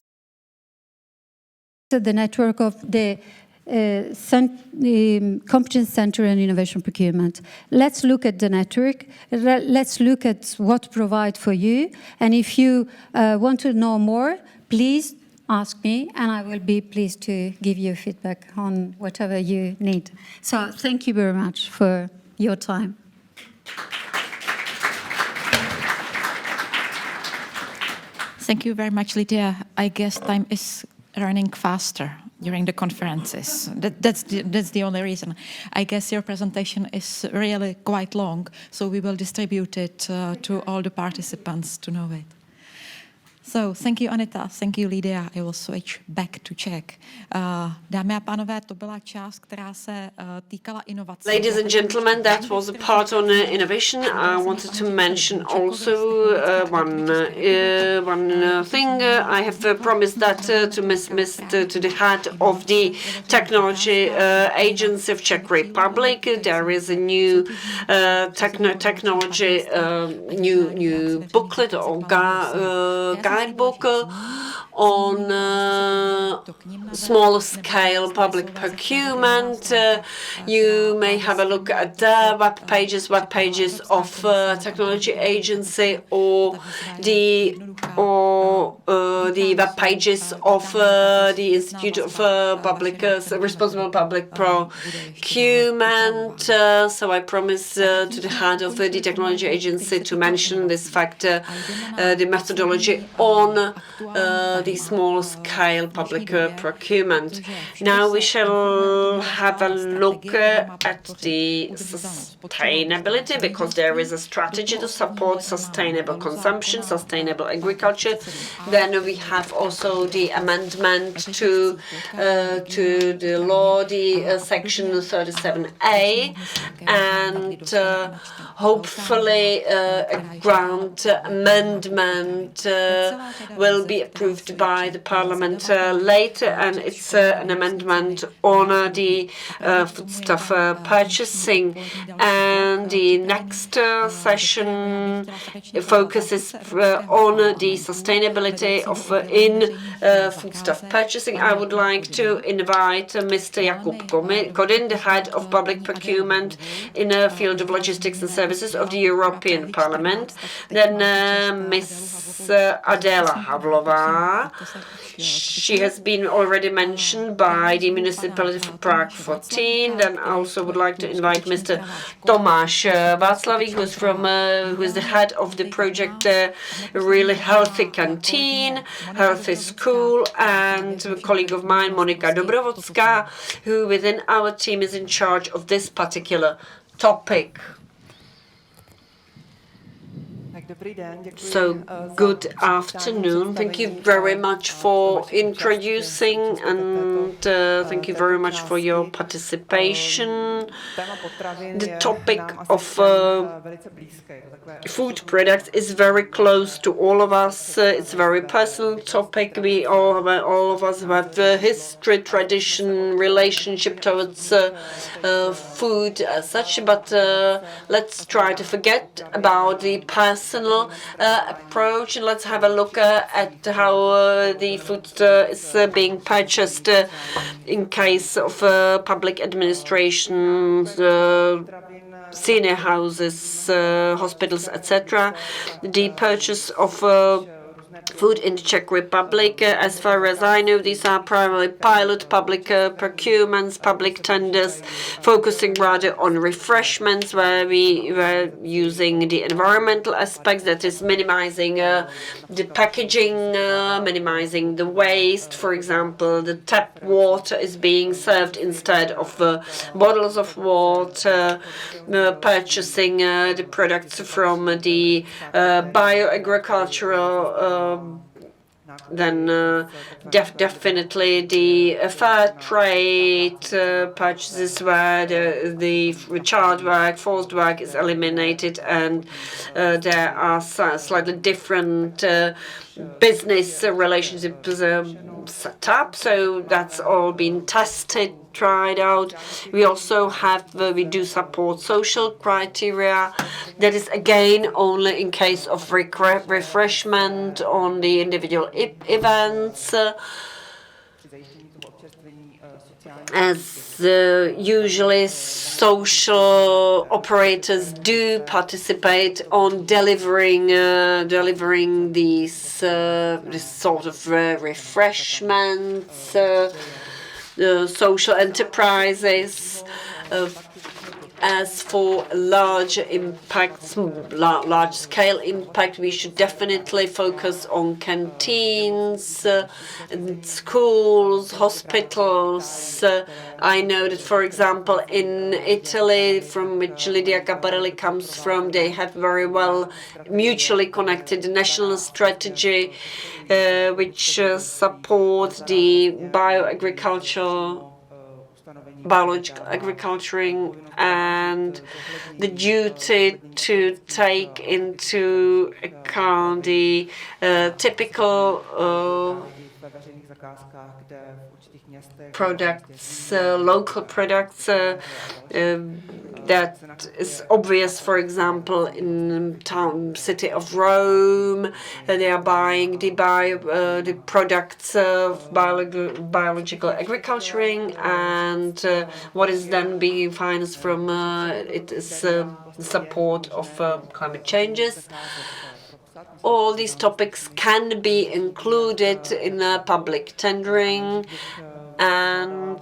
the network of the Competence Center and Innovation Procurement. Let's look at the network. Let's look at what provides for you. And if you want to know more, please ask me, and I will be pleased to give you feedback on whatever you need. So thank you very much for your time. Thank you very much, Lydia. I guess time is running faster during the conferences. That's the only reason. I guess your presentation is really quite long, so we will distribute it to all the participants to know it. So, thank you, Anita. Thank you, Lydia. I will switch back to Czech. Dámy a pánové, to byla část, která se týkala inovací. Ladies and gentlemen, that was a part on innovation. I wanted to mention also one thing. I have promised that to the head of the technology agency of Czech Republic. There is a new technology, new booklet or guidebook on small-scale public procurement. You may have a look at the web pages of technology agency or the web pages of the Institute of Responsible Public Procurement. So I promise to the head of the technology agency to mention this fact, the methodology on the small-scale public procurement. Now we shall have a look at the sustainability, because there is a strategy to support sustainable consumption, sustainable agriculture. Then we have also the amendment to the law, the section 37A, and hopefully a ground amendment will be approved by the Parliament later, and it's an amendment on the foodstuff purchasing. And the next session focuses on the sustainability of in foodstuff purchasing. I would like to invite Mr. Jakub Kodin, the head of public procurement in the field of logistics and services of the European Parliament. Then Ms. Adela Havlova. She has been already mentioned by the municipality of Prague 14. Then I also would like to invite Mr. Tomáš Václavík, who is the head of the project Really Healthy Canteen, Healthy School, and a colleague of mine, Monika Dobrovodská, who within our team is in charge of this particular topic. So, good afternoon. Thank you very much for introducing, and thank you very much for your participation. The topic of food products is very close to all of us. It's a very personal topic. All of us have history, tradition, relationship towards food as such, but let's try to forget about the personal approach, and let's have a look at how the food is being purchased in case of public administrations, senior houses, hospitals, etc. The purchase of food in the Czech Republic. As far as I know, these are primarily pilot public procurements, public tenders, focusing rather on refreshments, where we were using the environmental aspects, that is minimizing the packaging, minimizing the waste. For example, the tap water is being served instead of bottles of water, purchasing the products from the bioagricultural then definitely the fair trade purchases, where the child work, forced work is eliminated, and there are slightly different business relationships set up. So that's all been tested, tried out. We also have, we do support social criteria. That is again only in case of refreshment on the individual events. As usually, social operators do participate on delivering these this sort of refreshments. Social enterprises As for large impacts, large-scale impact, we should definitely focus on canteens, and schools, hospitals. I know that, for example, in Italy, from which Lydia Caparelli comes from, they have very well mutually connected national strategy, which support the biological agriculturing and the duty to take into account the typical products, local products that is obvious, for example, in city of Rome. They are buying the products of biological agriculturing, and what is then being financed from it is support of climate changes. All these topics can be included in public tendering, and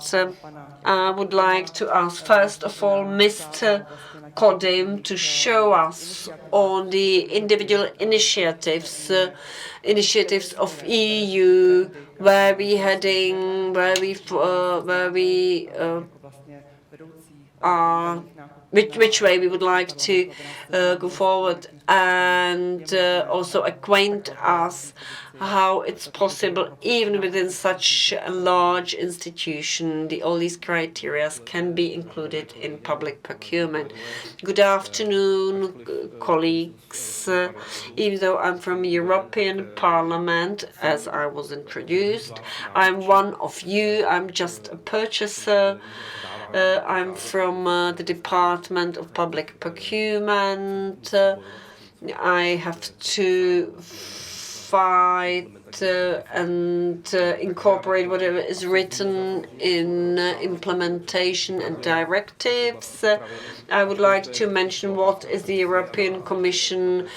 I would like to ask first of all Mr. Kodim to show us on the individual initiatives of EU, where we heading, where we are, which way we would like to go forward, and also acquaint us how it's possible, even within such a large institution, all these criteria can be included in public procurement. Good afternoon, colleagues. Even though I'm from European Parliament, as I was introduced, I'm one of you. I'm just a purchaser. I'm from the Department of Public Procurement. I have to fight and incorporate whatever is written in implementation and directives. I would like to mention what is the European Commission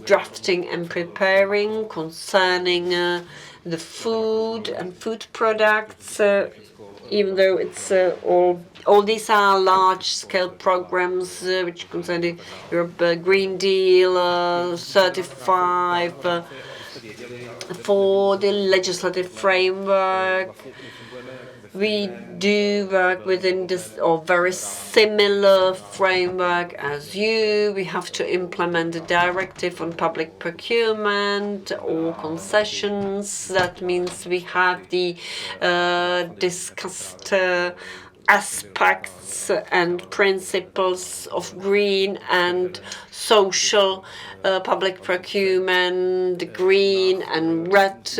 drafting and preparing concerning the food and food products, even though it's all these are large-scale programs which concern the Europe Green Deal, 35 for the legislative framework. We do work within this or very similar framework as you. We have to implement the directive on public procurement or concessions. That means we have the discussed aspects and principles of green and social public procurement, the green and red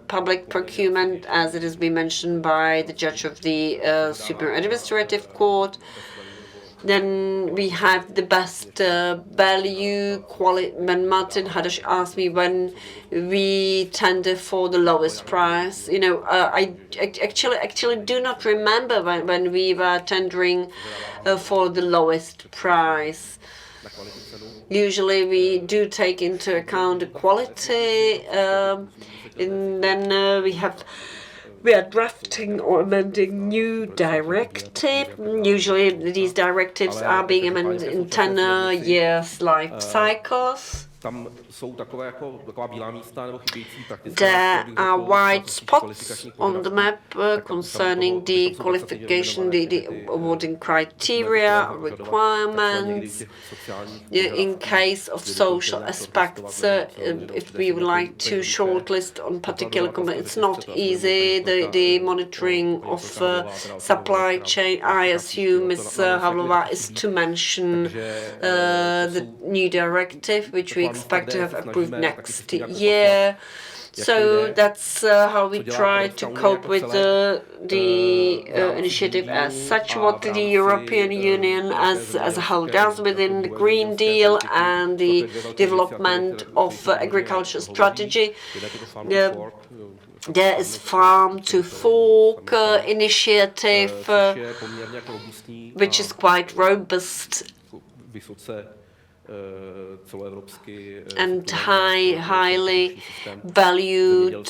public procurement, as it has been mentioned by the judge of the Supreme Administrative Court. Then we have the best value quality. When Martin Hadas asked me when we tender for the lowest price, you know, I actually do not remember when we were tendering for the lowest price. Usually we do take into account the quality, and then we are drafting or amending new directive. Usually these directives are being amended in 10 years life cycles. There are white spots on the map concerning the qualification, the awarding criteria, requirements. In case of social aspects, if we would like to shortlist on particular companies, it's not easy. The monitoring of supply chain, I assume Ms. Havlova is to mention the new directive, which we expect to have approved next year. So that's how we try to cope with the initiative as such. What the European Union as a whole does within the Green Deal and the development of agriculture strategy. There is Farm to Fork initiative, which is quite robust. and highly valued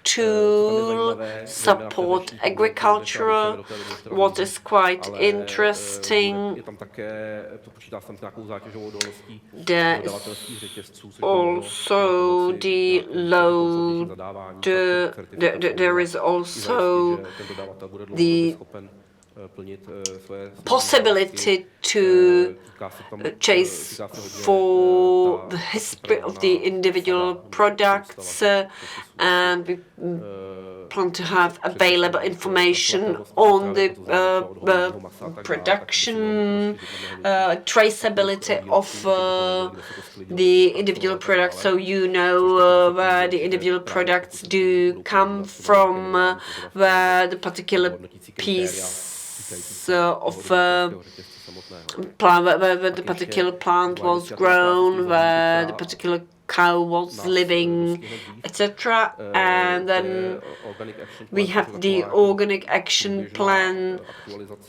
tool, support agriculture. What is quite interesting, there is also the load, there is also the possibility to chase for the history of the individual products, and we plan to have available information on the production, traceability of the individual products, so you know where the individual products do come from, where the particular piece of plant, where the particular plant was grown, where the particular cow was living, etc. And then we have the organic action plan,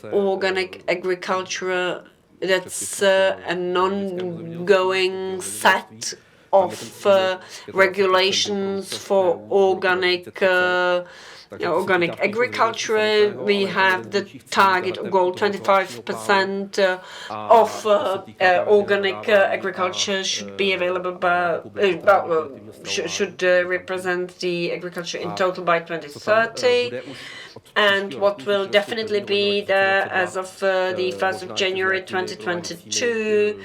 organic agriculture. That's an ongoing set of regulations for organic agriculture. We have the target or goal 25% of organic agriculture should be available should represent the agriculture in total by 2030. And what will definitely be there as of the 1st of January 2022,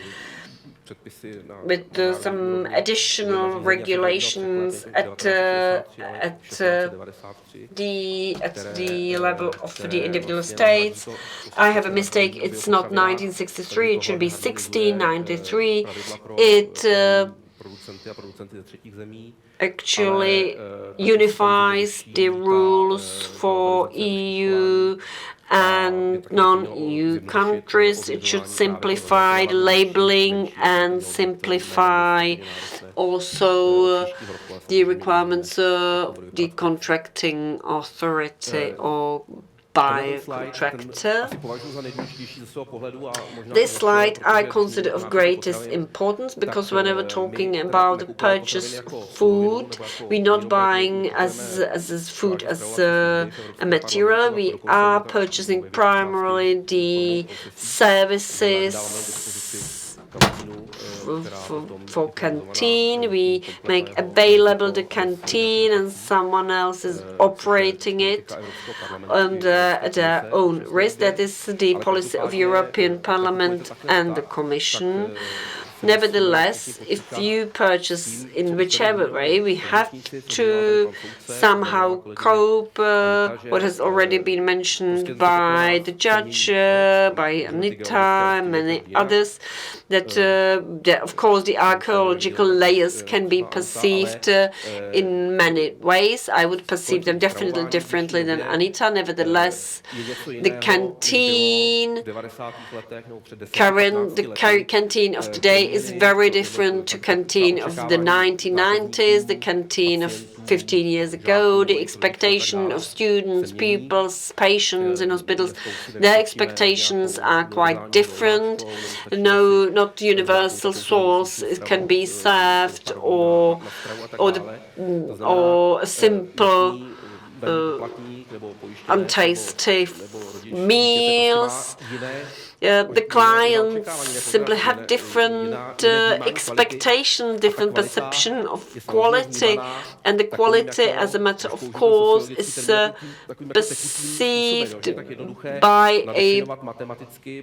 with some additional regulations at the level of the individual states. I have a mistake. It's not 1963. It should be 1693. It actually unifies the rules for EU and non-EU countries. It should simplify the labeling and simplify also the requirements of the contracting authority or by contractor. This slide I consider of greatest importance because whenever talking about the purchase of food, we're not buying as food as a material. We are purchasing primarily the services for canteen. We make available the canteen and someone else is operating it under their own risk. That is the policy of European Parliament and the Commission. Nevertheless, if you purchase in whichever way, we have to somehow cope, what has already been mentioned by the judge, by Anita and many others, that of course the archaeological layers can be perceived in many ways. I would perceive them definitely differently than Anita. Nevertheless, the canteen, the canteen of today is very different to canteen of the 1990s, the canteen of 15 years ago. The expectation of students, pupils, patients in hospitals, their expectations are quite different. No, not universal source can be served, or a simple untasty meals. The clients simply have different expectations, different perception of quality, and the quality, as a matter of course, is perceived by a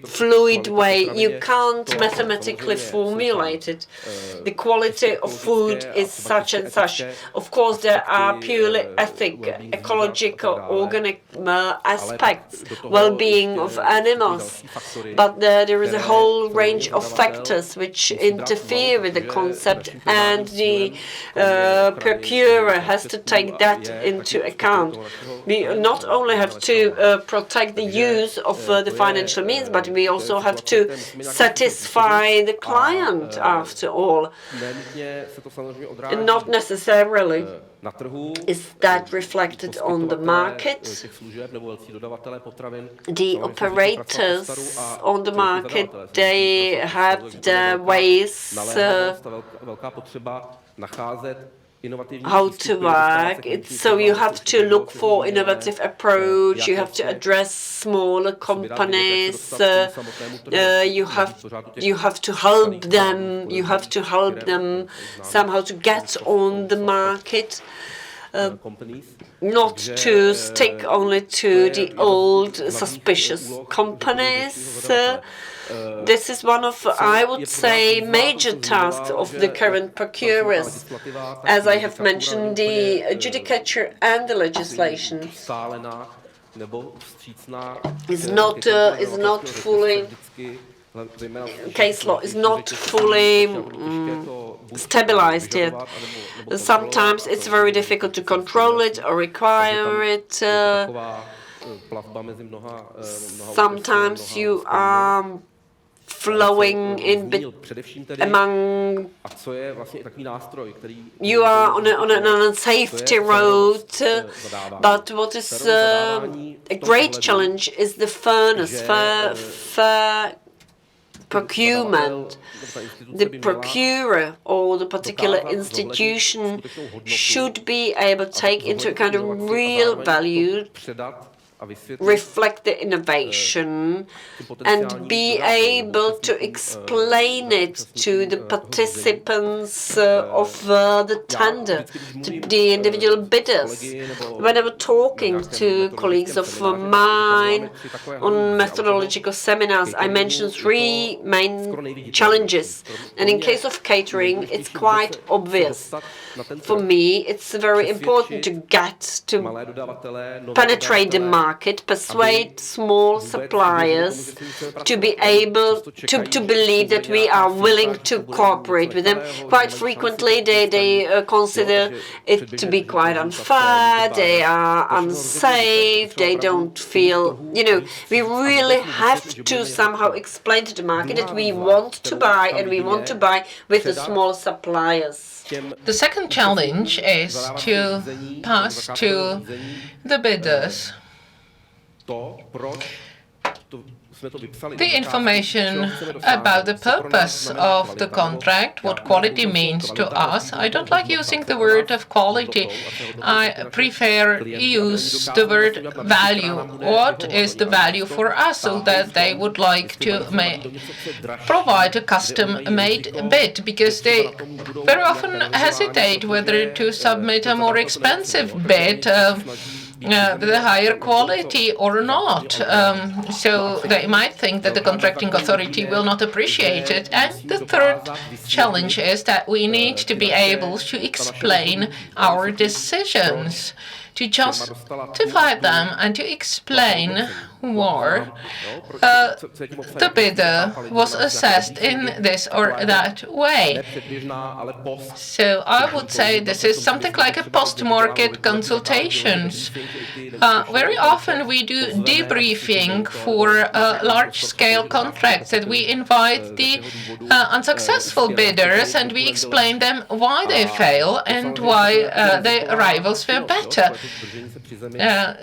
fluid way. You can't mathematically formulate it. The quality of food is such and such. Of course, there are purely ethic, ecological, organic aspects, well-being of animals. But there is a whole range of factors which interfere with the concept, and the procurer has to take that into account. We not only have to protect the use of the financial means, but we also have to satisfy the client after all. Not necessarily Is that reflected on the market? The operators on the market, they have their ways how to work. So you have to look for innovative approach. You have to address smaller companies. You have to help them. You have to help them somehow to get on the market. Not to stick only to the old suspicious companies. This is one of, I would say, major tasks of the current procurers. As I have mentioned, the judicature and the legislation is not fully, case law is not fully stabilized yet. Sometimes it's very difficult to control it or require it. Sometimes you are flowing in among, you are on an unsafety road, but what is a great challenge is the fairness, fair procurement. The procurer or the particular institution should be able to take into account a real value, reflect the innovation, and be able to explain it to the participants of the tender, to the individual bidders. When I was talking to colleagues of mine on methodological seminars, I mentioned three main challenges. And in case of catering, it's quite obvious. For me, it's very important to penetrate the market, persuade small suppliers to be able to believe that we are willing to cooperate with them. Quite frequently, they consider it to be quite unfair, they are unsafe, they don't feel, we really have to somehow explain to the market that we want to buy, and we want to buy with the small suppliers. The second challenge is to pass to the bidders the information about the purpose of the contract, what quality means to us. I don't like using the word of quality. I prefer use the word value. What is the value for us, so that they would like to provide a custom-made bid, because they very often hesitate whether to submit a more expensive bid with a higher quality or not. So they might think that the contracting authority will not appreciate it. And the third challenge is that we need to be able to explain our decisions, to justify them and to explain why the bidder was assessed in this or that way. So I would say this is something like a post-market consultations. Very often we do debriefing for large-scale contracts, that we invite the unsuccessful bidders and we explain them why they fail and why their rivals were better.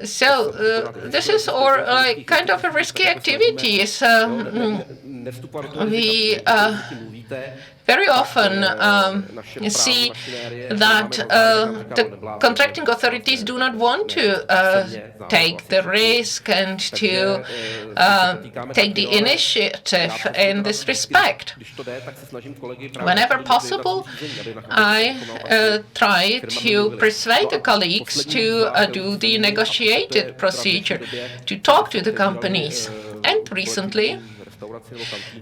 So this is kind of a risky activities. We very often see that the contracting authorities do not want to take the risk and to take the initiative in this respect. Whenever possible, I try to persuade the colleagues to do the negotiated procedure, to talk to the companies. And recently,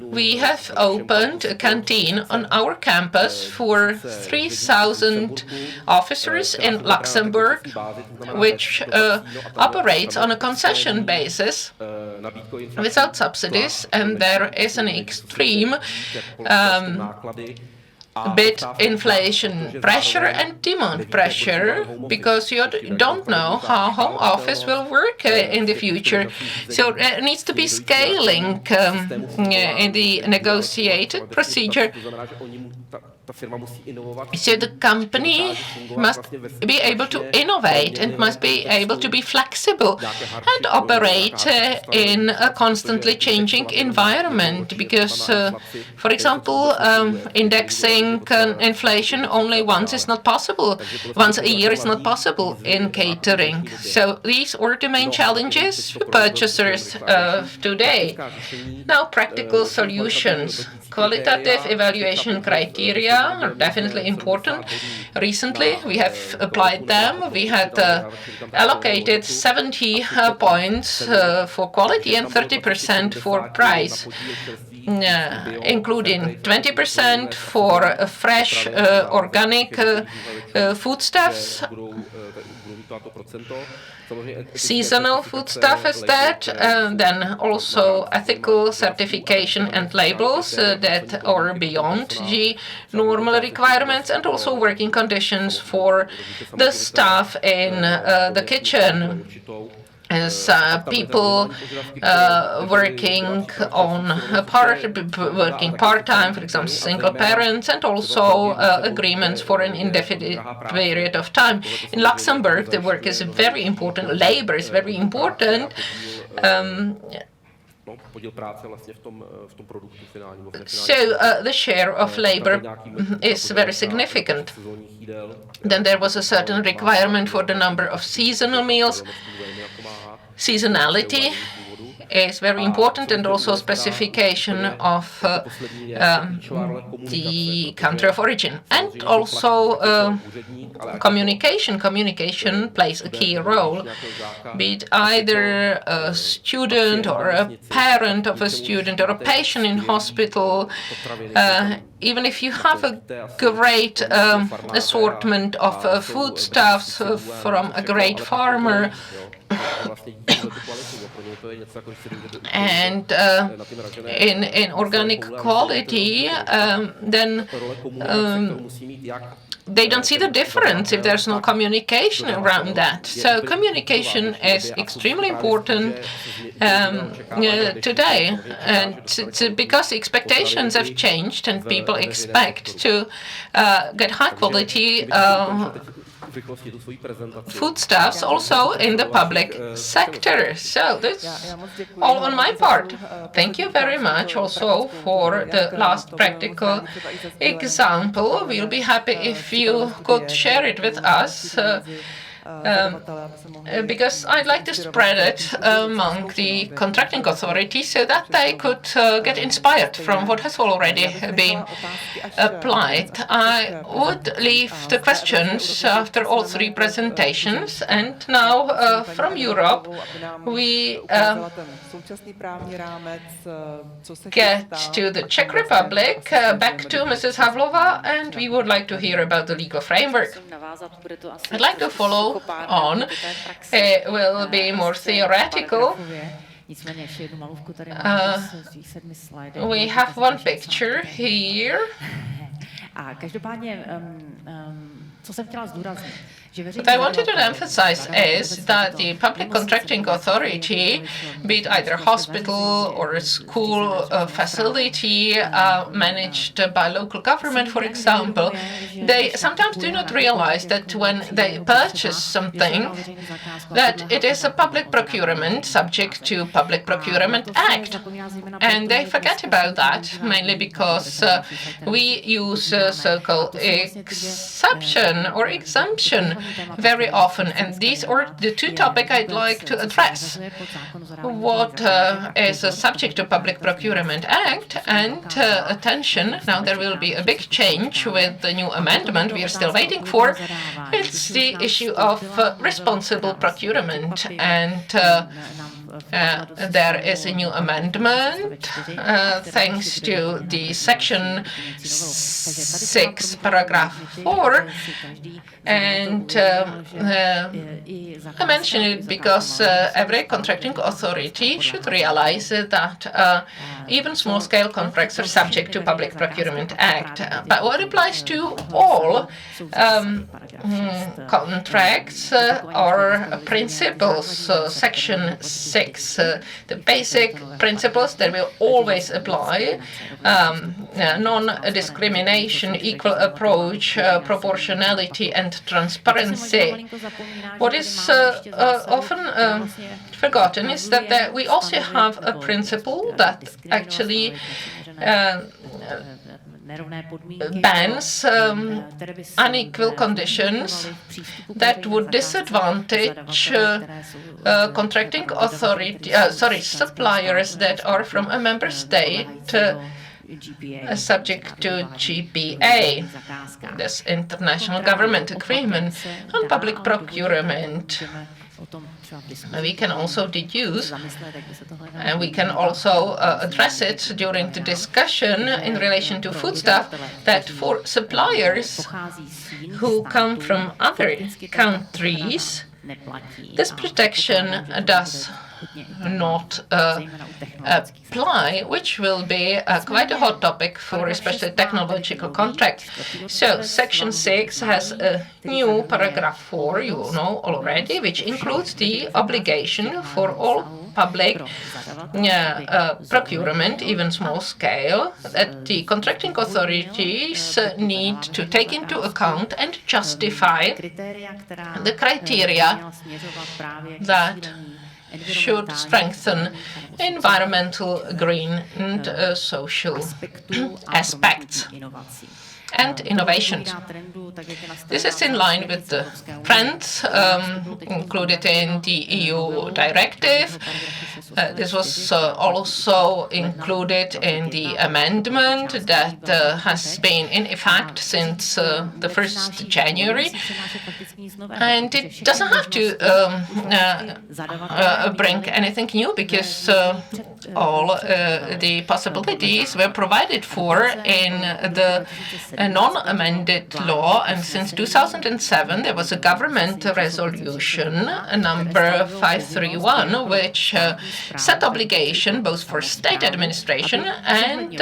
we have opened a canteen on our campus for 3,000 officers in Luxembourg, which operates on a concession basis without subsidies, and there is an extreme bid inflation pressure and demand pressure, because you don't know how home office will work in the future. So there needs to be scaling in the negotiated procedure. So the company must be able to innovate and must be able to be flexible and operate in a constantly changing environment because, for example, indexing inflation only once is not possible. Once a year is not possible in catering. So these are the main challenges for purchasers today. Now, practical solutions. Qualitative evaluation criteria are definitely important. Recently, we have applied them. We had allocated 70 points for quality and 30% for price, including 20% for fresh organic foodstuffs, seasonal foodstuff as that, then also ethical certification and labels that are beyond the normal requirements, and also working conditions for the staff in the kitchen. As people working part-time, for example, single parents, and also agreements for an indefinite period of time. In Luxembourg, the work is very important. Labor is very important. So the share of labor is very significant. Then there was a certain requirement for the number of seasonal meals. Seasonality is very important, and also specification of the country of origin. And also communication. Communication plays a key role, be it either a student or a parent of a student or a patient in hospital. Even if you have a great assortment of foodstuffs from a great farmer, and in organic quality, then they don't see the difference if there's no communication around that. So communication is extremely important today, and because expectations have changed and people expect to get high quality foodstuffs also in the public sector. So that's all on my part. Thank you very much also for the last practical example. We'll be happy if you could share it with us. Because I'd like to spread it among the contracting authorities so that they could get inspired from what has already been applied. I would leave the questions after all three presentations, and now from Europe we get to the Czech Republic, back to Mrs. Havlova, and we would like to hear about the legal framework. I'd like to follow on. It will be more theoretical. We have one picture here. What I wanted to emphasize is that the public contracting authority, be it either hospital or a school facility managed by local government, for example, they sometimes do not realize that when they purchase something, that it is a public procurement subject to Public Procurement Act. And they forget about that, mainly because we use so-called exception or exemption very often, and these are the two topics I'd like to address. What is a subject to Public Procurement Act, and attention, now there will be a big change with the new amendment we are still waiting for. It's the issue of responsible procurement, and there is a new amendment thanks to the section 6 paragraph 4, and And I mention it because every contracting authority should realize that even small-scale contracts are subject to Public Procurement Act. But what applies to all contracts or principles, Section 6, the basic principles that will always apply, non-discrimination, equal approach, proportionality and transparency. What is often forgotten is that we also have a principle that actually bans unequal conditions that would disadvantage contracting suppliers that are from a member state subject to GPA, this International Government Agreement on Public Procurement. We can also deduce, and we can also address it during the discussion in relation to foodstuff, that for suppliers who come from other countries, this protection does not apply, which will be quite a hot topic for especially technological contracts. So Section 6 has a new paragraph 4, you know already, which includes the obligation for all public procurement, even small scale, that the contracting authorities need to take into account and justify the criteria that should strengthen environmental, green and social aspects and innovations. This is in line with the trends included in the EU directive. This was also included in the amendment that has been in effect since the 1st January. And it doesn't have to bring anything new, because all the possibilities were provided for in the non-amended law, and since 2007 there was a government resolution number 531, which set obligation both for state administration and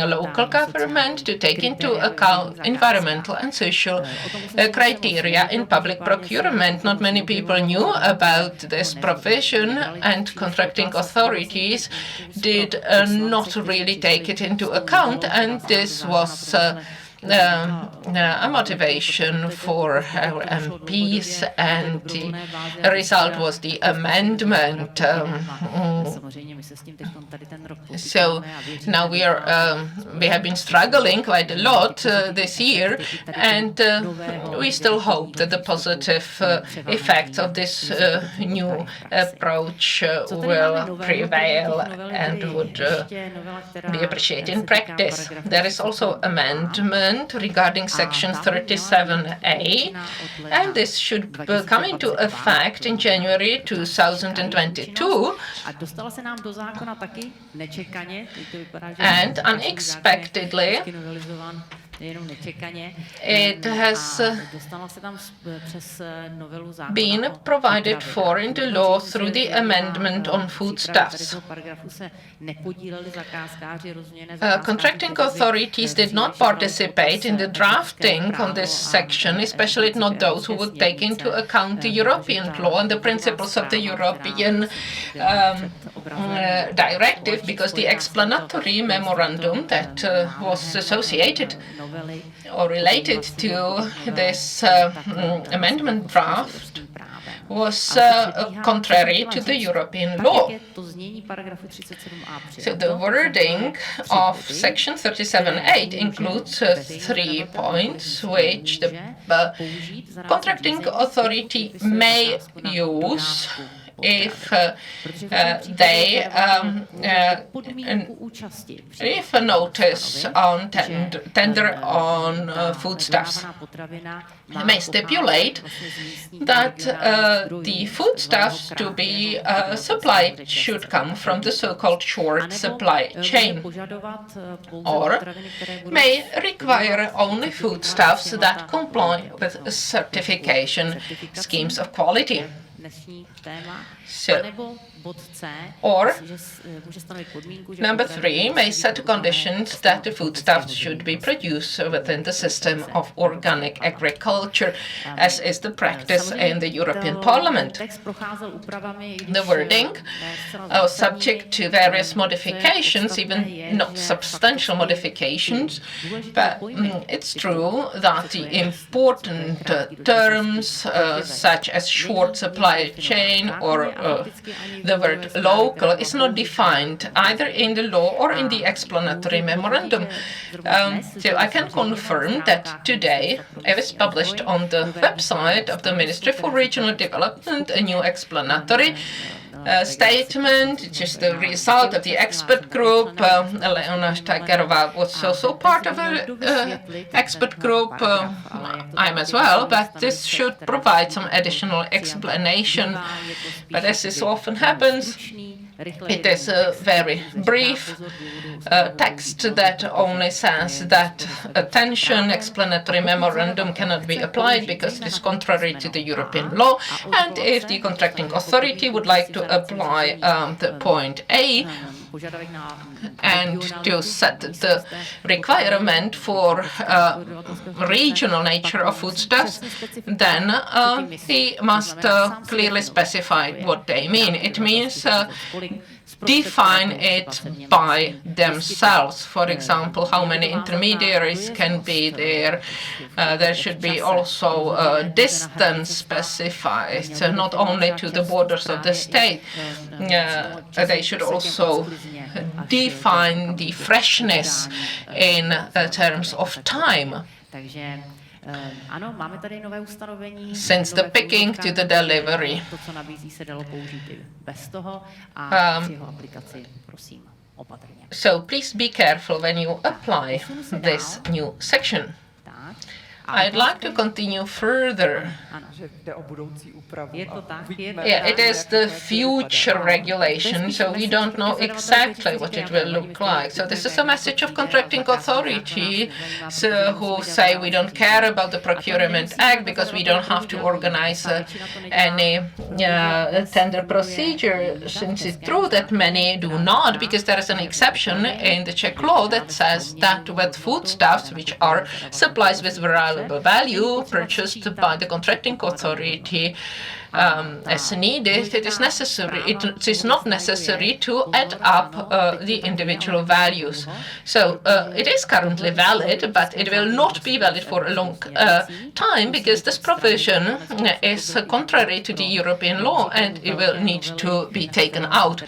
local government to take into account environmental and social criteria in public procurement. Not many people knew about this provision, and contracting authorities did not really take it into account, and this was a motivation for our MPs, and the result was the amendment. So now we have been struggling quite a lot this year, and we still hope that the positive effects of this new approach will prevail and would be appreciated in practice. There is also amendment regarding Section 37A, and this should come into effect in January 2022. And unexpectedly, it has been provided for in the law through the amendment on foodstuffs. Contracting authorities did not participate in the drafting on this section, especially not those who would take into account the European law and the principles of the European directive, because the explanatory memorandum that was associated or related to this amendment draft was contrary to the European law. So the wording of Section 37.8 includes 3 points which the contracting authority may use if they leave a notice on tender on foodstuffs. They may stipulate that the foodstuffs to be supplied should come from the so-called short supply chain, or may require only foodstuffs that comply with certification schemes of quality. So, or number 3 may set conditions that the foodstuffs should be produced within the system of organic agriculture, as is the practice in the European Parliament. The wording was subject to various modifications, even not substantial modifications, but it's true that the important terms such as short supply chain or the word local is not defined either in the law or in the explanatory memorandum. So I can confirm that today it was published on the website of the Ministry for Regional Development a new explanatory statement, which is the result of the expert group. Leona Steigerová was also part of an expert group. I'm as well, but this should provide some additional explanation. But as this often happens, it is a very brief text that only says that attention explanatory memorandum cannot be applied because it is contrary to the European law, and if the contracting authority would like to apply the point A and to set the requirement for regional nature of foodstuffs, then he must clearly specify what they mean. It means define it by themselves. For example, how many intermediaries can be there. There should be also distance specified, not only to the borders of the state. They should also define the freshness in terms of time. Since the picking to the delivery. So please be careful when you apply this new section. I'd like to continue further. Yeah, it is the future regulation, so we don't know exactly what it will look like. So this is a message of contracting authority who say we don't care about the Procurement Act because we don't have to organize any tender procedure, since it's true that many do not, because there is an exception in the Czech law that says that with foodstuffs, which are supplies with variable value purchased by the contracting authority as needed, it is necessary. It is not necessary to add up the individual values. So it is currently valid, but it will not be valid for a long time because this provision is contrary to the European law and it will need to be taken out.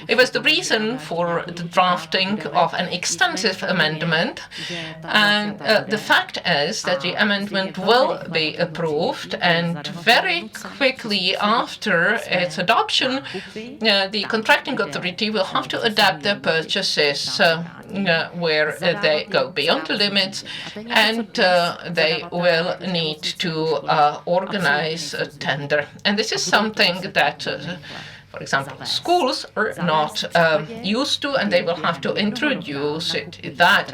It was the reason for the drafting of an extensive amendment, and the fact is that the amendment will be approved, and very quickly after its adoption, the contracting authority will have to adapt their purchases where they go beyond the limits, and they will need to organize a tender. And this is something that for example, schools are not used to, and they will have to introduce that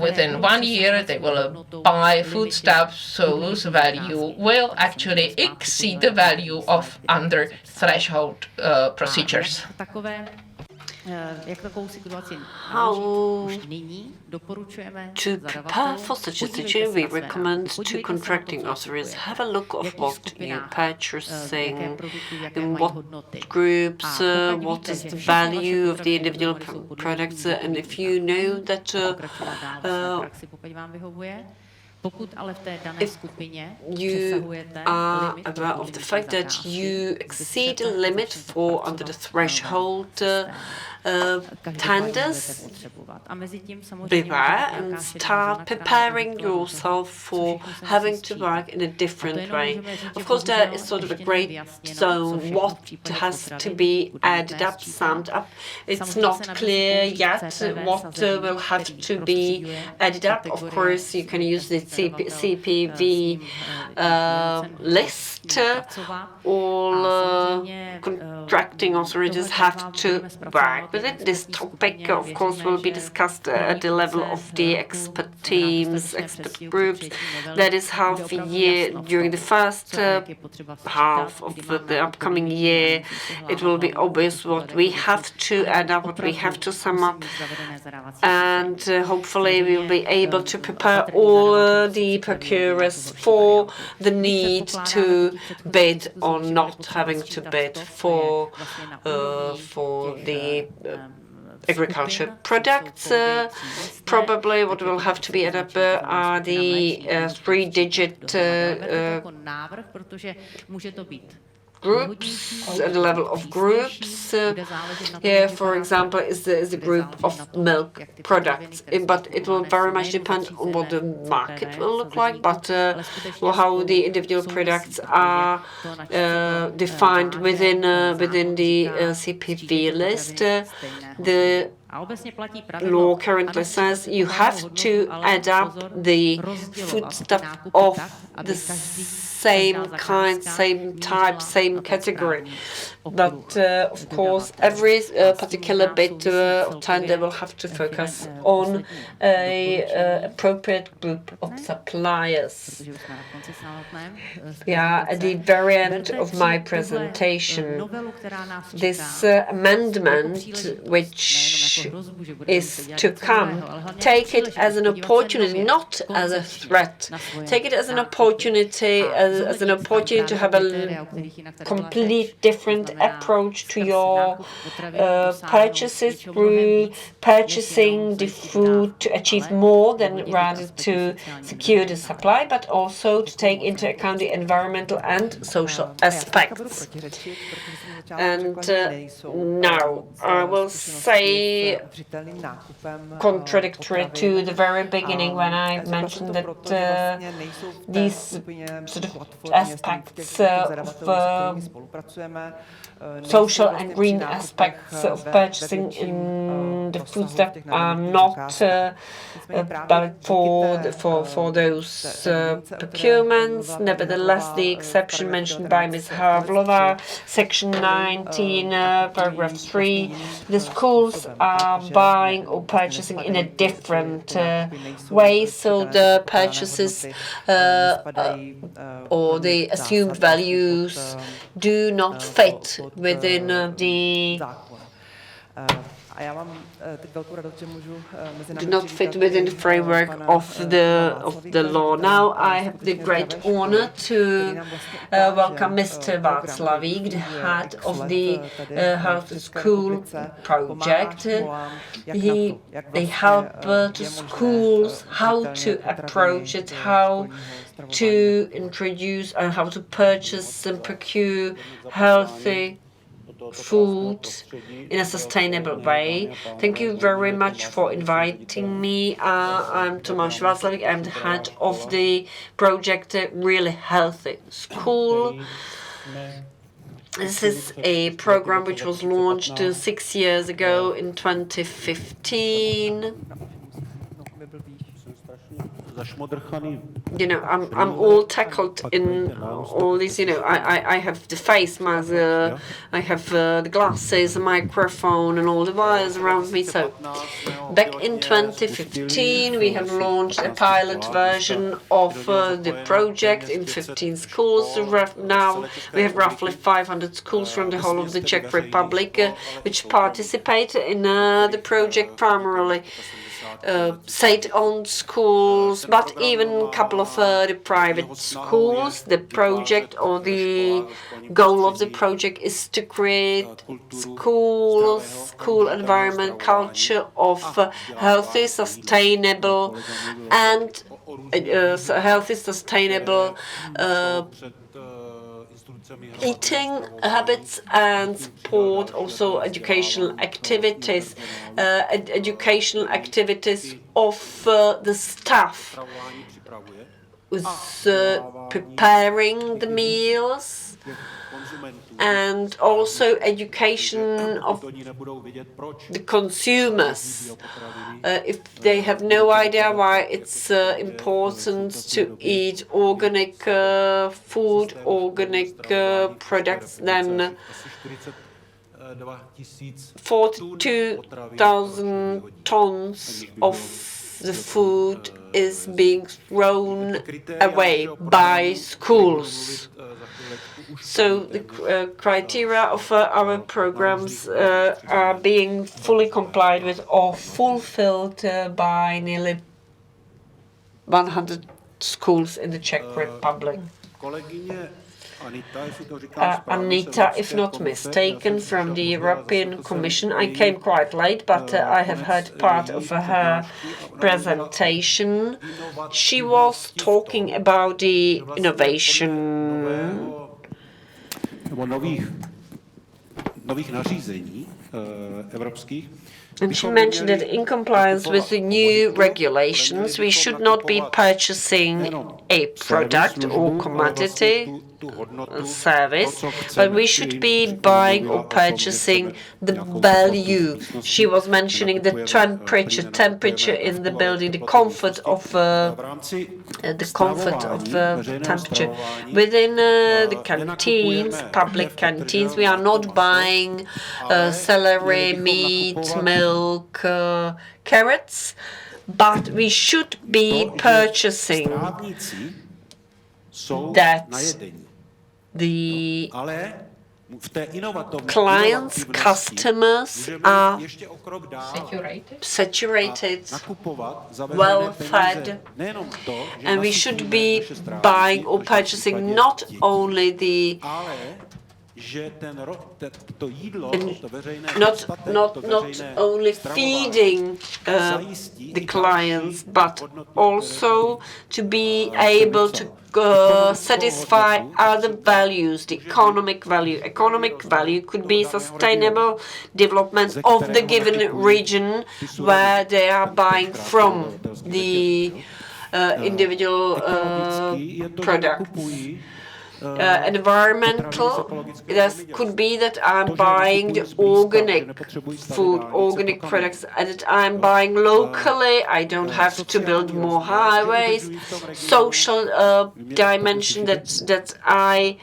within 1 year they will buy foodstuffs whose value will actually exceed the value of under threshold procedures. How to prepare for such a situation, we recommend to contracting authorities have a look of what you're purchasing, in what groups, what is the value of the individual products, and if you know that if you are aware of the fact that you exceed a limit for under the threshold tenders, beware and start preparing yourself for having to work in a different way. Of course, there is sort of a gray zone, what has to be added up, summed up. It's not clear yet what will have to be added up. Of course, you can use the CPV list. All contracting authorities have to work with it. This topic, of course, will be discussed at the level of the expert teams, expert groups. That is half a year. During the first half of the upcoming year, it will be obvious what we have to add up, what we have to sum up, and hopefully we will be able to prepare all the procurers for the need to bid or not having to bid for the agriculture products. Probably what will have to be added up are the three-digit groups, at the level of groups. Here, for example, is the group of milk products, but it will very much depend on what the market will look like, but how the individual products are defined within the CPV list. The law currently says you have to add up the foodstuff of the same kind, same type, same category. But of course, every particular bid or tender will have to focus on an appropriate group of suppliers. We are at the very end of my presentation. This amendment, which is to come, take it as an opportunity, not as a threat. Take it as an opportunity, as an opportunity to have a complete different approach to your purchases through purchasing the food to achieve more than rather to secure the supply, but also to take into account the environmental and social aspects. And now I will say, contradictory to the very beginning when I mentioned that these sort of aspects of social and green aspects of purchasing in the foodstuff are not valid for those procurements. Nevertheless, the exception mentioned by Ms. Havlova, Section 19, paragraph 3, the schools are buying or purchasing in a different way, so the purchases or the assumed values do not fit within the do not fit within the framework of the law. Now I have the great honor to welcome Mr. Václavík, the head of the Health School project. They help to schools how to approach it, how to introduce and how to purchase and procure healthy food in a sustainable way. Thank you very much for inviting me. I'm Tomáš Václavík. I'm the head of the project Really Healthy School. This is a program which was launched 6 years ago in 2015. You know, I'm all tackled in all these, you know, I have the face mask, I have the glasses, the microphone and all the wires around me. So back in 2015 we have launched a pilot version of the project in 15 schools. Now we have roughly 500 schools from the whole of the Czech Republic which participate in the project, primarily state-owned schools, but even a couple of the private schools. The project or the goal of the project is to create school environment, culture of healthy, sustainable, and eating habits and support also educational activities, educational activities of the staff with preparing the meals, and also education of the consumers. If they have no idea why it's important to eat organic food, organic products, then 42,000 tons of the food is being thrown away by schools. So the criteria of our programs are being fully complied with or fulfilled by nearly 100 schools in the Czech Republic. Anita, if not mistaken, from the European Commission. I came quite late, but I have heard part of her presentation. She was talking about the innovation and she mentioned that in compliance with the new regulations, we should not be purchasing a product or commodity, service, but we should be buying or purchasing the value. She was mentioning the temperature in the building, the comfort of temperature. Within the canteens, public canteens, we are not buying celery, meat, milk, carrots, but we should be purchasing that the clients, customers are saturated, well fed, and we should be buying or purchasing not only the not only feeding the clients, but also to be able to satisfy other values, the economic value. Economic value could be sustainable development of the given region where they are buying from the individual products. Environmental, that could be that I'm buying the organic food, organic products, and that I'm buying locally. I don't have to build more highways. Social dimension that I.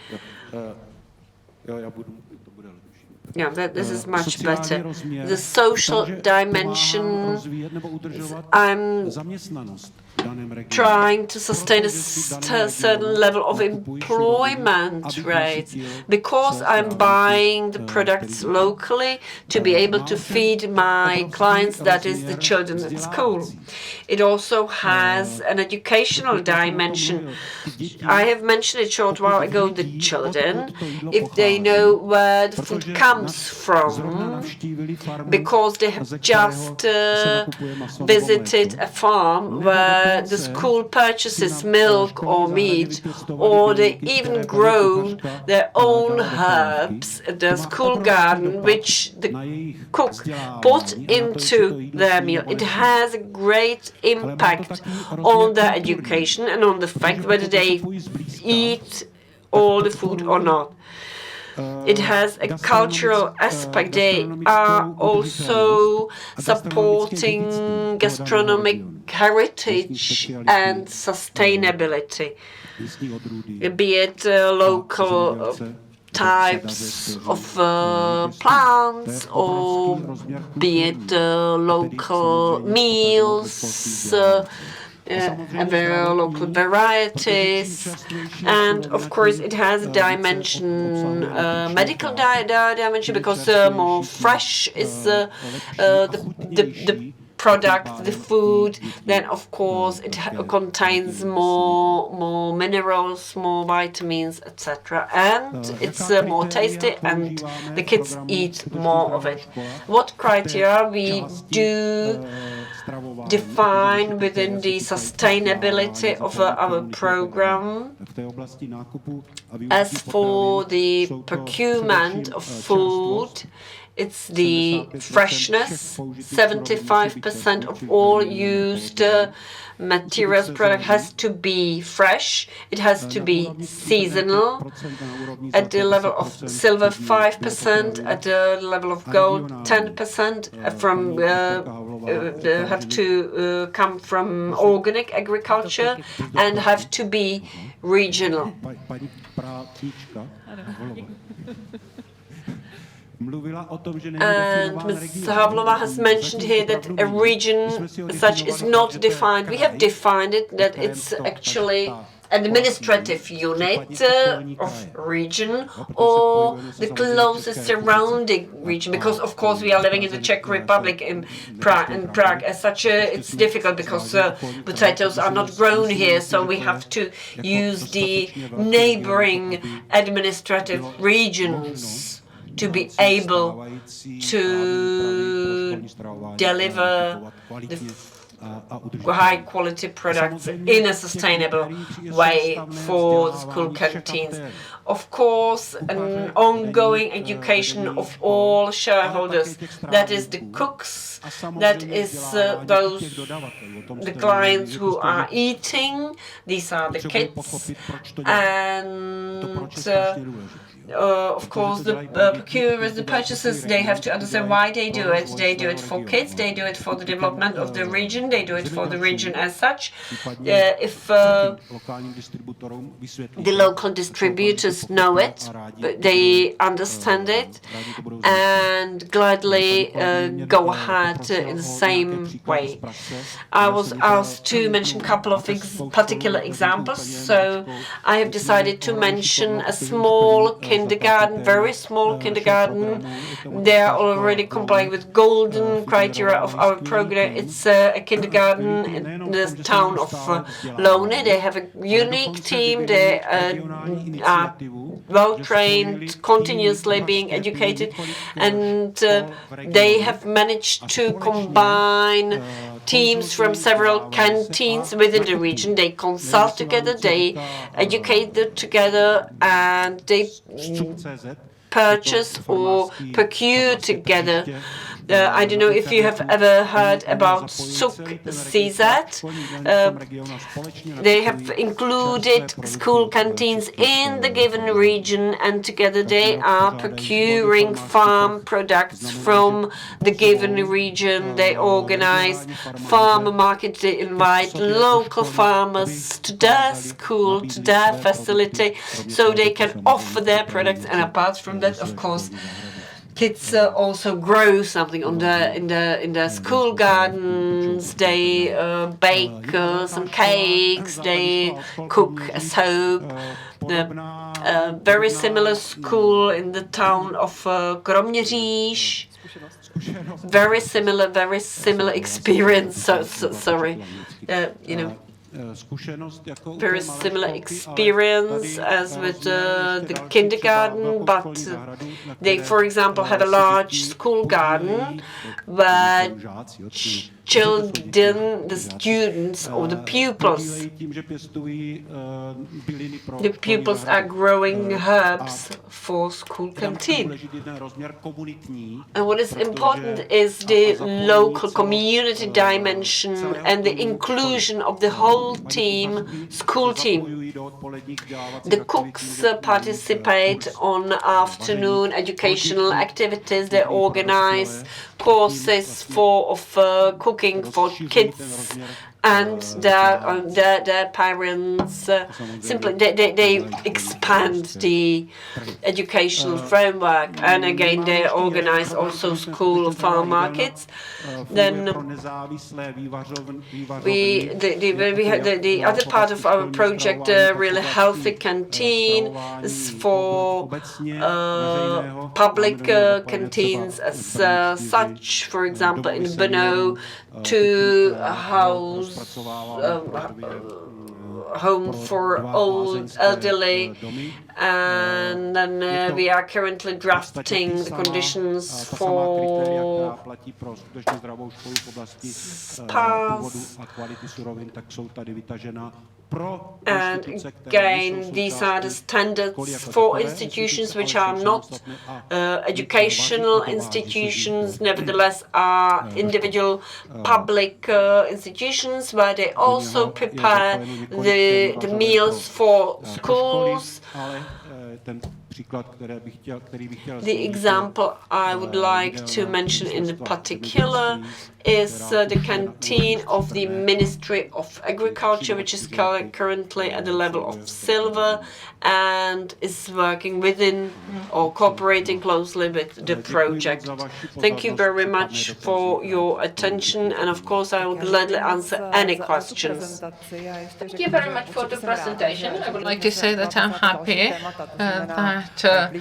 Yeah, this is much better. The social dimension, I'm trying to sustain a certain level of employment rate because I'm buying the products locally to be able to feed my clients, that is the children at school. It also has an educational dimension. I have mentioned a short while ago the children, if they know where the food comes from, because they have just visited a farm where the school purchases milk or meat, or they even grow their own herbs at their school garden, which the cook put into their meal. It has a great impact on their education and on the fact whether they eat all the food or not. It has a cultural aspect. They are also supporting gastronomic heritage and sustainability, be it local types of plants, or be it local meals, local varieties, and of course it has a dimension, medical dimension, because more fresh is the product, the food, then of course it contains more minerals, more vitamins, etc. And it's more tasty, and the kids eat more of it. What criteria we do define within the sustainability of our program? As for the procurement of food, it's the freshness. 75% of all used materials product has to be fresh. It has to be seasonal. At the level of silver, 5%. At the level of gold, 10%. From have to come from organic agriculture and have to be regional. And Ms. Havlova has mentioned here that a region such is not defined. We have defined it, that it's actually an administrative unit of region or the closest surrounding region, because of course we are living in the Czech Republic in Prague. As such, it's difficult because potatoes are not grown here, so we have to use the neighboring administrative regions to be able to deliver the high-quality products in a sustainable way for the school canteens. Of course, an ongoing education of all shareholders, that is the cooks, that is the clients who are eating, these are the kids, and of course, the procurers, the purchasers, they have to understand why they do it. They do it for kids, they do it for the development of the region, they do it for the region as such. If the local distributors know it, they understand it, and gladly go ahead in the same way. I was asked to mention a couple of particular examples, so I have decided to mention a small kindergarten, very small kindergarten. They are already complying with golden criteria of our program. It's a kindergarten in the town of Lone. They have a unique team. They are well-trained, continuously being educated, and they have managed to combine teams from several canteens within the region. They consult together, they educate them together, and they purchase or procure together. I don't know if you have ever heard about CZ. They have included school canteens in the given region, and together they are procuring farm products from the given region. They organize farmer markets. They invite local farmers to their school, to their facility, so they can offer their products. And apart from that, of course, kids also grow something in the school gardens. They bake some cakes. They cook a soap. The very similar school in the town of Kroměříž. Very similar experience. Sorry, very similar experience as with the kindergarten, but they, for example, have a large school garden where children, the students or the pupils are growing herbs for school canteen. And what is important is the local community dimension and the inclusion of the whole team, school team. The cooks participate on afternoon educational activities. They organize courses of cooking for kids and their parents simply they expand the educational framework, and again they organize also school farm markets. Then the other part of our project, really healthy canteen, is for public canteens as such. For example, in Brno, to house home for old elderly, and then we are currently drafting the conditions for spas. And again, these are the standards for institutions which are not educational institutions, nevertheless are individual public institutions where they also prepare the meals for schools. The example I would like to mention in particular is the canteen of the Ministry of Agriculture, which is currently at the level of silver and is working within or cooperating closely with the project. Thank you very much for your attention, and of course I will gladly answer any questions. Thank you very much for the presentation. I would like to say that I'm happy that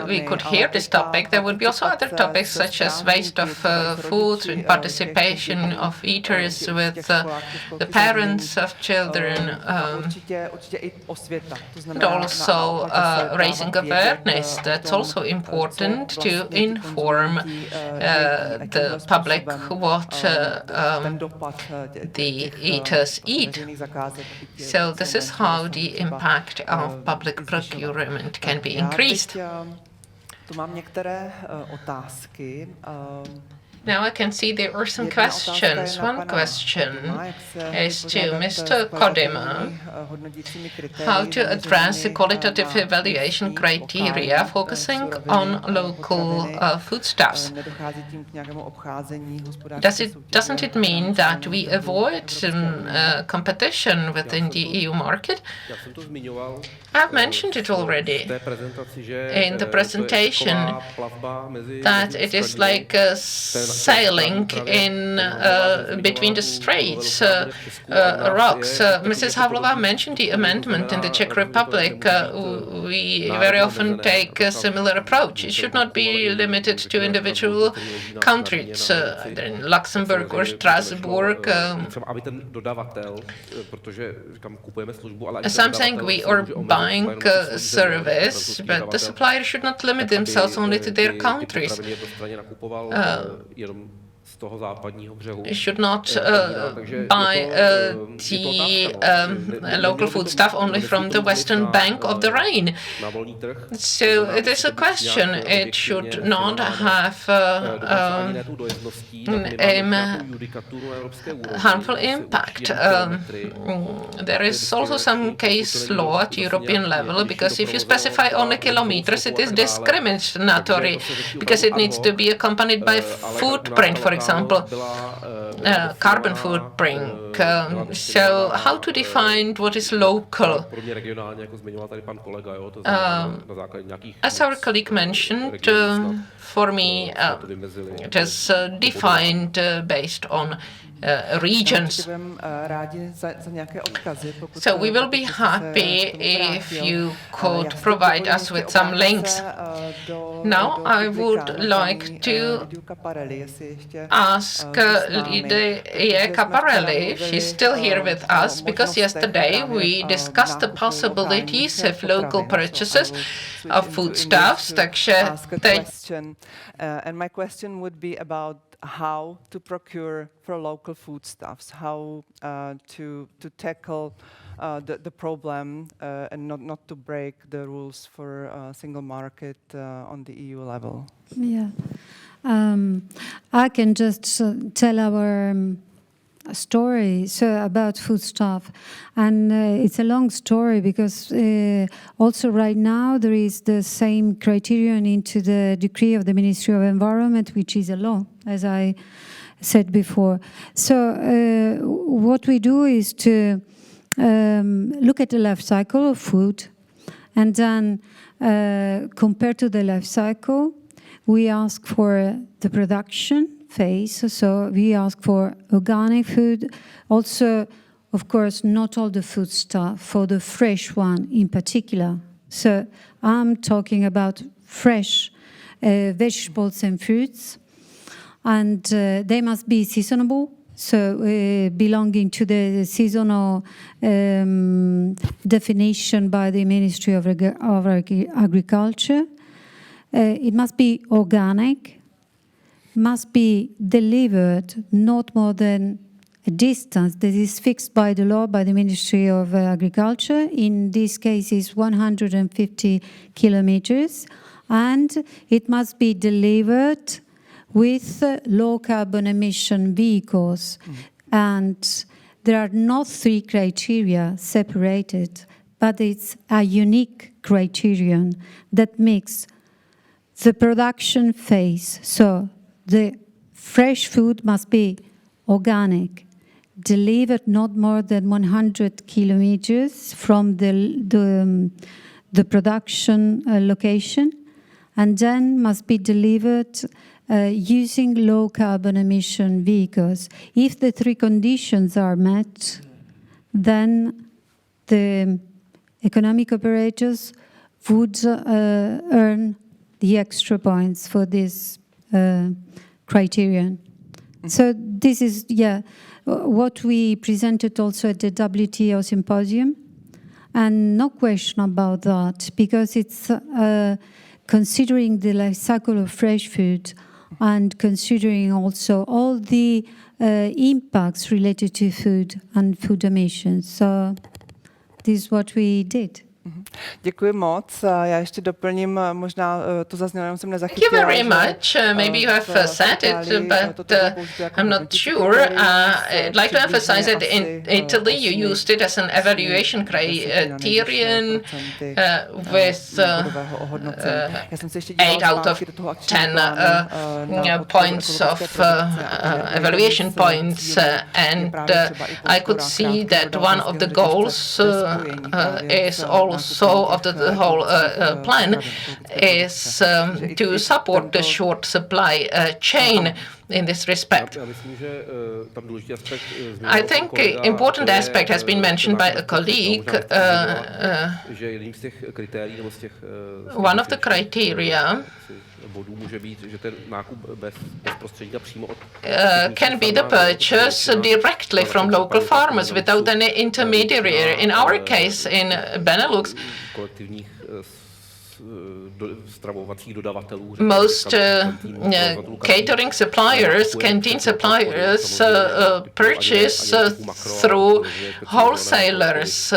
we could hear this topic. There would be also other topics such as waste of food and participation of eaters with the parents of children, and also raising awareness. That's also important to inform the public what the eaters eat. So this is how the impact of public procurement can be increased. Now I can see there are some questions. One question is to Mr. Kodima, how to address the qualitative evaluation criteria focusing on local foodstuffs. Doesn't it mean that we avoid competition within the EU market? I've mentioned it already in the presentation that it is like sailing in between the straits, rocks. Mrs. Havlova mentioned the amendment in the Czech Republic. We very often take a similar approach. It should not be limited to individual countries, either in Luxembourg or Strasbourg. As I'm saying, we are buying a service, but the suppliers should not limit themselves only to their countries. Should not buy the local foodstuff only from the western bank of the Rhine. So it is a question. It should not have harmful impact. There is also some case law at European level, because if you specify only kilometers, it is discriminatory, because it needs to be accompanied by footprint, for example. Carbon footprint. So how to define what is local? As our colleague mentioned, for me, it is defined based on regions. So we will be happy if you could provide us with some links. Now I would like to ask Lidia Caparelli, she's still here with us, because yesterday we discussed the possibilities of local purchases of foodstuffs. And my question would be about how to procure for local foodstuffs, how to tackle the problem and not to break the rules for single market on the EU level. Yeah, I can just tell our story about foodstuff, and it's a long story, because also right now there is the same criterion into the decree of the Ministry of Environment, which is a law, as I said before. So what we do is to look at the life cycle of food, and then compared to the life cycle, we ask for the production phase. So we ask for organic food. Also, of course, not all the food stuff, for the fresh one in particular. So I'm talking about fresh vegetables and fruits. And they must be seasonable. So belonging to the seasonal definition by the Ministry of Agriculture. It must be organic, must be delivered not more than a distance that is fixed by the law by the Ministry of Agriculture. In this case, is 150 kilometers, and it must be delivered with low carbon emission vehicles. And there are not 3 criteria separated, but it's a unique criterion that makes the production phase. So the fresh food must be organic, delivered not more than 100 kilometers from the production location, and then must be delivered using low carbon emission vehicles. If the 3 conditions are met, then the economic operators would earn the extra points for this criterion. So this is, what we presented also at the WTO symposium, and no question about that, because it's considering the life cycle of fresh food and considering also all the impacts related to food and food emissions. So this is what we did. Děkuji moc. Já ještě doplním, možná to zaznělo, jenom jsem nezachytila. Thank you very much. Maybe you have said it, but I'm not sure. I'd like to emphasize that in Italy you used it as an evaluation criterion with 8 out of 10 points of evaluation points, and I could see that one of the goals is also of the whole plan is to support the short supply chain in this respect. I think an important aspect has been mentioned by a colleague. One of the criteria can be the purchase directly from local farmers without any intermediary. In our case, in Benelux, most catering suppliers, canteen suppliers, purchase through wholesalers,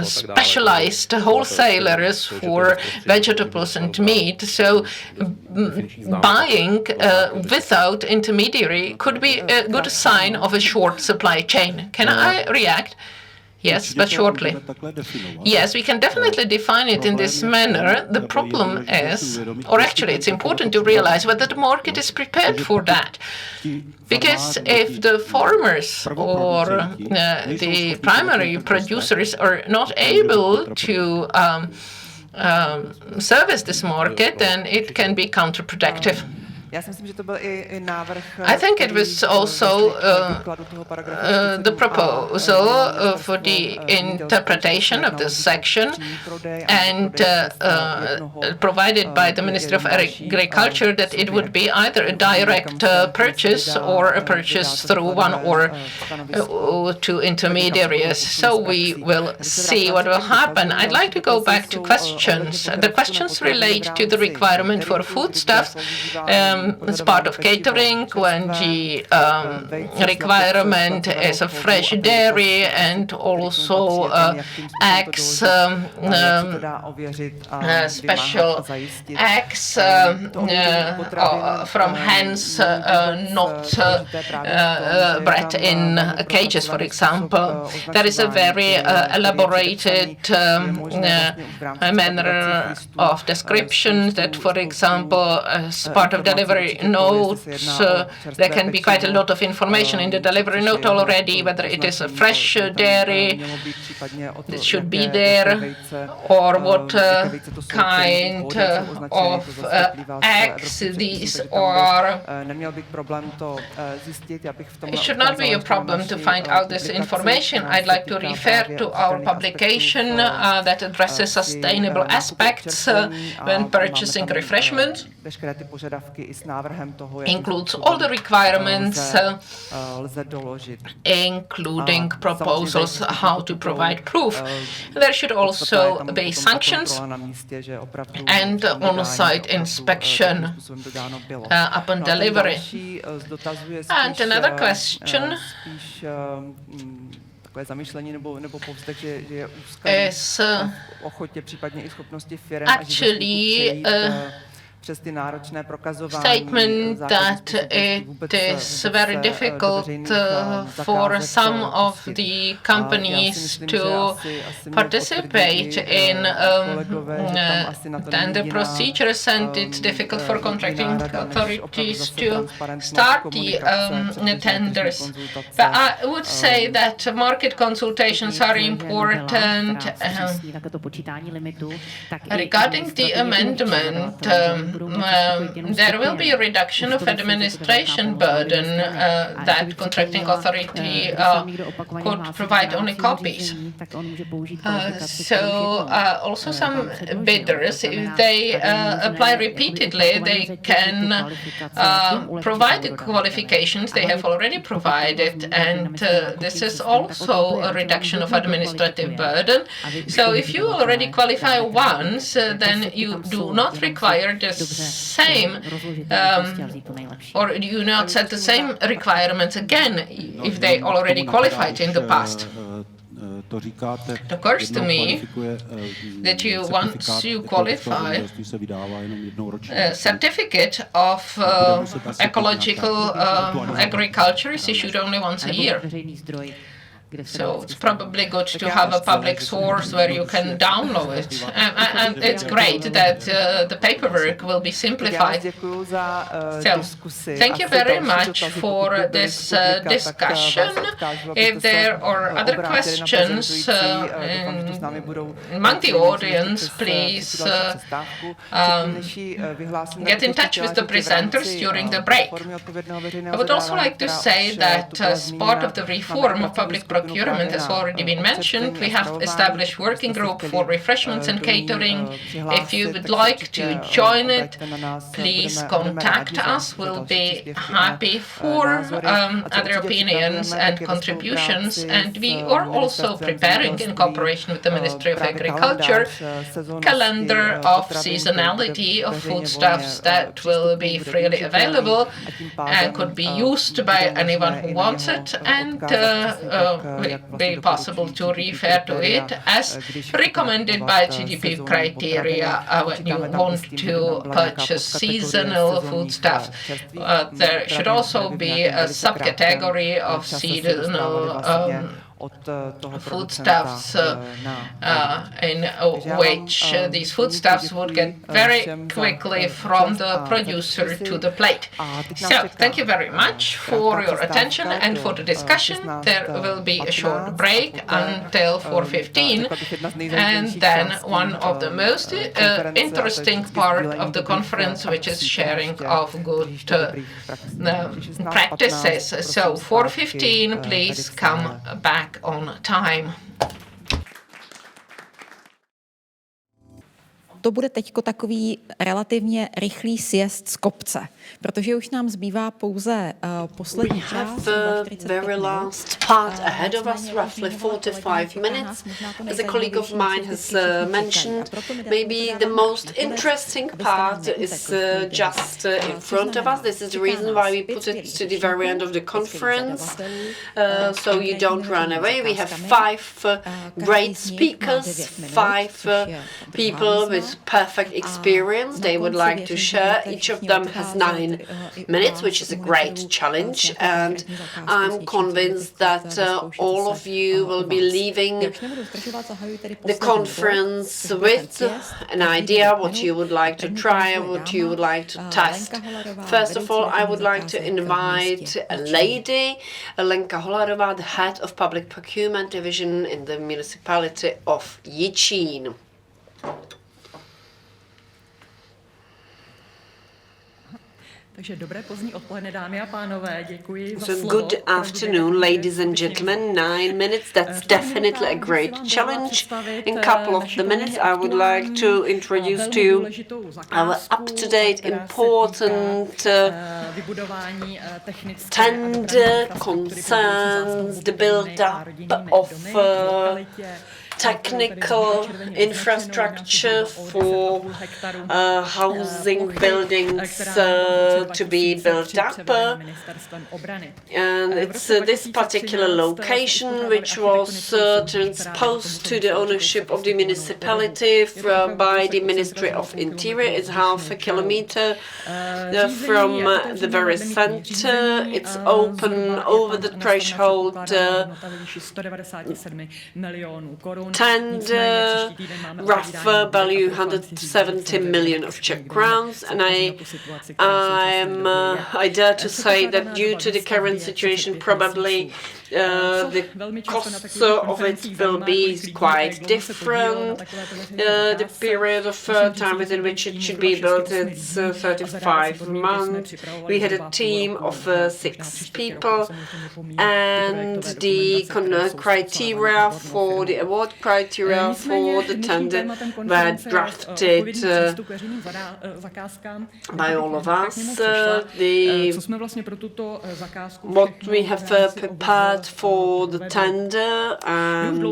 specialized wholesalers for vegetables and meat. So buying without intermediary could be a good sign of a short supply chain. Can I react? Yes, but shortly. Yes, we can definitely define it in this manner. The problem is, or actually it's important to realize whether the market is prepared for that. Because if the farmers or the primary producers are not able to service this market, then it can be counterproductive. I think it was also the proposal for the interpretation of this section, and provided by the Ministry of Agriculture that it would be either a direct purchase or a purchase through one or 2 intermediaries. So we will see what will happen. I'd like to go back to questions. The questions relate to the requirement for foodstuffs. It's part of catering when the requirement is of fresh dairy and also eggs, special eggs from hens not bred in cages, for example. There is a very elaborated manner of description that, for example, as part of delivery delivery notes. There can be quite a lot of information in the delivery note already, whether it is a fresh dairy that should be there, or what kind of eggs these are. It should not be a problem to find out this information. I'd like to refer to our publication that addresses sustainable aspects when purchasing refreshment. Includes all the requirements, including proposals how to provide proof. There should also be sanctions and on-site inspection upon delivery. And another question is actually statement that it is very difficult for some of the companies to participate in tender procedures, and it's difficult for contracting authorities to start the tenders. But I would say that market consultations are important. Regarding the amendment, there will be a reduction of administration burden that contracting authority could provide only copies. So also some bidders, if they apply repeatedly, they can provide the qualifications they have already provided, and this is also a reduction of administrative burden. So if you already qualify once, then you do not require the same, or you not set the same requirements again if they already qualified in the past. It occurs to me that once you qualify, a certificate of ecological agriculture is issued only once a year. So it's probably good to have a public source where you can download it. And it's great that the paperwork will be simplified. So thank you very much for this discussion. If there are other questions among the audience, please get in touch with the presenters during the break. I would also like to say that as part of the reform of public procurement has already been mentioned, we have established working group for refreshments and catering. If you would like to join it, please contact us. We'll be happy for other opinions and contributions. And we are also preparing, in cooperation with the Ministry of Agriculture, calendar of seasonality of foodstuffs that will be freely available and could be used by anyone who wants it, and be possible to refer to it as recommended by GDP criteria when you want to purchase seasonal foodstuffs. There should also be a subcategory of seasonal foodstuffs in which these foodstuffs would get very quickly from the producer to the plate. So thank you very much for your attention and for the discussion. There will be a short break until 4:15, and then one of the most interesting part of the conference, which is sharing of good practices. So 4:15, please come back on time. To bude teďko takový relativně rychlý sjezd z kopce, protože už nám zbývá pouze poslední část. The very last part ahead of us, roughly 45 minutes. As a colleague of mine has mentioned, maybe the most interesting part is just in front of us. This is the reason why we put it to the very end of the conference, so you don't run away. We have 5 great speakers, 5 people with perfect experience they would like to share. Each of them has 9 minutes, which is a great challenge, and I'm convinced that all of you will be leaving the conference with an idea what you would like to try, what you would like to test. First of all, I would like to invite a lady, Lenka Holarová, the head of Public Procurement Division in the municipality of Jičín. So good afternoon, ladies and gentlemen. 9 minutes, that's definitely a great challenge. In a couple of the minutes, I would like to introduce to you our up-to-date, important tender concerns, the build-up of technical infrastructure for housing buildings to be built up. And it's this particular location which was transposed to the ownership of the municipality by the Ministry of Interior. It's half a kilometer from the very center. It's open over the threshold. Tender, rough value 170 million of Czech crowns, and I dare to say that due to the current situation, probably the costs of it will be quite different. The period of time within which it should be built is 35 months. We had a team of 6 people, and the criteria for the award criteria for the tender were drafted by all of us. What we have prepared for the tender and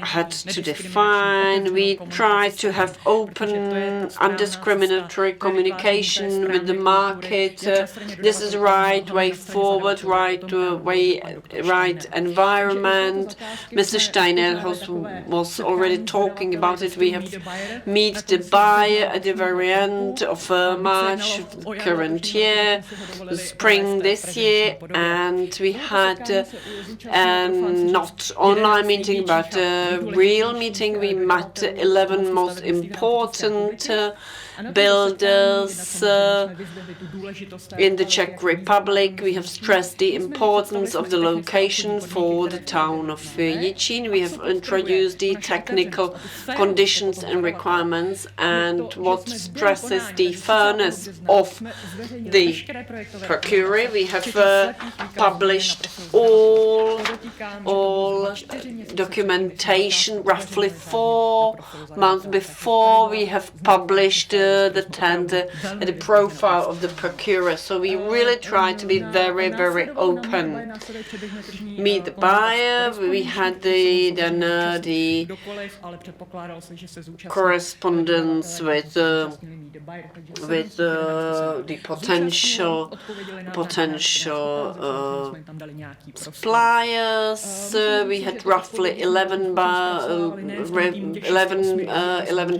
had to define. We try to have open, undiscriminatory communication with the market. This is the right way forward, right environment. Mr. Steiner was already talking about it. We have meet the buyer at the very end of March current year, spring this year, and we had not online meeting but a real meeting. We met 11 most important builders in the Czech Republic. We have stressed the importance of the location for the town of Jičín. We have introduced the technical conditions and requirements, and what stresses the fairness of the procurer. We have published all documentation roughly 4 months before we have published the tender and the profile of the procurer. So we really try to be very, very open. Meet the buyer. We had the correspondence with the potential suppliers. We had roughly 11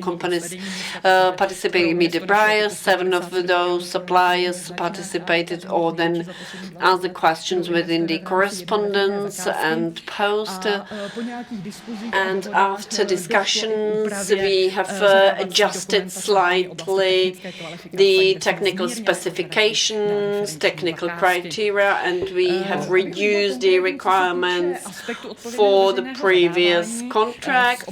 companies participating in Meet the Buyer. 7 of those suppliers participated or then answered questions within the correspondence and post. And after discussions, we have adjusted slightly the technical specifications, technical criteria, and we have reduced the requirements for the previous contract.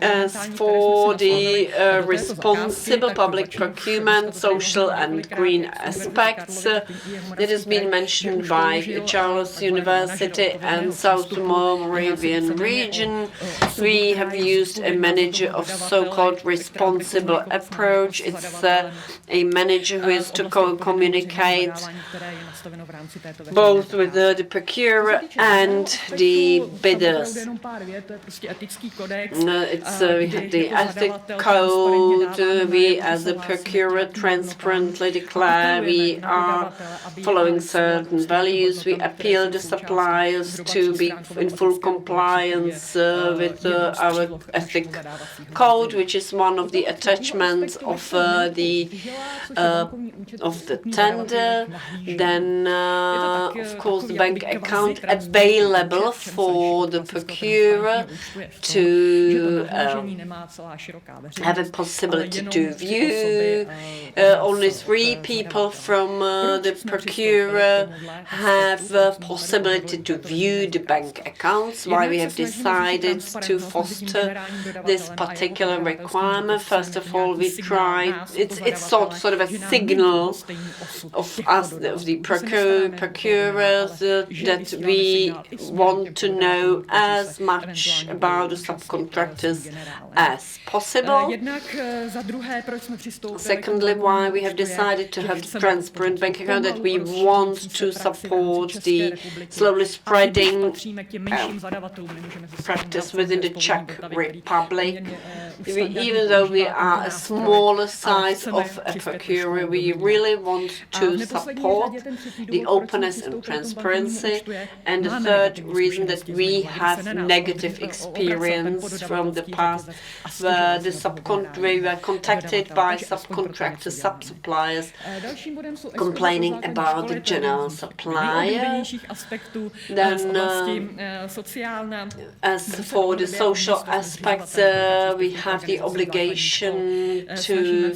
As for the responsible public procurement, social and green aspects, it has been mentioned by Charles University and South Moravian region. We have used a manager of so-called responsible approach. It's a manager who is to communicate both with the procurer and the bidders. We have the ethics code. We, as a procurer, transparently declare we are following certain values. We appeal the suppliers to be in full compliance with our ethics code, which is one of the attachments of the tender. Then, of course, the bank account available for the procurer to have a possibility to view. Only 3 people from the procurer have a possibility to view the bank accounts. Why we have decided to foster this particular requirement? First of all, we tried. It's sort of a signal of us, of the procurers, that we want to know as much about the subcontractors as possible. Secondly, why we have decided to have the transparent bank account, that we want to support the slowly spreading practice within the Czech Republic. Even though we are a smaller size of a procurer, we really want to support the openness and transparency. And the third reason, that we have negative experience from the past, where we were contacted by subcontractors, sub-suppliers, complaining about the general supplier. Then, as for the social aspects, we have the obligation to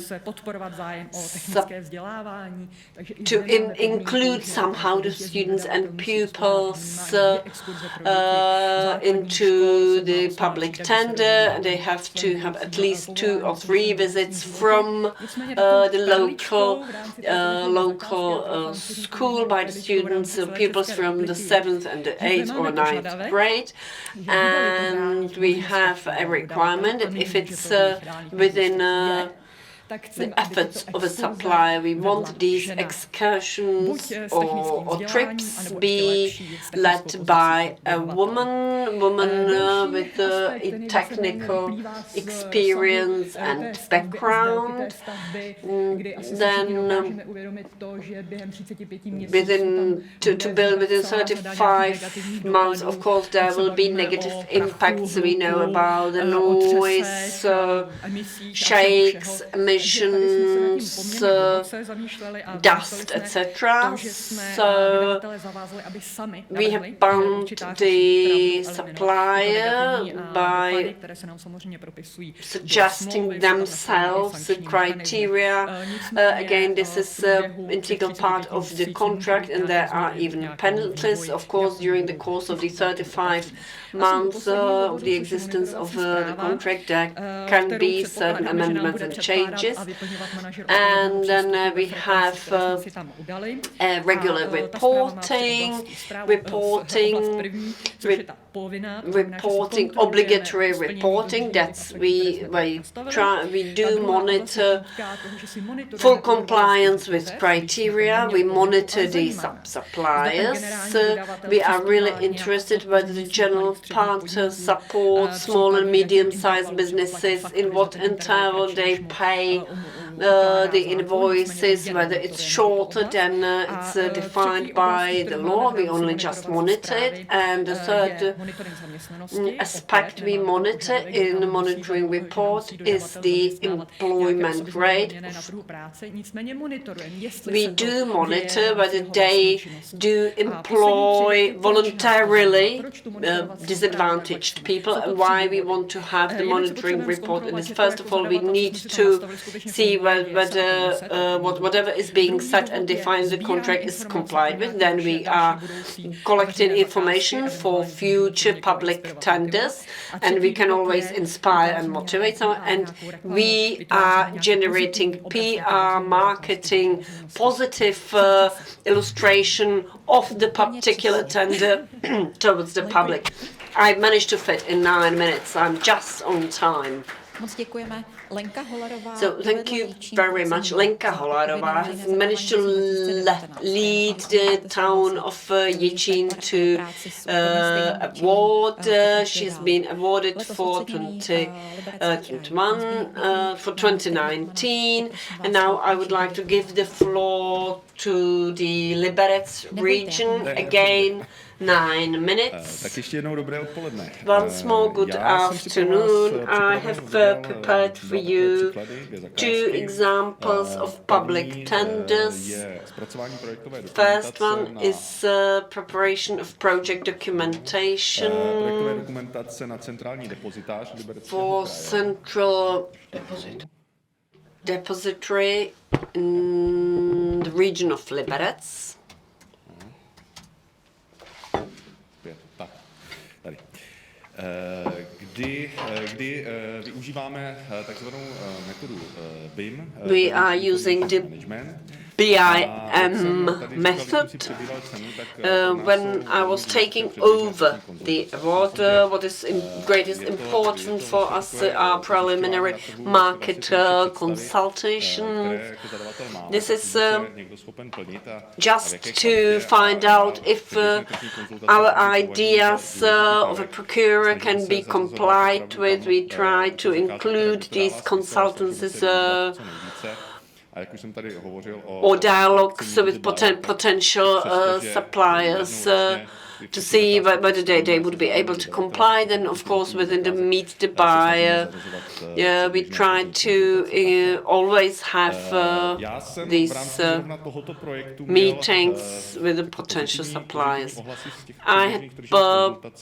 include somehow the students and pupils into the public tender. They have to have at least 2 or 3 visits from the local school by the students, pupils from the 7th and the 8th or 9th grade. And we have a requirement that if it's within the efforts of a supplier, we want these excursions or trips be led by a woman with technical experience and background. Then to build within 35 months, of course, there will be negative impacts. We know about the noise, shakes, emissions, dust, etc. So we have bound the supplier by suggesting themselves the criteria. Again, this is an integral part of the contract, and there are even penalties. Of course, during the course of the 35 months of the existence of the contract, there can be certain amendments and changes. And then we have regular reporting, obligatory reporting. That's we do monitor full compliance with criteria. We monitor the suppliers. We are really interested whether the general part supports small and medium-sized businesses, in what interval they pay the invoices, whether it's shorter than it's defined by the law. We only just monitor it. And the third aspect we monitor in the monitoring report is the employment rate. We do monitor whether they do employ voluntarily disadvantaged people, and why we want to have the monitoring report. And first of all, we need to see whether whatever is being set and defined in the contract is complied with. Then we are collecting information for future public tenders, and we can always inspire and motivate someone. And we are generating PR, marketing, positive illustration of the particular tender towards the public. I managed to fit in 9 minutes. I'm just on time. Moc děkujeme. So thank you very much. Lenka Holarová has managed to lead the town of Jičín to award. She's been awarded for 2021, for 2019. And now I would like to give the floor to the Liberec region again. 9 minutes. Once more, good afternoon. I have prepared for you 2 examples of public tenders. First one is preparation of project documentation for central depository in the region of Liberec. Kdy využíváme takzvanou metodu BIM. We are using the BIM method. When I was taking over the award, what is greatest important for us are preliminary market consultation. This is just to find out if our ideas of a procurer can be complied with. We try to include these consultancies or dialogues with potential suppliers to see whether they would be able to comply. Then, of course, within the meet the buyer, we try to always have these meetings with the potential suppliers. I had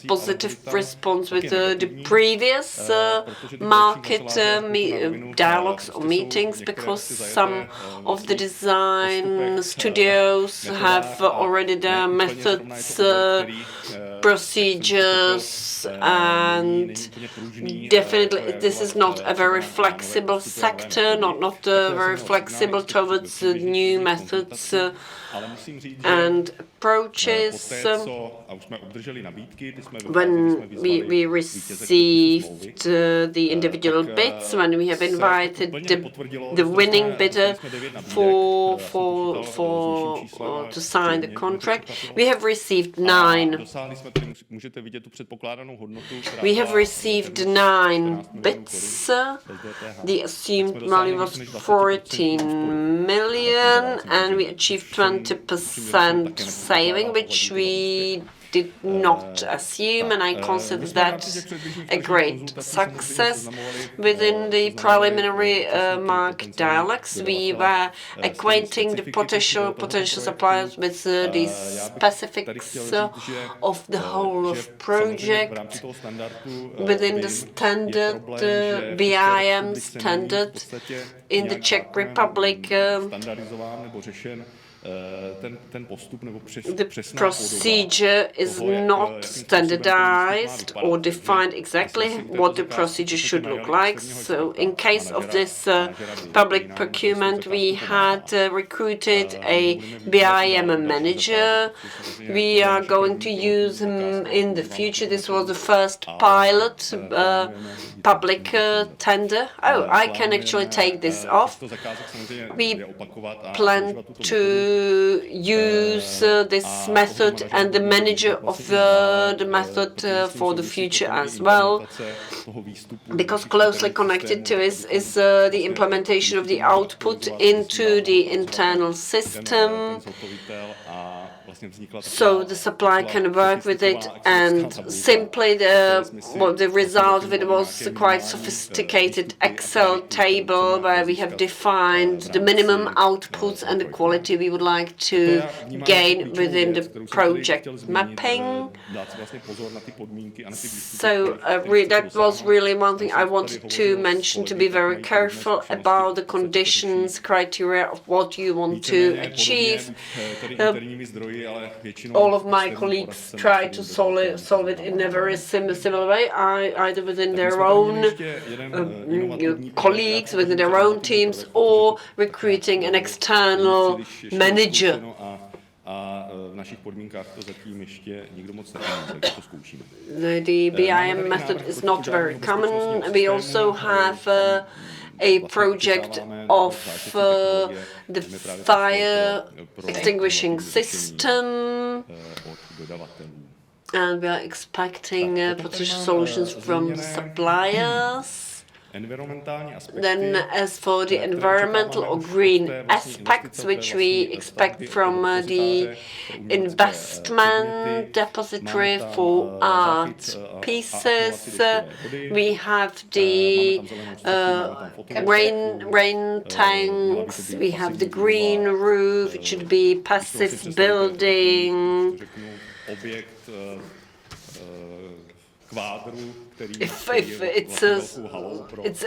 positive response with the previous market dialogues or meetings, because some of the design studios have already their methods, procedures, and definitely this is not a very flexible sector, not very flexible towards new methods and approaches. When we received the individual bids, when we have invited the winning bidder to sign the contract, we have received 9. We have received 9 bids. The assumed value was 14 million, and we achieved 20% saving, which we did not assume, and I consider that a great success. Within the preliminary market dialogues, we were acquainting the potential suppliers with the specifics of the whole of project within the standard BIM standard in the Czech Republic. The procedure is not standardized or defined exactly what the procedure should look like. So in case of this public procurement, we had recruited a BIM manager. We are going to use him in the future. This was the first pilot public tender. Oh, I can actually take this off. We plan to use this method and the manager of the method for the future as well, because closely connected to it is the implementation of the output into the internal system, so the supplier can work with it. And simply the result of it was a quite sophisticated Excel table where we have defined the minimum outputs and the quality we would like to gain within the project mapping. So that was really one thing I wanted to mention, to be very careful about the conditions, criteria of what you want to achieve. All of my colleagues try to solve it in a very similar way, either within their own colleagues, within their own teams, or recruiting an external manager. a v našich podmínkách to zatím ještě nikdo moc neumí, takže to zkoušíme. The BIM method is not very common. We also have a project of the fire extinguishing system, and we are expecting potential solutions from suppliers. Then as for the environmental or green aspects, which we expect from the investment depository for art pieces, we have the rain tanks, we have the green roof, it should be passive building. If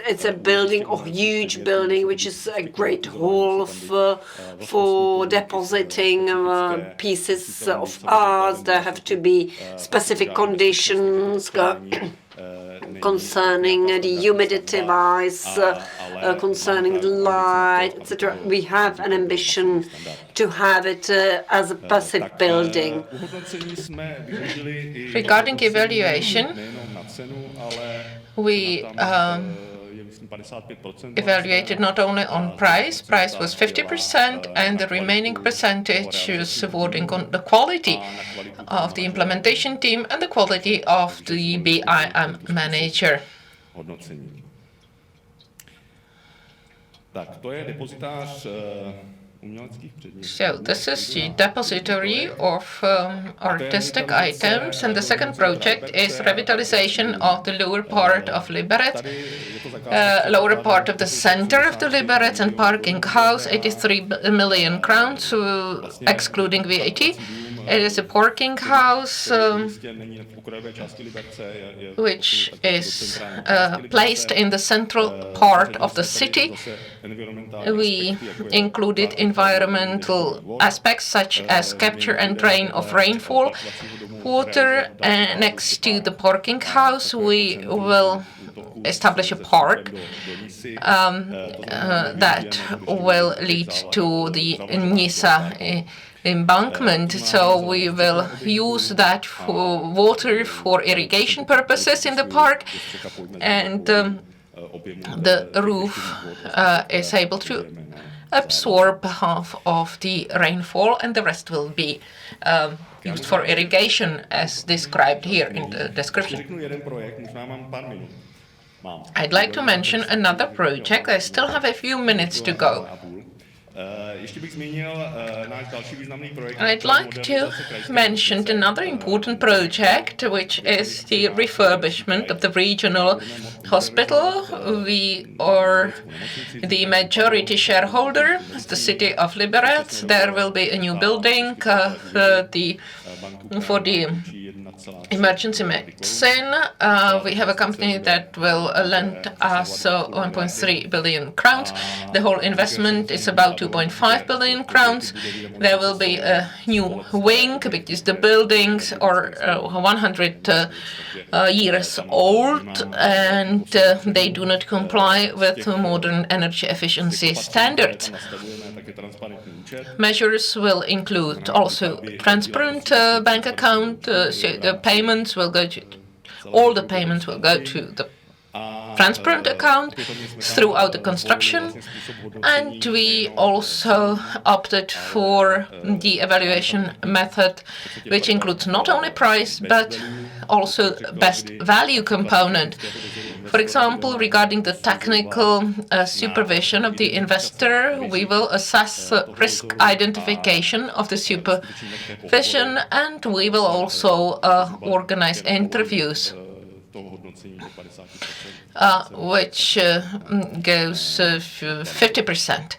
it's a building or huge building, which is a great hall for depositing pieces of art, there have to be specific conditions concerning the humidity wise, concerning the light, etc. We have an ambition to have it as a passive building. Regarding evaluation, we evaluated not only on price was 50%, and the remaining percentage is awarding on the quality of the implementation team and the quality of the BIM manager. So this is the depository of artistic items, and the second project is revitalization of the lower part of Liberec, lower part of the center of the Liberec and parking house, 83 million crowns, excluding VAT. It is a parking house which is placed in the central part of the city. We included environmental aspects such as capture and drain of rainfall water. Next to the parking house, we will establish a park that will lead to the Nisa embankment, so we will use that for water for irrigation purposes in the park, and the roof is able to absorb half of the rainfall, and the rest will be used for irrigation as described here in the description. I'd like to mention another project. I still have a few minutes to go. I'd like to mention another important project, which is the refurbishment of the regional hospital. We are the majority shareholder, the city of Liberec. There will be a new building for the emergency medicine. We have a company that will lend us 1.3 billion crowns. The whole investment is about 2.5 billion crowns. There will be a new wing because the buildings are 100 years old, and they do not comply with modern energy efficiency standards. Measures will include also transparent bank account, so the payments will go to, all the payments will go to the transparent account throughout the construction, and we also opted for the evaluation method, which includes not only price but also best value component. For example, regarding the technical supervision of the investor, we will assess risk identification of the supervision, and we will also organize interviews, which goes 50%.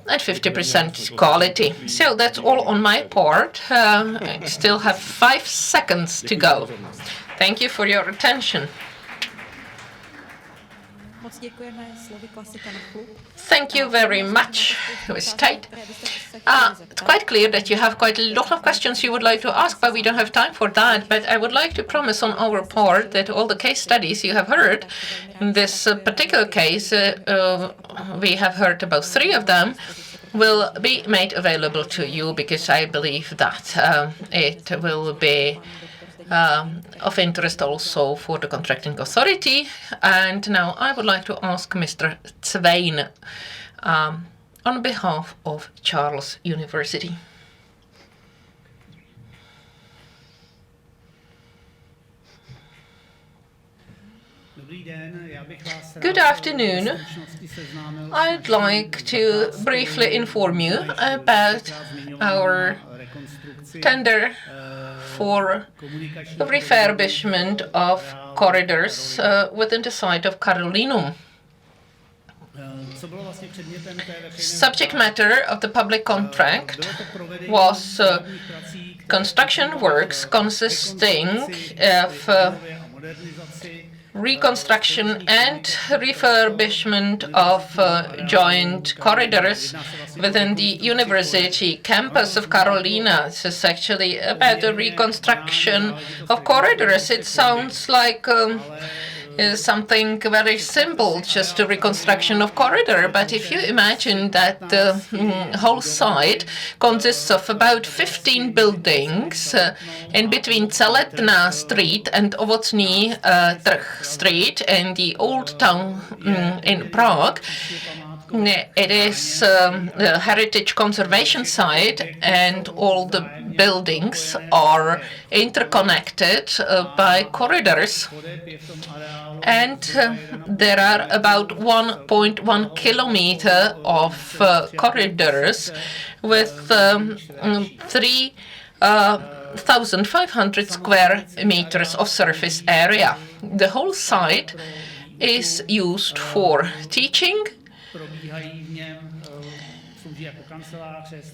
At 50% quality. So that's all on my part. I still have 5 seconds to go. Thank you for your attention. Thank you very much. It was tight. It's quite clear that you have quite a lot of questions you would like to ask, but we don't have time for that. But I would like to promise on our part that all the case studies you have heard, in this particular case, we have heard about 3 of them. will be made available to you because I believe that it will be of interest also for the contracting authority. And now I would like to ask Mr. Zwein on behalf of Charles University. Good afternoon. I'd like to briefly inform you about our tender for the refurbishment of corridors within the site of Carolinum. Subject matter of the public contract was construction works consisting of reconstruction and refurbishment of joint corridors within the university campus of Carolina. This is actually about the reconstruction of corridors. It sounds like something very simple, just a reconstruction of corridor. But if you imagine that the whole site consists of about 15 buildings in between Celetná Street and Ovocný Trh Street in the old town in Prague, it is a heritage conservation site, and all the buildings are interconnected by corridors. And there are about 1.1 kilometer of corridors with 3,500 square meters of surface area. The whole site is used for teaching.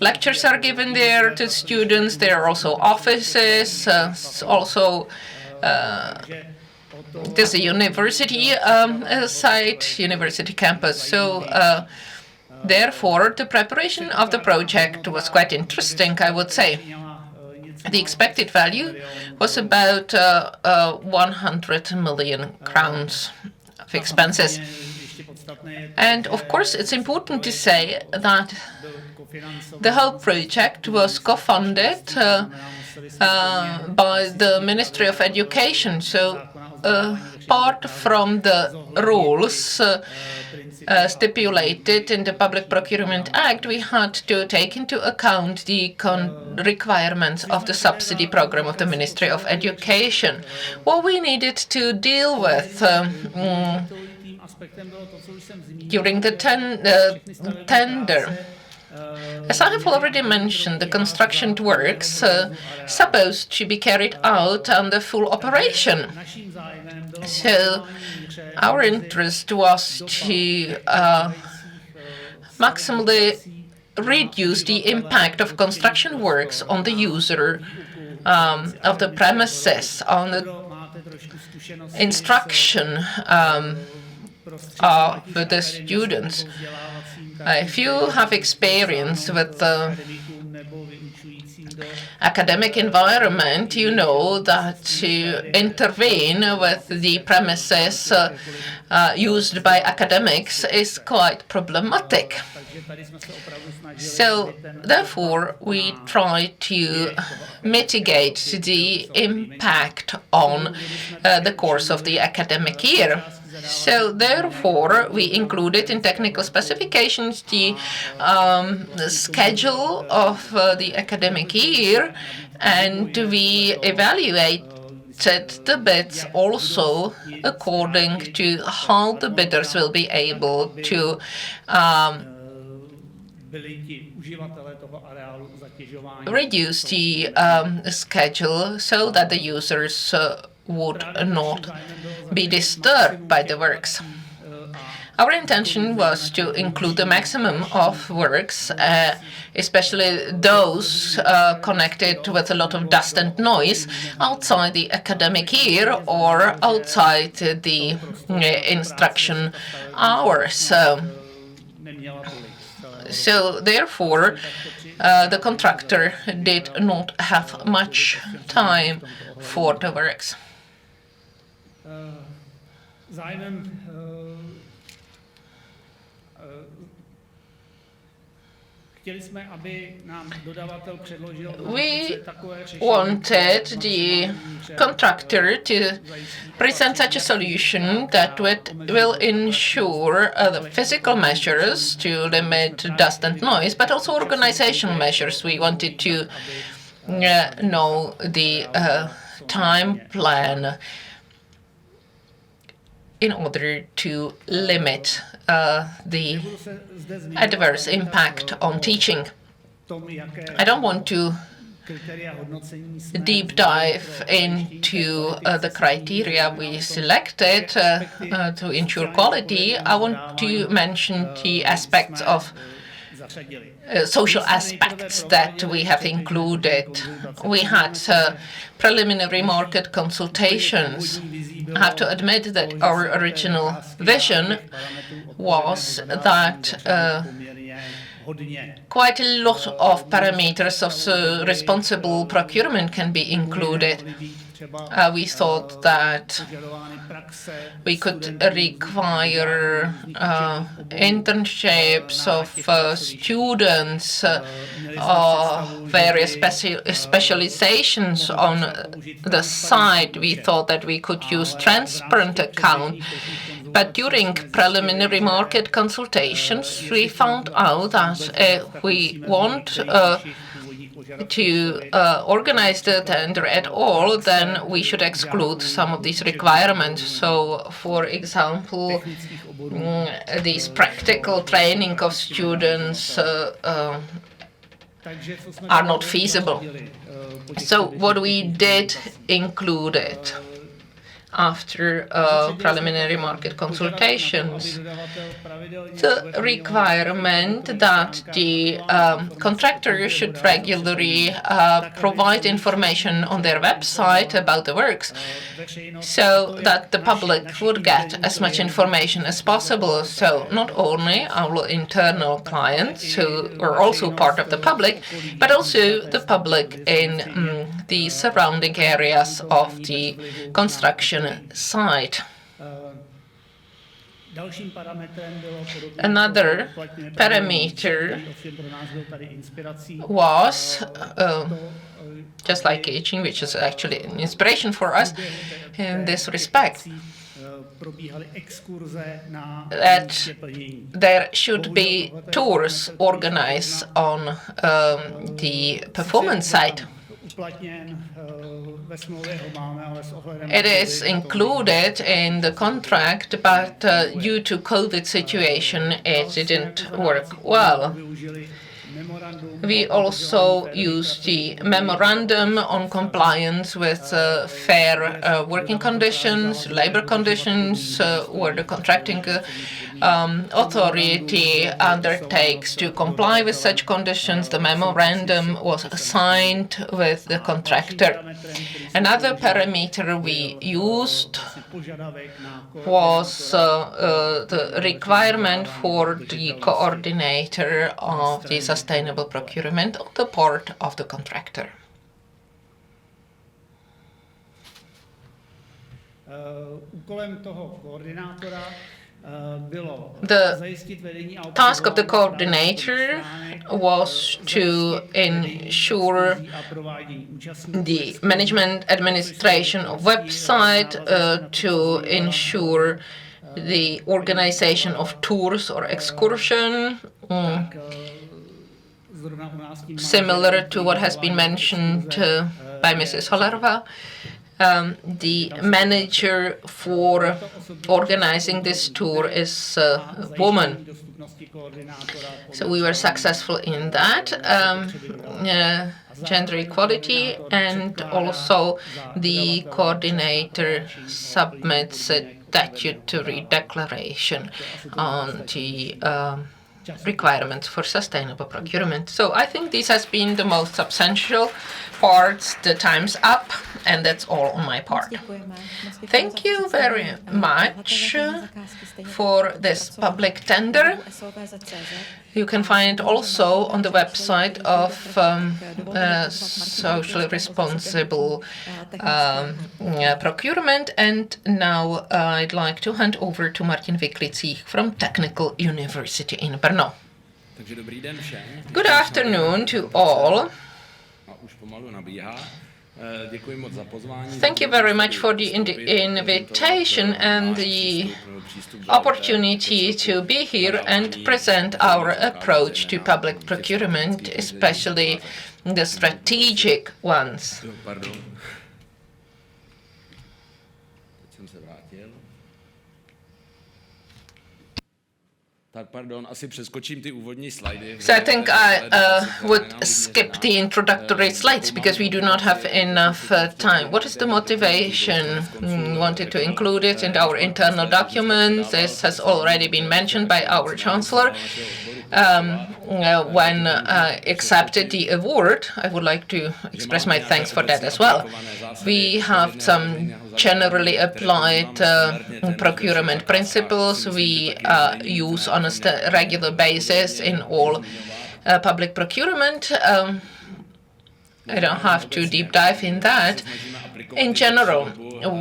Lectures are given there to students. There are also offices, there's a university site, university campus. So therefore, the preparation of the project was quite interesting, I would say. The expected value was about 100 million crowns of expenses. And of course, it's important to say that the whole project was co-funded by the Ministry of Education. So apart from the rules stipulated in the Public Procurement Act, we had to take into account the requirements of the subsidy program of the Ministry of Education. What we needed to deal with during the tender, as I have already mentioned, the construction works supposed to be carried out under full operation. So our interest was to maximally reduce the impact of construction works on the user of the premises, on the instruction of the students. If you have experience with the academic environment, you know that to intervene with the premises used by academics is quite problematic. So therefore, we try to mitigate the impact on the course of the academic year. So therefore, we included in technical specifications the schedule of the academic year, and we evaluated the bids also according to how the bidders will be able to reduce the schedule so that the users would not be disturbed by the works. Our intention was to include the maximum of works, especially those connected with a lot of dust and noise outside the academic year or outside the instruction hours. So therefore, the contractor did not have much time for the works. We wanted the contractor to present such a solution that will ensure the physical measures to limit dust and noise, but also organizational measures. We wanted to know the time plan in order to limit the adverse impact on teaching. I don't want to deep dive into the criteria we selected to ensure quality. I want to mention the aspects of social aspects that we have included. We had preliminary market consultations. I have to admit that our original vision was that quite a lot of parameters of responsible procurement can be included. We thought that we could require internships of students, various specializations on the site. We thought that we could use transparent account. But during preliminary market consultations, we found out that if we want to organize the tender at all, then we should exclude some of these requirements. So, for example, these practical training of students are not feasible. So what we did include it after preliminary market consultations, the requirement that the contractor should regularly provide information on their website about the works so that the public would get as much information as possible. So not only our internal clients, who are also part of the public, but also the public in the surrounding areas of the construction site. Another parameter was, just like aging, which is actually an inspiration for us in this respect, that there should be tours organized on the performance site. It is included in the contract, but due to COVID situation, it didn't work well. We also used the memorandum on compliance with fair working conditions, labor conditions, where the contracting authority undertakes to comply with such conditions. The memorandum was signed with the contractor. Another parameter we used was the requirement for the coordinator of the sustainable procurement on the part of the contractor. The task of the coordinator was to ensure the management administration of website, to ensure the organization of tours or excursion, similar to what has been mentioned by Mrs. Holerva. The manager for organizing this tour is a woman. So we were successful in that. Gender equality, and also the coordinator submits a statutory declaration on the requirements for sustainable procurement. So I think this has been the most substantial part. The time's up, and that's all on my part. Thank you very much for this public tender. You can find also on the website of socially responsible procurement. And now I'd like to hand over to Martin Wiklicich from Technical University in Brno. Good afternoon to all. Thank you very much for the invitation and the opportunity to be here and present our approach to public procurement, especially the strategic ones. So I think I would skip the introductory slides because we do not have enough time. What is the motivation? Wanted to include it in our internal documents. This has already been mentioned by our Chancellor. When accepted the award, I would like to express my thanks for that as well. We have some generally applied procurement principles we use on a regular basis in all public procurement. I don't have to deep dive in that. In general,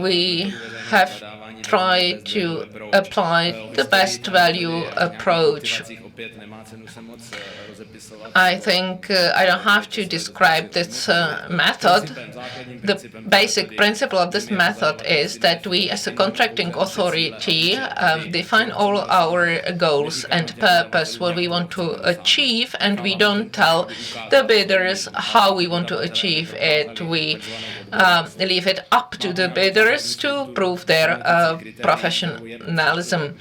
we have tried to apply the best value approach. I think I don't have to describe this method. The basic principle of this method is that we, as a contracting authority, define all our goals and purpose, what we want to achieve, and we don't tell the bidders how we want to achieve it. We leave it up to the bidders to prove their professionalism.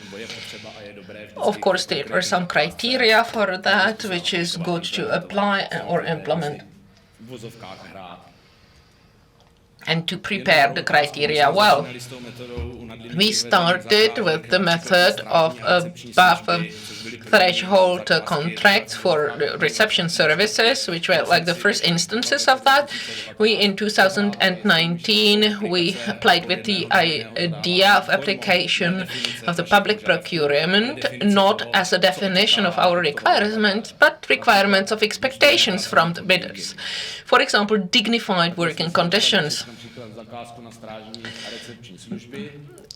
Of course, there are some criteria for that, which is good to apply or implement, and to prepare the criteria well. We started with the method of above threshold contracts for reception services, which were like the first instances of that. In 2019, we played with the idea of application of the public procurement, not as a definition of our requirements, but requirements of expectations from the bidders. For example, dignified working conditions.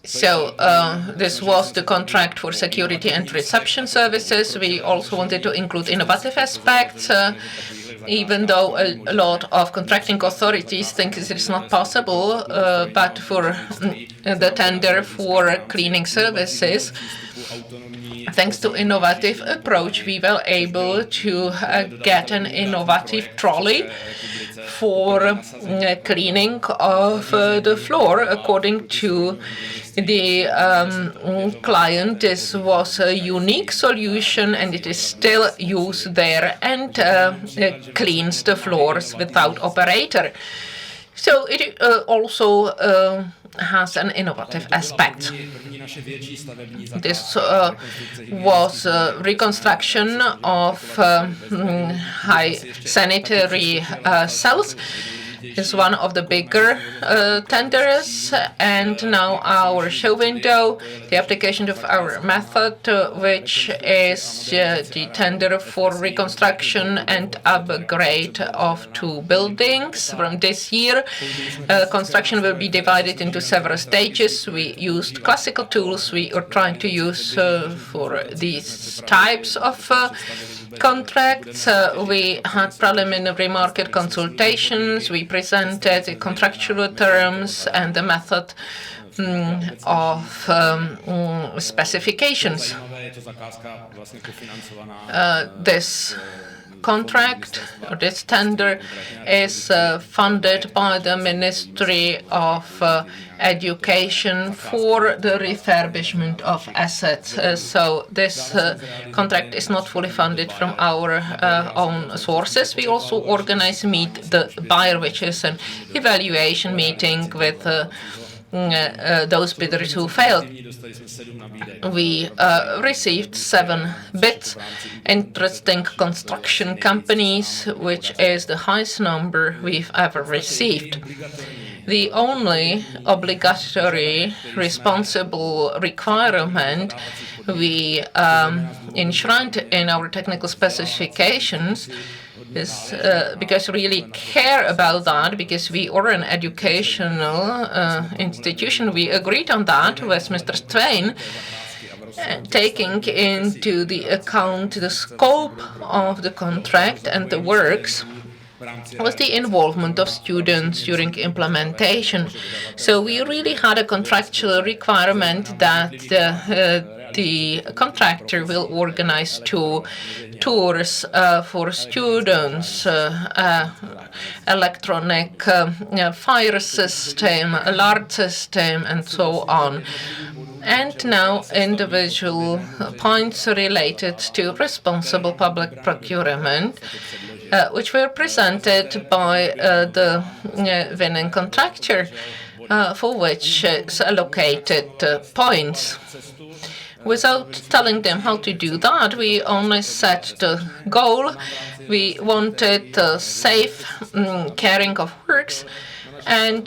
So this was the contract for security and reception services. We also wanted to include innovative aspects, even though a lot of contracting authorities think it is not possible, but for the tender for cleaning services, thanks to innovative approach, we were able to get an innovative trolley for cleaning of the floor. According to the client, this was a unique solution, and it is still used there and cleans the floors without operator. So it also has an innovative aspect. This was reconstruction of high sanitary cells. Is one of the bigger tenders, and now our show window, the application of our method, which is the tender for reconstruction and upgrade of 2 buildings from this year. Construction will be divided into several stages. We used classical tools we are trying to use for these types of contracts. We had preliminary market consultations. We presented the contractual terms and the method of specifications. This contract or this tender is funded by the Ministry of Education for the refurbishment of assets. So this contract is not fully funded from our own sources. We also organize Meet the Buyer, which is an evaluation meeting with those bidders who failed. We received 7 bids, interesting construction companies, which is the highest number we've ever received. The only obligatory responsible requirement we enshrined in our technical specifications is because we really care about that, because we are an educational institution. We agreed on that with Mr. Twain. taking into the account the scope of the contract and the works was the involvement of students during implementation. So we really had a contractual requirement that the contractor will organize 2 tours for students, electronic fire system, alert system, and so on. And now individual points related to responsible public procurement, which were presented by the winning contractor, for which is allocated points. Without telling them how to do that, we only set the goal. We wanted safe carrying of works, and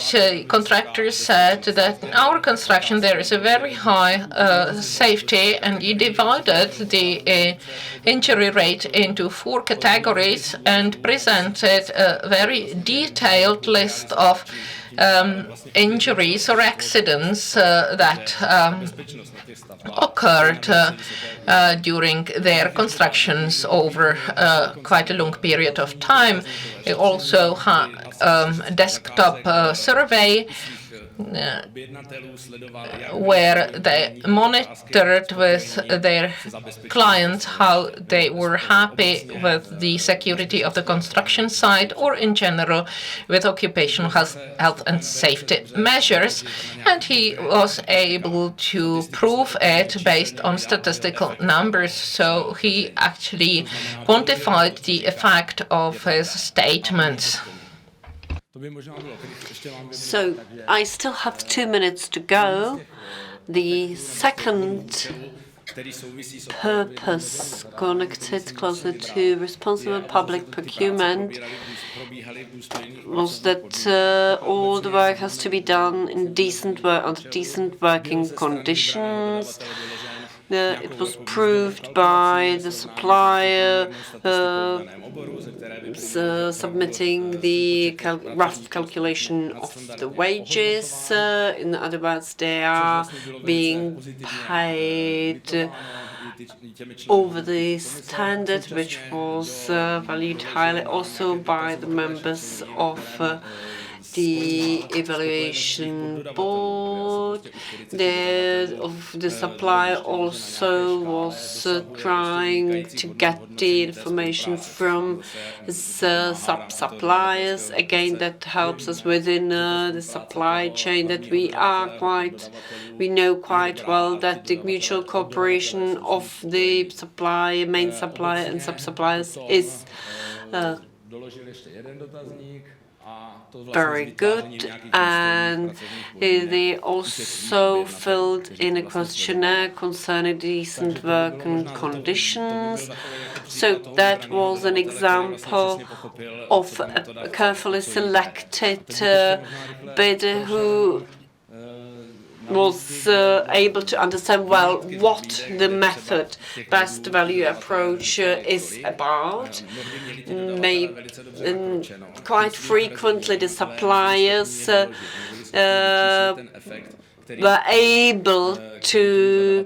contractors said that in our construction there is a very high safety, and he divided the injury rate into 4 categories and presented a very detailed list of injuries or accidents that occurred during their constructions over quite a long period of time. They also had a desktop survey where they monitored with their clients how they were happy with the security of the construction site or in general with occupational health and safety measures. And he was able to prove it based on statistical numbers. So he actually quantified the effect of his statements. So I still have 2 minutes to go. The second purpose connected closer to responsible public procurement was that all the work has to be done in under decent working conditions. It was proved by the supplier submitting the rough calculation of the wages. In other words, they are being paid over the standard, which was valued highly also by the members of the evaluation board. The supplier also was trying to get the information from his sub-suppliers. Again, that helps us within the supply chain, that we know quite well that the mutual cooperation of the supplier, main supplier and sub-suppliers is very good, and they also filled in a questionnaire concerning decent working conditions. So that was an example of a carefully selected bidder who was able to understand well what the method best value approach is about. Quite frequently the suppliers were able to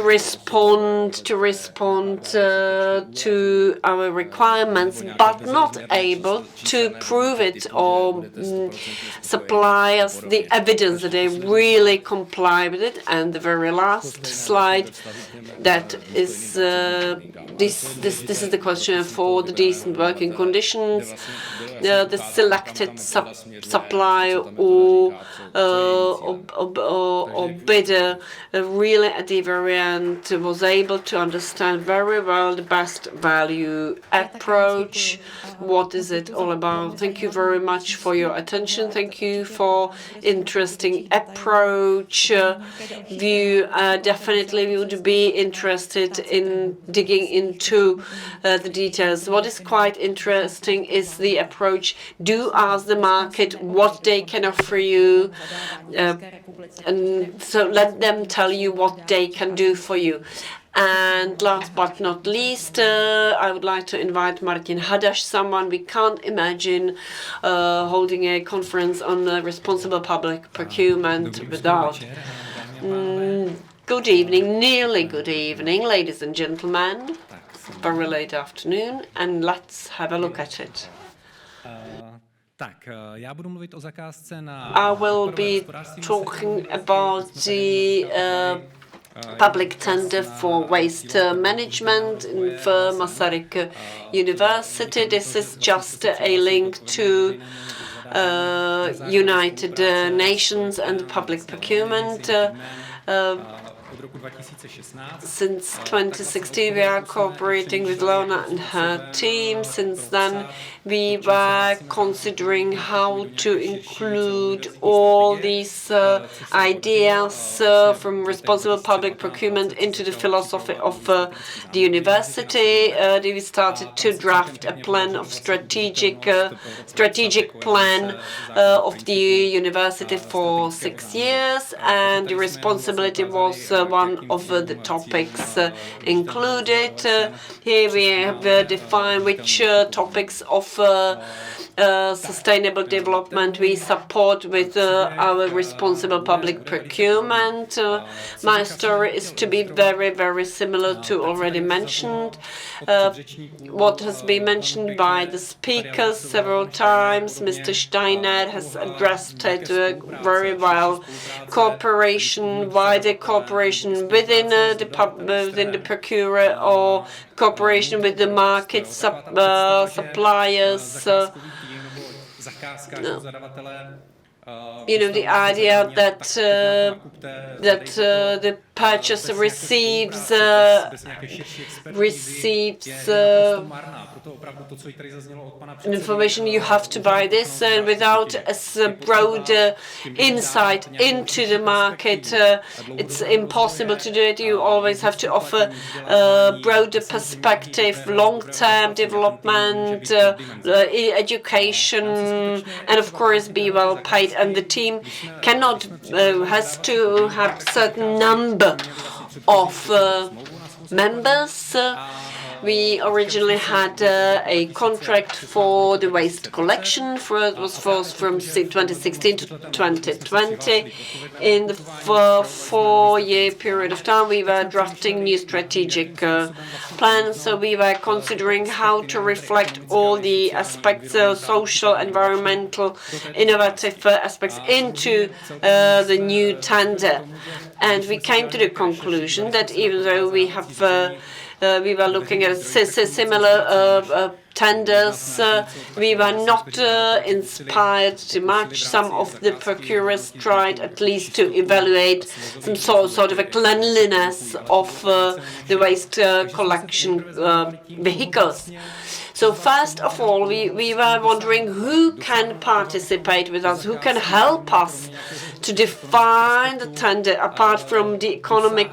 respond to our requirements, but not able to prove it or supply us the evidence that they really comply with it. And the very last slide, that is this is the question for the decent working conditions. The selected supplier or bidder really at the very end was able to understand very well the best value approach. What is it all about? Thank you very much for your attention. Thank you for interesting approach view. Definitely would be interested in digging into the details. What is quite interesting is the approach. Do ask the market what they can offer you, and so let them tell you what they can do for you. And last but not least, I would like to invite Martin Hadaš, someone we can't imagine holding a conference on responsible public procurement without. Good evening, nearly good evening, ladies and gentlemen. Very late afternoon, and let's have a look at it. I will be talking about the public tender for waste management in Masaryk University. This is just a link to United Nations and public procurement. Since 2016, we are cooperating with Lona and her team. Since then, we were considering how to include all these ideas from responsible public procurement into the philosophy of the university. We started to draft a plan of strategic plan of the university for 6 years, and the responsibility was one of the topics included. Here we have defined which topics of sustainable development we support with our responsible public procurement. My story is to be very, very similar to already mentioned. What has been mentioned by the speakers several times, Mr. Steiner has addressed it very well. Cooperation, wider cooperation within the procurer, or cooperation with the market suppliers. The idea that the purchaser receives information, you have to buy this, and without a broad insight into the market, it's impossible to do it. You always have to offer a broader perspective, long-term development, education, and of course be well paid. And the team has to have certain number of members. We originally had a contract for the waste collection. It was from 2016 to 2020. In the 4-year period of time, we were drafting new strategic plans. So we were considering how to reflect all the aspects, social, environmental, innovative aspects into the new tender. And we came to the conclusion that even though we were looking at similar tenders, we were not inspired too much. Some of the procurers tried at least to evaluate some sort of a cleanliness of the waste collection vehicles. So first of all, we were wondering who can participate with us, who can help us to define the tender apart from the economic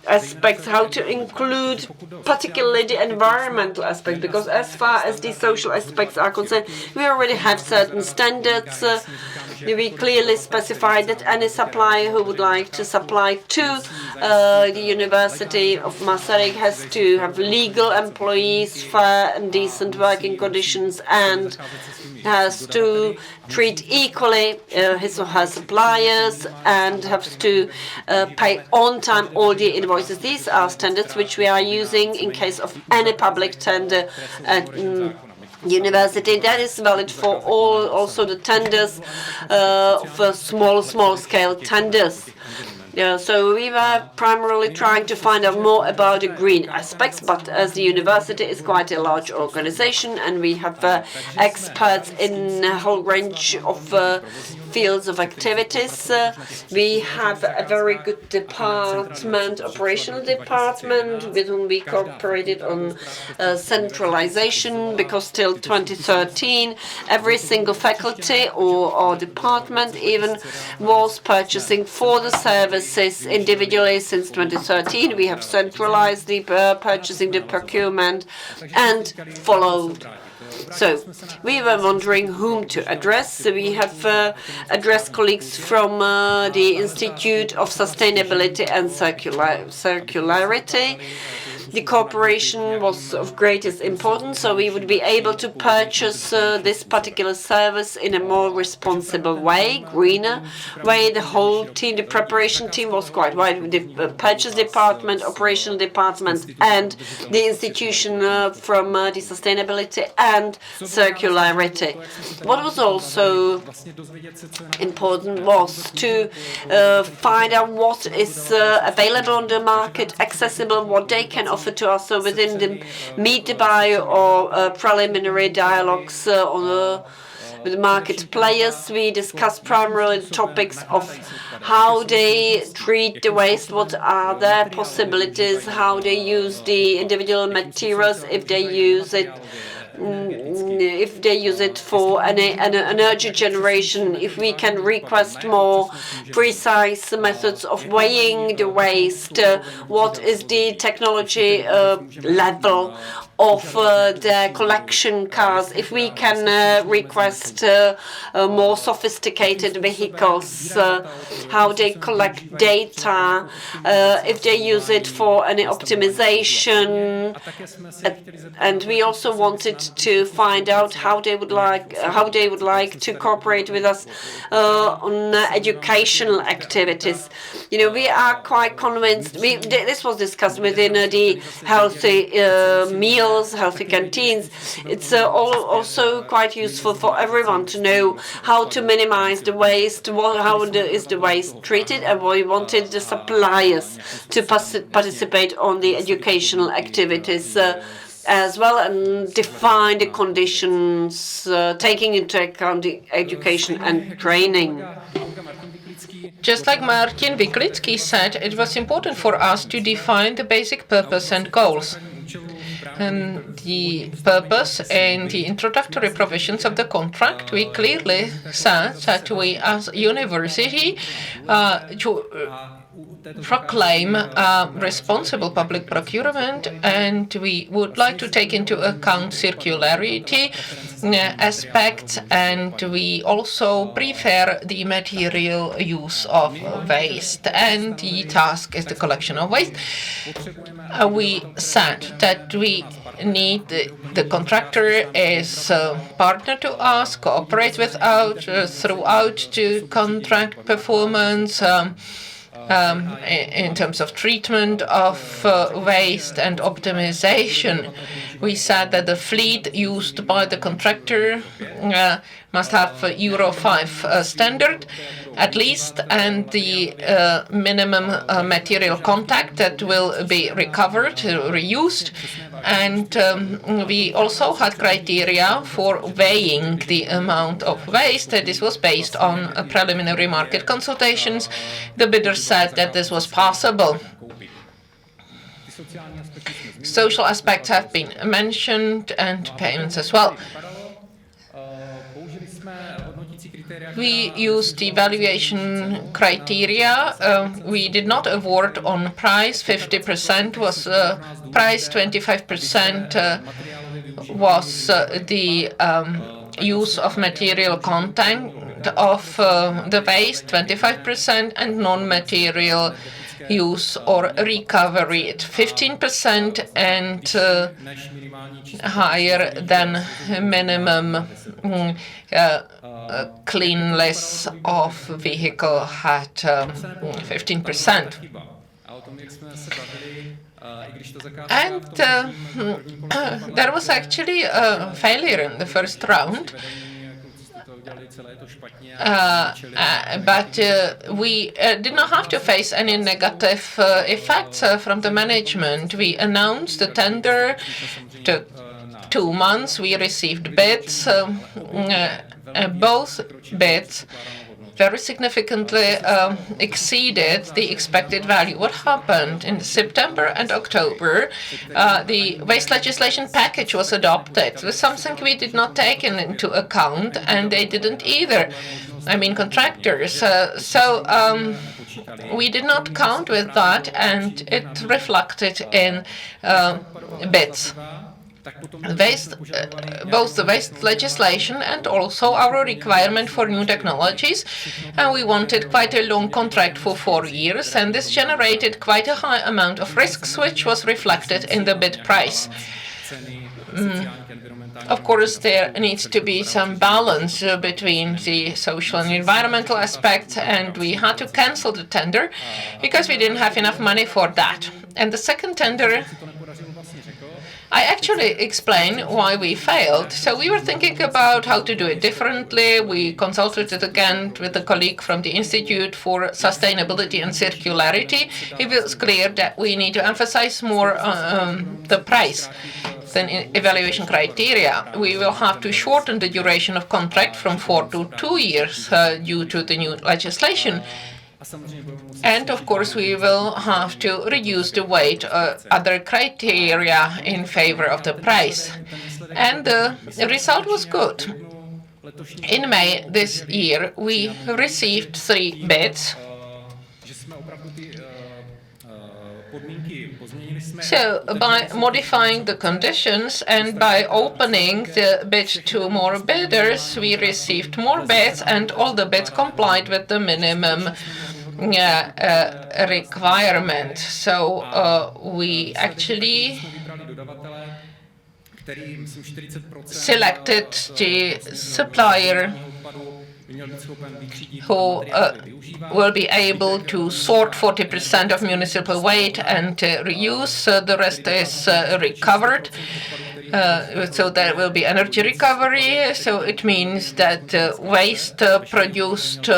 aspects, how to include particularly the environmental aspect, because as far as the social aspects are concerned, we already have certain standards. We clearly specify that any supplier who would like to supply to the University of Masaryk has to have legal employees, fair and decent working conditions, and has to treat equally his or her suppliers, and has to pay on time all the invoices. These are standards which we are using in case of any public tender at university. That is valid for all, also the tenders for small scale tenders. So we were primarily trying to find out more about the green aspects, but as the university is quite a large organization and we have experts in a whole range of fields of activities, we have a very good department, operational department, with whom we cooperated on centralization, because till 2013 every single faculty or department even was purchasing for the services individually. Since 2013 we have centralized the purchasing, the procurement, and followed. So we were wondering whom to address. So we have address colleagues from the Institute of Sustainability and Circularity. The cooperation was of greatest importance, so we would be able to purchase this particular service in a more responsible way, greener way. The whole team, the preparation team was quite wide. The purchase department, operational department, and the institution from the sustainability and circularity. What was also important was to find out what is available on the market, accessible, what they can offer to us. So within the meet the buyer or preliminary dialogues with the market players, we discussed primarily the topics of how they treat the waste, what are their possibilities, how they use the individual materials, if they use it for an energy generation, if we can request more precise methods of weighing the waste, what is the technology level of the collection cars, if we can request more sophisticated vehicles, how they collect data, if they use it for any optimization, and we also wanted to find out how they would like to cooperate with us on educational activities. You know, we are quite convinced. This was discussed within the healthy meals, healthy canteens. It's also quite useful for everyone to know how to minimize the waste, how is the waste treated, and we wanted the suppliers to participate on the educational activities as well, and define the conditions, taking into account the education and training. Just like Martin Wiklicki said, it was important for us to define the basic purpose and goals. The purpose and the introductory provisions of the contract, we clearly said that we as a university proclaim responsible public procurement, and we would like to take into account circularity aspects, and we also prefer the material use of waste, and the task is the collection of waste. We said that we need the contractor as a partner to us, cooperate with us throughout the contract performance, in terms of treatment of waste and optimization. We said that the fleet used by the contractor must have Euro 5 standard at least, and the minimum material content that will be recovered, reused. And we also had criteria for weighing the amount of waste. This was based on preliminary market consultations. The bidder said that this was possible. Social aspects have been mentioned, and payments as well. We used the valuation criteria. We did not award on price. 50% was price, 25% was the use of material content of the waste, 25%, and non-material use or recovery at 15%, and higher than minimum cleanliness of vehicle had 15%. And there was actually a failure in the first round. But we did not have to face any negative effects from the management. We announced the tender. Took 2 months. We received bids. Both bids very significantly exceeded the expected value. What happened in September and October? The waste legislation package was adopted. It was something we did not take into account, and they didn't either. I mean, contractors. We did not count with that, and it reflected in bids. both the waste legislation and also our requirement for new technologies. And we wanted quite a long contract for 4 years, and this generated quite a high amount of risks, which was reflected in the bid price. Of course, there needs to be some balance between the social and environmental aspects, and we had to cancel the tender because we didn't have enough money for that. And the second tender, I actually explain why we failed. So we were thinking about how to do it differently. We consulted it again with a colleague from the Institute for Sustainability and Circularity. It was clear that we need to emphasize more the price than evaluation criteria. We will have to shorten the duration of contract from 4 to 2 years due to the new legislation. And of course, we will have to reduce the weight other criteria in favor of the price. And the result was good. In May this year, we received 3 bids. So, by modifying the conditions and by opening the bid to more bidders, we received more bids, and all the bids complied with the minimum requirement. So, we actually selected the supplier who will be able to sort 40% of municipal waste and reuse. The rest is recovered. So there will be energy recovery. So it means that waste produced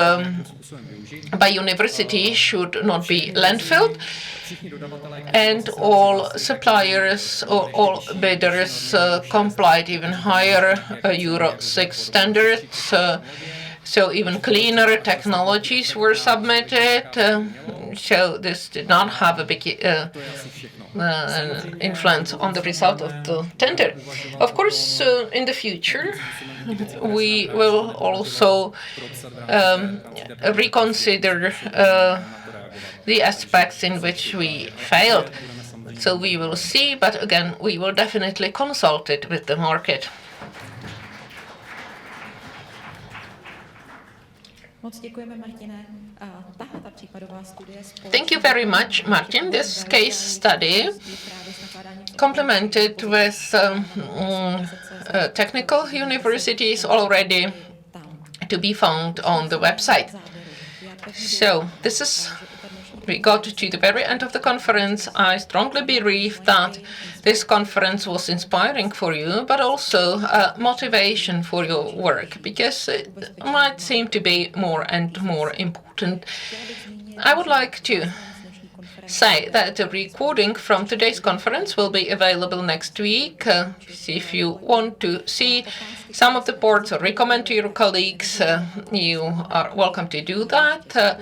by university should not be landfilled. And all suppliers or all bidders complied even higher Euro 6 standards. So even cleaner technologies were submitted. So this did not have a big influence on the result of the tender. Of course, in the future, we will also reconsider the aspects in which we failed. So we will see, but again, we will definitely consult it with the market. Thank you very much, Martin. This case study, complemented with technical universities, already to be found on the website. So this is, we got to the very end of the conference. I strongly believe that this conference was inspiring for you, but also motivation for your work, because it might seem to be more and more important. I would like to say that the recording from today's conference will be available next week. If you want to see some of the parts or recommend to your colleagues, you are welcome to do that.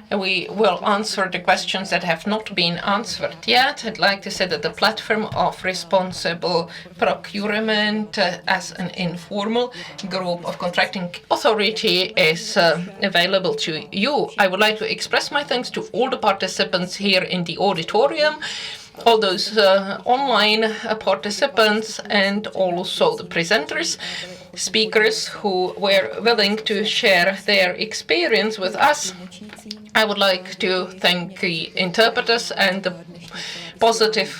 We will answer the questions that have not been answered yet. I'd like to say that the platform of responsible procurement as an informal group of contracting authority is available to you. I would like to express my thanks to all the participants here in the auditorium, all those online participants, and also the presenters, speakers who were willing to share their experience with us. I would like to thank the interpreters and the positive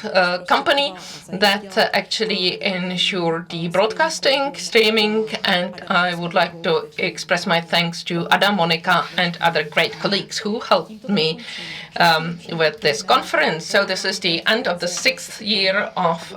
company that actually ensure the broadcasting, streaming, and I would like to express my thanks to Ada, Monika, and other great colleagues who helped me with this conference. So this is the end of the 6th year of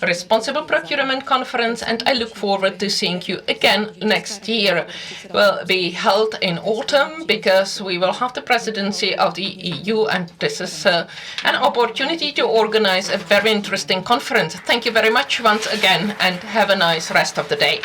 Responsible Procurement Conference, and I look forward to seeing you again next year. It will be held in autumn because we will have the presidency of the EU, and this is an opportunity to organize a very interesting conference. Thank you very much once again, and have a nice rest of the day.